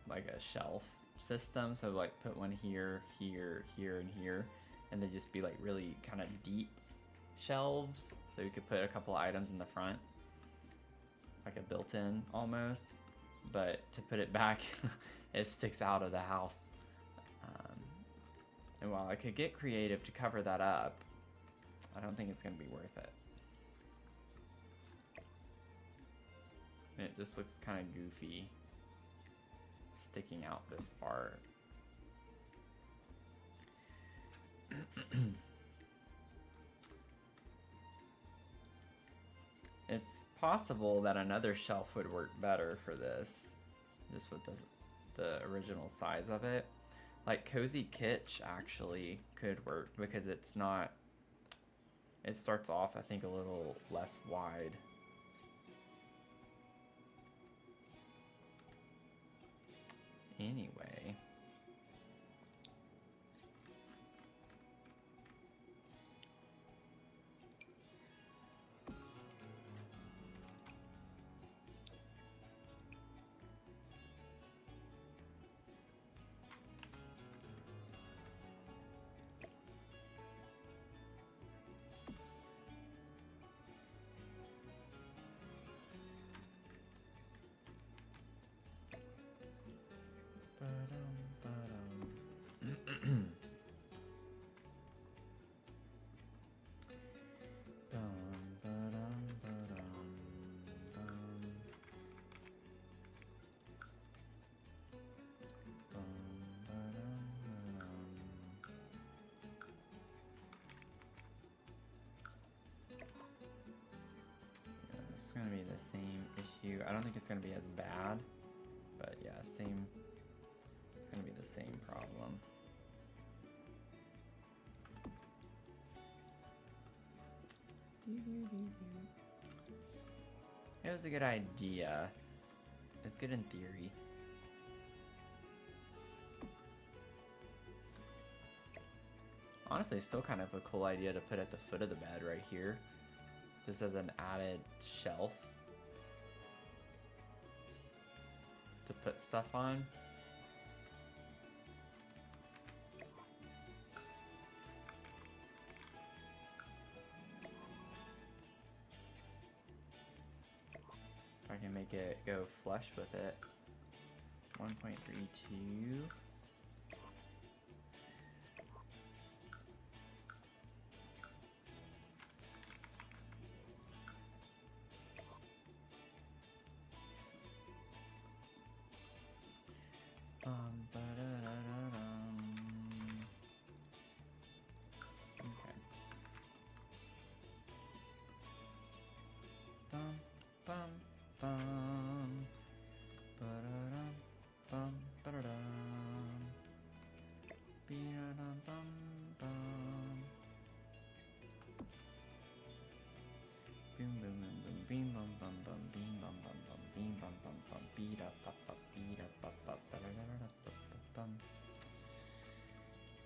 [SPEAKER 1] like a shelf system. So like put one here, here, here, and here, and they just be like really kind of deep shelves. So you could put a couple items in the front, like a built-in almost. But to put it back, it sticks out of the house. And while I could get creative to cover that up, I don't think it's going to be worth it. And it just looks kind of goofy sticking out this far. It's possible that another shelf would work better for this, just with the original size of it. Like Cozy Kitsch actually could work because it's not, it starts off I think a little less wide. Anyway. gonna be the same issue. I don't think it's gonna be as bad, but yeah, same. It's gonna be the same problem. It was a good idea. It's good in theory. Honestly, still kind of a cool idea to put at the foot of the bed right here. Just as an added shelf to put stuff on. If I can make it go flush with it. 1.32. Ba-da-da-da-dum. Okay. Bum, bum, bum. Ba-da-dum, bum, ba-da-dum. Be-da-dum, bum, bum. Boom, boom, boom, boom, beam, bum, bum, bum, beam, bum, bum, bum, beam, bum, bum, bum, beat up, up, up, beat up, ba-da-da-da-da-da-da-da-bum.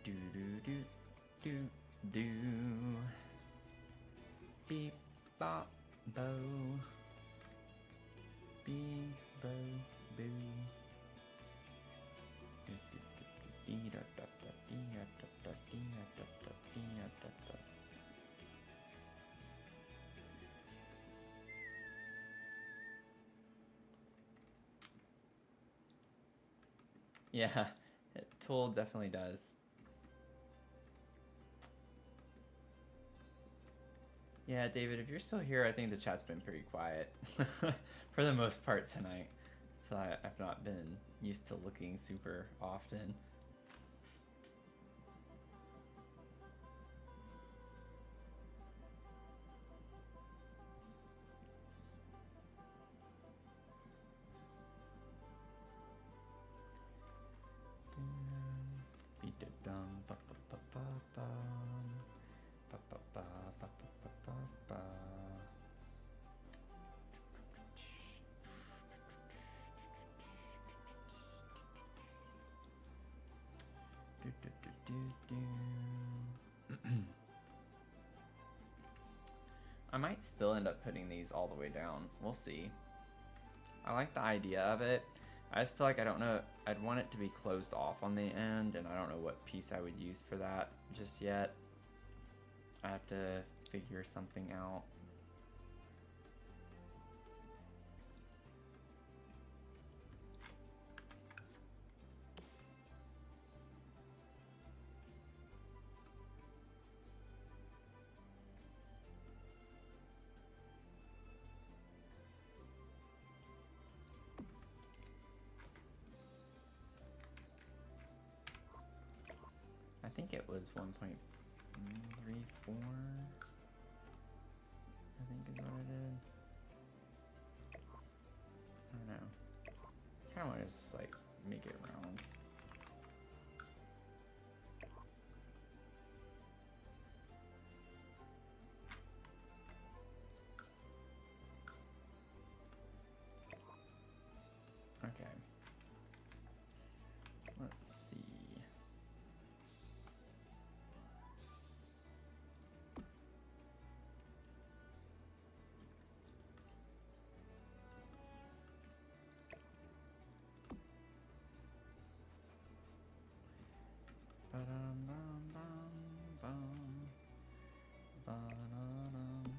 [SPEAKER 1] Do, do, do, do, do. Beep, bop, bow. Beep, bow, boo. Do, do, do, do, dee, da, da, da, dee, da, da, da, dee, da, da, da, dee, da, da, da. Yeah, Tool definitely does. Yeah, David, if you're still here, I think the chat's been pretty quiet for the most part tonight. So I've not been used to looking super often. I might still end up putting these all the way down. We'll see. I like the idea of it. I just feel like I don't know. I'd want it to be closed off on the end, and I don't know what piece I would use for that just yet. I have to figure something out. I think it was 1.34. I think is what I did. I don't know. Kind of want to just like make it round. Okay. Let's see. Ba-dum-bum-bum-bum. Ba-da-dum.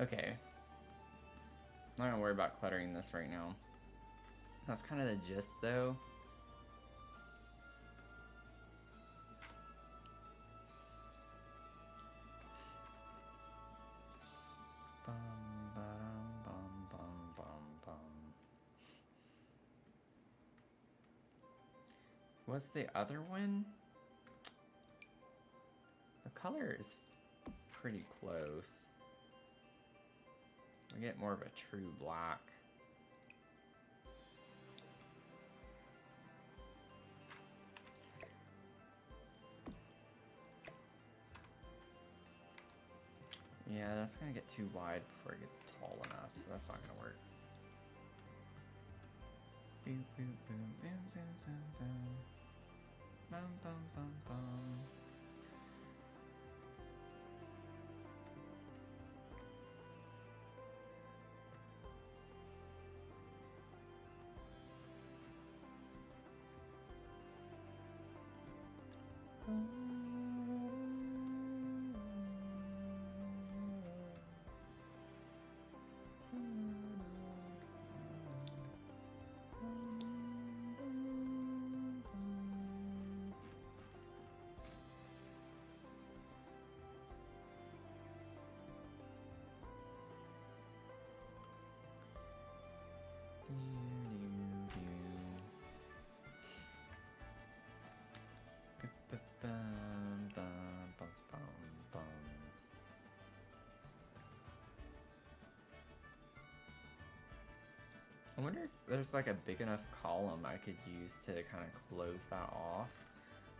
[SPEAKER 1] Okay. I'm not gonna worry about cluttering this right now. That's kind of the gist, though. Bum, ba-dum, bum, bum, bum, bum. What's the other one? The color is pretty close. We get more of a true black. Yeah, that's gonna get too wide before it gets tall enough, so that's not gonna work. Boom, boom, boom, boom, boom, boom, boom. Bum, bum, bum, bum. I wonder if there's like a big enough column I could use to kind of close that off.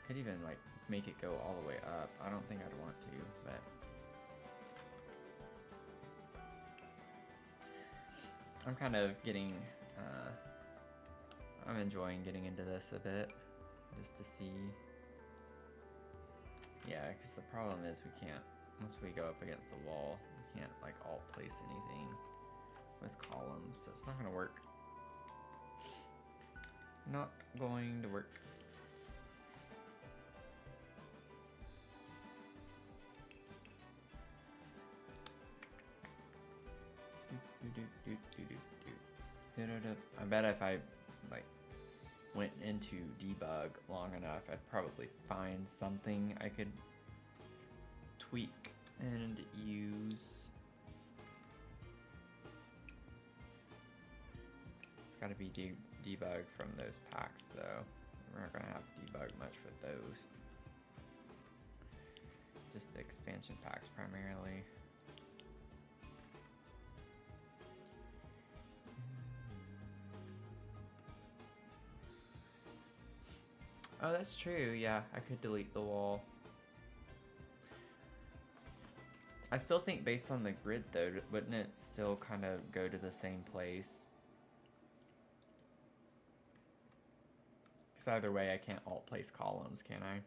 [SPEAKER 1] Could even like make it go all the way up. I don't think I'd want to, but I'm kind of getting, I'm enjoying getting into this a bit, just to see. Yeah, because the problem is we can't, once we go up against the wall, we can't like alt place anything with columns, so it's not gonna work. Not going to work. I bet if I like went into debug long enough, I'd probably find something I could tweak and use. It's got to be debugged from those packs, though. We're not gonna have debug much with those. Just the expansion packs primarily. Oh, that's true. Yeah, I could delete the wall. I still think based on the grid, though, wouldn't it still kind of go to the same place? Because either way, I can't alt place columns, can I?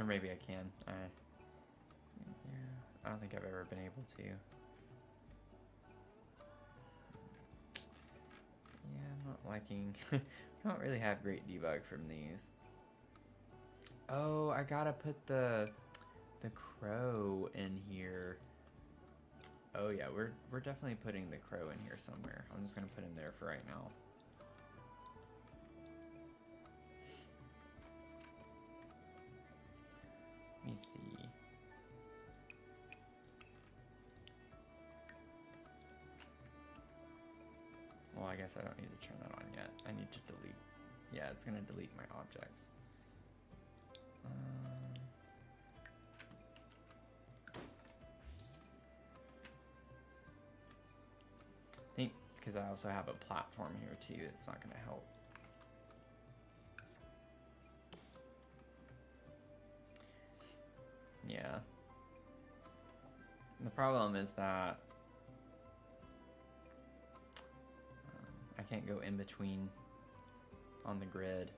[SPEAKER 1] Or maybe I can. Yeah, I don't think I've ever been able to. Yeah, I'm not liking... I don't really have great debug from these. Oh, I gotta put the crow in here. Oh yeah, we're definitely putting the crow in here somewhere. I'm just gonna put him there for right now. Let me see. Well, I guess I don't need to turn that on yet. I need to delete. Yeah, it's gonna delete my objects. I think because I also have a platform here too, it's not gonna help. Yeah. The problem is that I can't go in between on the grid.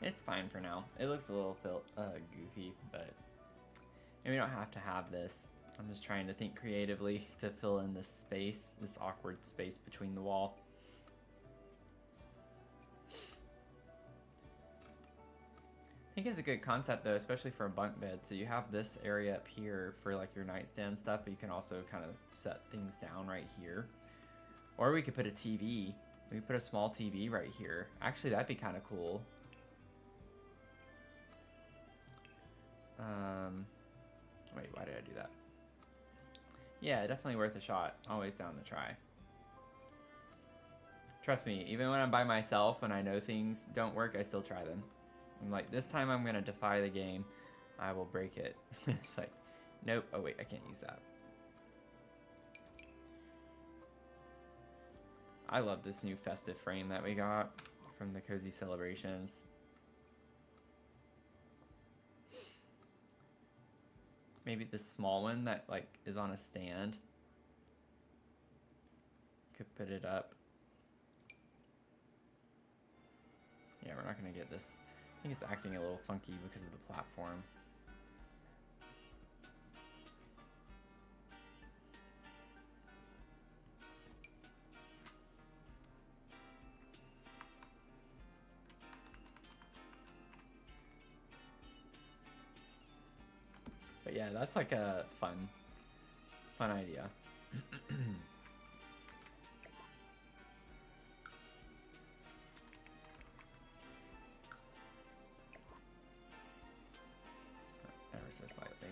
[SPEAKER 1] It's fine for now. It looks a little goofy, but we don't have to have this. I'm just trying to think creatively to fill in this space, this awkward space between the wall. I think it's a good concept though, especially for a bunk bed. So you have this area up here for like your nightstand stuff, but you can also kind of set things down right here. Or we could put a TV. We could put a small TV right here. Actually, that'd be kind of cool. Wait, why did I do that? Yeah, definitely worth a shot. Always down to try. Trust me, even when I'm by myself and I know things don't work, I still try them. I'm like, this time I'm gonna defy the game. I will break it. It's like, nope. Oh wait, I can't use that. I love this new festive frame that we got from the Cozy Celebrations. Maybe this small one that like is on a stand. Could put it up. Yeah, we're not gonna get this. I think it's acting a little funky because of the platform. But yeah, that's like a fun idea. Ever so slightly.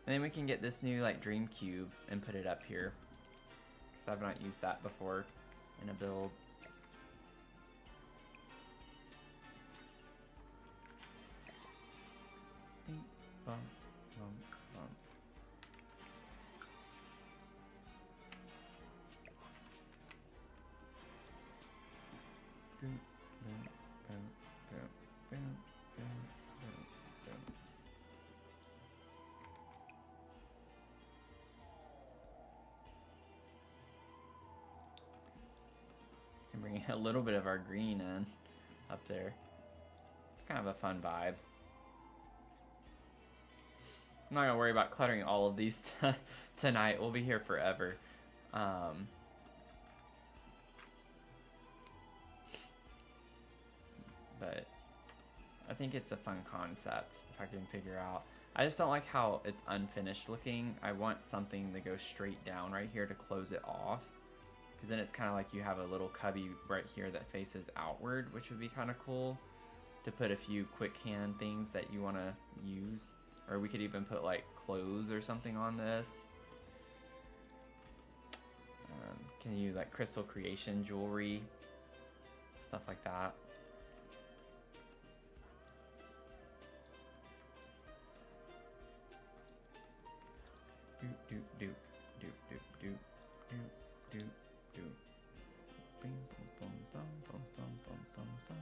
[SPEAKER 1] And then we can get this new like dream cube and put it up here, because I've not used that before in a build. Bing, bum, bum, bum. Boom, boom, boom, boom, boom, boom, boom, boom. Can bring a little bit of our green in up there. It's kind of a fun vibe. I'm not gonna worry about cluttering all of these tonight. We'll be here forever. But I think it's a fun concept if I can figure out. I just don't like how it's unfinished looking. I want something that goes straight down right here to close it off, because then it's kind of like you have a little cubby right here that faces outward, which would be kind of cool to put a few quick hand things that you want to use. Or we could even put like clothes or something on this. Can you like crystal creation jewelry, stuff like that. Doop doop doop doop doop doop doop doop doop. Bing bum bum bum bum bum bum bum bum.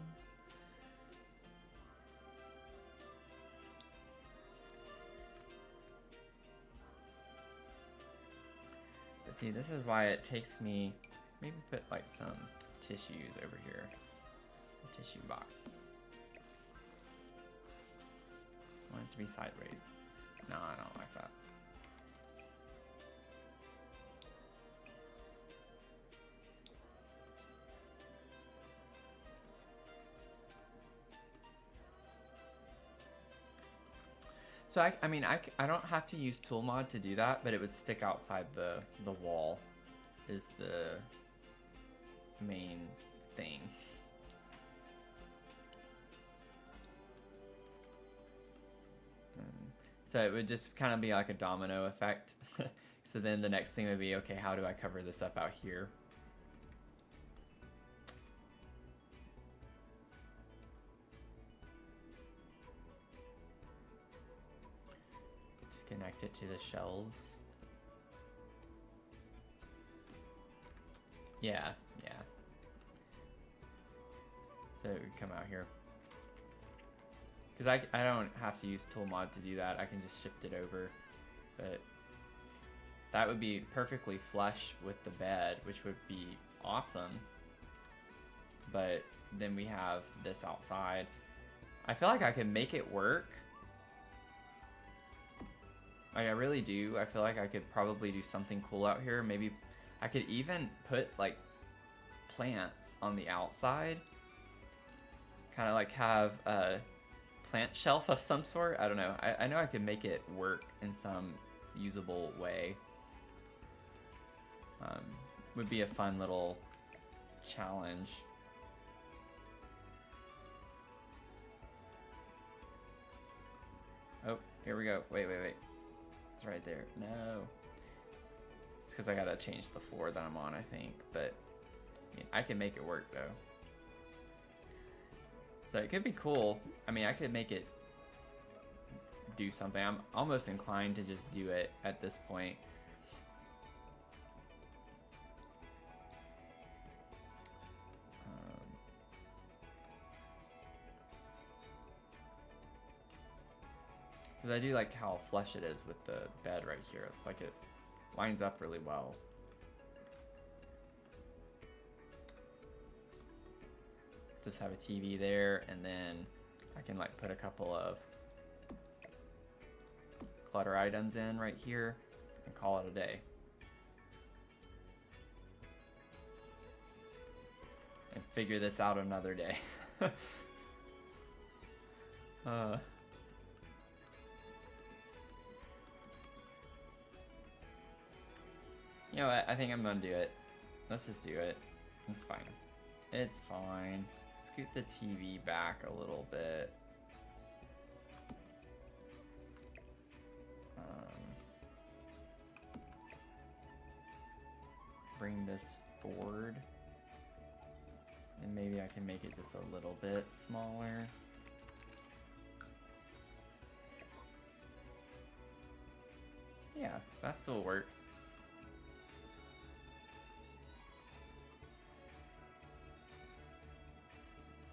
[SPEAKER 1] But see, this is why it takes me. Maybe put like some tissues over here. A tissue box. I want it to be sideways. No, I don't like that. So I mean, I don't have to use tool mod to do that, but it would stick outside the wall is the main thing. So it would just kind of be like a domino effect. So then the next thing would be, okay, how do I cover this up out here? Connect it to the shelves. Yeah, yeah. So it would come out here. Because I don't have to use tool mod to do that. I can just shift it over. But that would be perfectly flush with the bed, which would be awesome. But then we have this outside. I feel like I could make it work. Like, I really do. I feel like I could probably do something cool out here. Maybe I could even put, like, plants on the outside. Kind of like have a plant shelf of some sort. I don't know. I know I could make it work in some usable way. Would be a fun little challenge. Oh, here we go. Wait. It's right there. No. It's because I gotta change the floor that I'm on, I think. But I mean, I can make it work, though. So it could be cool. I mean, I could make it do something. I'm almost inclined to just do it at this point. Because I do like how flush it is with the bed right here. Like, it lines up really well. Just have a TV there, and then I can like put a couple of clutter items in right here and call it a day. And figure this out another day. You know what? I think I'm gonna do it. Let's just do it. It's fine. It's fine. Scoot the TV back a little bit. Bring this forward. And maybe I can make it just a little bit smaller. Yeah, that still works.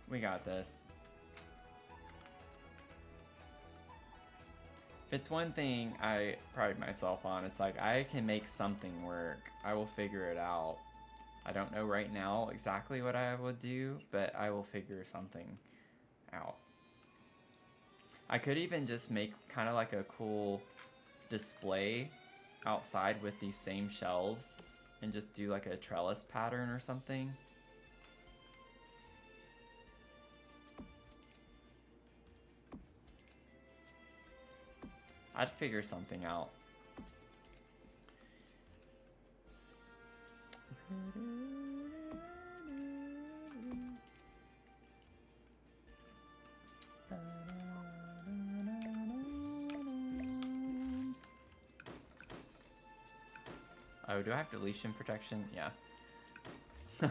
[SPEAKER 1] We got this. If it's one thing I pride myself on, it's like I can make something work. I will figure it out. I don't know right now exactly what I would do, but I will figure something out. I could even just make kind of like a cool display outside with these same shelves and just do like a trellis pattern or something. I'd figure something out. Oh, do I have deletion protection? Yeah. I'm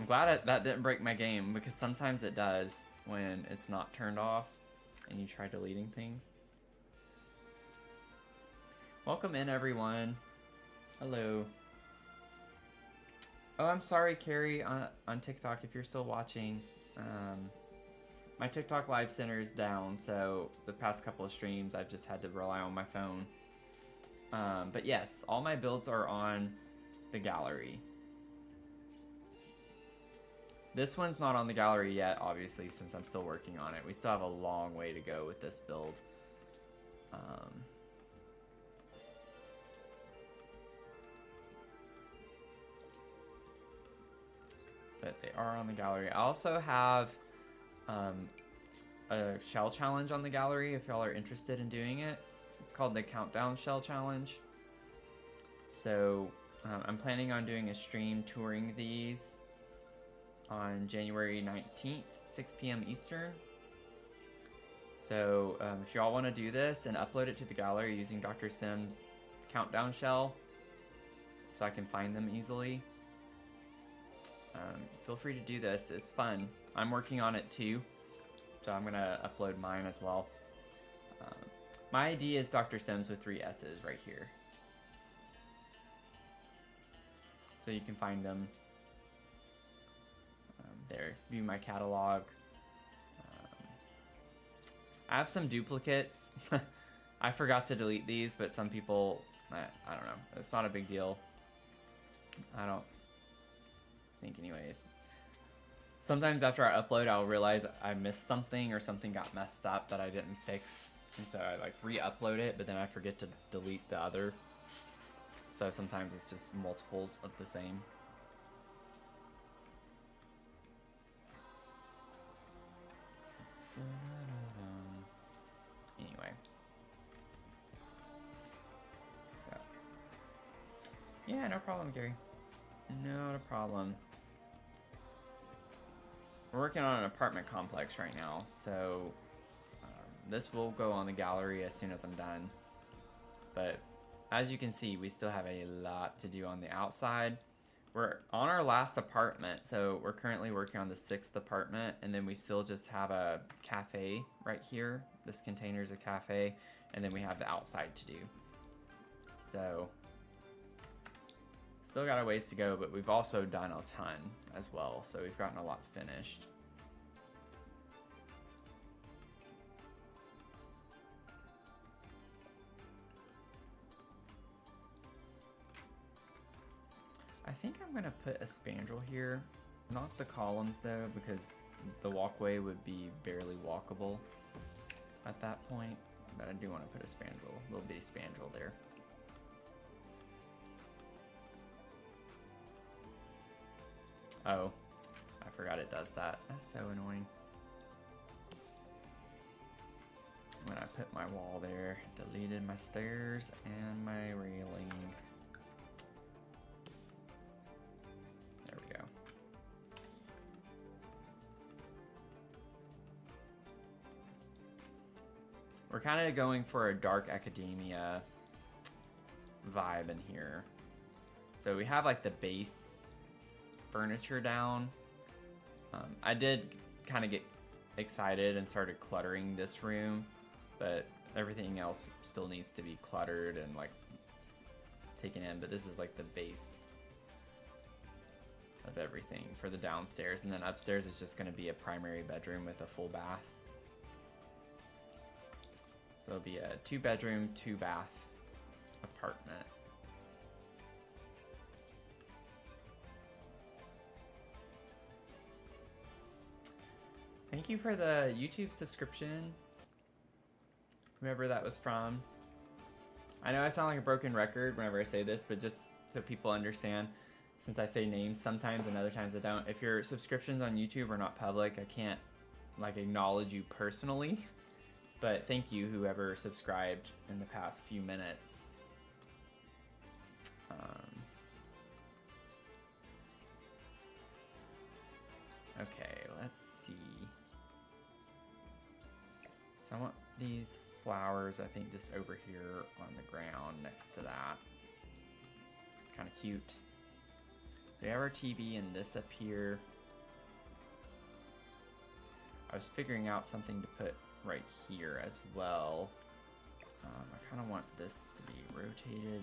[SPEAKER 1] glad that didn't break my game, because sometimes it does when it's not turned off and you try deleting things. Welcome in, everyone. Hello. Oh, I'm sorry, Carrie, on TikTok, if you're still watching. My TikTok Live Center is down, so the past couple of streams I've just had to rely on my phone. But yes, all my builds are on the gallery. This one's not on the gallery yet, obviously, since I'm still working on it. We still have a long way to go with this build. But they are on the gallery. I also have a shell challenge on the gallery if y'all are interested in doing it. It's called the Countdown Shell Challenge. So I'm planning on doing a stream touring these on January 19th, 6 p.m. Eastern. So if y'all want to do this and upload it to the gallery using Dr. Sim's Countdown Shell so I can find them easily, feel free to do this. It's fun. I'm working on it too, so I'm gonna upload mine as well. My ID is Dr. Sims with 3 S's right here, so you can find them there. View my catalog. I have some duplicates. I forgot to delete these, but some people I don't know. It's not a big deal. I don't think anyway. Sometimes after I upload, I'll realize I missed something or something got messed up that I didn't fix. And so I like re-upload it, but then I forget to delete the other. So sometimes it's just multiples of the same. Anyway. So. Yeah, no problem, Gary. Not a problem. We're working on an apartment complex right now, so this will go on the gallery as soon as I'm done. But as you can see, we still have a lot to do on the outside. We're on our last apartment, so we're currently working on the 6th apartment, and then we still just have a cafe right here. This container is a cafe, and then we have the outside to do. So still got a ways to go, but we've also done a ton as well, so we've gotten a lot finished. I think I'm gonna put a spandrel here, not the columns though, because the walkway would be barely walkable at that point, but I do want to put a spandrel, a little bitty spandrel there. Oh, I forgot it does that. That's so annoying. When I put my wall there, deleted my stairs and my railing. There we go. We're kind of going for a dark academia vibe in here. So we have like the base furniture down. I did kind of get excited and started cluttering this room, but everything else still needs to be cluttered and like taken in. But this is like the base of everything for the downstairs, and then upstairs is just going to be a primary bedroom with a full bath. So it'll be a 2-bedroom, 2-bath apartment. Thank you for the YouTube subscription, whoever that was from. I know I sound like a broken record whenever I say this, but just so people understand, since I say names sometimes and other times I don't, if your subscriptions on YouTube are not public, I can't like acknowledge you personally, but thank you whoever subscribed in the past few minutes. Okay, let's see. So I want these flowers, I think, just over here on the ground next to that. It's kind of cute. So we have our TV and this up here. I was figuring out something to put right here as well. I kind of want this to be rotated.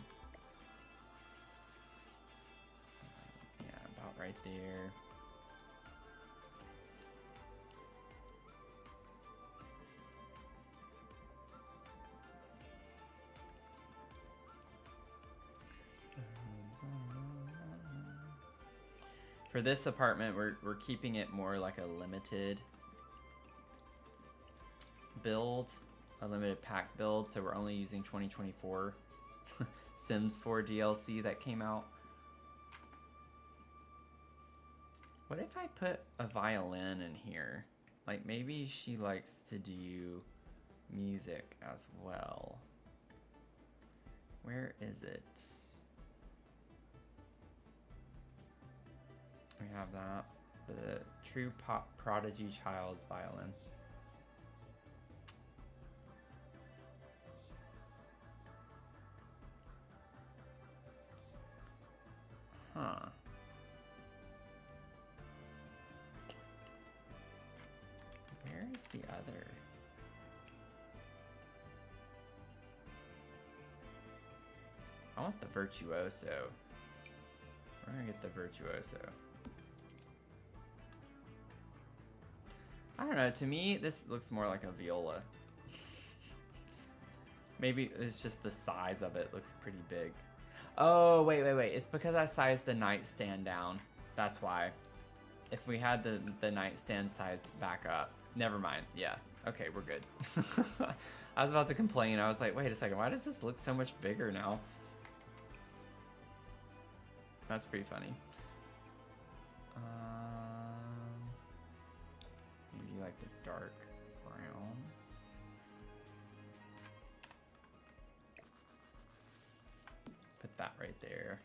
[SPEAKER 1] Yeah, about right there. For this apartment, we're keeping it more like a limited build, a limited pack build, so we're only using 2024 Sims 4 DLC that came out. What if I put a violin in here? Like maybe she likes to do music as well. Where is it? We have that. The true pop prodigy child's violin. Huh. Where is the other? I want the virtuoso. We're gonna get the virtuoso. I don't know, to me, this looks more like a viola. Maybe it's just the size of it looks pretty big. Oh, wait. It's because I sized the nightstand down. That's why. If we had the nightstand sized back up. Never mind. Yeah. Okay, we're good. I was about to complain. I was like, wait a second. Why does this look so much bigger now? That's pretty funny. Maybe you like the dark brown. Put that right there.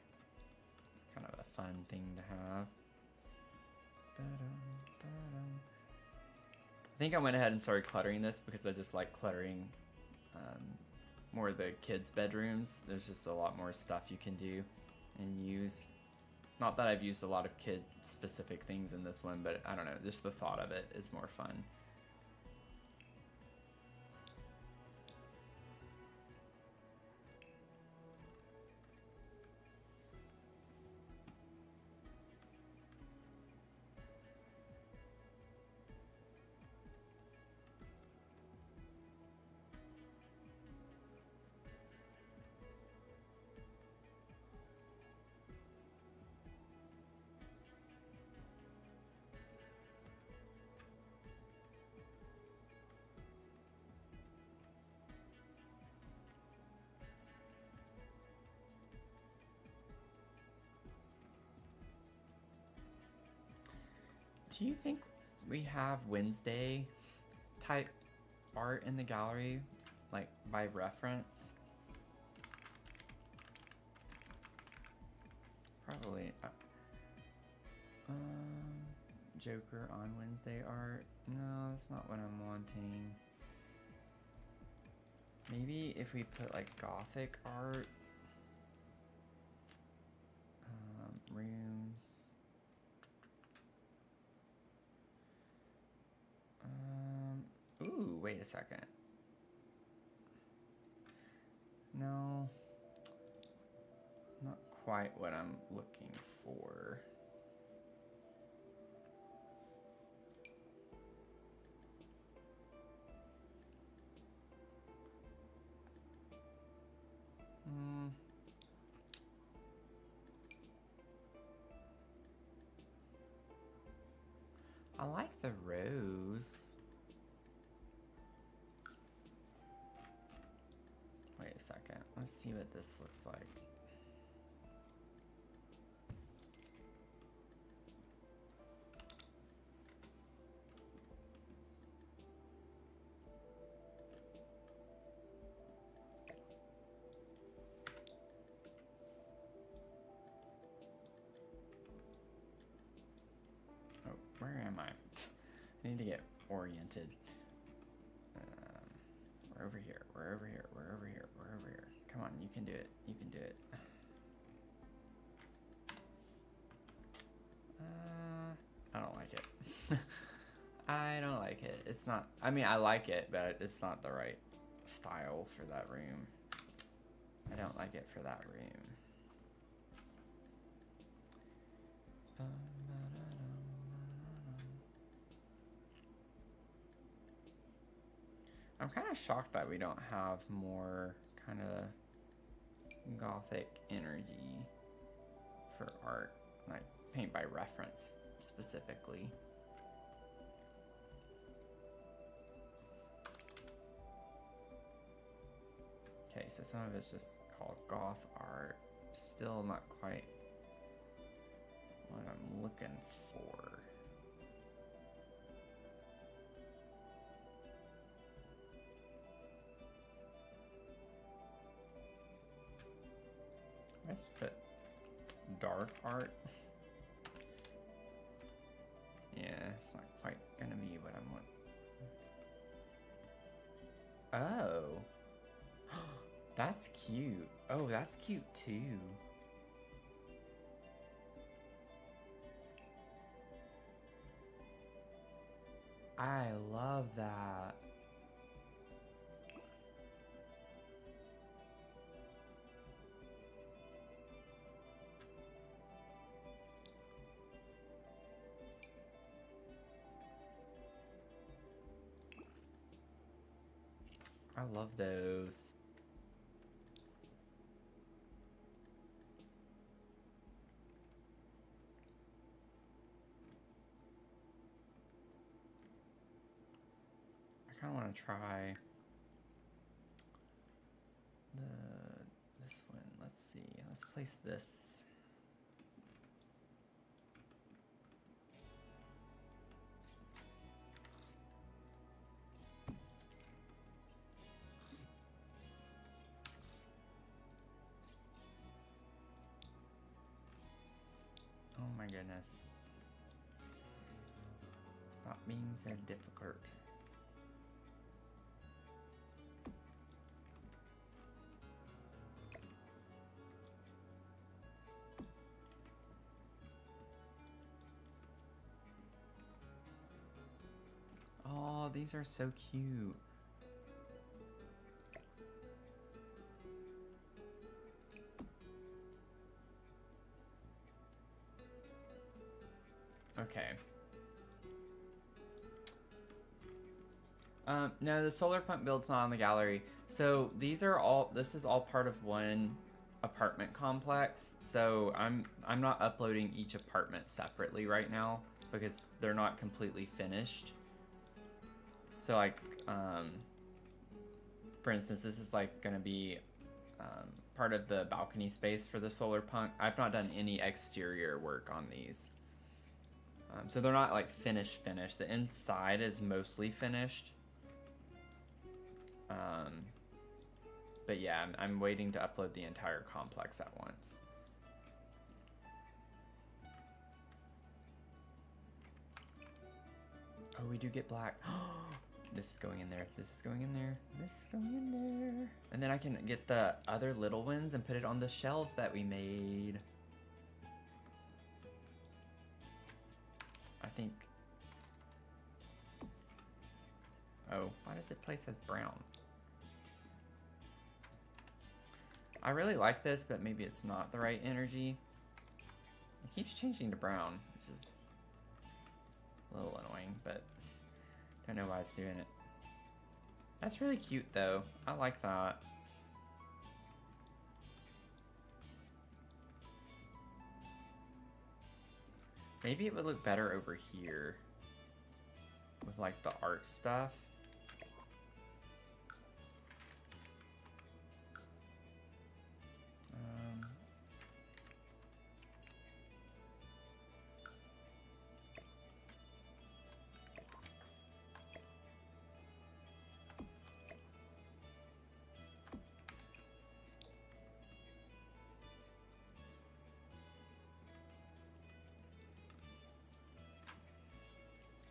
[SPEAKER 1] It's kind of a fun thing to have. I think I went ahead and started cluttering this because I just like cluttering more of the kids' bedrooms. There's just a lot more stuff you can do and use. Not that I've used a lot of kid-specific things in this one, but I don't know, just the thought of it is more fun. Do you think we have Wednesday type art in the gallery, like by reference? Probably. Joker on Wednesday art. No, that's not what I'm wanting. Maybe if we put like Gothic art, rooms. Ooh, wait a second. No, not quite what I'm looking for. I like the rose. Wait a second. Let's see what this looks like. Oh, where am I? I need to get oriented. We're over here. We're over here. We're over here. We're over here. Come on, you can do it. You can do it. I don't like it. I don't like it. It's not, I mean, I like it, but it's not the right style for that room. I don't like it for that room. I'm kind of shocked that we don't have more kind of Gothic energy for art, like paint by reference specifically. Okay, so some of it's just called goth art. Still not quite what I'm looking for. I just put dark art. Yeah, it's not quite gonna be what I want. Oh. That's cute. Oh, that's cute too. I love that. I love those. kind of want to try this one. Let's see. Let's place this. Oh my goodness. Stop being so difficult. Oh, these are so cute. Okay. No, the solar pump build's not on the gallery. So these are all, this is all part of one apartment complex. So I'm not uploading each apartment separately right now because they're not completely finished. So like, for instance, this is like gonna be part of the balcony space for the solar pump. I've not done any exterior work on these. So they're not like finished. The inside is mostly finished. But yeah, I'm waiting to upload the entire complex at once. Oh, we do get black. This is going in there. This is going in there. This is going in there. And then I can get the other little ones and put it on the shelves that we made. I think. Oh, why does it place as brown? I really like this, but maybe it's not the right energy. It keeps changing to brown, which is a little annoying, but don't know why it's doing it. That's really cute though. I like that. Maybe it would look better over here with like the art stuff.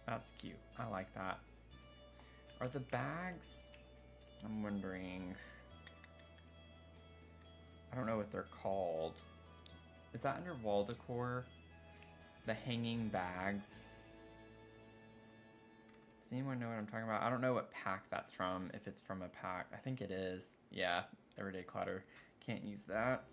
[SPEAKER 1] That's cute. I like that. Are the bags? I'm wondering. I don't know what they're called. Is that under wall decor? The hanging bags? Does anyone know what I'm talking about? I don't know what pack that's from, if it's from a pack. I think it is. Yeah, everyday clutter. Can't use that.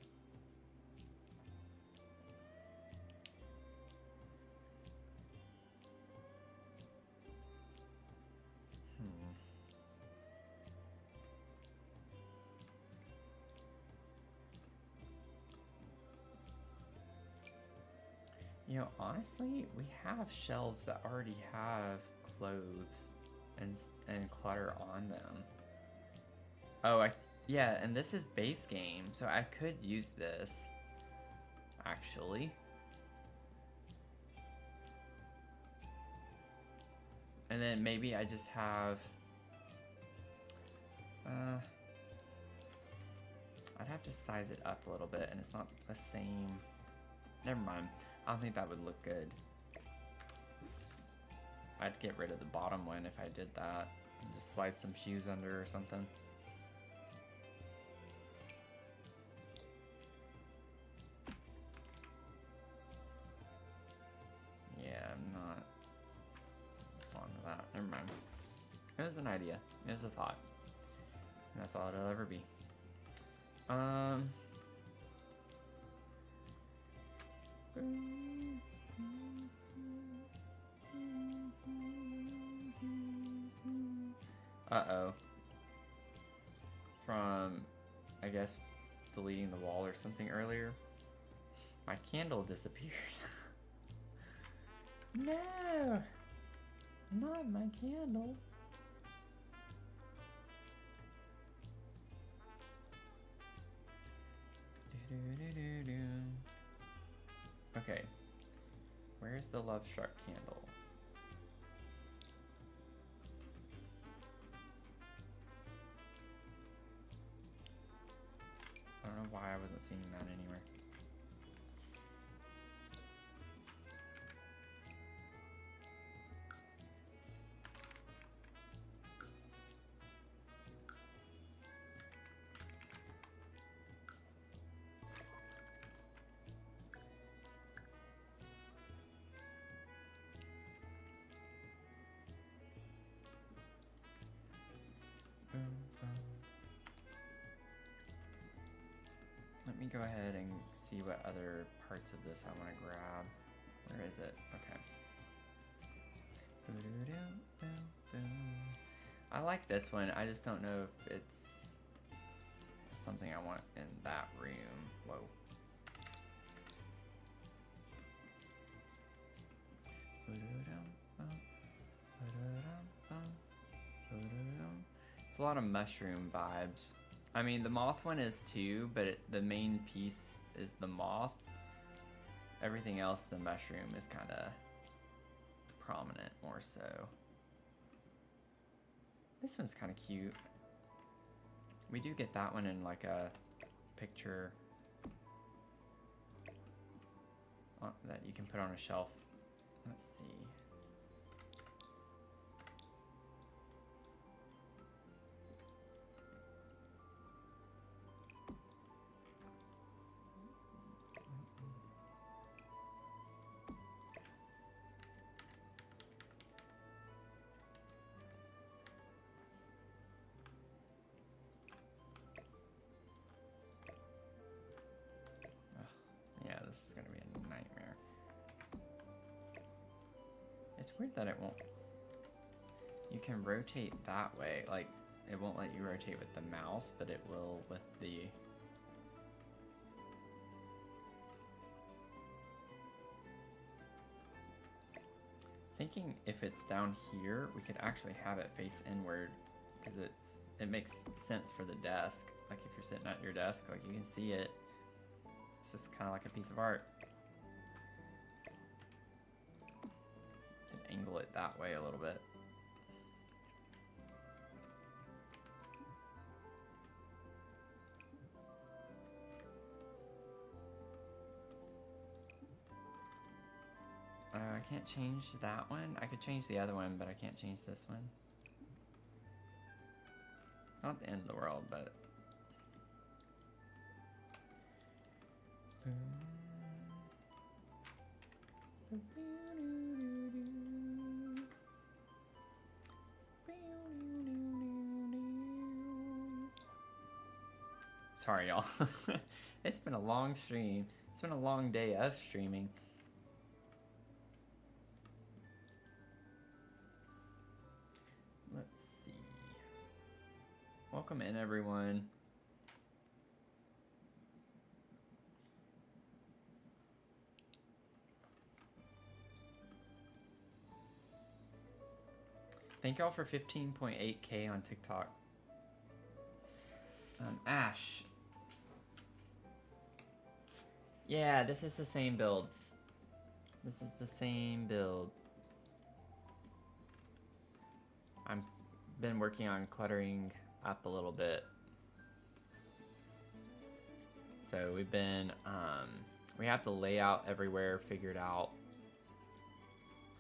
[SPEAKER 1] You know, honestly, we have shelves that already have clothes and clutter on them. Oh, yeah, and this is base game, so I could use this, actually. And then maybe I just have, I'd have to size it up a little bit, and it's not the same. Never mind. I don't think that would look good. I'd get rid of the bottom one if I did that. And just slide some shoes under or something. Yeah, I'm not fond of that. Never mind. It was an idea. It was a thought. And that's all it'll ever be. Uh-oh. From, I guess, deleting the wall or something earlier. My candle disappeared. No! Not my candle. Okay, where's the love struck candle? I don't know why I wasn't seeing that anywhere. Let me go ahead and see what other parts of this I want to grab. Where is it? Okay. I like this one. I just don't know if it's something I want in that room. Whoa. It's a lot of mushroom vibes. I mean, the moth one is too, but the main piece is the moth. Everything else, the mushroom is kind of prominent more so. This one's kind of cute. We do get that one in like a picture that you can put on a shelf. Let's see. This is gonna be a nightmare. It's weird that it won't. You can rotate that way, like it won't let you rotate with the mouse, but it will with the. Thinking if it's down here, we could actually have it face inward, because it makes sense for the desk. Like if you're sitting at your desk, like you can see it. It's just kind of like a piece of art. You can angle it that way a little bit. I can't change that one. I could change the other one, but I can't change this one. Not the end of the world, but... Sorry, y'all. It's been a long stream. It's been a long day of streaming. Let's see. Welcome in, everyone. Thank y'all for 15.8K on TikTok. Ash. Yeah, this is the same build. This is the same build. I've been working on cluttering up a little bit. So we've been, we have the layout everywhere figured out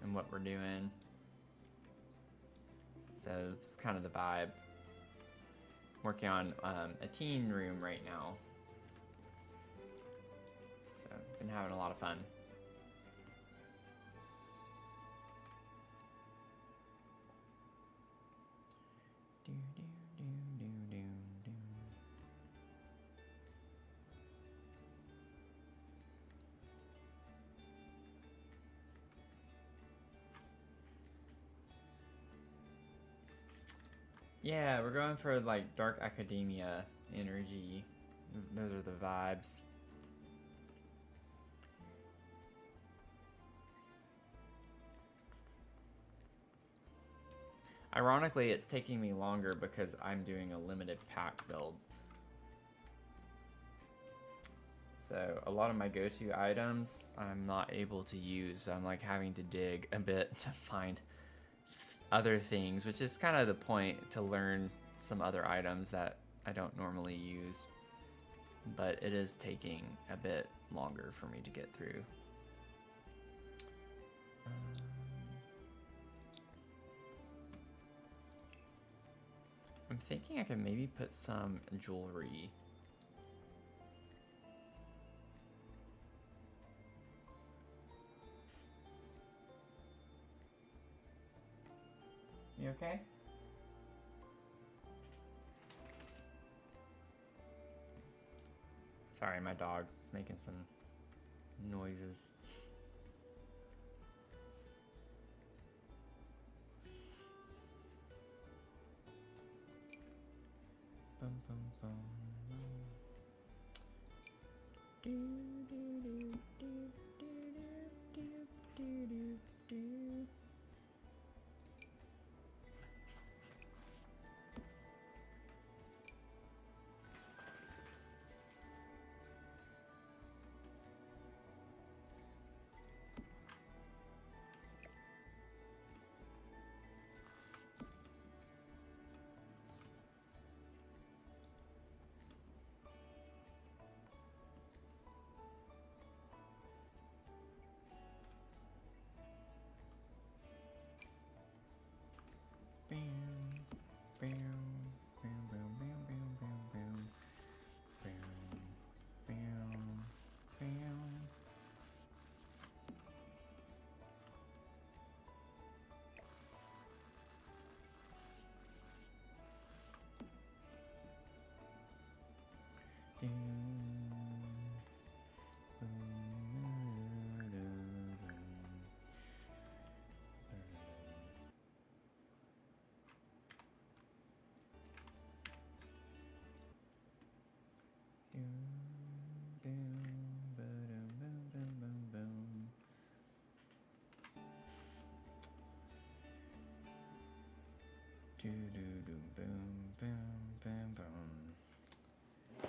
[SPEAKER 1] and what we're doing. So it's kind of the vibe. Working on a teen room right now. So been having a lot of fun. Yeah, we're going for like dark academia energy. Those are the vibes. Ironically, it's taking me longer because I'm doing a limited pack build. So a lot of my go-to items I'm not able to use. So I'm like having to dig a bit to find other things, which is kind of the point, to learn some other items that I don't normally use. But it is taking a bit longer for me to get through. I'm thinking I could maybe put some jewelry. You okay? Sorry, my dog is making some noises. Bum, bum, bum. Do, do, do, do, do, do, do, do, do.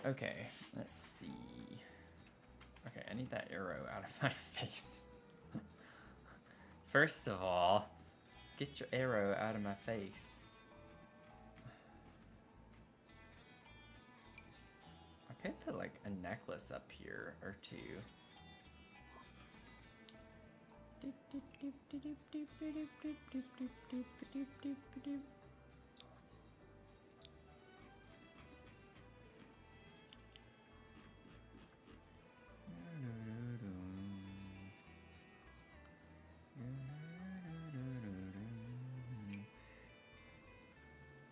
[SPEAKER 1] Okay, let's see. Okay, I need that arrow out of my face. First of all, get your arrow out of my face. I could put like a necklace up here or two.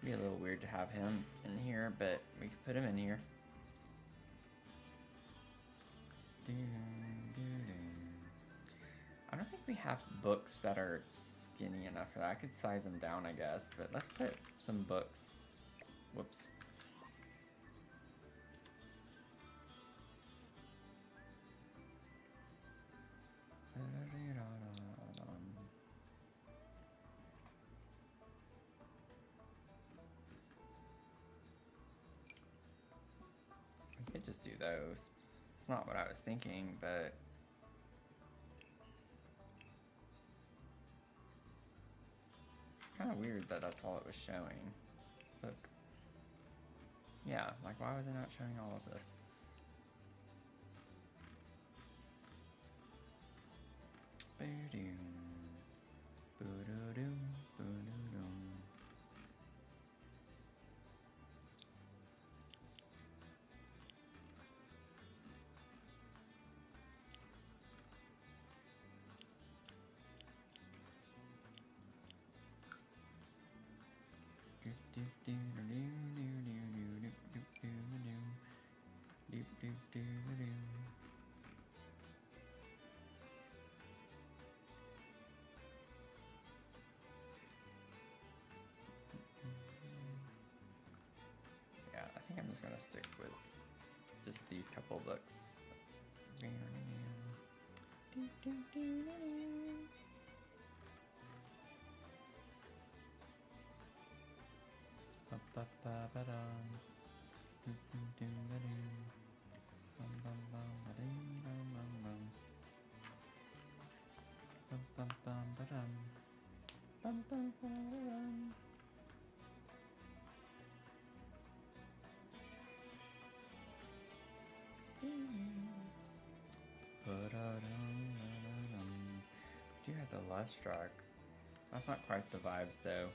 [SPEAKER 1] Be a little weird to have him in here, but we could put him in here. I don't think we have books that are skinny enough for that. I could size them down, I guess, but let's put some books. Whoops. We could just do those. It's not what I was thinking, but it's kind of weird that that's all it was showing. Look. Yeah, like why was it not showing all of this? Yeah, I think I'm just gonna stick with just these couple books. ba-dum. Bum, bum, ba-dum. Do you have the love struck? That's not quite the vibes though.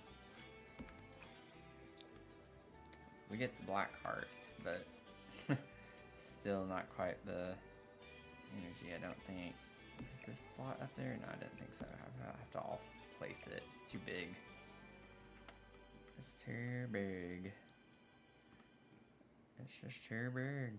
[SPEAKER 1] We get the black hearts, but still not quite the energy, I don't think. Is this slot up there? No, I didn't think so. I have to off place it. It's too big. It's too big. It's just too big.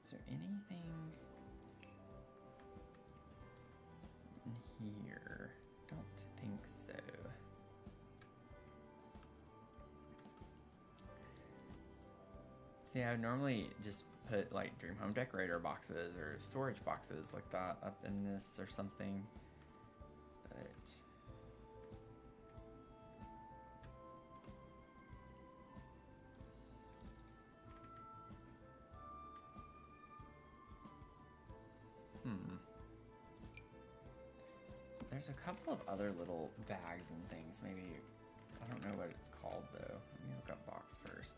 [SPEAKER 1] Is there anything in here? Don't think so. See, I would normally just put like Dream Home Decorator boxes or storage boxes like that up in this or something, but there's a couple of other little bags and things. Maybe, I don't know what it's called though. Let me look up box first.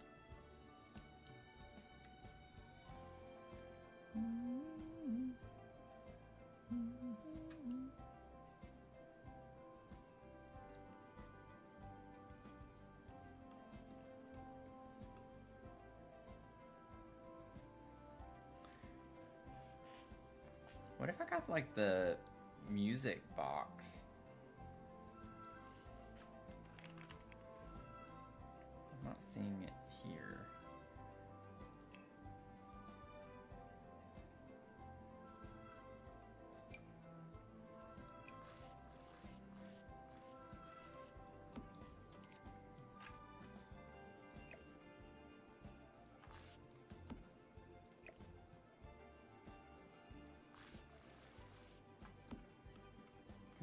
[SPEAKER 1] What if I got like the music box? I'm not seeing it here.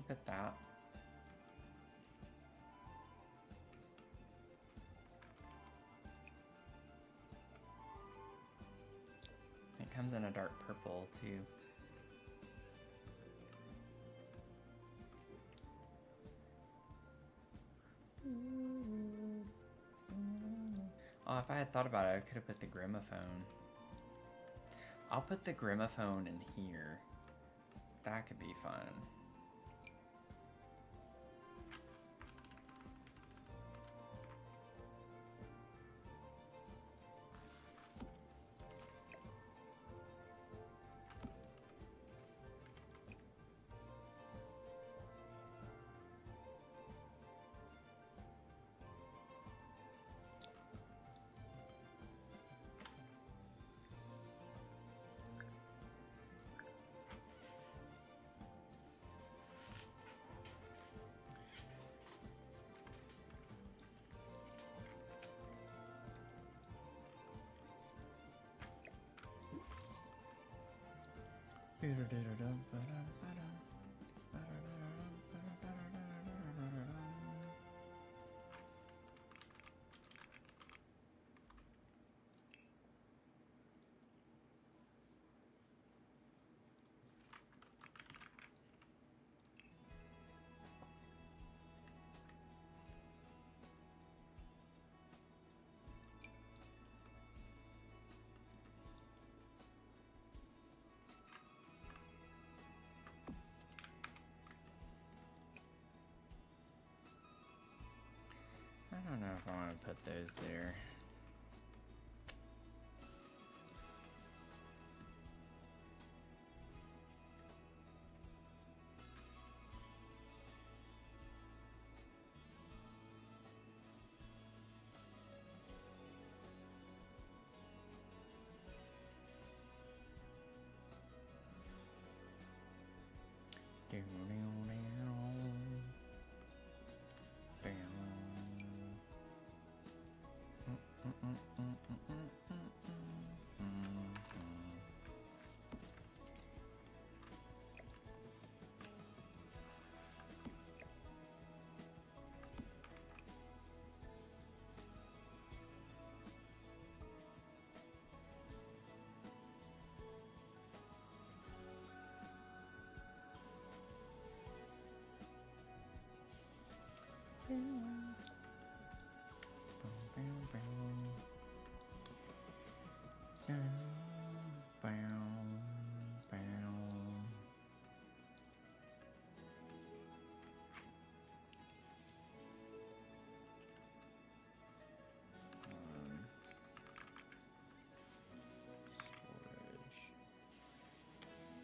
[SPEAKER 1] Look at that. It comes in a dark purple too. Oh, if I had thought about it, I could have put the gramophone. I'll put the gramophone in here. That could be fun. I don't know if I want to put those there.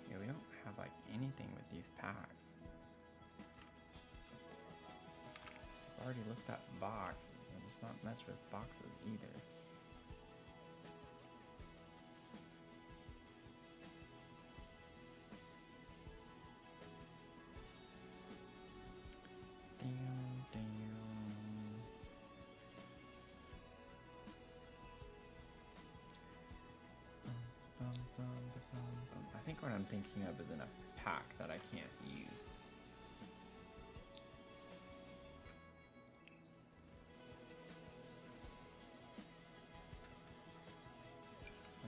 [SPEAKER 1] Yeah, we don't have like anything with these packs. I've already looked at box. There's not much with boxes either. I think what I'm thinking of is in a pack that I can't use.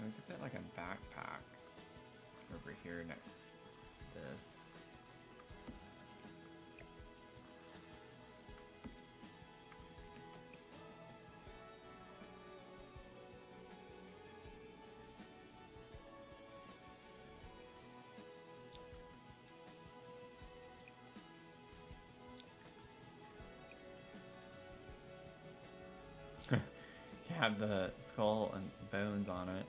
[SPEAKER 1] We could put like a backpack over here next to this. Have the skull and bones on it.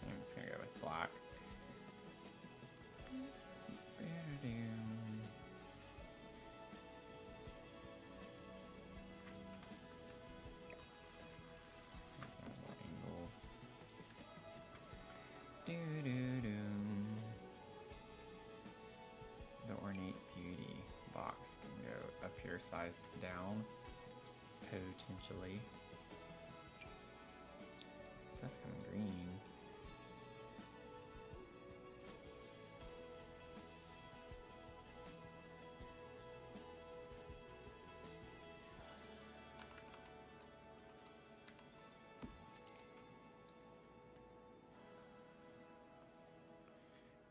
[SPEAKER 1] I'm just gonna go with black. The ornate beauty box can go up here, sized down. Potentially. That's kind of green.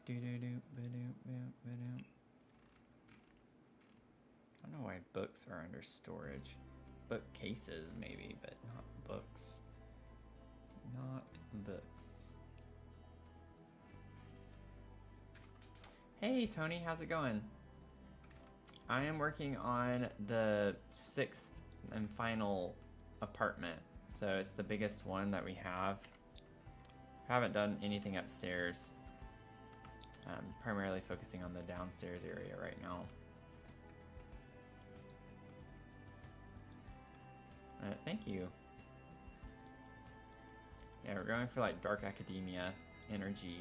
[SPEAKER 1] I don't know why books are under storage. Bookcases maybe, but not books. Not books. Hey Tony, how's it going? I am working on the 6th and final apartment. So it's the biggest one that we have. Haven't done anything upstairs. I'm primarily focusing on the downstairs area right now. Thank you. Yeah, we're going for like dark academia energy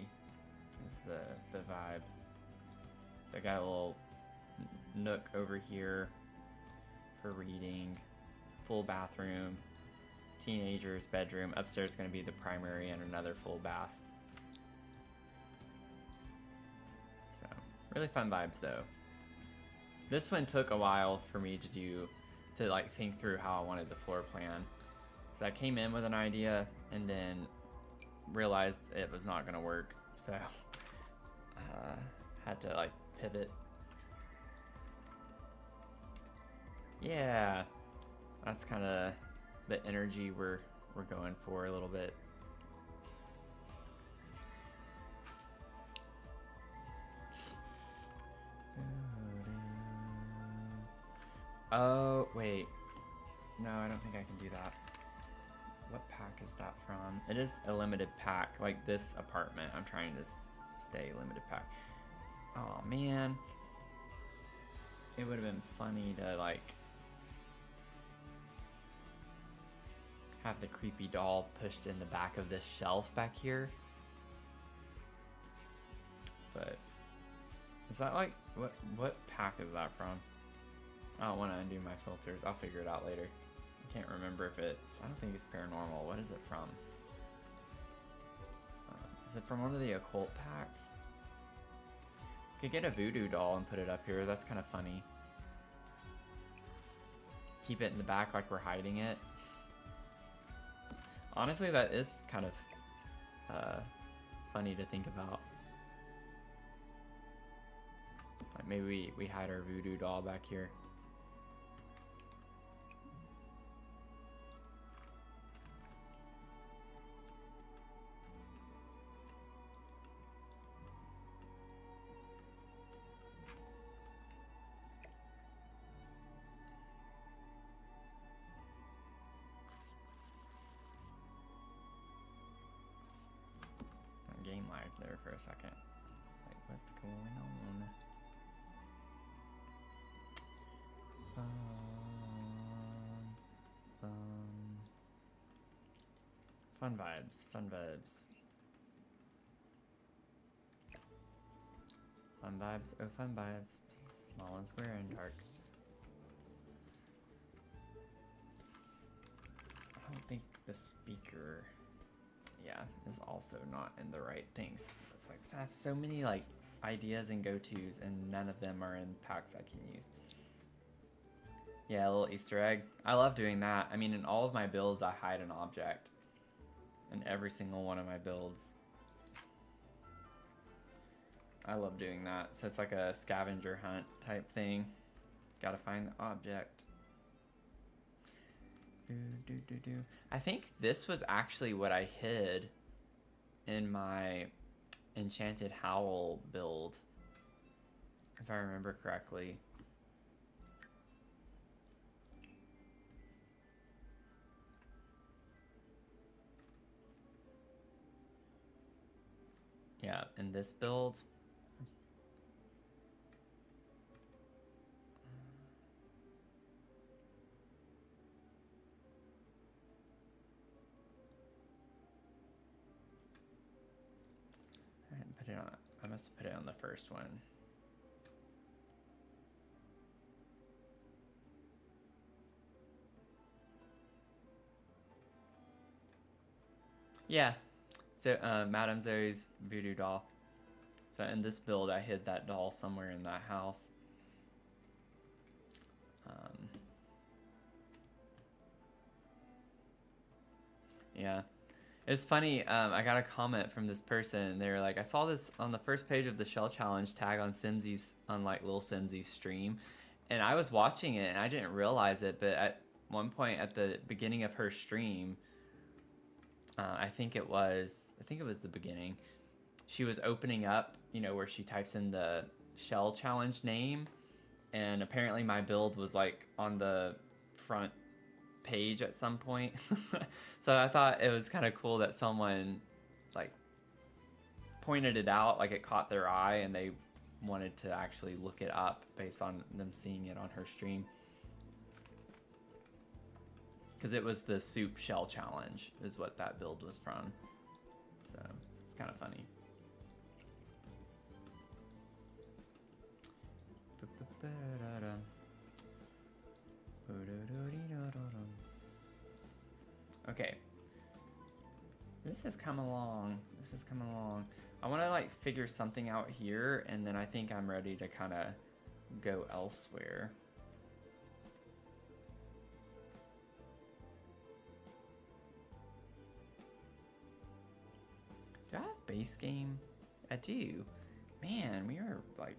[SPEAKER 1] is the vibe. So I got a little nook over here for reading, full bathroom, teenager's bedroom. Upstairs is going to be the primary and another full bath. So really fun vibes though. This one took a while for me to do, to like think through how I wanted the floor plan. So I came in with an idea and then realized it was not gonna work. So had to like pivot. Yeah, that's kind of the energy we're going for a little bit. Oh, wait. No, I don't think I can do that. What pack is that from? It is a limited pack, like this apartment. I'm trying to stay limited pack. Oh, man. It would have been funny to, like, have the creepy doll pushed in the back of this shelf back here. But, is that, like, what pack is that from? I don't want to undo my filters. I'll figure it out later. can't remember if it's, I don't think it's paranormal. What is it from? Is it from one of the occult packs? Could get a voodoo doll and put it up here. That's kind of funny. Keep it in the back like we're hiding it. Honestly, that is kind of funny to think about. Like maybe we hide our voodoo doll back here. Game lagged there for a second. Like, what's going on? Fun vibes, fun vibes. Fun vibes, oh fun vibes. Small and square and dark. I don't think the speaker, yeah, is also not in the right things. It's like, I have so many like ideas and go-tos and none of them are in packs I can use. Yeah, a little Easter egg. I love doing that. I mean, in all of my builds, I hide an object. In every single one of my builds. I love doing that. So it's like a scavenger hunt type thing. Gotta find the object. I think this was actually what I hid in my Enchanted Howl build, if I remember correctly. Yeah, in this build. I didn't put it on, I must have put it on the first one. Yeah. So, Madame Zoe's voodoo doll. So in this build, I hid that doll somewhere in that house. Yeah. It's funny, I got a comment from this person. They were like, I saw this on the first page of the Shell Challenge tag on Simsy's, on like Lil Simsy's stream. And I was watching it and I didn't realize it, but at one point at the beginning of her stream, I think it was the beginning. She was opening up, you know, where she types in the Shell Challenge name, and apparently my build was like on the front page at some point. So I thought it was kind of cool that someone like pointed it out, like it caught their eye, and they wanted to actually look it up based on them seeing it on her stream. Because it was the Soup Shell Challenge is what that build was from. So it's kind of funny. Okay. This has come along. This has come along. I want to like figure something out here, and then I think I'm ready to kind of go elsewhere. Do I have base game? I do. Man, we are like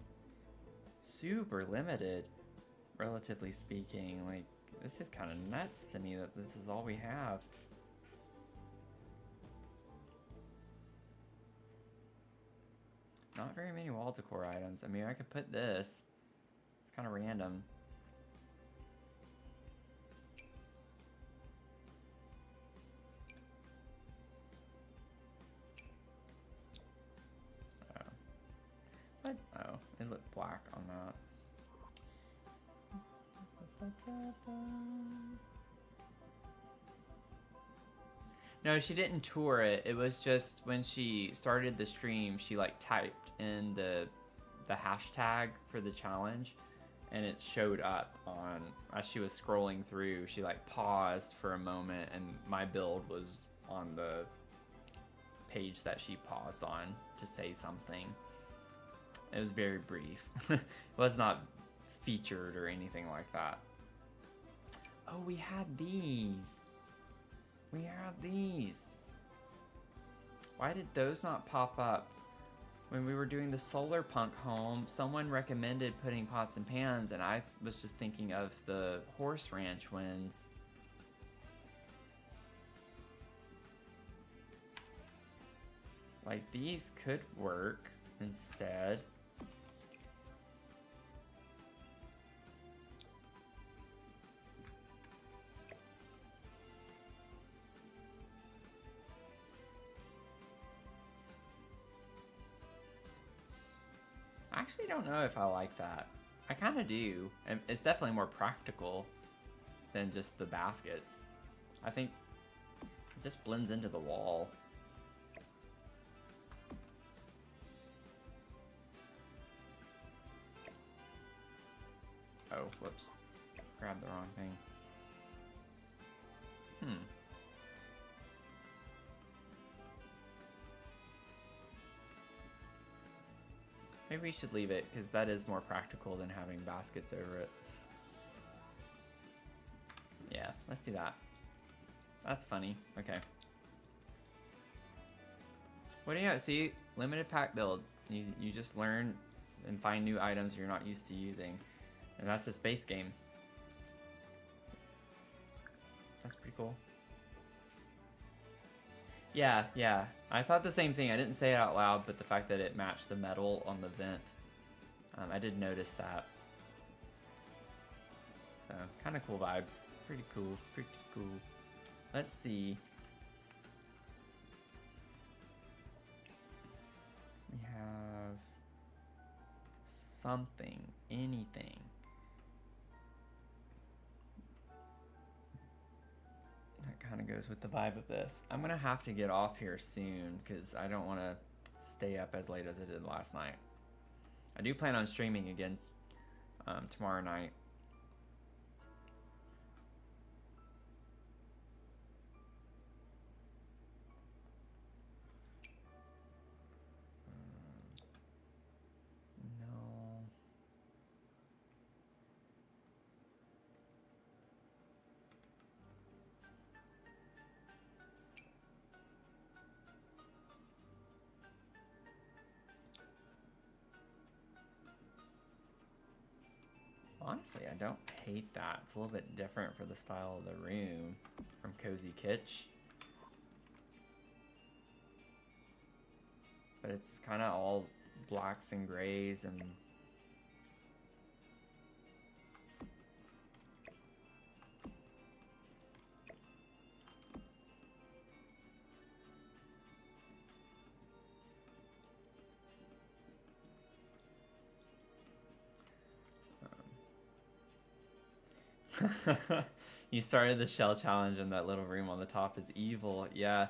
[SPEAKER 1] super limited, relatively speaking. Like, this is kind of nuts to me that this is all we have. Not very many wall decor items. I mean, I could put this. It's kind of random. What? Oh, it looked black on that. No, she didn't tour it. It was just when she started the stream, she like typed in the hashtag for the challenge, and it showed up on, as she was scrolling through, she like paused for a moment, and my build was on the page that she paused on to say something. It was very brief. It was not featured or anything like that. Oh, we had these. We had these. Why did those not pop up? When we were doing the solar punk home, someone recommended putting pots and pans, and I was just thinking of the horse ranch ones. Like, these could work instead. I actually don't know if I like that. I kind of do. And it's definitely more practical than just the baskets. I think it just blends into the wall. Oh, whoops. Grabbed the wrong thing. Maybe we should leave it, because that is more practical than having baskets over it. Yeah, let's do that. That's funny. Okay. What do you know? See? Limited pack build. You just learn and find new items you're not used to using. And that's this base game. That's pretty cool. Yeah, yeah. I thought the same thing. I didn't say it out loud, but the fact that it matched the metal on the vent, I did notice that. So, kind of cool vibes. Pretty cool. Pretty cool. Let's see. We have something, anything. That kind of goes with the vibe of this. I'm gonna have to get off here soon because I don't want to stay up as late as I did last night. I do plan on streaming again tomorrow night. No. Honestly, I don't hate that. It's a little bit different for the style of the room from Cozy Kitsch. But it's kind of all blacks and grays and... You started the shell challenge and that little room on the top is evil. Yeah.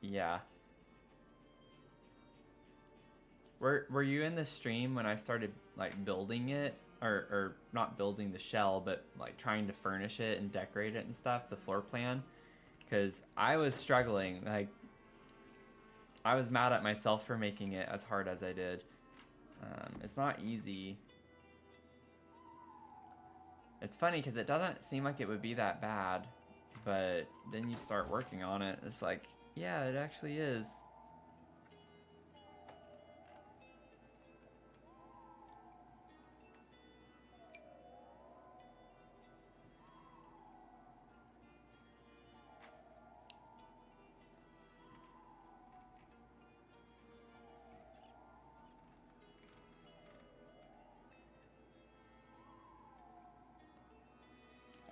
[SPEAKER 1] Yeah. Were you in the stream when I started like building it? Or not building the shell, but like trying to furnish it and decorate it and stuff, the floor plan? Because I was struggling. Like, I was mad at myself for making it as hard as I did. It's not easy. It's funny because it doesn't seem like it would be that bad, but then you start working on it. It's like, yeah, it actually is.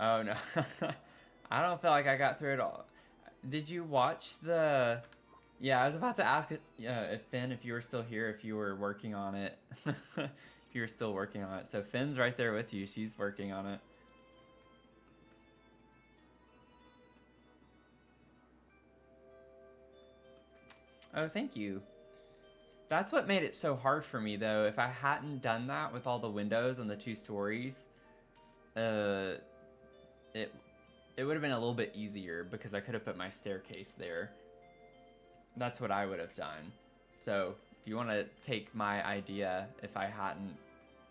[SPEAKER 1] Oh no. I don't feel like I got through it all. Did you watch the... Yeah, I was about to ask if Finn, if you were still here, if you were working on it. If you were still working on it. So Finn's right there with you. She's working on it. Oh, thank you. That's what made it so hard for me, though. If I hadn't done that with all the windows and the 2 stories, it it would have been a little bit easier because I could have put my staircase there. That's what I would have done. So if you want to take my idea, if I hadn't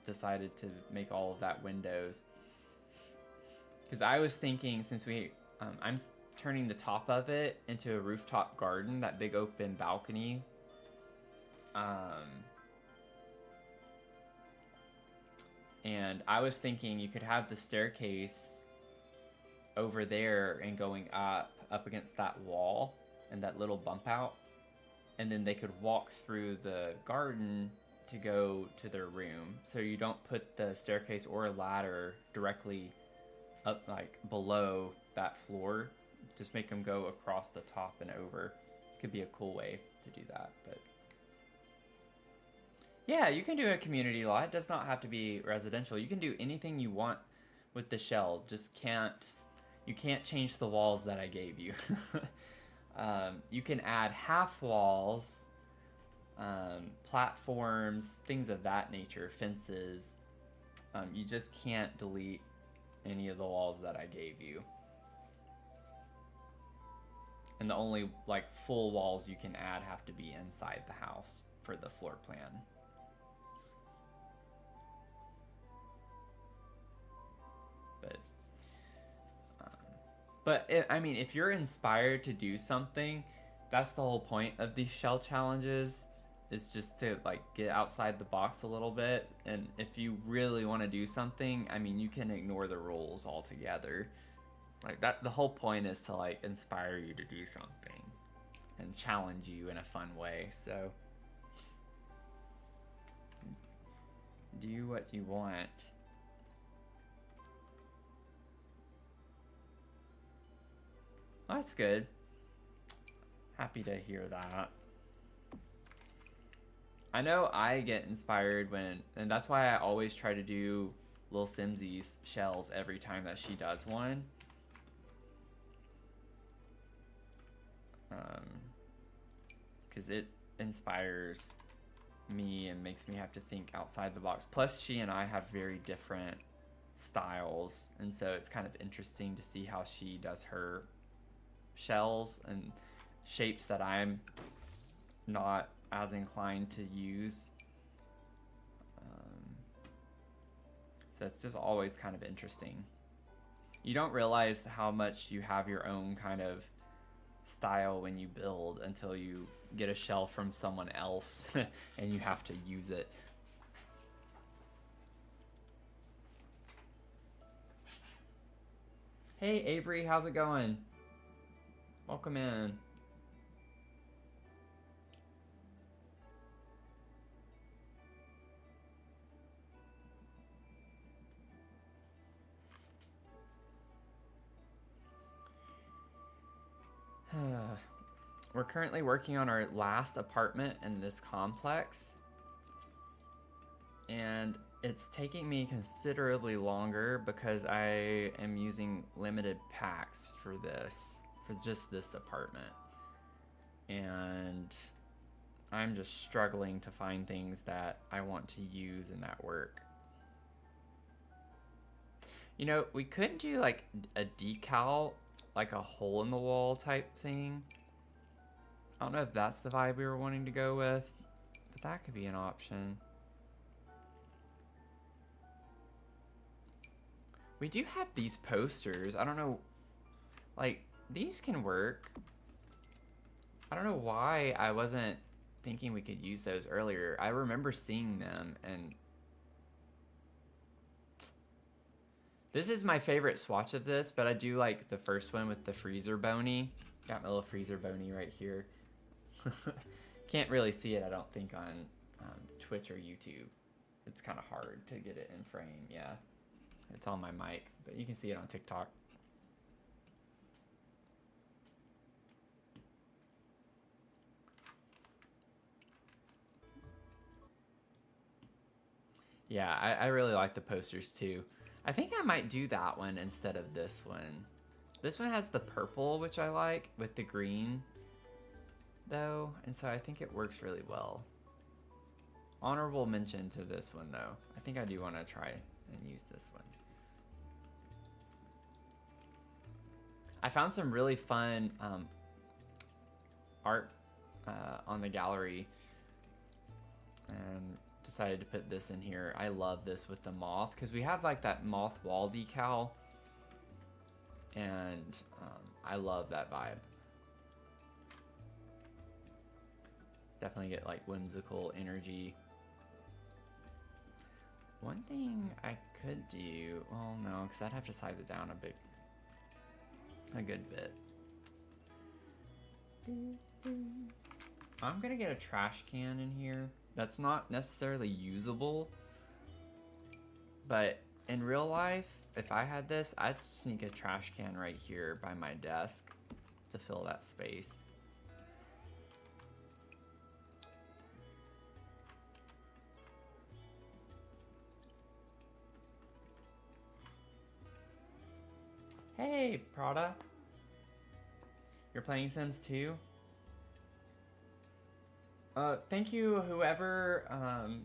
[SPEAKER 1] decided to make all of that windows, because I was thinking, since I'm turning the top of it into a rooftop garden, that big open balcony. And I was thinking you could have the staircase over there and going up against that wall and that little bump out, and then they could walk through the garden to go to their room. So you don't put the staircase or a ladder directly up, like below that floor. Just make them go across the top and over. Could be a cool way to do that. But yeah, you can do a community lot. It does not have to be residential. You can do anything you want with the shell. You can't change the walls that I gave you. You can add half walls, platforms, things of that nature, fences. You just can't delete any of the walls that I gave you. And the only like full walls you can add have to be inside the house for the floor plan. But I mean, if you're inspired to do something, that's the whole point of these shell challenges, is just to like get outside the box a little bit. And if you really want to do something, I mean, you can ignore the rules altogether. Like that, the whole point is to like inspire you to do something and challenge you in a fun way. So do what you want. That's good. Happy to hear that. I know I get inspired and that's why I always try to do Lil Simsy's shells every time that she does one. Because it inspires me and makes me have to think outside the box. Plus, she and I have very different styles, and so it's kind of interesting to see how she does her shells and shapes that I'm not as inclined to use. So it's just always kind of interesting. You don't realize how much you have your own kind of style when you build until you get a shell from someone else and you have to use it. Hey Avery, how's it going? Welcome in. We're currently working on our last apartment in this complex, and it's taking me considerably longer because I am using limited packs for just this apartment, and I'm just struggling to find things that I want to use in that work. You know, we could do like a decal, like a hole in the wall type thing. I don't know if that's the vibe we were wanting to go with, but that could be an option. We do have these posters. I don't know, like, these can work. I don't know why I wasn't thinking we could use those earlier. I remember seeing them, and this is my favorite swatch of this, but I do like the first one with the freezer bony. Got my little freezer bony right here. Can't really see it, I don't think, on Twitch or YouTube. It's kind of hard to get it in frame, yeah. It's on my mic, but you can see it on TikTok. Yeah, I really like the posters too. I think I might do that one instead of this one. This one has the purple, which I like, with the green, though, and so I think it works really well. honorable mention to this one though. I think I do want to try and use this one. I found some really fun art on the gallery and decided to put this in here. I love this with the moth because we have like that moth wall decal, and I love that vibe. Definitely get like whimsical energy. One thing I could do, well no, because I'd have to size it down a good bit. I'm gonna get a trash can in here. That's not necessarily usable, but in real life, if I had this, I'd sneak a trash can right here by my desk to fill that space. Hey, Prada. You're playing Sims 2? Thank you, whoever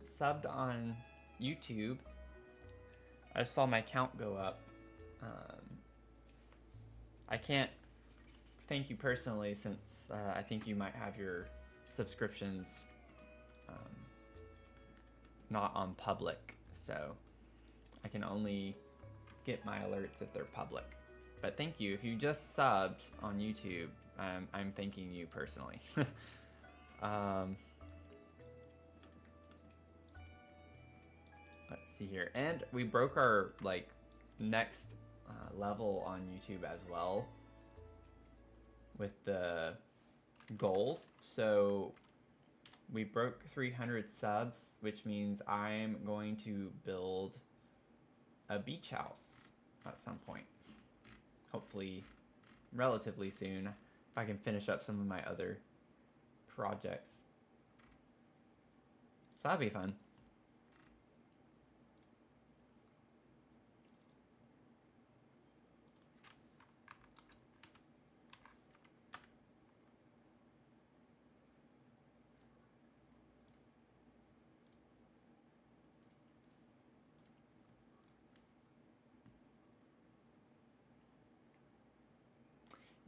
[SPEAKER 1] subbed on YouTube. I saw my count go up. I can't thank you personally since I think you might have your subscriptions not on public, so I can only get my alerts if they're public. But thank you. If you just subbed on YouTube, I'm thanking you personally. Let's see here. And we broke our like next level on YouTube as well with the goals. So we broke 300 subs, which means I'm going to build a beach house at some point. Hopefully relatively soon, if I can finish up some of my other projects. So that'll be fun.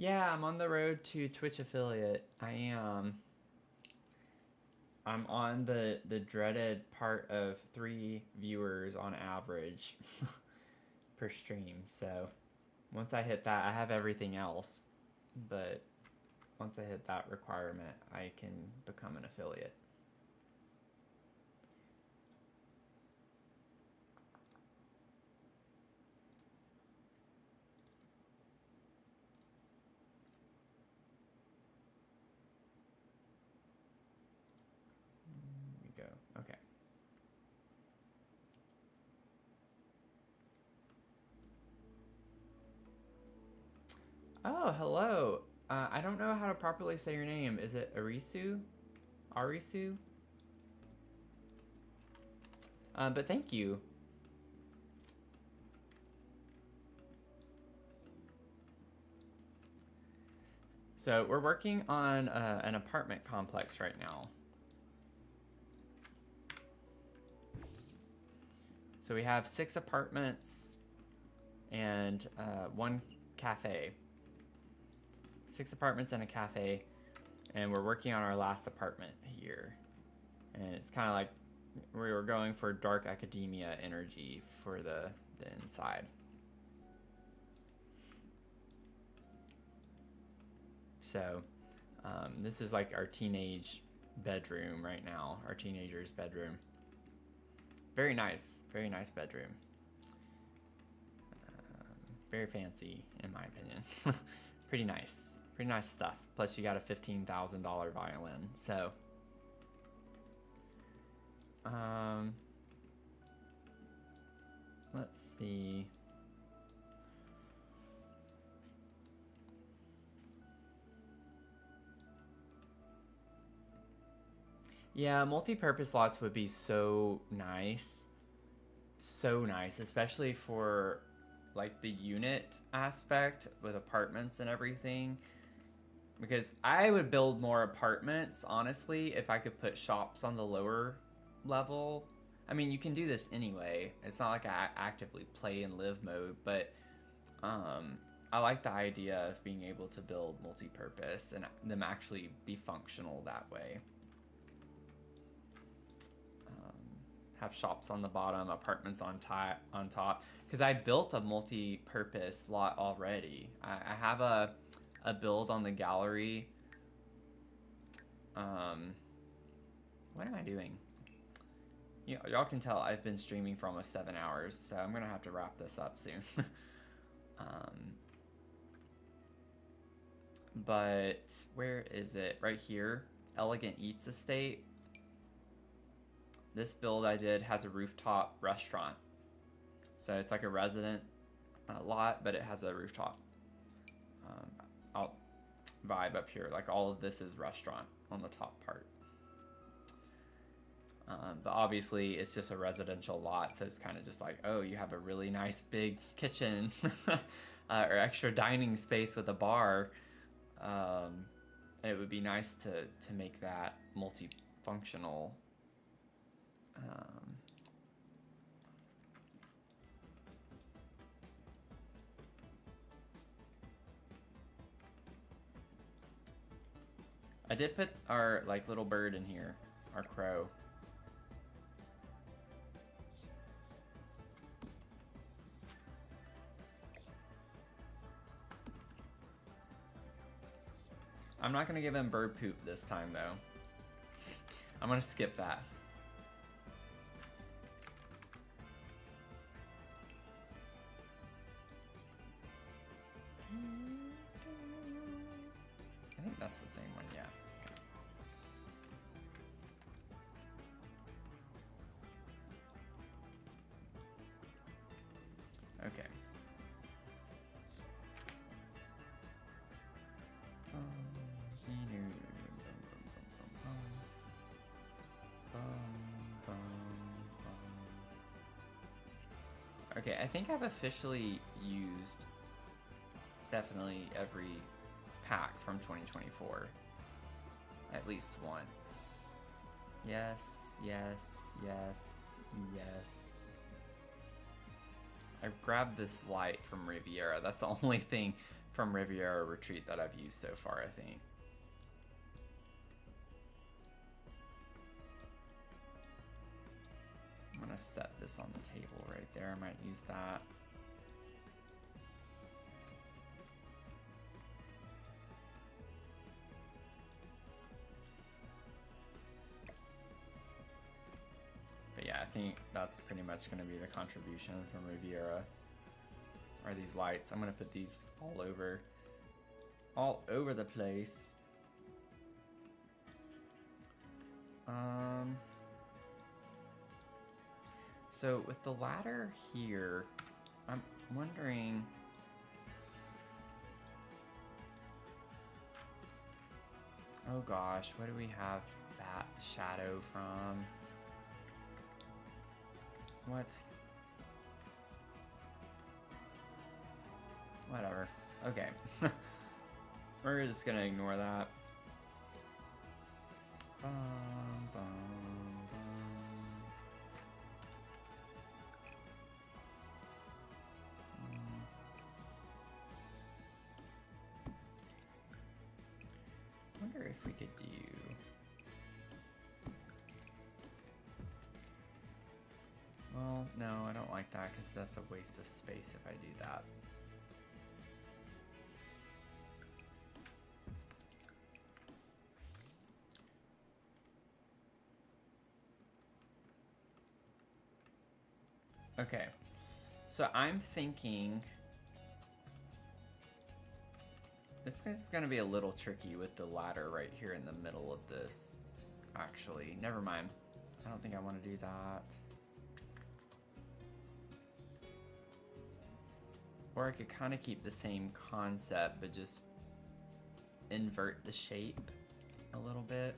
[SPEAKER 1] Yeah, I'm on the road to Twitch affiliate. I am. I'm on the dreaded part of 3 viewers on average per stream. So once I hit that, I have everything else. But once I hit that requirement, I can become an affiliate. Okay. Oh, hello. I don't know how to properly say your name. Is it Arisu? Arisu? But thank you. So we're working on an apartment complex right now. So we have 6 apartments and 1 cafe. 6 apartments and a cafe, and we're working on our last apartment here. And it's kind of like we were going for dark academia energy for the inside. So this is like our teenage bedroom right now, our teenager's bedroom. Very nice bedroom. Very fancy, in my opinion. Pretty nice stuff. Plus, you got a $15,000 violin. So, let's see. Yeah, multi-purpose lots would be so nice. So nice, especially for like the unit aspect with apartments and everything. Because I would build more apartments, honestly, if I could put shops on the lower level. I mean, you can do this anyway. It's not like I actively play in live mode, but I like the idea of being able to build multi-purpose and them actually be functional that way. Have shops on the bottom, apartments on top. Because I built a multi-purpose lot already. I have a build on the gallery. What am I doing? Y'all can tell I've been streaming for almost 7 hours, so I'm gonna have to wrap this up soon. But where is it? Right here, Elegant Eats Estate. This build I did has a rooftop restaurant. So it's like a resident lot, but it has a rooftop vibe up here. Like all of this is restaurant on the top part. But obviously it's just a residential lot, so it's kind of just like, oh, you have a really nice big kitchen or extra dining space with a bar. And it would be nice to make that multifunctional. I did put our like little bird in here, our crow. I'm not gonna give him bird poop this time though. I'm gonna skip that. I think that's the same one, yeah. Okay. Okay, I think I've officially used definitely every pack from 2024. At least once. Yes, yes, yes, yes. I've grabbed this light from Riviera. That's the only thing from Riviera Retreat that I've used so far, I think. I'm gonna set this on the table right there. I might use that. But yeah, I think that's pretty much gonna be the contribution from Riviera. Are these lights? I'm gonna put these all over the place. So with the ladder here, I'm wondering. Oh gosh, what do we have that shadow from? What? Whatever. Okay. We're just gonna ignore that. Bum, bum, bum. Wonder if we could do. Well, no, I don't like that because that's a waste of space if I do that. Okay, so I'm thinking this is gonna be a little tricky with the ladder right here in the middle of this. Actually, never mind. I don't think I want to do that. Or I could kind of keep the same concept, but just invert the shape a little bit.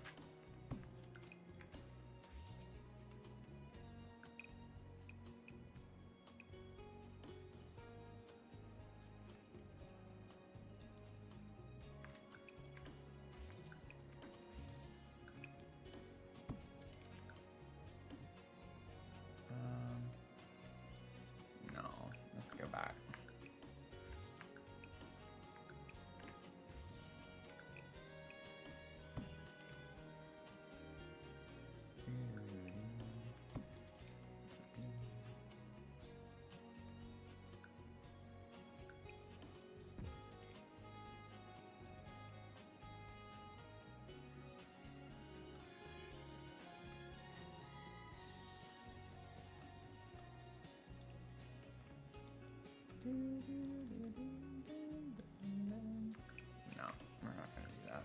[SPEAKER 1] No, we're not gonna do that.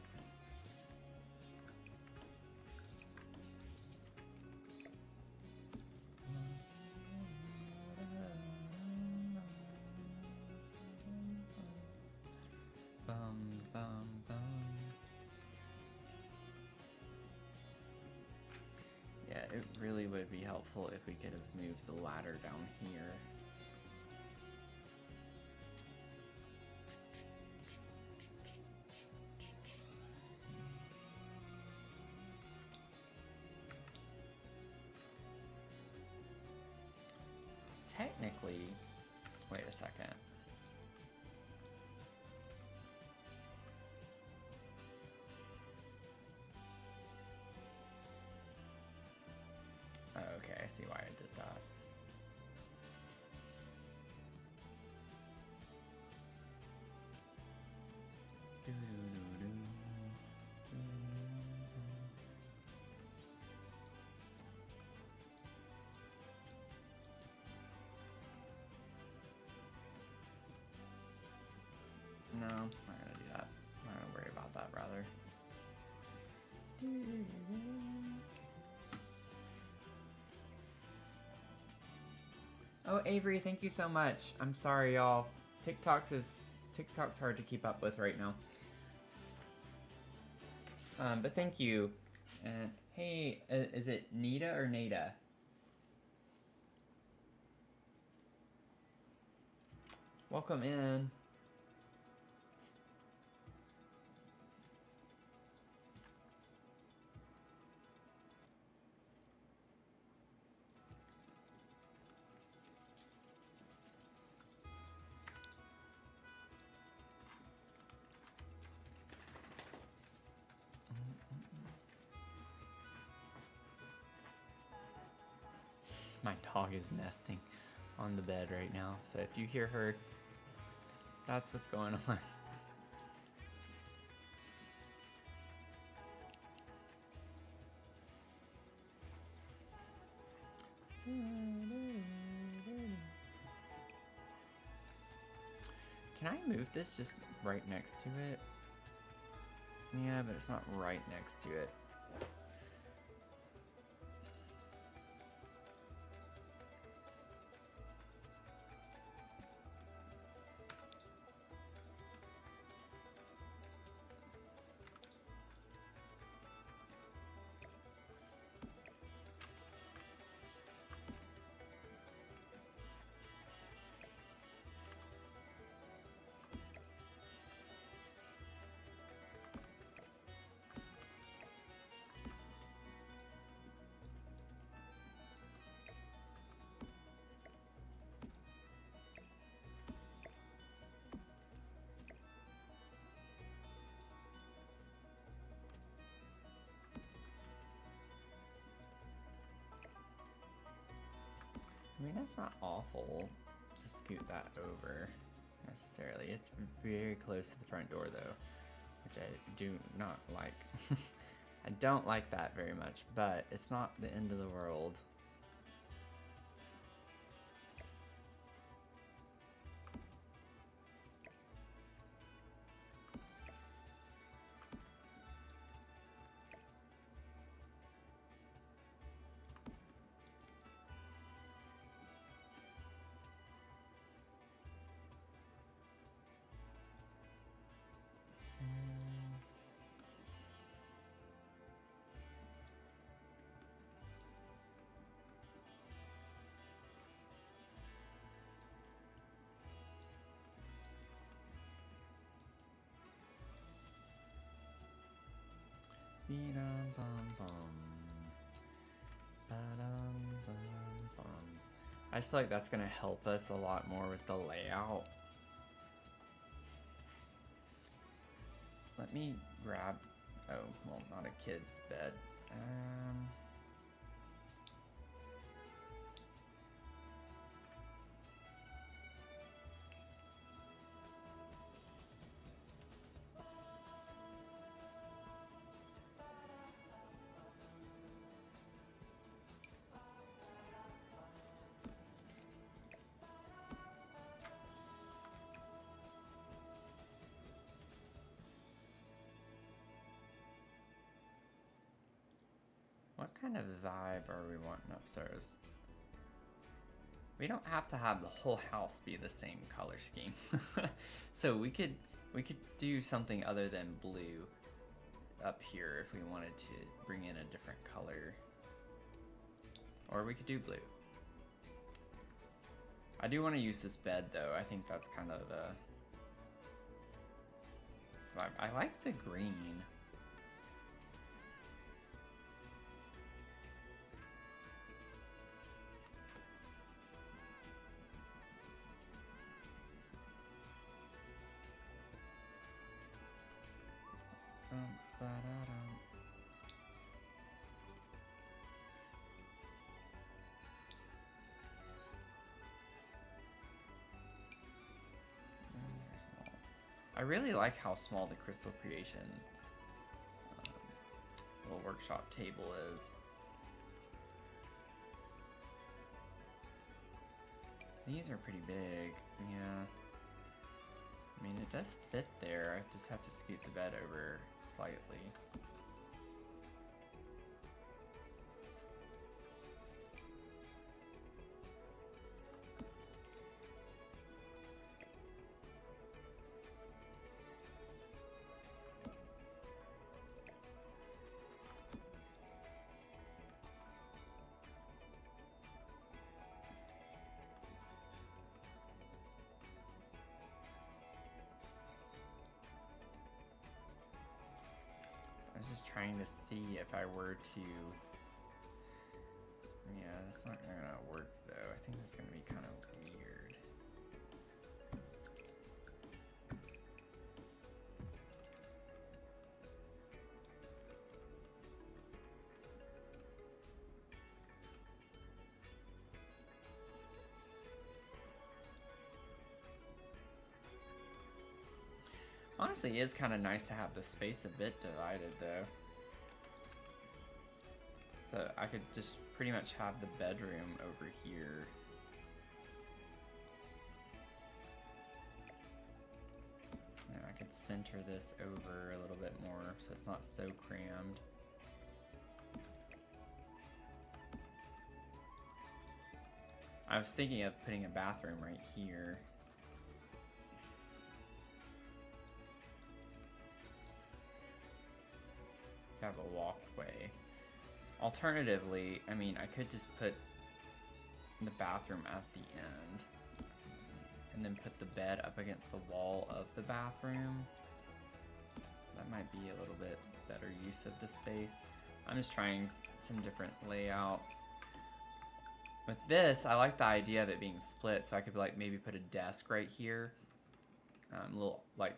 [SPEAKER 1] Bum, bum, bum. Yeah, it really would be helpful if we could have moved the ladder down here. Technically, wait a second. Oh, okay, I see why I did that. No, I'm not gonna do that. I'm not gonna worry about that, rather. Oh, Avery, thank you so much. I'm sorry, y'all. TikTok's hard to keep up with right now. But thank you. And hey, is it Nita or Nada? Welcome in. My dog is nesting on the bed right now, so if you hear her, that's what's going on. Can I move this just right next to it? Yeah, but it's not right next to it. I mean, that's not awful to scoot that over, necessarily. It's very close to the front door, though, which I do not like. I don't like that very much, but it's not the end of the world. I just feel like that's gonna help us a lot more with the layout. Let me grab, oh, well, not a kid's bed. What kind of vibe are we wanting upstairs? We don't have to have the whole house be the same color scheme. So we could do something other than blue up here if we wanted to bring in a different color. Or we could do blue. I do want to use this bed though. I think that's kind of the vibe. I like the green. I really like how small the Crystal Creations little workshop table is. These are pretty big, yeah. I mean, it does fit there. I just have to scoot the bed over slightly. I was just trying to see if I were to... Yeah, that's not gonna work though. I think that's gonna be kind of weird. Honestly, it is kind of nice to have the space a bit divided though. So I could just pretty much have the bedroom over here. And I could center this over a little bit more so it's not so crammed. I was thinking of putting a bathroom right here. Have a walkway. Alternatively, I mean, I could just put the bathroom at the end and then put the bed up against the wall of the bathroom. That might be a little bit better use of the space. I'm just trying some different layouts. With this, I like the idea of it being split, so I could like maybe put a desk right here. A little like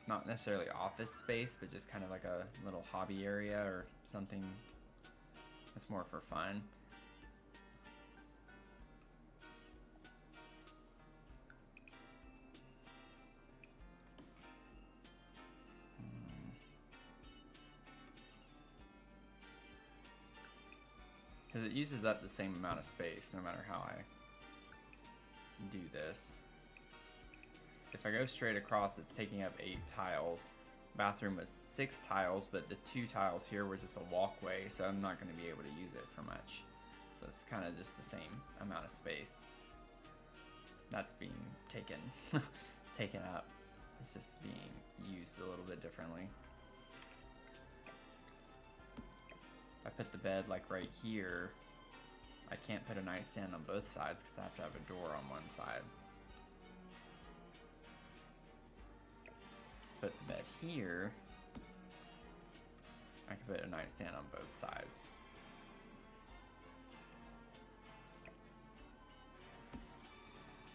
[SPEAKER 1] not necessarily office space, but just kind of like a little hobby area or something that's more for fun. Because it uses up the same amount of space no matter how I do this. If I go straight across, it's taking up 8 tiles. Bathroom was 6 tiles, but the 2 tiles here were just a walkway, so I'm not going to be able to use it for much. So it's kind of just the same amount of space that's being taken taken up. It's just being used a little bit differently. If I put the bed like right here, I can't put a nightstand on both sides because I have to have a door on one side. Put the bed here, I can put a nightstand on both sides.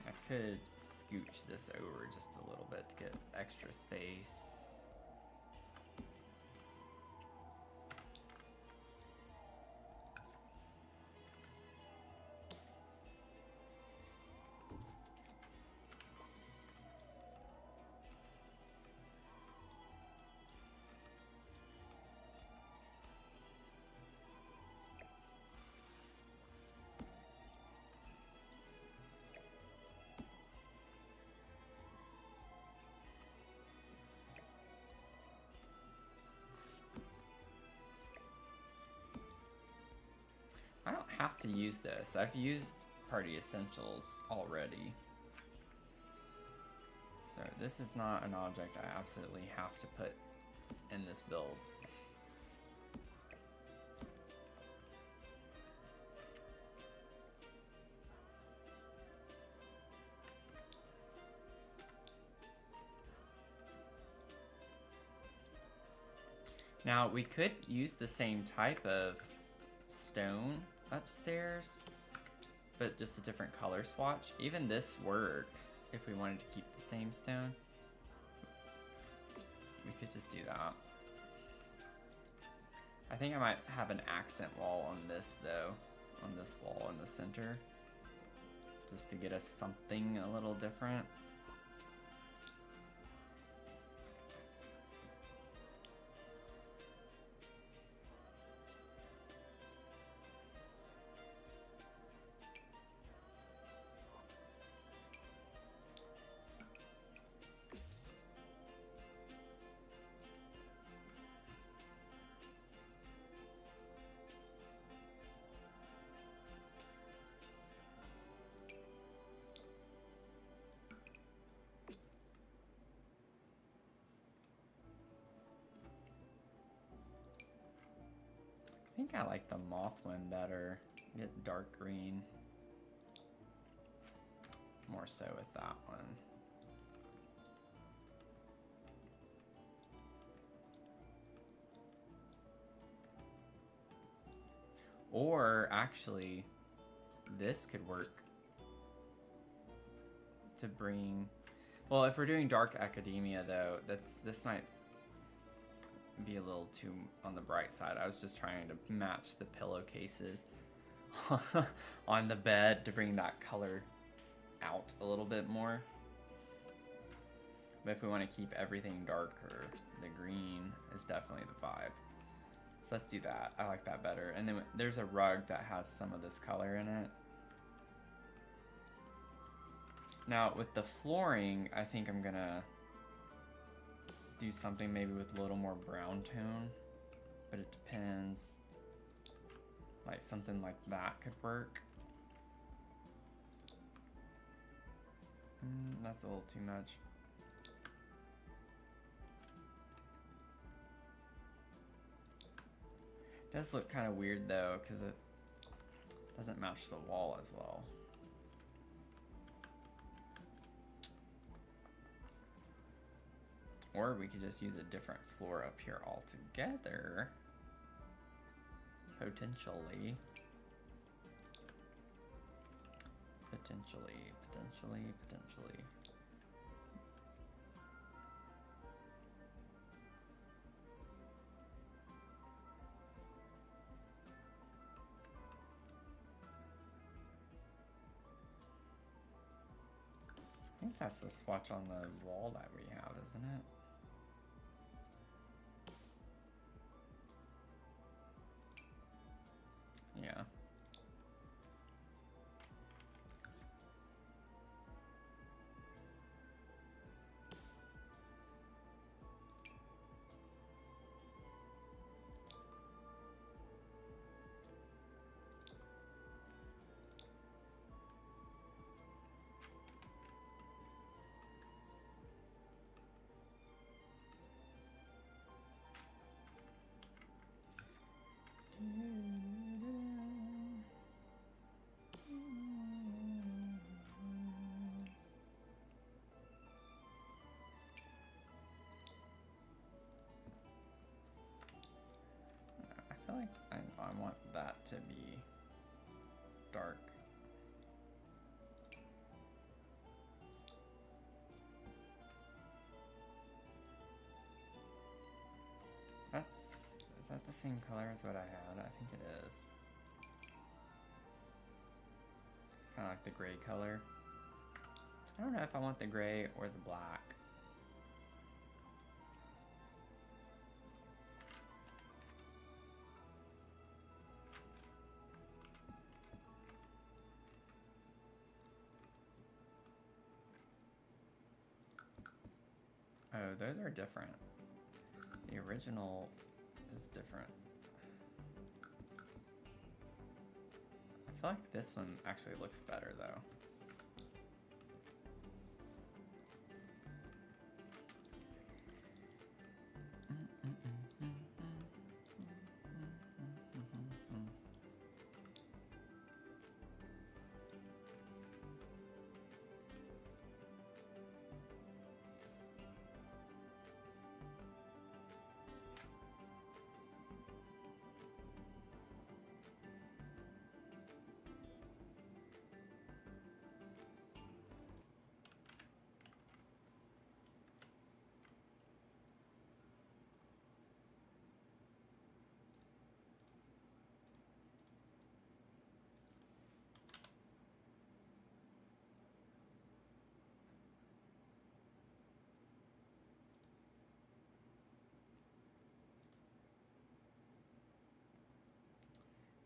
[SPEAKER 1] I could scooch this over just a little bit to get extra space. have to use this. I've used Party Essentials already. So this is not an object I absolutely have to put in this build. Now we could use the same type of stone upstairs, but just a different color swatch. Even this works if we wanted to keep the same stone. We could just do that. I think I might have an accent wall on this though, on this wall in the center, just to get us something a little different. I think I like the moth one better. Get dark green. More so with that one. Or actually, this could work to bring. Well, if we're doing dark academia though, this might be a little too on the bright side. I was just trying to match the pillowcases on the bed to bring that color out a little bit more. But if we want to keep everything darker, the green is definitely the vibe. So let's do that. I like that better. And then there's a rug that has some of this color in it. Now with the flooring, I think I'm gonna do something maybe with a little more brown tone, but it depends. Like something like that could work. That's a little too much. It does look kind of weird though, because it doesn't match the wall as well. Or we could just use a different floor up here altogether. Potentially. Potentially. I think that's the swatch on the wall that we have, isn't it? Yeah. I feel like I want that to be dark. Is that the same color as what I had? I think it is. It's kind of like the gray color. I don't know if I want the gray or the black. Oh, those are different. The original is different. feel like this one actually looks better though.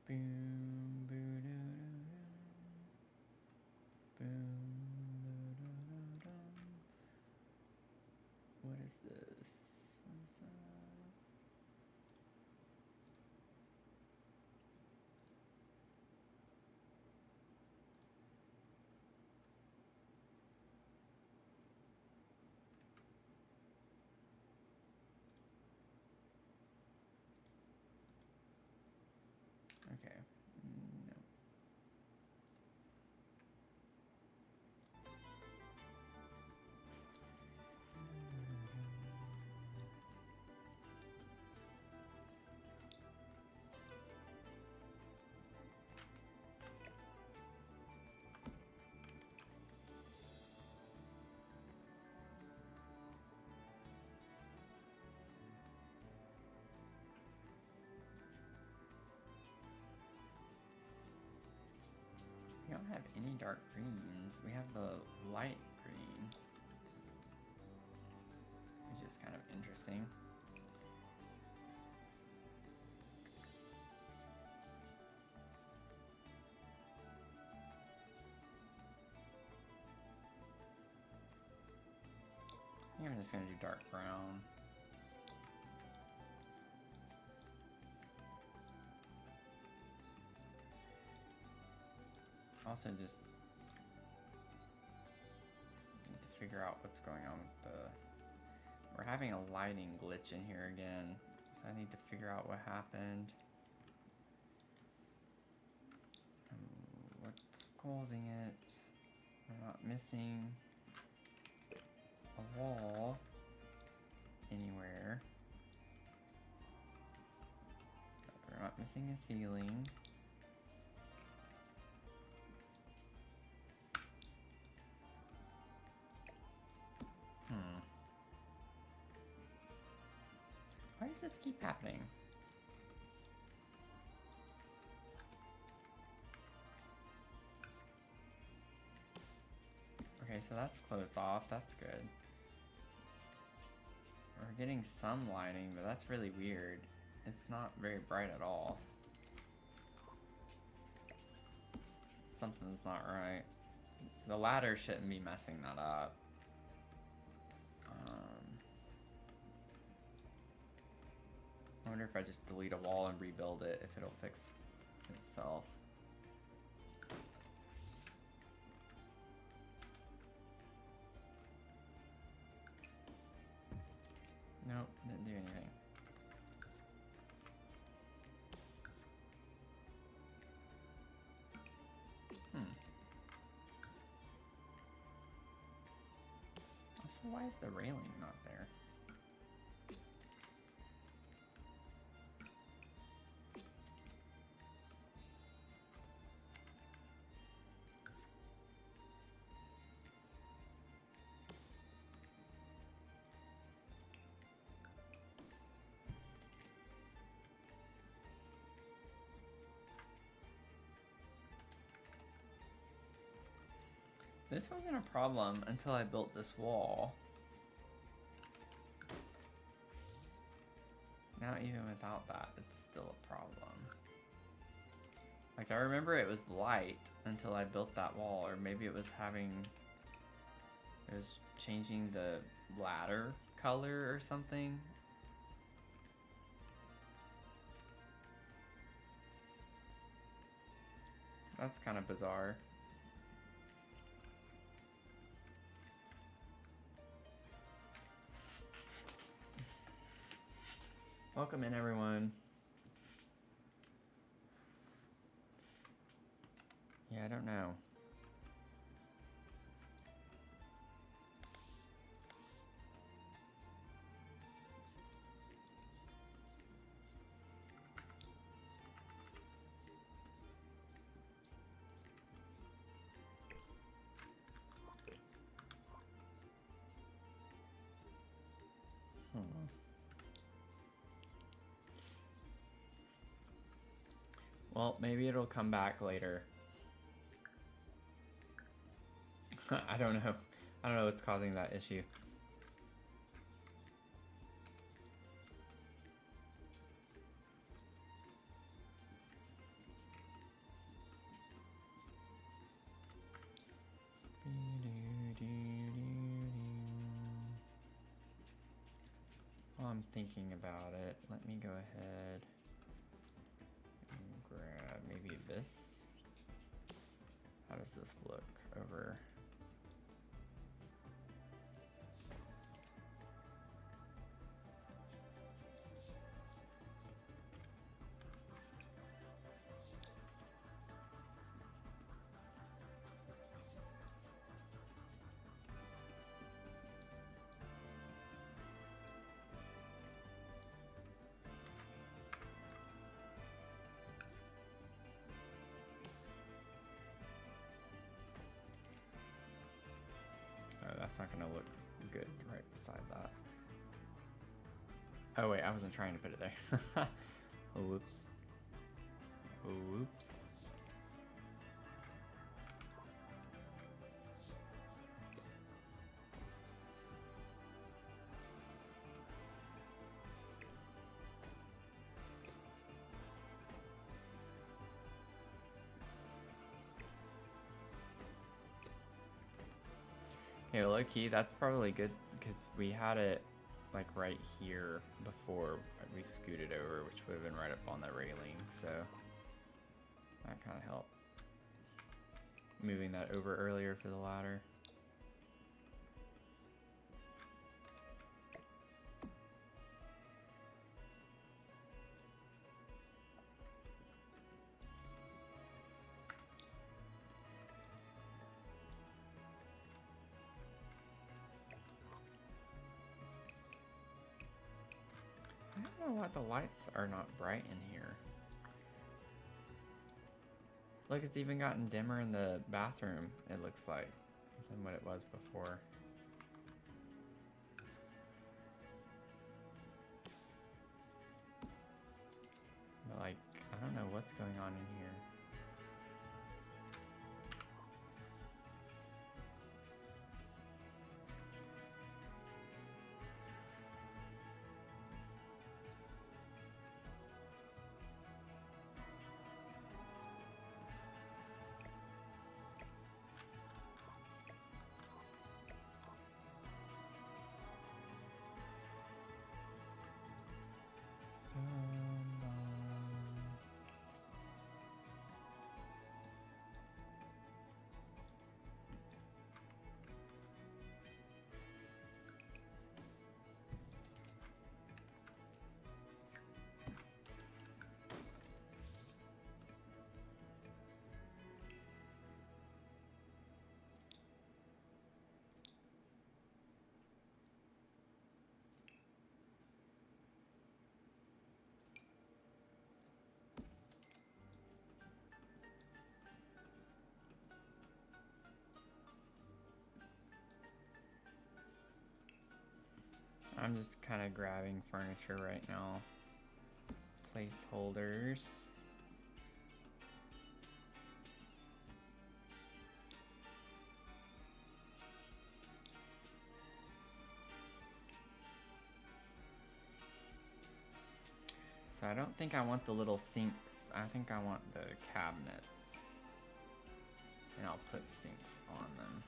[SPEAKER 1] Boom, boom, boom, what is this? What is that? Okay. No. We don't have any dark greens. We have the light green, which is kind of interesting. I think I'm just gonna do dark brown. Also just need to figure out what's going on with the... We're having a lighting glitch in here again, so I need to figure out what happened. What's causing it? We're not missing a wall anywhere. We're not missing a ceiling. Why does this keep happening? Okay, so that's closed off. That's good. We're getting some lighting, but that's really weird. It's not very bright at all. Something's not right. The ladder shouldn't be messing that up. I wonder if I just delete a wall and rebuild it, if it'll fix itself. Nope, didn't do anything. So why is the railing not there? This wasn't a problem until I built this wall. Now even without that, it's still a problem. Like, I remember it was light until I built that wall, or maybe it was changing the ladder color or something. That's kind of bizarre. Welcome in, everyone. Yeah, I don't know. Well, maybe it'll come back later. I don't know. I don't know what's causing that issue. While I'm thinking about it, let me go ahead and grab maybe this. How does this look over? That's not gonna look good right beside that. Oh wait, I wasn't trying to put it there. Oh, whoops. Oh, whoops. Yeah, low key, that's probably good because we had it like right here before we scooted over, which would have been right up on the railing, so that kind of helped. Moving that over earlier for the ladder. I don't know why the lights are not bright in here. Look, it's even gotten dimmer in the bathroom, it looks like, than what it was before. But like, I don't know what's going on in here. I'm just kind of grabbing furniture right now. Placeholders. So I don't think I want the little sinks. I think I want the cabinets. And I'll put sinks on them.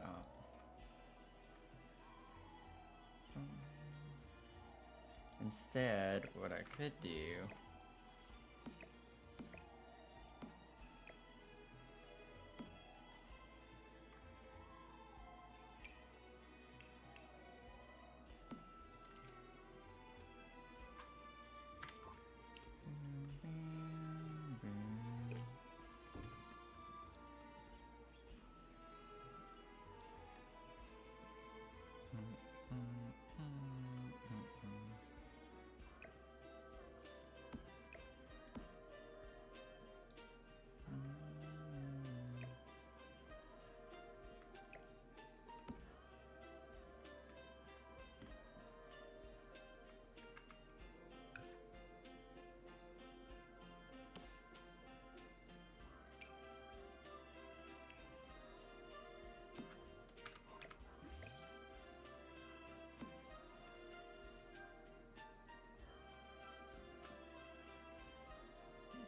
[SPEAKER 1] up. Instead, what I could do...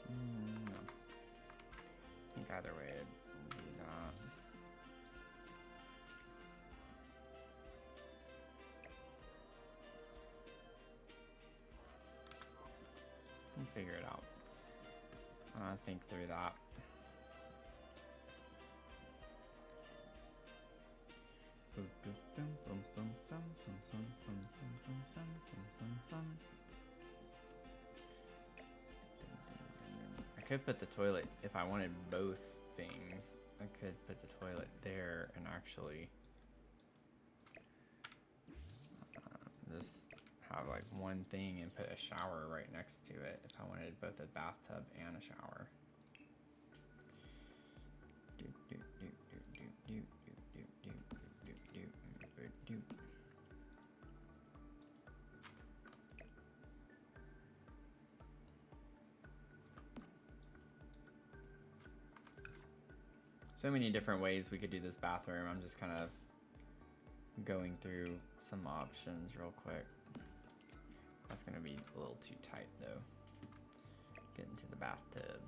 [SPEAKER 1] No. I think either way it'd be that. We'll figure it out. Think through that. I could put the toilet, if I wanted both things, I could put the toilet there and actually just have like one thing and put a shower right next to it if I wanted both a bathtub and a shower. So many different ways we could do this bathroom. I'm just kind of going through some options real quick. That's gonna be a little too tight though. Get into the bathtub.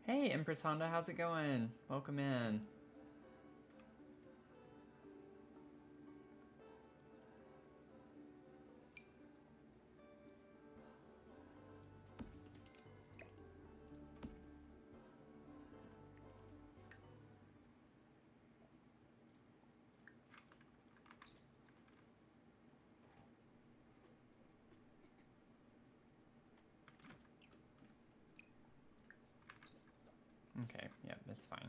[SPEAKER 1] Hey, Empress Honda, how's it going? Welcome in. Okay, yeah, that's fine.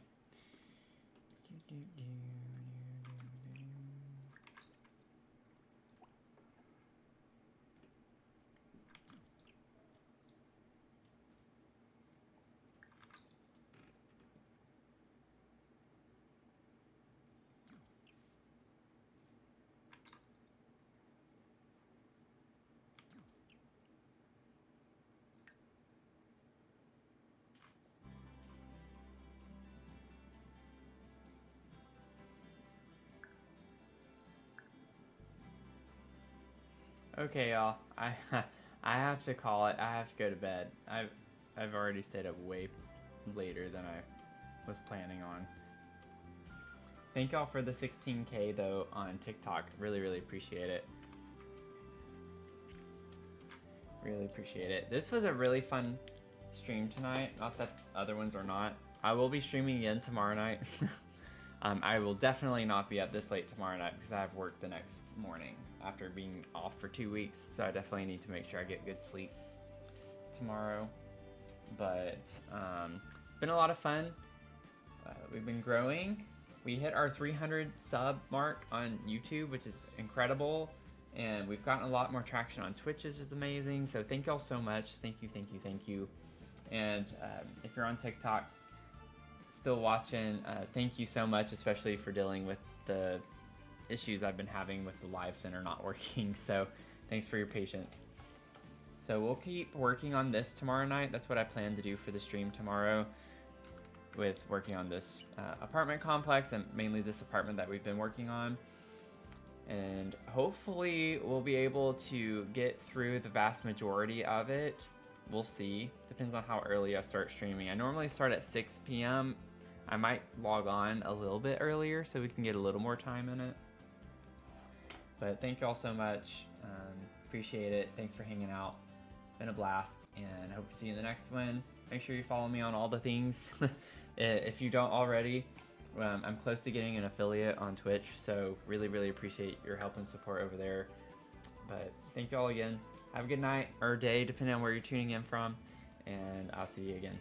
[SPEAKER 1] Okay, y'all. I have to call it. I have to go to bed. I've already stayed up way later than I was planning on. Thank y'all for the 16K though on TikTok. Really appreciate it. Really appreciate it. This was a really fun stream tonight. Not that other ones are not. I will be streaming again tomorrow night. I will definitely not be up this late tomorrow night because I have work the next morning after being off for 2 weeks. So I definitely need to make sure I get good sleep tomorrow. But it's been a lot of fun. We've been growing we hit our 300 sub mark on YouTube, which is incredible. And we've gotten a lot more traction on Twitch, which is amazing. So thank y'all so much. Thank you, thank you, thank you. And if you're on TikTok still watching, thank you so much, especially for dealing with the issues I've been having with the live center not working. So thanks for your patience. So we'll keep working on this tomorrow night. That's what I plan to do for the stream tomorrow, with working on this apartment complex, and mainly this apartment that we've been working on. And hopefully we'll be able to get through the vast majority of it. We'll see. Depends on how early I start streaming. I normally start at 6 p.m. I might log on a little bit earlier so we can get a little more time in it. But thank you all so much. Appreciate it. Thanks for hanging out. Been a blast, and I hope to see you in the next one. Make sure you follow me on all the things. If you don't already, I'm close to getting an affiliate on Twitch, so really, really appreciate your help and support over there. But thank you all again. Have a good night or day, depending on where you're tuning in from, and I'll see you again.